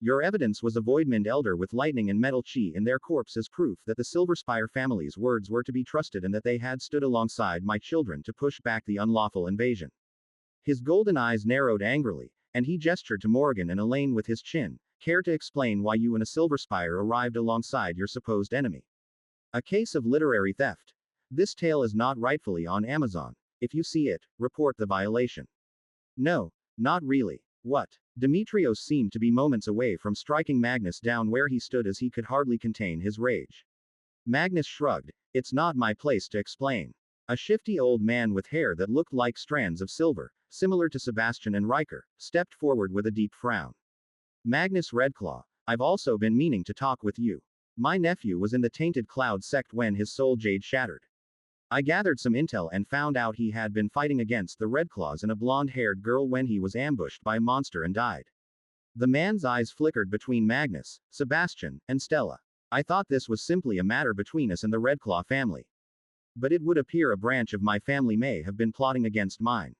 Your evidence was a Voidman elder with lightning and metal chi in their corpse as proof that the Silverspire family's words were to be trusted and that they had stood alongside my children to push back the unlawful invasion. His golden eyes narrowed angrily, and he gestured to Morrigan and Elaine with his chin. Care to explain why you and a Silverspire arrived alongside your supposed enemy? A case of literary theft. This tale is not rightfully on Amazon. If you see it, report the violation. No, not really. What? Demetrios seemed to be moments away from striking Magnus down where he stood as he could hardly contain his rage. Magnus shrugged. It's not my place to explain. A shifty old man with hair that looked like strands of silver, similar to Sebastian and Riker, stepped forward with a deep frown. Magnus Redclaw, I've also been meaning to talk with you. My nephew was in the Tainted Cloud sect when his soul jade shattered. I gathered some intel and found out he had been fighting against the Redclaws and a blonde-haired girl when he was ambushed by a monster and died. The man's eyes flickered between Magnus, Sebastian, and Stella. I thought this was simply a matter between us and the Redclaw family. But it would appear a branch of my family may have been plotting against mine.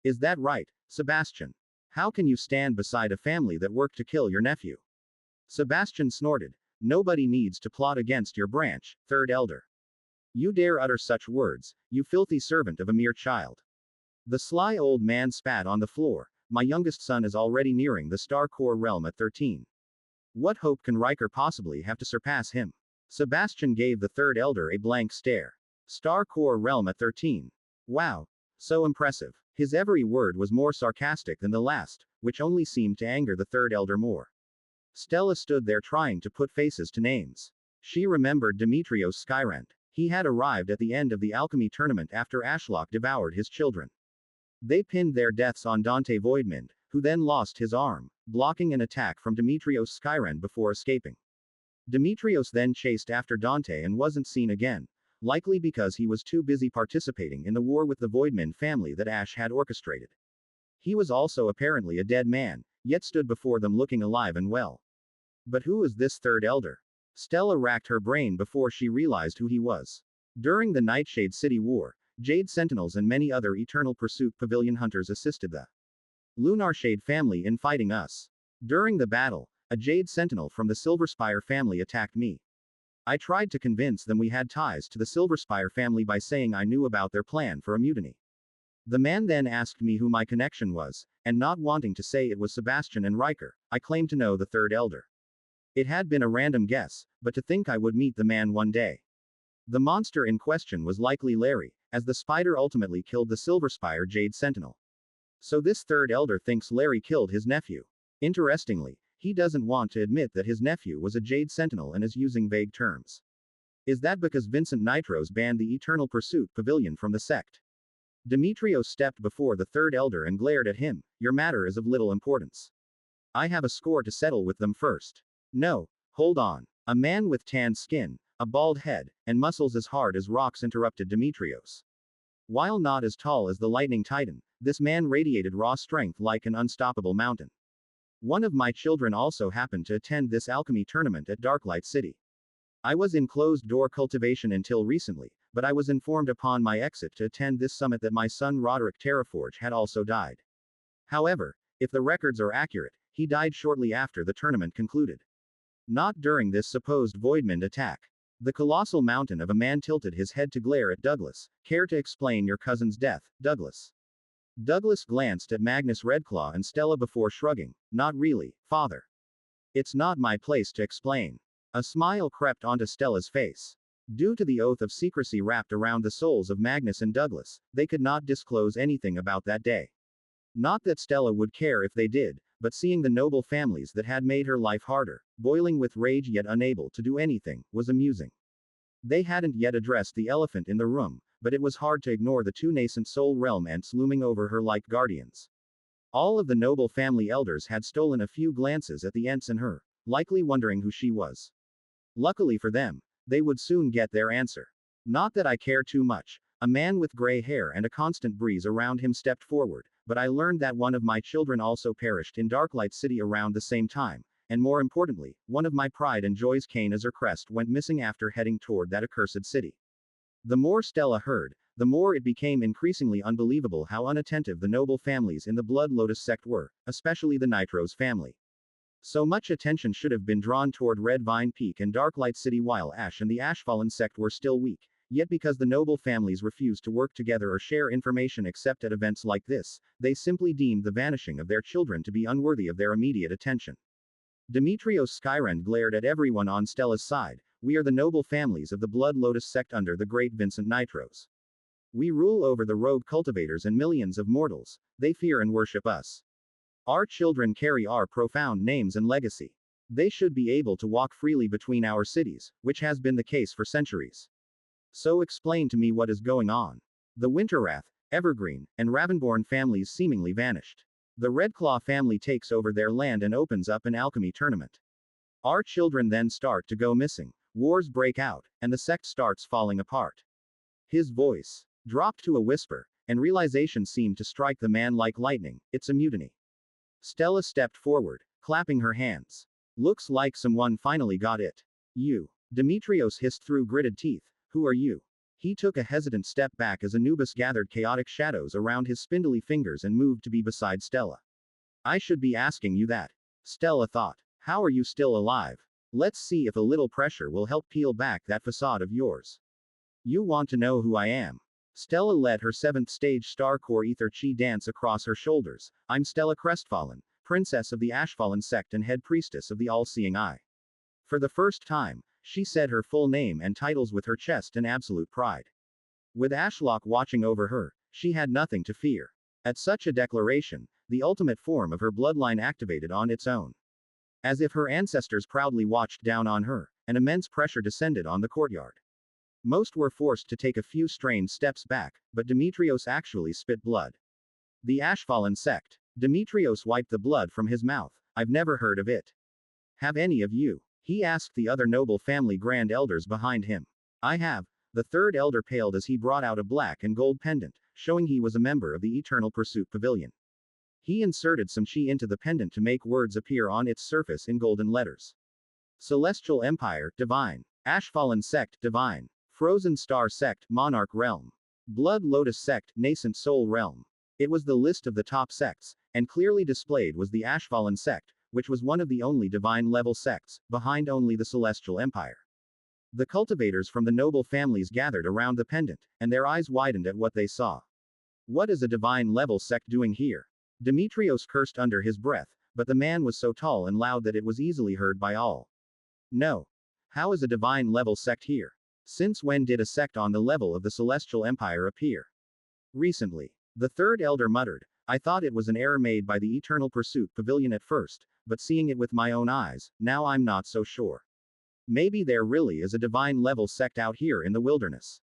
Is that right, Sebastian? How can you stand beside a family that worked to kill your nephew? Sebastian snorted. Nobody needs to plot against your branch, Third Elder. You dare utter such words, you filthy servant of a mere child. The sly old man spat on the floor. My youngest son is already nearing the Star Core realm at 13. What hope can Riker possibly have to surpass him? Sebastian gave the Third Elder a blank stare. Star Core realm at 13. Wow. So impressive. His every word was more sarcastic than the last, which only seemed to anger the Third Elder more. Stella stood there trying to put faces to names. She remembered Demetrios Skyrend. He had arrived at the end of the alchemy tournament after Ashlock devoured his children. They pinned their deaths on Dante Voidmund, who then lost his arm, blocking an attack from Demetrios Skyrend before escaping. Demetrios then chased after Dante and wasn't seen again, likely because he was too busy participating in the war with the Voidmund family that Ash had orchestrated. He was also apparently a dead man, yet stood before them looking alive and well. But who is this third elder? Stella racked her brain before she realized who he was. During the Nightshade City War, Jade Sentinels and many other Eternal Pursuit Pavilion hunters assisted the Lunarshade family in fighting us. During the battle, a Jade Sentinel from the Silverspire family attacked me. I tried to convince them we had ties to the Silverspire family by saying I knew about their plan for a mutiny. The man then asked me who my connection was, and not wanting to say it was Sebastian and Riker, I claimed to know the third elder. It had been a random guess, but to think I would meet the man one day. The monster in question was likely Larry, as the spider ultimately killed the Silverspire Jade Sentinel. So this third elder thinks Larry killed his nephew. Interestingly, he doesn't want to admit that his nephew was a Jade Sentinel and is using vague terms. Is that because Vincent Nitros banned the Eternal Pursuit Pavilion from the sect? Demetrios stepped before the third elder and glared at him. Your matter is of little importance. I have a score to settle with them first. No, hold on. A man with tanned skin, a bald head, and muscles as hard as rocks interrupted Demetrios. While not as tall as the lightning titan, this man radiated raw strength like an unstoppable mountain. One of my children also happened to attend this alchemy tournament at Darklight City. I was in closed-door cultivation until recently, but I was informed upon my exit to attend this summit that my son Roderick Terraforge had also died. However, if the records are accurate, he died shortly after the tournament concluded. Not during this supposed Voidmund attack. The colossal mountain of a man tilted his head to glare at Douglas. Care to explain your cousin's death, Douglas? Douglas glanced at Magnus Redclaw and Stella before shrugging. Not really, father. It's not my place to explain. A smile crept onto Stella's face. Due to the oath of secrecy wrapped around the souls of Magnus and Douglas, they could not disclose anything about that day. Not that Stella would care if they did, but seeing the noble families that had made her life harder, boiling with rage yet unable to do anything, was amusing. They hadn't yet addressed the elephant in the room, but it was hard to ignore the two nascent soul realm ants looming over her like guardians. All of the noble family elders had stolen a few glances at the ants and her, likely wondering who she was. Luckily for them, they would soon get their answer. Not that I care too much. A man with gray hair and a constant breeze around him stepped forward, but I learned that one of my children also perished in Darklight City around the same time, and more importantly, one of my pride and joy's cane as her crest went missing after heading toward that accursed city. The more Stella heard, the more it became increasingly unbelievable how unattentive the noble families in the Blood Lotus sect were, especially the Nitros family. So much attention should have been drawn toward Red Vine Peak and Darklight City while Ash and the Ashfallen sect were still weak. Yet because the noble families refused to work together or share information except at events like this, they simply deemed the vanishing of their children to be unworthy of their immediate attention. Demetrios Skyrend glared at everyone on Stella's side. We are the noble families of the Blood Lotus sect under the great Vincent Nitros. We rule over the rogue cultivators and millions of mortals. They fear and worship us. Our children carry our profound names and legacy. They should be able to walk freely between our cities, which has been the case for centuries. So explain to me what is going on. The Winterwrath, Evergreen, and Ravenborn families seemingly vanished. The Redclaw family takes over their land and opens up an alchemy tournament. Our children then start to go missing, wars break out, and the sect starts falling apart. His voice dropped to a whisper, and realization seemed to strike the man like lightning. It's a mutiny. Stella stepped forward, clapping her hands. Looks like someone finally got it. You. Demetrios hissed through gritted teeth. Who are you? He took a hesitant step back as Anubis gathered chaotic shadows around his spindly fingers and moved to be beside Stella. I should be asking you that. Stella thought. How are you still alive? Let's see if a little pressure will help peel back that facade of yours. You want to know who I am? Stella let her 7th stage Starcore Ether Chi dance across her shoulders. I'm Stella Crestfallen, princess of the Ashfallen sect and head priestess of the All-Seeing Eye. For the first time, she said her full name and titles with her chest and absolute pride. With Ashlock watching over her, she had nothing to fear. At such a declaration, the ultimate form of her bloodline activated on its own. As if her ancestors proudly watched down on her, an immense pressure descended on the courtyard. Most were forced to take a few strained steps back, but Demetrios actually spit blood. The Ashfallen sect. Demetrios wiped the blood from his mouth. I've never heard of it. Have any of you? He asked the other noble family grand elders behind him. I have. The third elder paled as he brought out a black and gold pendant, showing he was a member of the Eternal Pursuit Pavilion. He inserted some chi into the pendant to make words appear on its surface in golden letters. Celestial Empire, Divine. Ashfallen Sect, Divine. Frozen Star Sect, Monarch Realm. Blood Lotus Sect, Nascent Soul Realm. It was the list of the top sects, and clearly displayed was the Ashfallen Sect, which was one of the only divine-level sects, behind only the Celestial Empire. The cultivators from the noble families gathered around the pendant, and their eyes widened at what they saw. What is a divine-level sect doing here? Demetrios cursed under his breath, but the man was so tall and loud that it was easily heard by all. No. How is a divine-level sect here? Since when did a sect on the level of the Celestial Empire appear? Recently. The third elder muttered, I thought it was an error made by the Eternal Pursuit Pavilion at first, but seeing it with my own eyes, now I'm not so sure. Maybe there really is a divine-level sect out here in the wilderness.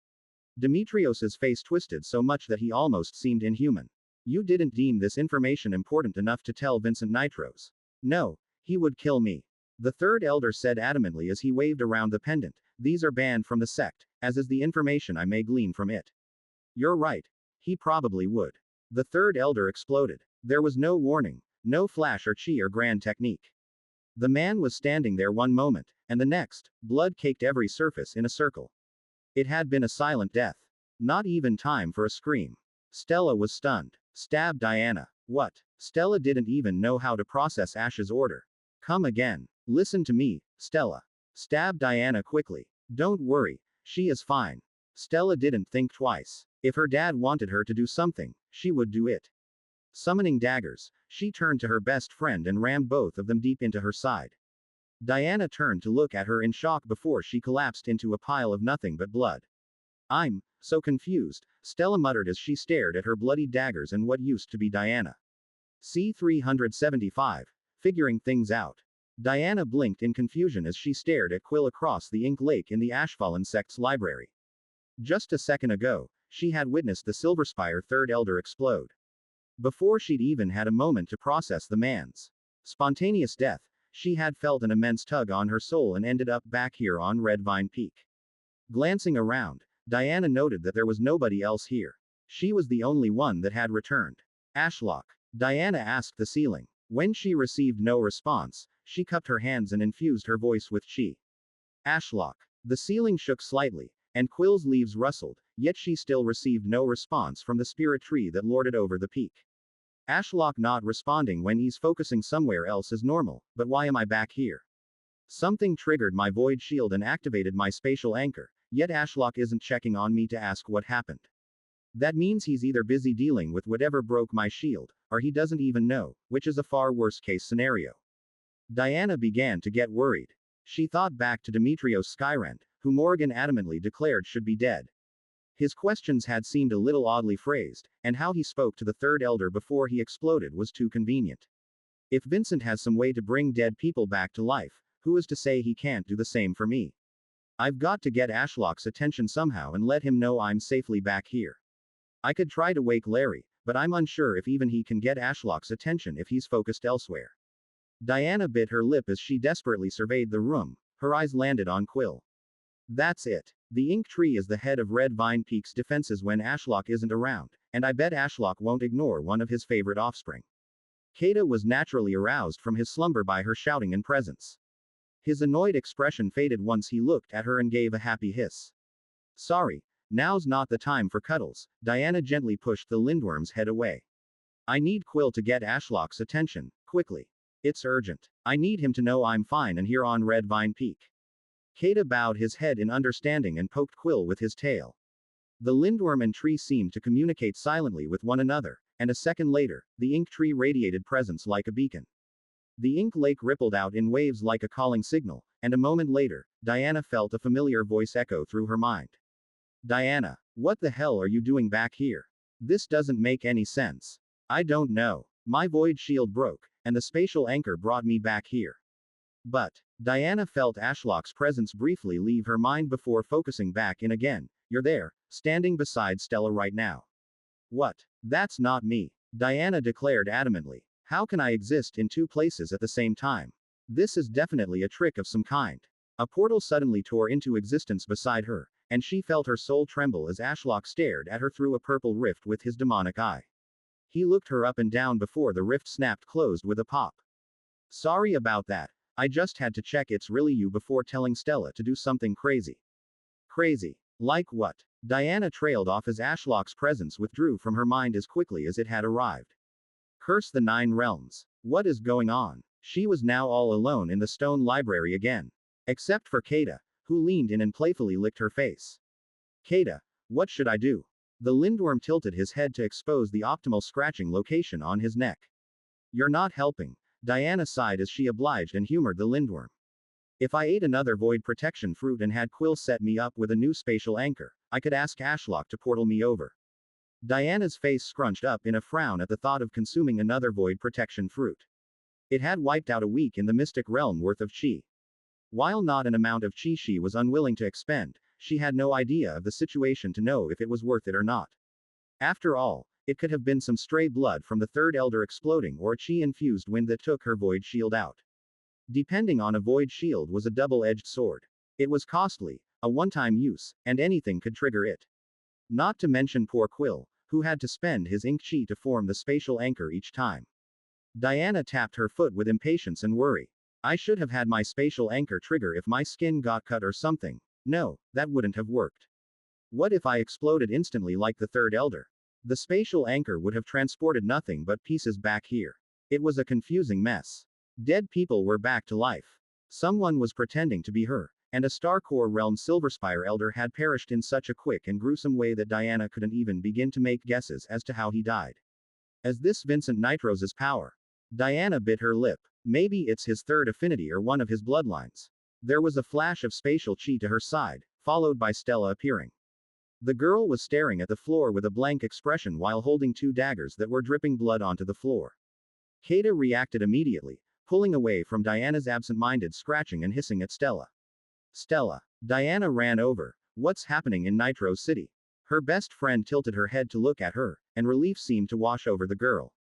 Demetrios's face twisted so much that he almost seemed inhuman. You didn't deem this information important enough to tell Vincent Nitros. No, he would kill me. The third elder said adamantly as he waved around the pendant, these are banned from the sect, as is the information I may glean from it. You're right. He probably would. The third elder exploded. There was no warning, no flash or chi or grand technique. The man was standing there one moment, and the next, blood caked every surface in a circle. It had been a silent death. Not even time for a scream. Stella was stunned. Stab Diana. What? Stella didn't even know how to process Ash's order. Come again. Listen to me, Stella. Stab Diana quickly. Don't worry, she is fine. Stella didn't think twice. If her dad wanted her to do something, she would do it. Summoning daggers, she turned to her best friend and rammed both of them deep into her side. Diana turned to look at her in shock before she collapsed into a pile of nothing but blood. I'm so confused, Stella muttered as she stared at her bloody daggers and what used to be Diana. C-375. Figuring things out. Diana blinked in confusion as she stared at Quill across the ink lake in the Ashfallen sect's library. Just a second ago, she had witnessed the Silverspire third elder explode. Before she'd even had a moment to process the man's spontaneous death, she had felt an immense tug on her soul and ended up back here on Red Vine Peak. Glancing around, Diana noted that there was nobody else here. She was the only one that had returned. Ashlock. Diana asked the ceiling. When she received no response, she cupped her hands and infused her voice with chi. Ashlock. The ceiling shook slightly, and Quill's leaves rustled, yet she still received no response from the spirit tree that lorded over the peak. Ashlock not responding when he's focusing somewhere else is normal, but why am I back here? Something triggered my void shield and activated my spatial anchor, yet Ashlock isn't checking on me to ask what happened. That means he's either busy dealing with whatever broke my shield, or he doesn't even know, which is a far worse case scenario. Diana began to get worried. She thought back to Demetrios Skyrend, who Morrigan adamantly declared should be dead. His questions had seemed a little oddly phrased, and how he spoke to the third elder before he exploded was too convenient. If Vincent has some way to bring dead people back to life, who is to say he can't do the same for me? I've got to get Ashlock's attention somehow and let him know I'm safely back here. I could try to wake Larry, but I'm unsure if even he can get Ashlock's attention if he's focused elsewhere. Diana bit her lip as she desperately surveyed the room, her eyes landed on Quill. That's it. The ink tree is the head of Red Vine Peak's defenses when Ashlock isn't around, and I bet Ashlock won't ignore one of his favorite offspring. Kata was naturally aroused from his slumber by her shouting and presence. His annoyed expression faded once he looked at her and gave a happy hiss. Sorry, now's not the time for cuddles. Diana gently pushed the lindworm's head away. I need Quill to get Ashlock's attention, quickly. It's urgent. I need him to know I'm fine and here on Red Vine Peak. Kata bowed his head in understanding and poked Quill with his tail. The lindworm and tree seemed to communicate silently with one another, and a second later, the ink tree radiated presence like a beacon. The ink lake rippled out in waves like a calling signal, and a moment later, Diana felt a familiar voice echo through her mind. Diana, what the hell are you doing back here? This doesn't make any sense. I don't know. My void shield broke, and the spatial anchor brought me back here. But, Diana felt Ashlock's presence briefly leave her mind before focusing back in again. You're there, standing beside Stella right now. What? That's not me, Diana declared adamantly. How can I exist in two places at the same time? This is definitely a trick of some kind. A portal suddenly tore into existence beside her, and she felt her soul tremble as Ashlock stared at her through a purple rift with his demonic eye. He looked her up and down before the rift snapped closed with a pop. Sorry about that. I just had to check it's really you before telling Stella to do something crazy. Crazy. Like what? Diana trailed off as Ashlock's presence withdrew from her mind as quickly as it had arrived. Curse the Nine Realms. What is going on? She was now all alone in the stone library again. Except for Kata, who leaned in and playfully licked her face. Kata, what should I do? The lindworm tilted his head to expose the optimal scratching location on his neck. You're not helping. Diana sighed as she obliged and humored the lindworm. If I ate another void protection fruit and had Quill set me up with a new spatial anchor, I could ask Ashlock to portal me over. Diana's face scrunched up in a frown at the thought of consuming another void protection fruit. It had wiped out a week in the mystic realm worth of chi. While not an amount of chi she was unwilling to expend, she had no idea of the situation to know if it was worth it or not. After all, it could have been some stray blood from the third elder exploding or a chi-infused wind that took her void shield out. Depending on a void shield was a double-edged sword. It was costly, a one-time use, and anything could trigger it. Not to mention poor Quill, who had to spend his ink chi to form the spatial anchor each time. Diana tapped her foot with impatience and worry. I should have had my spatial anchor trigger if my skin got cut or something. No, that wouldn't have worked. What if I exploded instantly like the third elder? The spatial anchor would have transported nothing but pieces back here. It was a confusing mess. Dead people were back to life. Someone was pretending to be her, and a Starcore Realm Silverspire elder had perished in such a quick and gruesome way that Diana couldn't even begin to make guesses as to how he died. Is this Vincent Nitrose's power? Diana bit her lip. Maybe it's his third affinity or one of his bloodlines. There was a flash of spatial chi to her side, followed by Stella appearing. The girl was staring at the floor with a blank expression while holding two daggers that were dripping blood onto the floor. Kata reacted immediately, pulling away from Diana's absent-minded scratching and hissing at Stella. Stella. Diana ran over. What's happening in Nitro City? Her best friend tilted her head to look at her, and relief seemed to wash over the girl.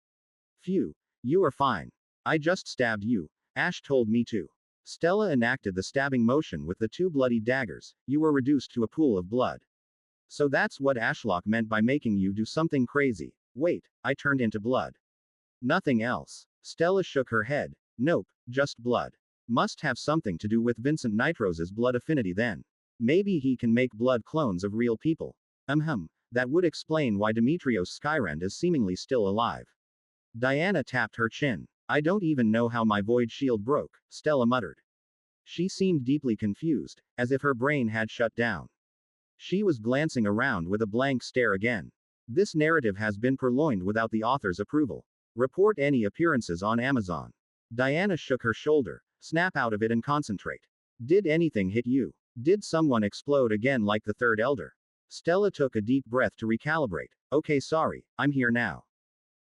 Phew. You are fine. I just stabbed you. Ash told me to. Stella enacted the stabbing motion with the two bloody daggers. You were reduced to a pool of blood. So that's what Ashlock meant by making you do something crazy. Wait, I turned into blood. Nothing else. Stella shook her head. Nope, just blood. Must have something to do with Vincent Nitrose's blood affinity then. Maybe he can make blood clones of real people. That would explain why Demetrios Skyrand is seemingly still alive. Diana tapped her chin. I don't even know how my void shield broke, Stella muttered. She seemed deeply confused, as if her brain had shut down. She was glancing around with a blank stare again. This narrative has been purloined without the author's approval. Report any appearances on Amazon. Diana shook her shoulder. Snap out of it and concentrate. Did anything hit you? Did someone explode again like the third elder? Stella took a deep breath to recalibrate. Okay, sorry, I'm here now.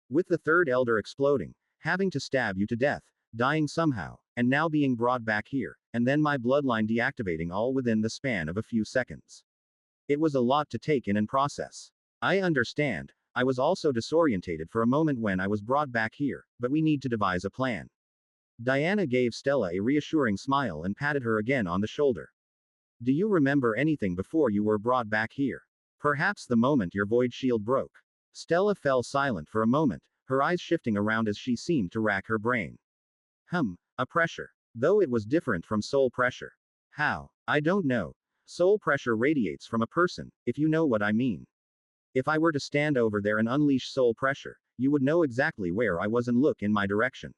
With the third elder exploding, having to stab you to death, dying somehow, and now being brought back here, and then my bloodline deactivating all within the span of a few seconds. It was a lot to take in and process. I understand. I was also disorientated for a moment when I was brought back here, but we need to devise a plan. Diana gave Stella a reassuring smile and patted her again on the shoulder. Do you remember anything before you were brought back here? Perhaps the moment your void shield broke. Stella fell silent for a moment, her eyes shifting around as she seemed to rack her brain. A pressure. Though it was different from soul pressure. How? I don't know. Soul pressure radiates from a person, if you know what I mean. If I were to stand over there and unleash soul pressure, you would know exactly where I was and look in my direction.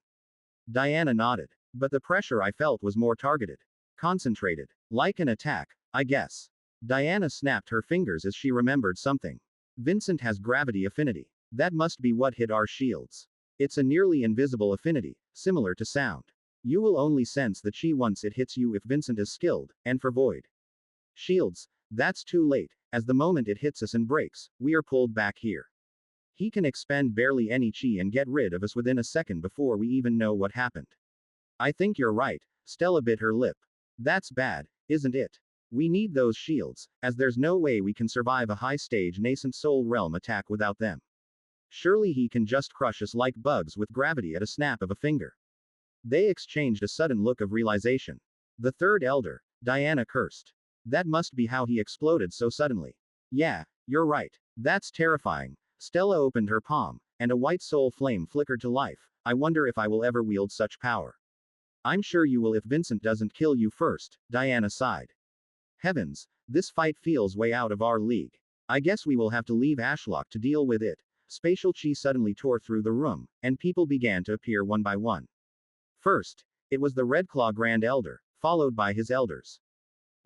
Diana nodded. But the pressure I felt was more targeted. Concentrated. Like an attack, I guess. Diana snapped her fingers as she remembered something. Vincent has gravity affinity. That must be what hit our shields. It's a nearly invisible affinity, similar to sound. You will only sense the chi once it hits you if Vincent is skilled, and for void shields, that's too late, as the moment it hits us and breaks, we are pulled back here. He can expend barely any chi and get rid of us within a second before we even know what happened. I think you're right, Stella bit her lip. That's bad, isn't it? We need those shields, as there's no way we can survive a high-stage nascent soul realm attack without them. Surely he can just crush us like bugs with gravity at a snap of a finger. They exchanged a sudden look of realization. The third elder, Diana, cursed. That must be how he exploded so suddenly. Yeah, you're right. That's terrifying. Stella opened her palm, and a white soul flame flickered to life. I wonder if I will ever wield such power. I'm sure you will if Vincent doesn't kill you first, Diana sighed. Heavens, this fight feels way out of our league. I guess we will have to leave Ashlock to deal with it. Spatial chi suddenly tore through the room, and people began to appear one by one. First, it was the Redclaw Grand Elder, followed by his elders.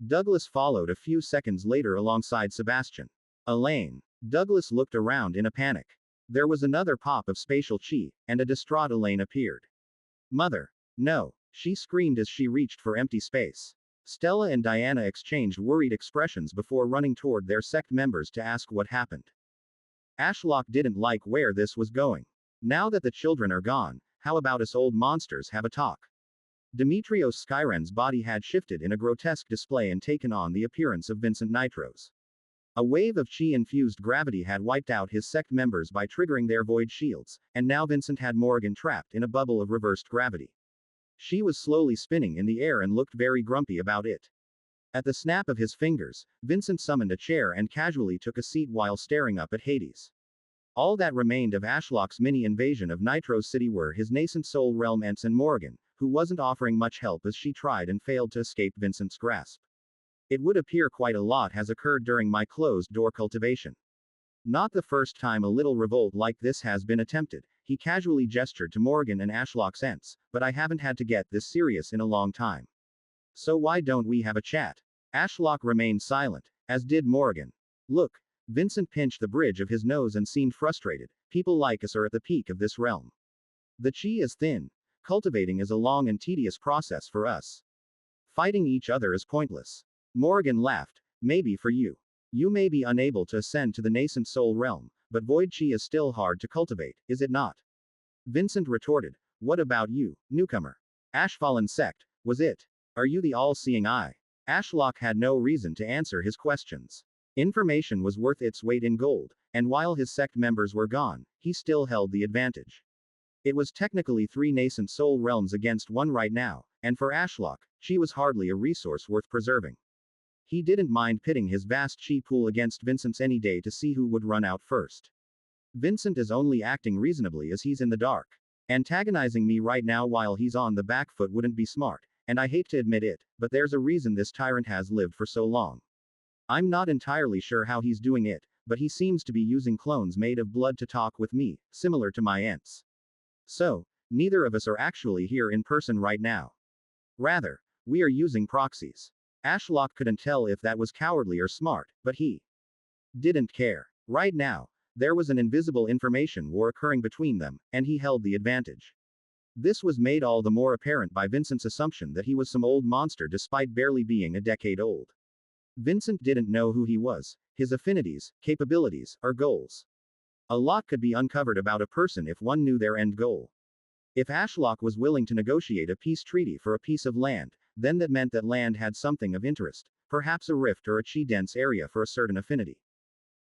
Douglas followed a few seconds later alongside Sebastian. Elaine. Douglas looked around in a panic. There was another pop of spatial chi, and a distraught Elaine appeared. Mother. No, she screamed as she reached for empty space. Stella and Diana exchanged worried expressions before running toward their sect members to ask what happened. Ashlock didn't like where this was going. Now that the children are gone, how about us old monsters have a talk? Demetrios Skyren's body had shifted in a grotesque display and taken on the appearance of Vincent Nitros. A wave of chi-infused gravity had wiped out his sect members by triggering their void shields, and now Vincent had Morgan trapped in a bubble of reversed gravity. She was slowly spinning in the air and looked very grumpy about it. At the snap of his fingers, Vincent summoned a chair and casually took a seat while staring up at Hades. All that remained of Ashlock's mini-invasion of Nitros City were his nascent soul realm ents and Morgan, who wasn't offering much help as she tried and failed to escape Vincent's grasp. It would appear quite a lot has occurred during my closed-door cultivation. Not the first time a little revolt like this has been attempted, he casually gestured to Morgan and Ashlock's ents, but I haven't had to get this serious in a long time. So why don't we have a chat? Ashlock remained silent, as did Morgan. Look, Vincent pinched the bridge of his nose and seemed frustrated. People like us are at the peak of this realm. The chi is thin. Cultivating is a long and tedious process for us. Fighting each other is pointless. Morgan laughed. Maybe for you. You may be unable to ascend to the nascent soul realm, but void chi is still hard to cultivate, is it not? Vincent retorted. What about you, newcomer? Ashfallen sect, was it? Are you the all-seeing eye? Ashlock had no reason to answer his questions. Information was worth its weight in gold, and while his sect members were gone, he still held the advantage. It was technically 3 nascent soul realms against 1 right now, and for Ashlock, she was hardly a resource worth preserving. He didn't mind pitting his vast chi pool against Vincent's any day to see who would run out first. Vincent is only acting reasonably as he's in the dark. Antagonizing me right now while he's on the back foot wouldn't be smart, and I hate to admit it, but there's a reason this tyrant has lived for so long. I'm not entirely sure how he's doing it, but he seems to be using clones made of blood to talk with me, similar to my ents. So, neither of us are actually here in person right now. Rather, we are using proxies. Ashlock couldn't tell if that was cowardly or smart, but he didn't care. Right now, there was an invisible information war occurring between them, and he held the advantage. This was made all the more apparent by Vincent's assumption that he was some old monster despite barely being a decade old. Vincent didn't know who he was, his affinities, capabilities, or goals. A lot could be uncovered about a person if one knew their end goal. If Ashlock was willing to negotiate a peace treaty for a piece of land, then that meant that land had something of interest, perhaps a rift or a chi-dense area for a certain affinity.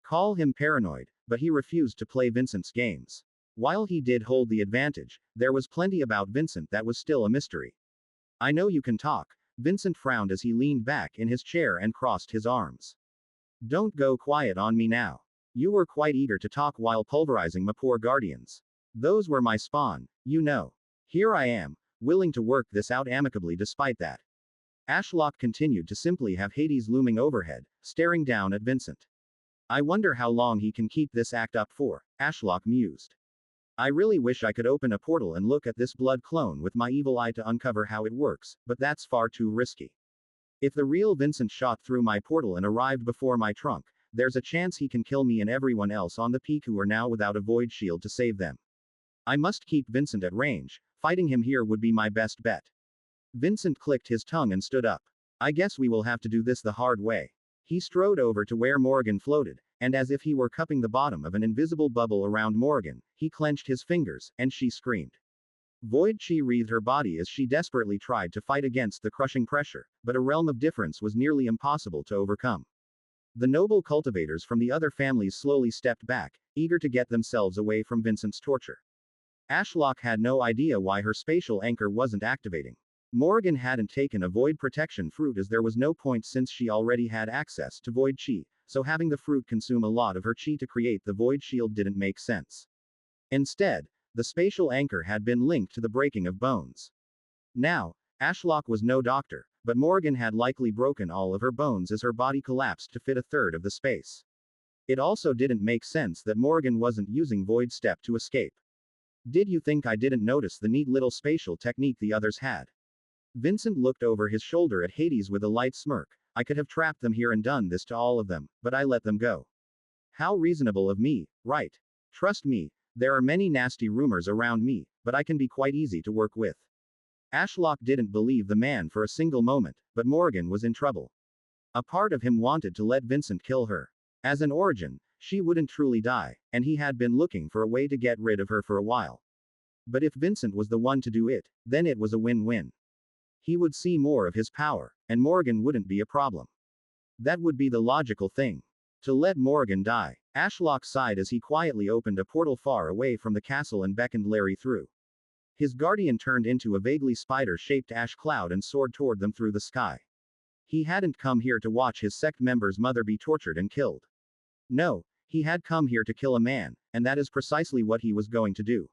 Call him paranoid, but he refused to play Vincent's games. While he did hold the advantage, there was plenty about Vincent that was still a mystery. I know you can talk. Vincent frowned as he leaned back in his chair and crossed his arms. Don't go quiet on me now. You were quite eager to talk while pulverizing my poor guardians. Those were my spawn, you know. Here I am, willing to work this out amicably despite that. Ashlock continued to simply have Hades looming overhead, staring down at Vincent. I wonder how long he can keep this act up for, Ashlock mused. I really wish I could open a portal and look at this blood clone with my evil eye to uncover how it works, but that's far too risky. If the real Vincent shot through my portal and arrived before my trunk, there's a chance he can kill me and everyone else on the peak who are now without a void shield to save them. I must keep Vincent at range. Fighting him here would be my best bet. Vincent clicked his tongue and stood up. I guess we will have to do this the hard way. He strode over to where Morgan floated, and as if he were cupping the bottom of an invisible bubble around Morgan, he clenched his fingers, and she screamed. Void chi wreathed her body as she desperately tried to fight against the crushing pressure, but a realm of difference was nearly impossible to overcome. The noble cultivators from the other families slowly stepped back, eager to get themselves away from Vincent's torture. Ashlock had no idea why her spatial anchor wasn't activating. Morrigan hadn't taken a void protection fruit as there was no point since she already had access to void chi, so having the fruit consume a lot of her chi to create the void shield didn't make sense. Instead, the spatial anchor had been linked to the breaking of bones. Now, Ashlock was no doctor, but Morrigan had likely broken all of her bones as her body collapsed to fit a third of the space. It also didn't make sense that Morrigan wasn't using void step to escape. Did you think I didn't notice the neat little spatial technique the others had? Vincent looked over his shoulder at Hades with a light smirk. I could have trapped them here and done this to all of them, but I let them go. How reasonable of me, right? Trust me, there are many nasty rumors around me, but I can be quite easy to work with. Ashlock didn't believe the man for a single moment, but Morrigan was in trouble. A part of him wanted to let Vincent kill her. As an origin, she wouldn't truly die, and he had been looking for a way to get rid of her for a while. But if Vincent was the one to do it, then it was a win-win. He would see more of his power, and Morrigan wouldn't be a problem. That would be the logical thing. To let Morrigan die. Ashlock sighed as he quietly opened a portal far away from the castle and beckoned Larry through. His guardian turned into a vaguely spider-shaped ash cloud and soared toward them through the sky. He hadn't come here to watch his sect member's mother be tortured and killed. No, he had come here to kill a man, and that is precisely what he was going to do.